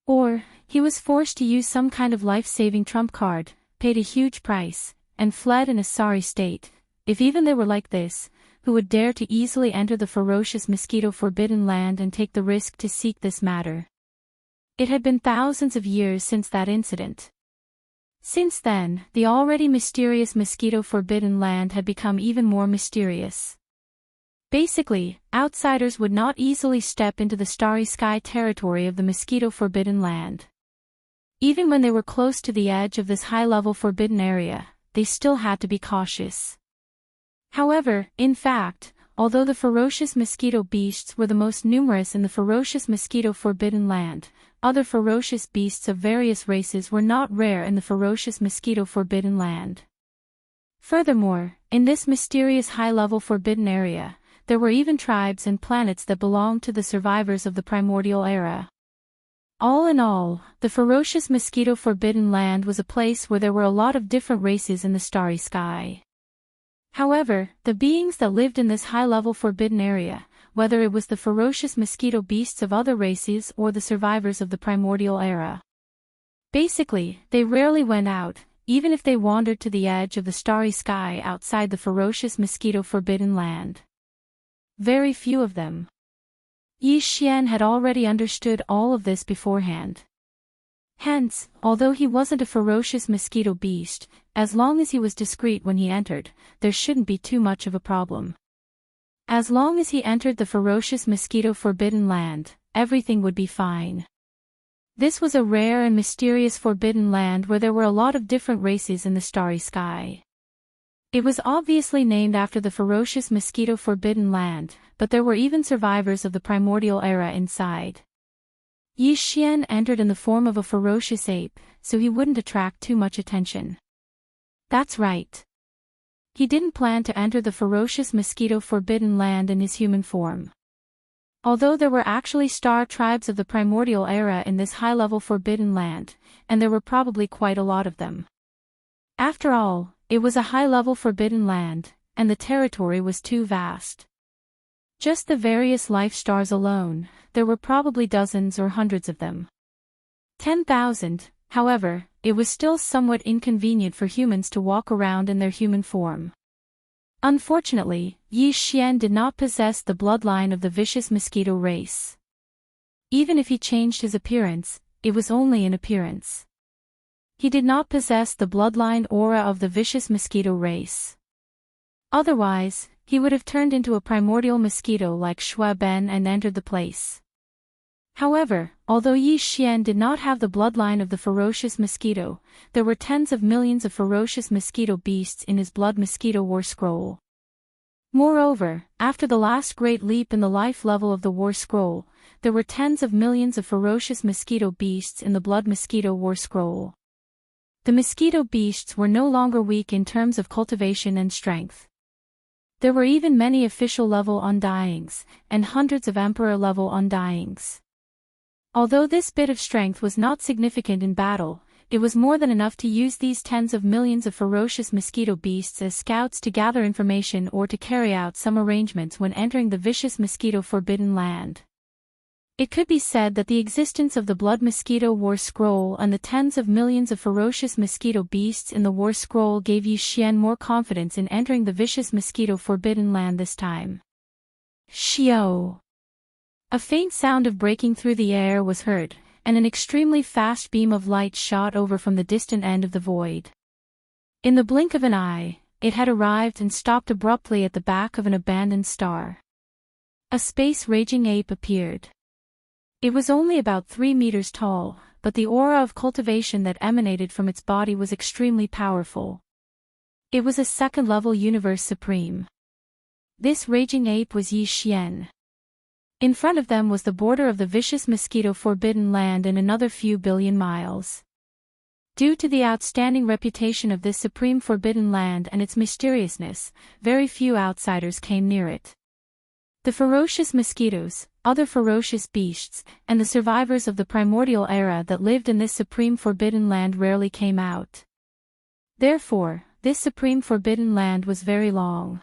or he was forced to use some kind of life-saving trump card, paid a huge price, and fled in a sorry state. If even they were like this, who would dare to easily enter the ferocious mosquito forbidden land and take the risk to seek this matter? It had been thousands of years since that incident. Since then, the already mysterious mosquito forbidden land had become even more mysterious. Basically, outsiders would not easily step into the starry sky territory of the mosquito forbidden land. Even when they were close to the edge of this high-level forbidden area, they still had to be cautious. However, in fact, although the ferocious mosquito beasts were the most numerous in the ferocious mosquito forbidden land, other ferocious beasts of various races were not rare in the ferocious mosquito forbidden land. Furthermore, in this mysterious high-level forbidden area, there were even tribes and planets that belonged to the survivors of the primordial era. All in all, the ferocious mosquito forbidden land was a place where there were a lot of different races in the starry sky. However, the beings that lived in this high-level forbidden area, whether it was the ferocious mosquito beasts of other races or the survivors of the primordial era, basically, they rarely went out, even if they wandered to the edge of the starry sky outside the ferocious mosquito forbidden land. Very few of them. Yi Xian had already understood all of this beforehand. Hence, although he wasn't a ferocious mosquito beast, as long as he was discreet when he entered, there shouldn't be too much of a problem. As long as he entered the ferocious mosquito forbidden land, everything would be fine. This was a rare and mysterious forbidden land where there were a lot of different races in the starry sky. It was obviously named after the ferocious mosquito forbidden land, but there were even survivors of the primordial era inside. Yi Xian entered in the form of a ferocious ape, so he wouldn't attract too much attention. That's right. He didn't plan to enter the ferocious mosquito forbidden land in his human form. Although there were actually star tribes of the primordial era in this high-level forbidden land, and there were probably quite a lot of them. After all, it was a high-level forbidden land, and the territory was too vast. Just the various life stars alone, there were probably dozens or hundreds of them. 10,000, however, it was still somewhat inconvenient for humans to walk around in their human form. Unfortunately, Yi Xian did not possess the bloodline of the vicious mosquito race. Even if he changed his appearance, it was only in appearance. He did not possess the bloodline aura of the vicious mosquito race. Otherwise, he would have turned into a primordial mosquito like Shui Ben and entered the place. However, although Yi Xian did not have the bloodline of the ferocious mosquito, there were tens of millions of ferocious mosquito beasts in his blood mosquito war scroll. Moreover, after the last great leap in the life level of the war scroll, there were tens of millions of ferocious mosquito beasts in the blood mosquito war scroll. The mosquito beasts were no longer weak in terms of cultivation and strength. There were even many official-level undyings, and hundreds of emperor-level undyings. Although this bit of strength was not significant in battle, it was more than enough to use these tens of millions of ferocious mosquito beasts as scouts to gather information or to carry out some arrangements when entering the vicious mosquito forbidden land. It could be said that the existence of the Blood Mosquito War Scroll and the tens of millions of ferocious mosquito beasts in the War Scroll gave Yi Xian more confidence in entering the vicious mosquito forbidden land this time. Xiao! A faint sound of breaking through the air was heard, and an extremely fast beam of light shot over from the distant end of the void. In the blink of an eye, it had arrived and stopped abruptly at the back of an abandoned star. A space-raging ape appeared. It was only about 3 meters tall, but the aura of cultivation that emanated from its body was extremely powerful. It was a second-level universe supreme. This raging ape was Yi Xian. In front of them was the border of the vicious mosquito forbidden land in another few billion miles. Due to the outstanding reputation of this supreme forbidden land and its mysteriousness, very few outsiders came near it. The ferocious mosquitoes, other ferocious beasts, and the survivors of the primordial era that lived in this supreme forbidden land rarely came out. Therefore, this supreme forbidden land was very long.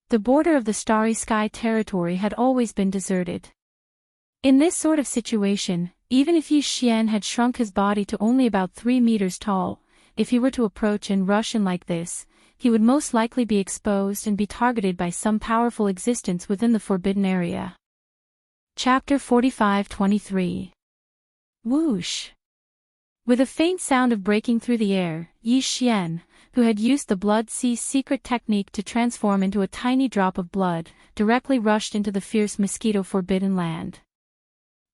The border of the Starry Sky territory had always been deserted. In this sort of situation, even if Yi Xian had shrunk his body to only about 3 meters tall, if he were to approach and rush in like this, he would most likely be exposed and be targeted by some powerful existence within the forbidden area. Chapter 45-23. Whoosh! With a faint sound of breaking through the air, Yi Xian, who had used the Blood Sea's secret technique to transform into a tiny drop of blood, directly rushed into the fierce mosquito forbidden land.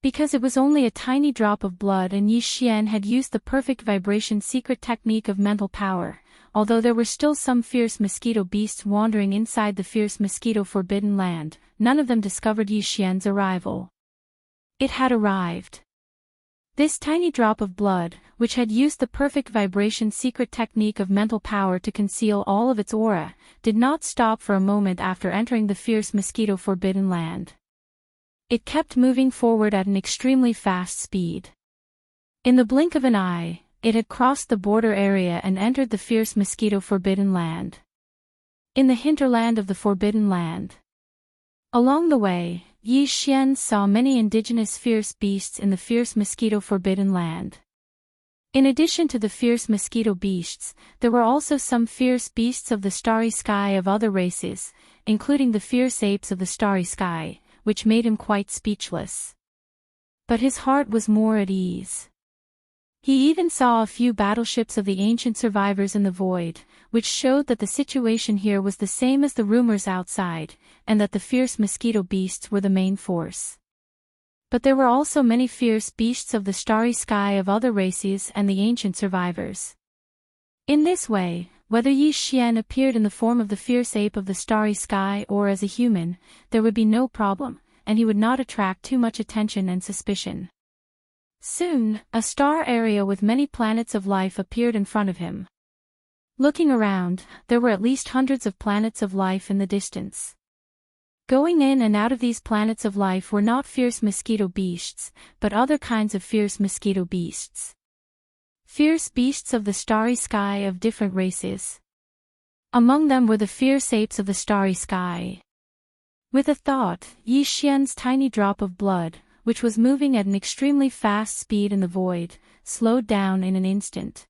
Because it was only a tiny drop of blood and Yi Xian had used the perfect vibration secret technique of mental power, although there were still some fierce mosquito beasts wandering inside the fierce mosquito forbidden land, none of them discovered Yi Xian's arrival. It had arrived. This tiny drop of blood, which had used the perfect vibration secret technique of mental power to conceal all of its aura, did not stop for a moment after entering the fierce mosquito forbidden land. It kept moving forward at an extremely fast speed. In the blink of an eye, it had crossed the border area and entered the fierce mosquito forbidden land. In the hinterland of the forbidden land. Along the way, Yi Xian saw many indigenous fierce beasts in the fierce mosquito forbidden land. In addition to the fierce mosquito beasts, there were also some fierce beasts of the starry sky of other races, including the fierce apes of the starry sky, which made him quite speechless. But his heart was more at ease. He even saw a few battleships of the ancient survivors in the void, which showed that the situation here was the same as the rumors outside, and that the fierce mosquito beasts were the main force. But there were also many fierce beasts of the starry sky of other races and the ancient survivors. In this way, whether Yi Xian appeared in the form of the fierce ape of the starry sky or as a human, there would be no problem, and he would not attract too much attention and suspicion. Soon, a star area with many planets of life appeared in front of him. Looking around, there were at least hundreds of planets of life in the distance. Going in and out of these planets of life were not fierce mosquito beasts, but other kinds of fierce mosquito beasts. Fierce beasts of the starry sky of different races. Among them were the fierce apes of the starry sky. With a thought, Yi Xian's tiny drop of blood, which was moving at an extremely fast speed in the void, slowed down in an instant.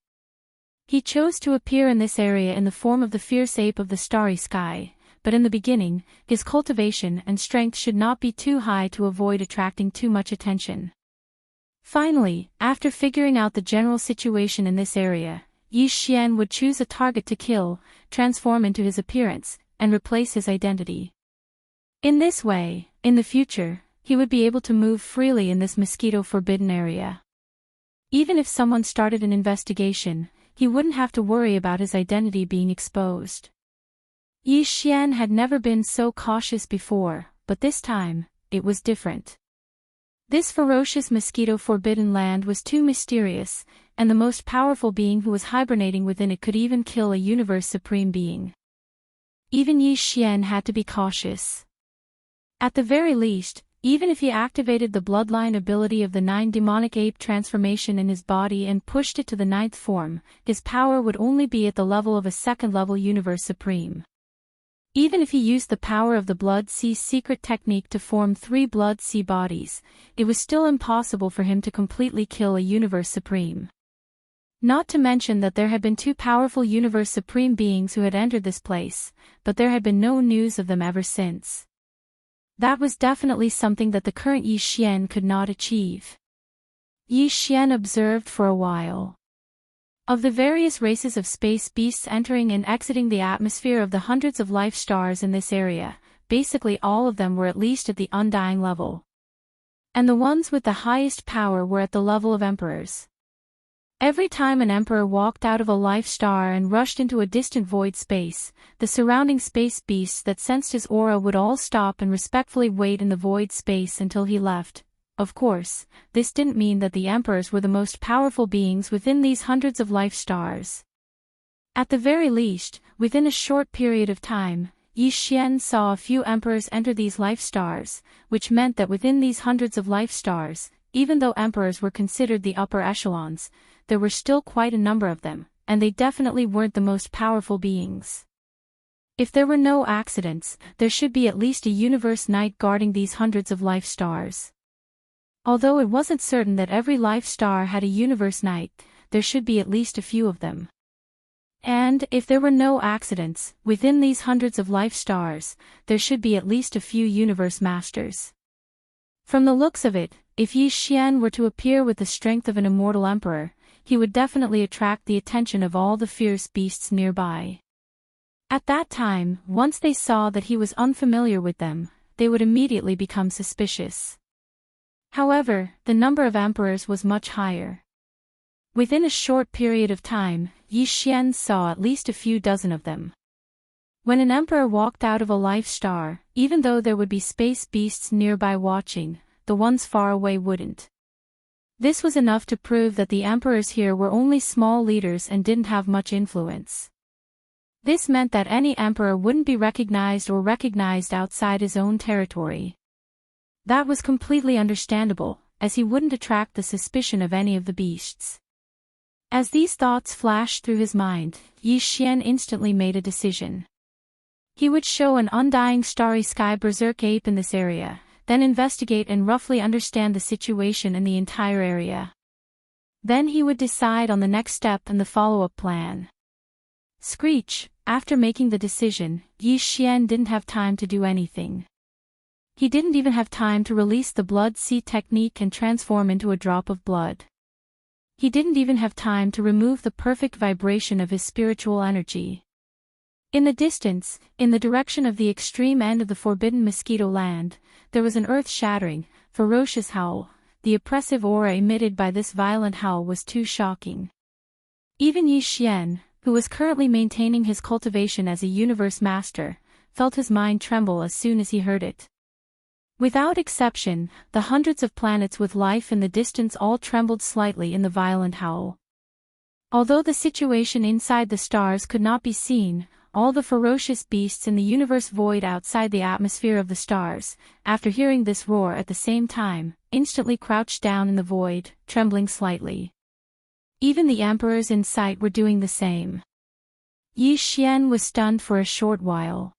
He chose to appear in this area in the form of the fierce ape of the starry sky, but in the beginning, his cultivation and strength should not be too high to avoid attracting too much attention. Finally, after figuring out the general situation in this area, Yi Xian would choose a target to kill, transform into his appearance, and replace his identity. In this way, in the future, he would be able to move freely in this mosquito-forbidden area. Even if someone started an investigation, he wouldn't have to worry about his identity being exposed. Yi Xian had never been so cautious before, but this time, it was different. This ferocious mosquito-forbidden land was too mysterious, and the most powerful being who was hibernating within it could even kill a universe supreme being. Even Yi Xian had to be cautious. At the very least, even if he activated the bloodline ability of the 9 demonic ape transformation in his body and pushed it to the 9th form, his power would only be at the level of a 2nd-level universe supreme. Even if he used the power of the Blood Sea secret technique to form 3 Blood Sea bodies, it was still impossible for him to completely kill a universe supreme. Not to mention that there had been 2 powerful universe supreme beings who had entered this place, but there had been no news of them ever since. That was definitely something that the current Yi Xian could not achieve. Yi Xian observed for a while. Of the various races of space beasts entering and exiting the atmosphere of the hundreds of life stars in this area, basically all of them were at least at the undying level. And the ones with the highest power were at the level of emperors. Every time an emperor walked out of a life star and rushed into a distant void space, the surrounding space beasts that sensed his aura would all stop and respectfully wait in the void space until he left. Of course, this didn't mean that the emperors were the most powerful beings within these hundreds of life stars. At the very least, within a short period of time, Yi Xian saw a few emperors enter these life stars, which meant that within these hundreds of life stars, even though emperors were considered the upper echelons, there were still quite a number of them, and they definitely weren't the most powerful beings. If there were no accidents, there should be at least a universe knight guarding these hundreds of life stars. Although it wasn't certain that every life star had a universe knight, there should be at least a few of them. And, if there were no accidents, within these hundreds of life stars, there should be at least a few universe masters. From the looks of it, if Yi Xian were to appear with the strength of an immortal emperor, he would definitely attract the attention of all the fierce beasts nearby. At that time, once they saw that he was unfamiliar with them, they would immediately become suspicious. However, the number of emperors was much higher. Within a short period of time, Yi Xian saw at least a few dozen of them. When an emperor walked out of a life star, even though there would be space beasts nearby watching, the ones far away wouldn't. This was enough to prove that the emperors here were only small leaders and didn't have much influence. This meant that any emperor wouldn't be recognized or recognized outside his own territory. That was completely understandable, as he wouldn't attract the suspicion of any of the beasts. As these thoughts flashed through his mind, Yi Xian instantly made a decision. He would show an undying starry sky berserk ape in this area, then investigate and roughly understand the situation in the entire area. Then he would decide on the next step and the follow-up plan. Screech, after making the decision, Yi Xian didn't have time to do anything. He didn't even have time to release the Blood Sea technique and transform into a drop of blood. He didn't even have time to remove the perfect vibration of his spiritual energy. In the distance, in the direction of the extreme end of the forbidden mosquito land, there was an earth-shattering, ferocious howl. The oppressive aura emitted by this violent howl was too shocking. Even Yi Xian, who was currently maintaining his cultivation as a universe master, felt his mind tremble as soon as he heard it. Without exception, the hundreds of planets with life in the distance all trembled slightly in the violent howl. Although the situation inside the stars could not be seen, all the ferocious beasts in the universe void outside the atmosphere of the stars, after hearing this roar at the same time, instantly crouched down in the void, trembling slightly. Even the emperors in sight were doing the same. Yi Xian was stunned for a short while.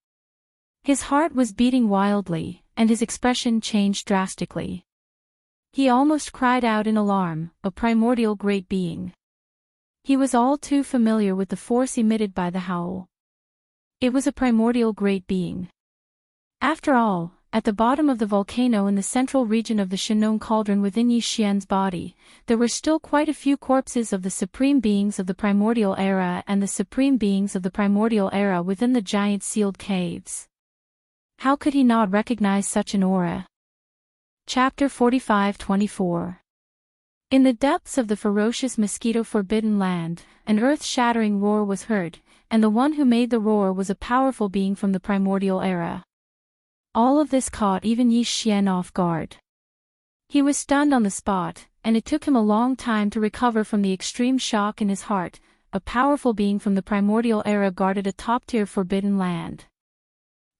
His heart was beating wildly, and his expression changed drastically. He almost cried out in alarm, a primordial great being. He was all too familiar with the force emitted by the howl. It was a primordial great being. After all, at the bottom of the volcano in the central region of the Shinong cauldron within Yi Xian's body, there were still quite a few corpses of the supreme beings of the primordial era and the supreme beings of the primordial era within the giant sealed caves. How could he not recognize such an aura? Chapter 45-24. In the depths of the ferocious mosquito-forbidden land, an earth-shattering roar was heard, and the one who made the roar was a powerful being from the primordial era. All of this caught even Yi Xian off guard. He was stunned on the spot, and it took him a long time to recover from the extreme shock in his heart. A powerful being from the primordial era guarded a top-tier forbidden land.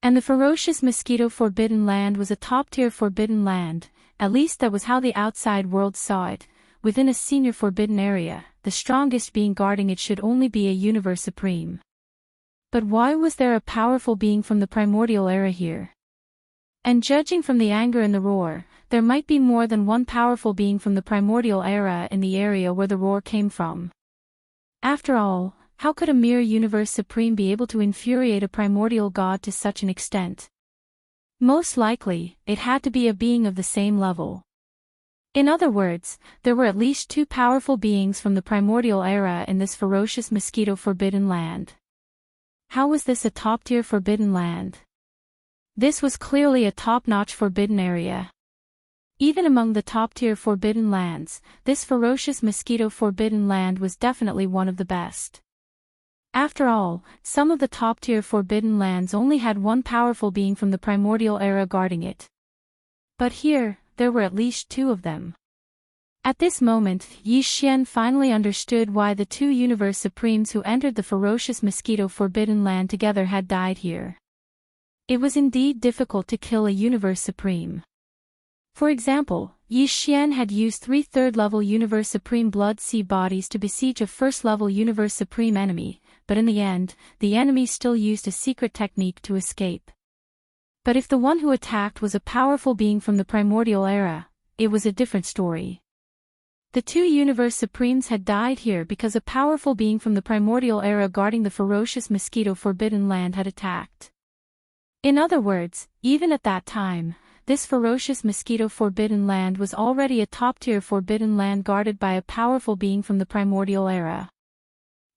And the ferocious mosquito-forbidden land was a top-tier forbidden land, at least that was how the outside world saw it. Within a senior forbidden area, the strongest being guarding it should only be a universe supreme. But why was there a powerful being from the primordial era here? And judging from the anger and the roar, there might be more than one powerful being from the primordial era in the area where the roar came from. After all, how could a mere universe supreme be able to infuriate a primordial god to such an extent? Most likely, it had to be a being of the same level. In other words, there were at least two powerful beings from the primordial era in this ferocious mosquito-forbidden land. How was this a top-tier forbidden land? This was clearly a top-notch forbidden area. Even among the top-tier forbidden lands, this ferocious mosquito-forbidden land was definitely one of the best. After all, some of the top-tier forbidden lands only had one powerful being from the primordial era guarding it. But here, there were at least two of them. At this moment, Yi Xian finally understood why the two universe supremes who entered the ferocious mosquito-forbidden land together had died here. It was indeed difficult to kill a universe supreme. For example, Yi Xian had used 3 third-level universe supreme blood sea bodies to besiege a first-level universe supreme enemy, but in the end, the enemy still used a secret technique to escape. But if the one who attacked was a powerful being from the primordial era, it was a different story. The two universe supremes had died here because a powerful being from the primordial era guarding the ferocious mosquito forbidden land had attacked. In other words, even at that time, this ferocious mosquito forbidden land was already a top-tier forbidden land guarded by a powerful being from the primordial era.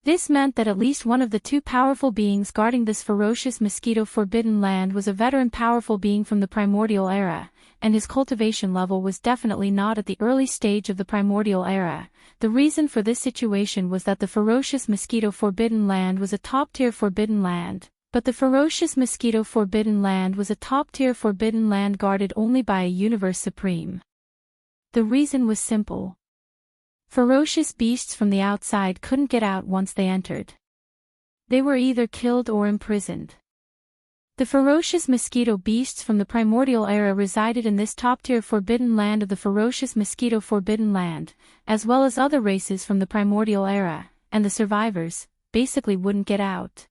This meant that at least one of the two powerful beings guarding this ferocious mosquito forbidden land was a veteran powerful being from the primordial era, and his cultivation level was definitely not at the early stage of the primordial era. The reason for this situation was that the ferocious mosquito forbidden land was a top-tier forbidden land, but the ferocious mosquito forbidden land was a top-tier forbidden land guarded only by a universe supreme. The reason was simple. Ferocious beasts from the outside couldn't get out once they entered. They were either killed or imprisoned. The ferocious mosquito beasts from the primordial era resided in this top-tier forbidden land of the ferocious mosquito forbidden land, as well as other races from the primordial era, and the survivors, basically wouldn't get out.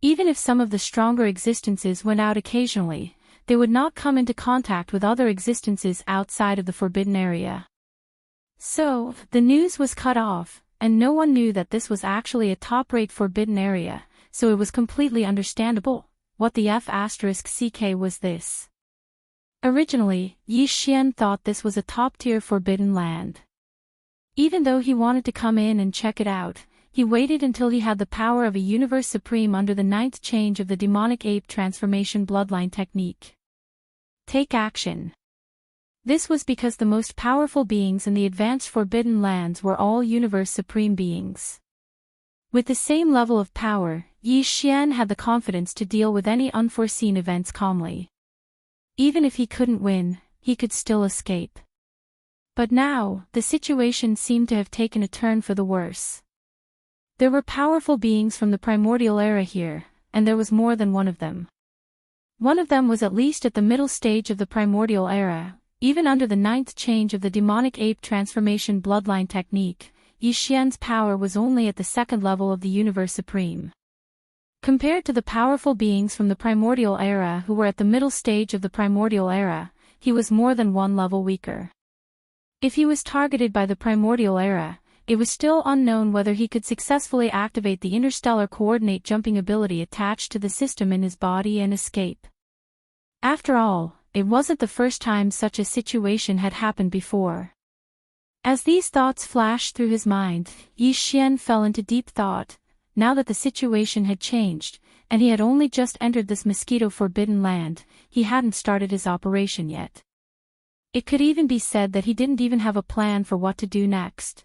Even if some of the stronger existences went out occasionally, they would not come into contact with other existences outside of the forbidden area. So, the news was cut off, and no one knew that this was actually a top-rate forbidden area, so it was completely understandable. What the F***ck was this? Originally, Yi Xian thought this was a top-tier forbidden land. Even though he wanted to come in and check it out, he waited until he had the power of a universe supreme under the 9th change of the demonic ape transformation bloodline technique. Take action. This was because the most powerful beings in the advanced forbidden lands were all universe supreme beings. With the same level of power, Yi Xian had the confidence to deal with any unforeseen events calmly. Even if he couldn't win, he could still escape. But now, the situation seemed to have taken a turn for the worse. There were powerful beings from the primordial era here, and there was more than one of them. One of them was at least at the middle stage of the primordial era. Even under the 9th change of the demonic ape transformation bloodline technique, Yi Xian's power was only at the 2nd level of the Universe Supreme. Compared to the powerful beings from the primordial era who were at the middle stage of the primordial era, he was more than one level weaker. If he was targeted by the primordial era, it was still unknown whether he could successfully activate the interstellar coordinate jumping ability attached to the system in his body and escape. After all, it wasn't the first time such a situation had happened before. As these thoughts flashed through his mind, Yi Xian fell into deep thought. Now that the situation had changed, and he had only just entered this mosquito-forbidden land, he hadn't started his operation yet. It could even be said that he didn't even have a plan for what to do next.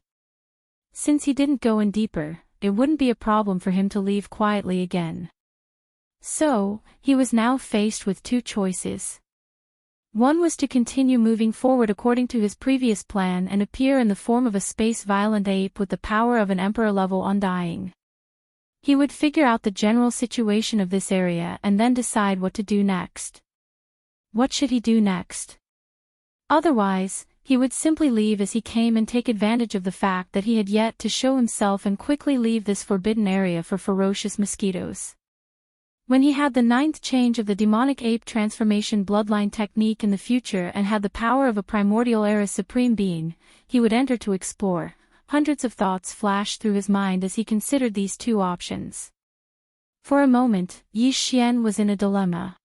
Since he didn't go in deeper, it wouldn't be a problem for him to leave quietly again. So, he was now faced with two choices. One was to continue moving forward according to his previous plan and appear in the form of a space-violent ape with the power of an emperor-level undying. He would figure out the general situation of this area and then decide what to do next. What should he do next? Otherwise, he would simply leave as he came and take advantage of the fact that he had yet to show himself and quickly leave this forbidden area for ferocious mosquitoes. When he had the 9th change of the demonic ape transformation bloodline technique in the future and had the power of a primordial era supreme being, he would enter to explore. Hundreds of thoughts flashed through his mind as he considered these two options. For a moment, Yi Xian was in a dilemma.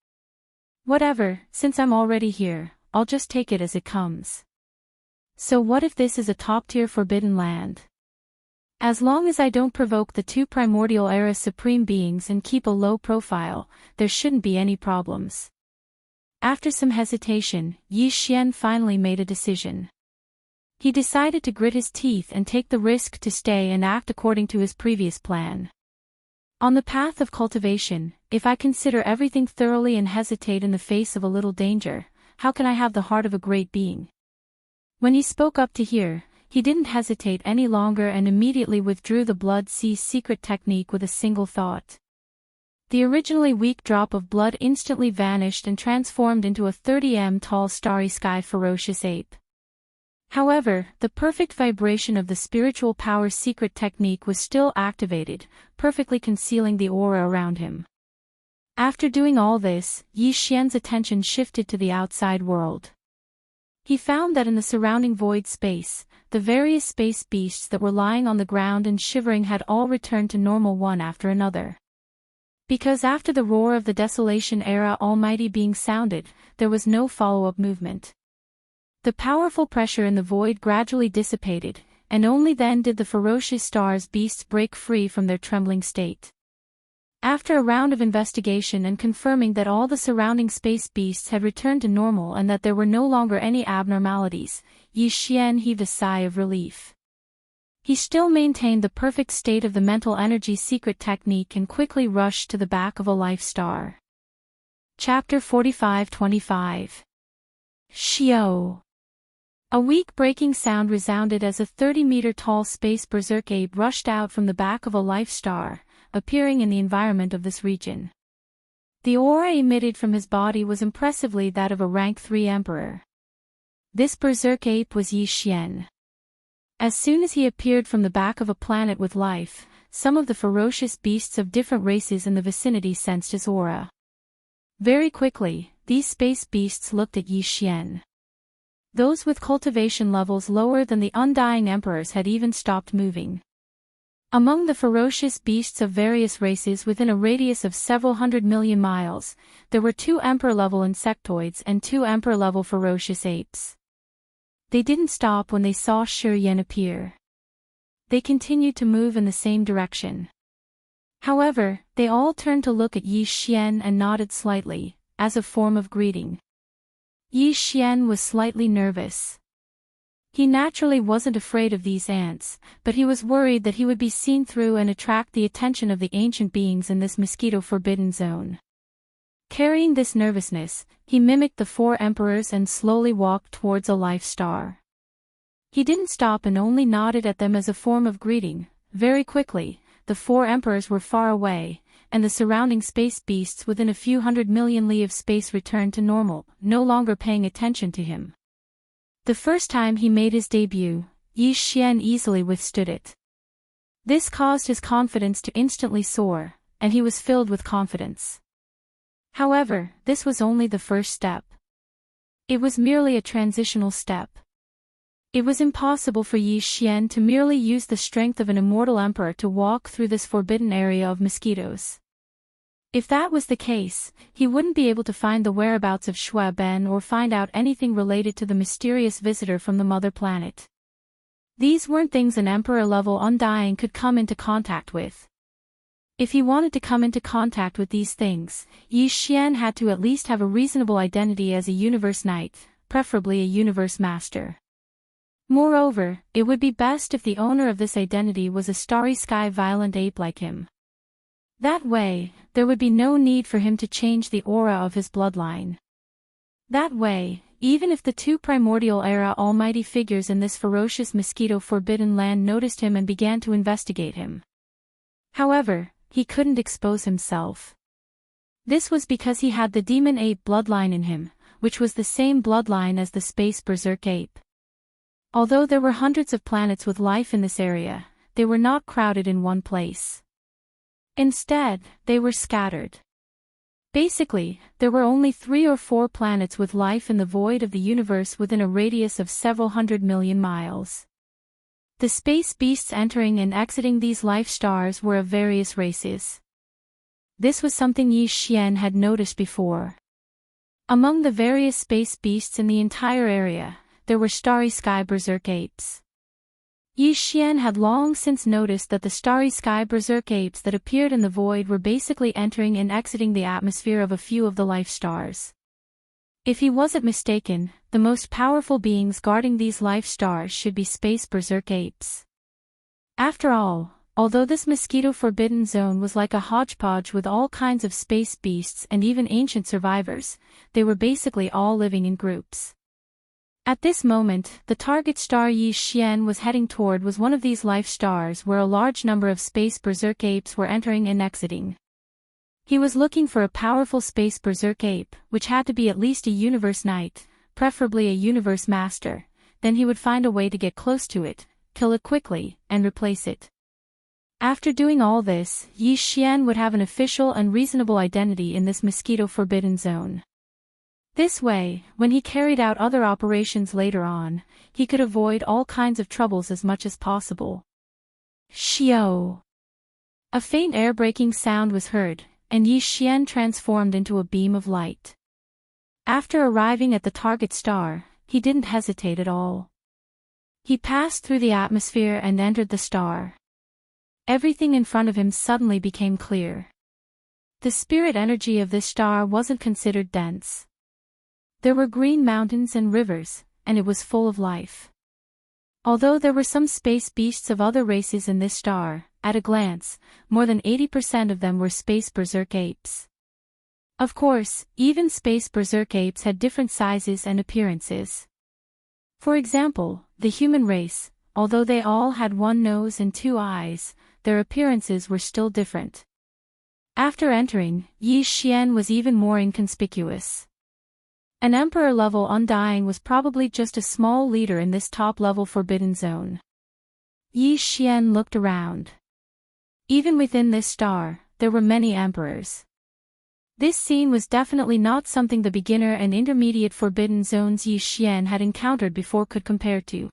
Whatever, since I'm already here, I'll just take it as it comes. So what if this is a top-tier forbidden land? As long as I don't provoke the two primordial era supreme beings and keep a low profile, there shouldn't be any problems. After some hesitation, Yi Xian finally made a decision. He decided to grit his teeth and take the risk to stay and act according to his previous plan. On the path of cultivation, if I consider everything thoroughly and hesitate in the face of a little danger, how can I have the heart of a great being? When he spoke up to hear, he didn't hesitate any longer and immediately withdrew the blood sea's secret technique with a single thought. The originally weak drop of blood instantly vanished and transformed into a 30 m tall starry sky ferocious ape. However, the perfect vibration of the spiritual power secret technique was still activated, perfectly concealing the aura around him. After doing all this, Yi Xian's attention shifted to the outside world. He found that in the surrounding void space, the various space beasts that were lying on the ground and shivering had all returned to normal one after another. Because after the roar of the Desolation Era Almighty being sounded, there was no follow-up movement. The powerful pressure in the void gradually dissipated, and only then did the ferocious stars beasts break free from their trembling state. After a round of investigation and confirming that all the surrounding space beasts had returned to normal and that there were no longer any abnormalities, Yi Xian heaved a sigh of relief. He still maintained the perfect state of the mental energy secret technique and quickly rushed to the back of a life star. Chapter 45-25 Xiao. A weak breaking sound resounded as a 30-meter-tall space berserk ape rushed out from the back of a life star, appearing in the environment of this region. The aura emitted from his body was impressively that of a rank 3 emperor. This berserk ape was Yi Xian. As soon as he appeared from the back of a planet with life, some of the ferocious beasts of different races in the vicinity sensed his aura. Very quickly, these space beasts looked at Yi Xian. Those with cultivation levels lower than the Undying Emperors had even stopped moving. Among the ferocious beasts of various races within a radius of several 100 million miles, there were 2 Emperor-level insectoids and 2 Emperor-level ferocious apes. They didn't stop when they saw Shi Yan appear. They continued to move in the same direction. However, they all turned to look at Yi Xian and nodded slightly, as a form of greeting. Yi Xian was slightly nervous. He naturally wasn't afraid of these ants, but he was worried that he would be seen through and attract the attention of the ancient beings in this mosquito-forbidden zone. Carrying this nervousness, he mimicked the 4 emperors and slowly walked towards a life star. He didn't stop and only nodded at them as a form of greeting. Very quickly, the 4 emperors were far away, and the surrounding space beasts within a few hundred million li of space returned to normal, no longer paying attention to him. The first time he made his debut, Yi Xian easily withstood it. This caused his confidence to instantly soar, and he was filled with confidence. However, this was only the first step. It was merely a transitional step. It was impossible for Yi Xian to merely use the strength of an immortal emperor to walk through this forbidden area of mosquitoes. If that was the case, he wouldn't be able to find the whereabouts of Shui Ben or find out anything related to the mysterious visitor from the mother planet. These weren't things an emperor-level undying could come into contact with. If he wanted to come into contact with these things, Yi Xian had to at least have a reasonable identity as a universe knight, preferably a universe master. Moreover, it would be best if the owner of this identity was a starry sky violent ape like him. That way, there would be no need for him to change the aura of his bloodline. That way, even if the 2 primordial era almighty figures in this ferocious mosquito-forbidden land noticed him and began to investigate him. However, he couldn't expose himself. This was because he had the demon ape bloodline in him, which was the same bloodline as the space berserk ape. Although there were hundreds of planets with life in this area, they were not crowded in one place. Instead, they were scattered. Basically, there were only 3 or 4 planets with life in the void of the universe within a radius of several hundred million miles. The space beasts entering and exiting these life stars were of various races. This was something Yi Xian had noticed before. Among the various space beasts in the entire area, there were starry sky berserk apes. Yi Xian had long since noticed that the starry sky berserk apes that appeared in the void were basically entering and exiting the atmosphere of a few of the life stars. If he wasn't mistaken, the most powerful beings guarding these life stars should be space berserk apes. After all, although this mosquito-forbidden zone was like a hodgepodge with all kinds of space beasts and even ancient survivors, they were basically all living in groups. At this moment, the target star Yi Xian was heading toward was one of these life stars where a large number of space berserk apes were entering and exiting. He was looking for a powerful space berserk ape, which had to be at least a universe knight, preferably a universe master. Then he would find a way to get close to it, kill it quickly, and replace it. After doing all this, Yi Xian would have an official and reasonable identity in this mosquito-forbidden zone. This way, when he carried out other operations later on, he could avoid all kinds of troubles as much as possible. Xiao! A faint air-breaking sound was heard, and Yi Xian transformed into a beam of light. After arriving at the target star, he didn't hesitate at all. He passed through the atmosphere and entered the star. Everything in front of him suddenly became clear. The spirit energy of this star wasn't considered dense. There were green mountains and rivers, and it was full of life. Although there were some space beasts of other races in this star, at a glance, more than 80% of them were space berserk apes. Of course, even space berserk apes had different sizes and appearances. For example, the human race, although they all had 1 nose and 2 eyes, their appearances were still different. After entering, Yi Xian was even more inconspicuous. An emperor-level undying was probably just a small leader in this top-level forbidden zone. Yi Xian looked around. Even within this star, there were many emperors. This scene was definitely not something the beginner and intermediate forbidden zones Yi Xian had encountered before could compare to.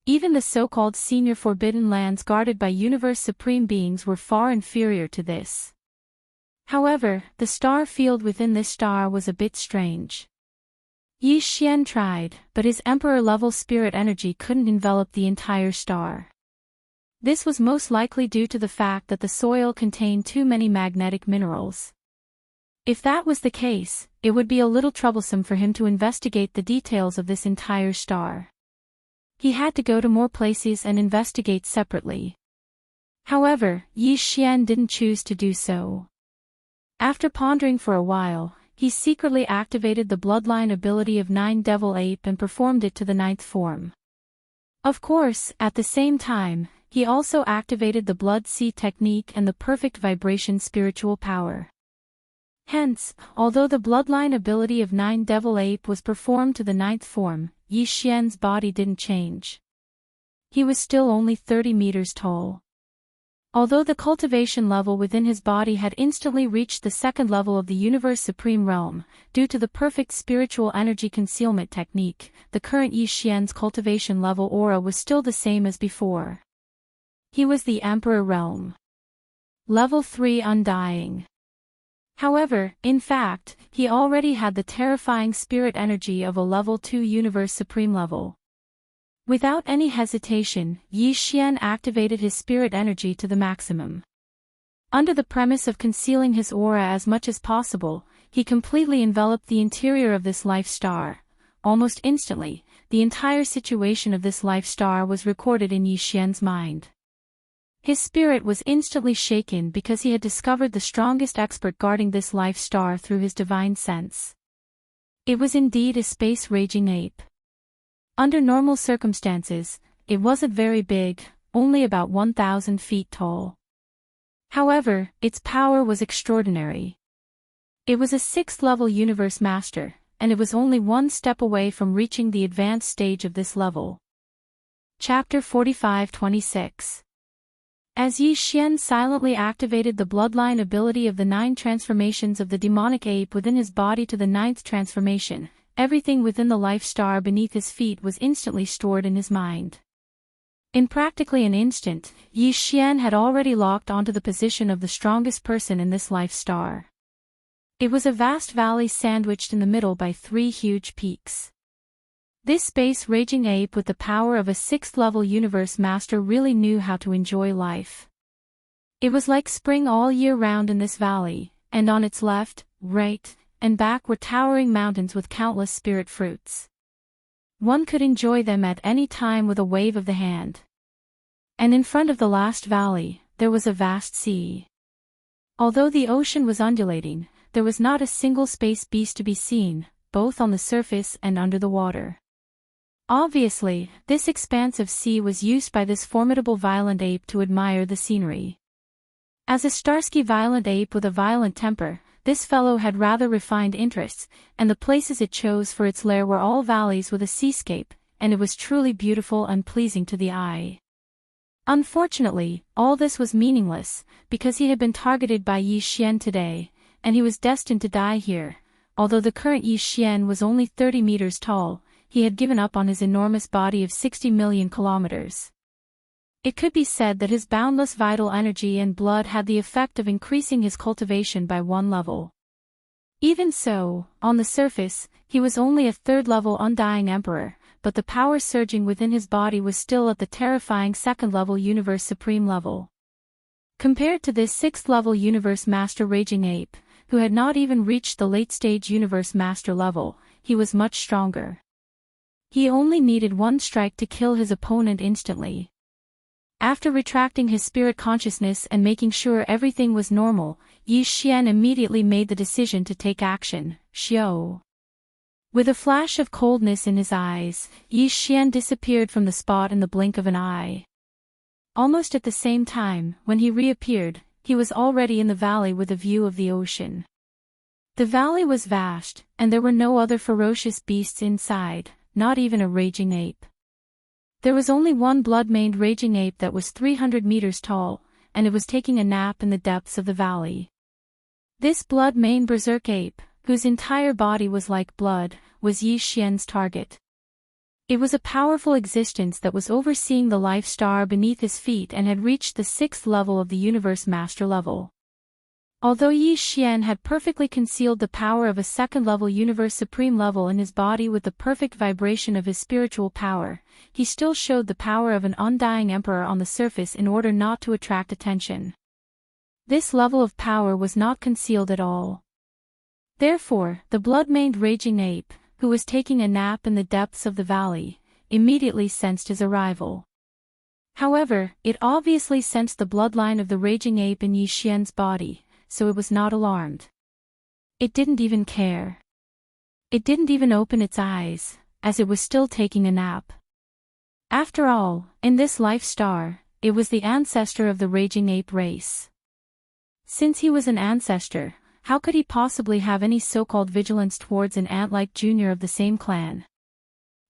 Even the so-called senior forbidden lands guarded by universe supreme beings were far inferior to this. However, the star field within this star was a bit strange. Yi Xian tried, but his emperor-level spirit energy couldn't envelop the entire star. This was most likely due to the fact that the soil contained too many magnetic minerals. If that was the case, it would be a little troublesome for him to investigate the details of this entire star. He had to go to more places and investigate separately. However, Yi Xian didn't choose to do so. After pondering for a while, he secretly activated the bloodline ability of 9 Devil Ape and performed it to the 9th form. Of course, at the same time, he also activated the Blood Sea technique and the Perfect Vibration spiritual power. Hence, although the bloodline ability of 9 Devil Ape was performed to the 9th form, Yi Xian's body didn't change. He was still only 30 meters tall. Although the cultivation level within his body had instantly reached the 2nd level of the Universe Supreme Realm, due to the perfect spiritual energy concealment technique, the current Yi Xian's cultivation level aura was still the same as before. He was the Emperor Realm. Level 3 Undying. However, in fact, he already had the terrifying spirit energy of a Level 2 Universe Supreme level. Without any hesitation, Yi Xian activated his spirit energy to the maximum. Under the premise of concealing his aura as much as possible, he completely enveloped the interior of this life star. Almost instantly, the entire situation of this life star was recorded in Yi Xian's mind. His spirit was instantly shaken because he had discovered the strongest expert guarding this life star through his divine sense. It was indeed a space raging ape. Under normal circumstances, it wasn't very big, only about 1,000 feet tall. However, its power was extraordinary. It was a 6th-level Universe Master, and it was only one step away from reaching the advanced stage of this level. Chapter 45-26. As Yi Xian silently activated the bloodline ability of the 9 transformations of the demonic ape within his body to the 9th transformation, everything within the life star beneath his feet was instantly stored in his mind. In practically an instant, Yi Xian had already locked onto the position of the strongest person in this life star. It was a vast valley sandwiched in the middle by 3 huge peaks. This space-raging ape with the power of a 6th-level Universe Master really knew how to enjoy life. It was like spring all year round in this valley, and on its left, right, and back were towering mountains with countless spirit fruits. One could enjoy them at any time with a wave of the hand. And in front of the last valley, there was a vast sea. Although the ocean was undulating, there was not a single space beast to be seen, both on the surface and under the water. Obviously, this expansive sea was used by this formidable violent ape to admire the scenery. As a Starsky violent ape with a violent temper, this fellow had rather refined interests, and the places it chose for its lair were all valleys with a seascape, and it was truly beautiful and pleasing to the eye. Unfortunately, all this was meaningless, because he had been targeted by Yi Xian today, and he was destined to die here. Although the current Yi Xian was only 30 meters tall, he had given up on his enormous body of 60 million kilometers. It could be said that his boundless vital energy and blood had the effect of increasing his cultivation by 1 level. Even so, on the surface, he was only a 3rd-level Undying Emperor, but the power surging within his body was still at the terrifying 2nd-level Universe Supreme level. Compared to this 6th-level Universe Master Raging Ape, who had not even reached the late-stage Universe Master level, he was much stronger. He only needed 1 strike to kill his opponent instantly. After retracting his spirit consciousness and making sure everything was normal, Yi Xian immediately made the decision to take action. Xiao. With a flash of coldness in his eyes, Yi Xian disappeared from the spot in the blink of an eye. Almost at the same time, when he reappeared, he was already in the valley with a view of the ocean. The valley was vast, and there were no other ferocious beasts inside, not even a raging ape. There was only one blood-maned raging ape that was 300 meters tall, and it was taking a nap in the depths of the valley. This blood-maned berserk ape, whose entire body was like blood, was Yi Xian's target. It was a powerful existence that was overseeing the life star beneath his feet and had reached the 6th level of the Universe Master level. Although Yi Xian had perfectly concealed the power of a 2nd-level Universe Supreme level in his body with the perfect vibration of his spiritual power, he still showed the power of an Undying Emperor on the surface in order not to attract attention. This level of power was not concealed at all. Therefore, the blood-maned raging ape, who was taking a nap in the depths of the valley, immediately sensed his arrival. However, it obviously sensed the bloodline of the raging ape in Yi Xian's body, so it was not alarmed. It didn't even care. It didn't even open its eyes, as it was still taking a nap. After all, in this life star, it was the ancestor of the raging ape race. Since he was an ancestor, how could he possibly have any so-called vigilance towards an ant-like junior of the same clan?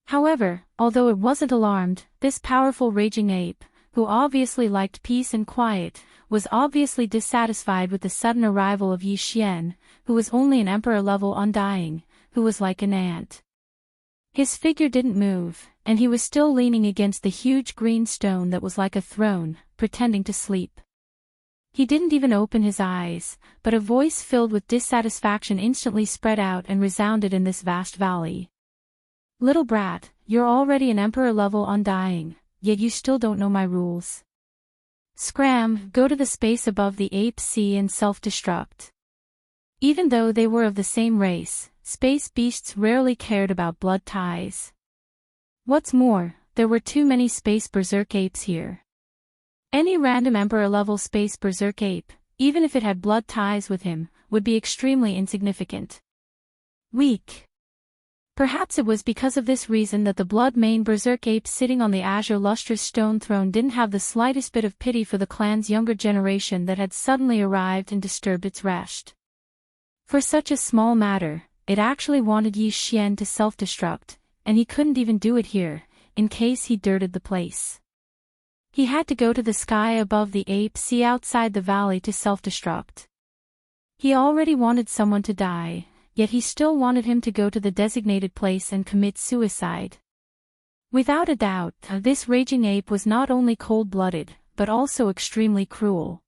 However, although it wasn't alarmed, this powerful raging ape, who obviously liked peace and quiet, was obviously dissatisfied with the sudden arrival of Yi Xian, who was only an emperor-level undying, who was like an ant. His figure didn't move, and he was still leaning against the huge green stone that was like a throne, pretending to sleep. He didn't even open his eyes, but a voice filled with dissatisfaction instantly spread out and resounded in this vast valley. "Little brat, you're already an emperor-level undying, yet you still don't know my rules. Scram, go to the space above the ape sea and self-destruct." Even though they were of the same race, space beasts rarely cared about blood ties. What's more, there were too many space berserk apes here. Any random emperor-level space berserk ape, even if it had blood ties with him, would be extremely insignificant. Weak. Perhaps it was because of this reason that the blood-mane berserk ape sitting on the azure lustrous stone throne didn't have the slightest bit of pity for the clan's younger generation that had suddenly arrived and disturbed its rest. For such a small matter, it actually wanted Yi Xian to self-destruct, and he couldn't even do it here, in case he dirted the place. He had to go to the sky above the ape sea outside the valley to self-destruct. He already wanted someone to die, yet he still wanted him to go to the designated place and commit suicide. Without a doubt, this raging ape was not only cold-blooded, but also extremely cruel.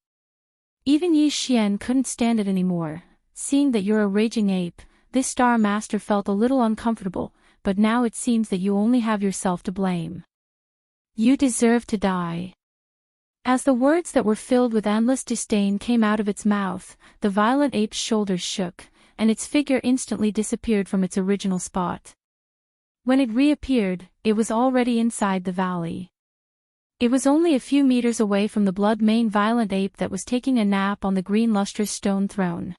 Even Yi Xian couldn't stand it anymore. Seeing that you're a raging ape, this Star Master felt a little uncomfortable, but now it seems that you only have yourself to blame. You deserve to die. As the words that were filled with endless disdain came out of its mouth, the violent ape's shoulders shook, and its figure instantly disappeared from its original spot. When it reappeared, it was already inside the valley. It was only a few meters away from the blood-mane violent ape that was taking a nap on the green lustrous stone throne.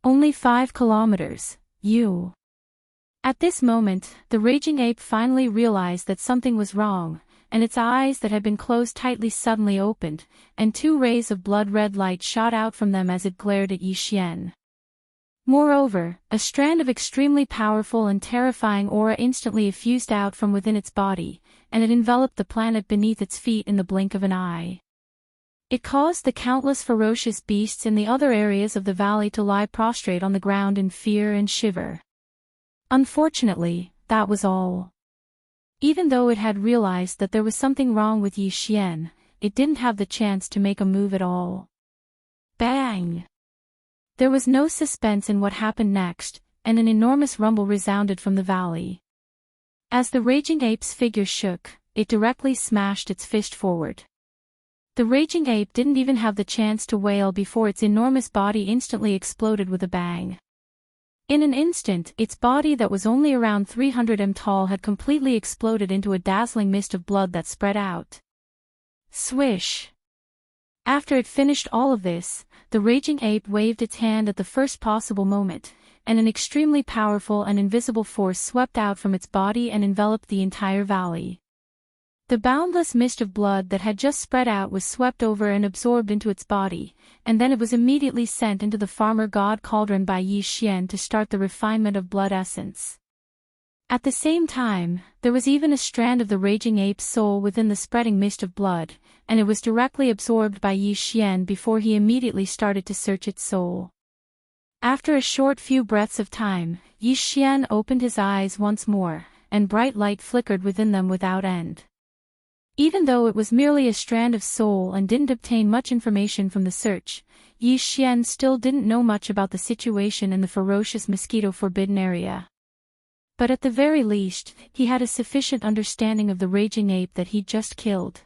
Only 5 kilometers, you. At this moment, the raging ape finally realized that something was wrong, and its eyes that had been closed tightly suddenly opened, and 2 rays of blood-red light shot out from them as it glared at Yi Xian. Moreover, a strand of extremely powerful and terrifying aura instantly effused out from within its body, and it enveloped the planet beneath its feet in the blink of an eye. It caused the countless ferocious beasts in the other areas of the valley to lie prostrate on the ground in fear and shiver. Unfortunately, that was all. Even though it had realized that there was something wrong with Yi Xian, it didn't have the chance to make a move at all. Bang! There was no suspense in what happened next, and an enormous rumble resounded from the valley. As the raging ape's figure shook, it directly smashed its fist forward. The raging ape didn't even have the chance to wail before its enormous body instantly exploded with a bang. In an instant, its body that was only around 300 m tall had completely exploded into a dazzling mist of blood that spread out. Swish! After it finished all of this, the raging ape waved its hand at the first possible moment, and an extremely powerful and invisible force swept out from its body and enveloped the entire valley. The boundless mist of blood that had just spread out was swept over and absorbed into its body, and then it was immediately sent into the farmer god cauldron by Yi Xian to start the refinement of blood essence. At the same time, there was even a strand of the raging ape's soul within the spreading mist of blood, and it was directly absorbed by Yi Xian before he immediately started to search its soul. After a short few breaths of time, Yi Xian opened his eyes once more, and bright light flickered within them without end. Even though it was merely a strand of soul and didn't obtain much information from the search, Yi Xian still didn't know much about the situation in the ferocious mosquito-forbidden area. But at the very least, he had a sufficient understanding of the raging ape that he'd just killed.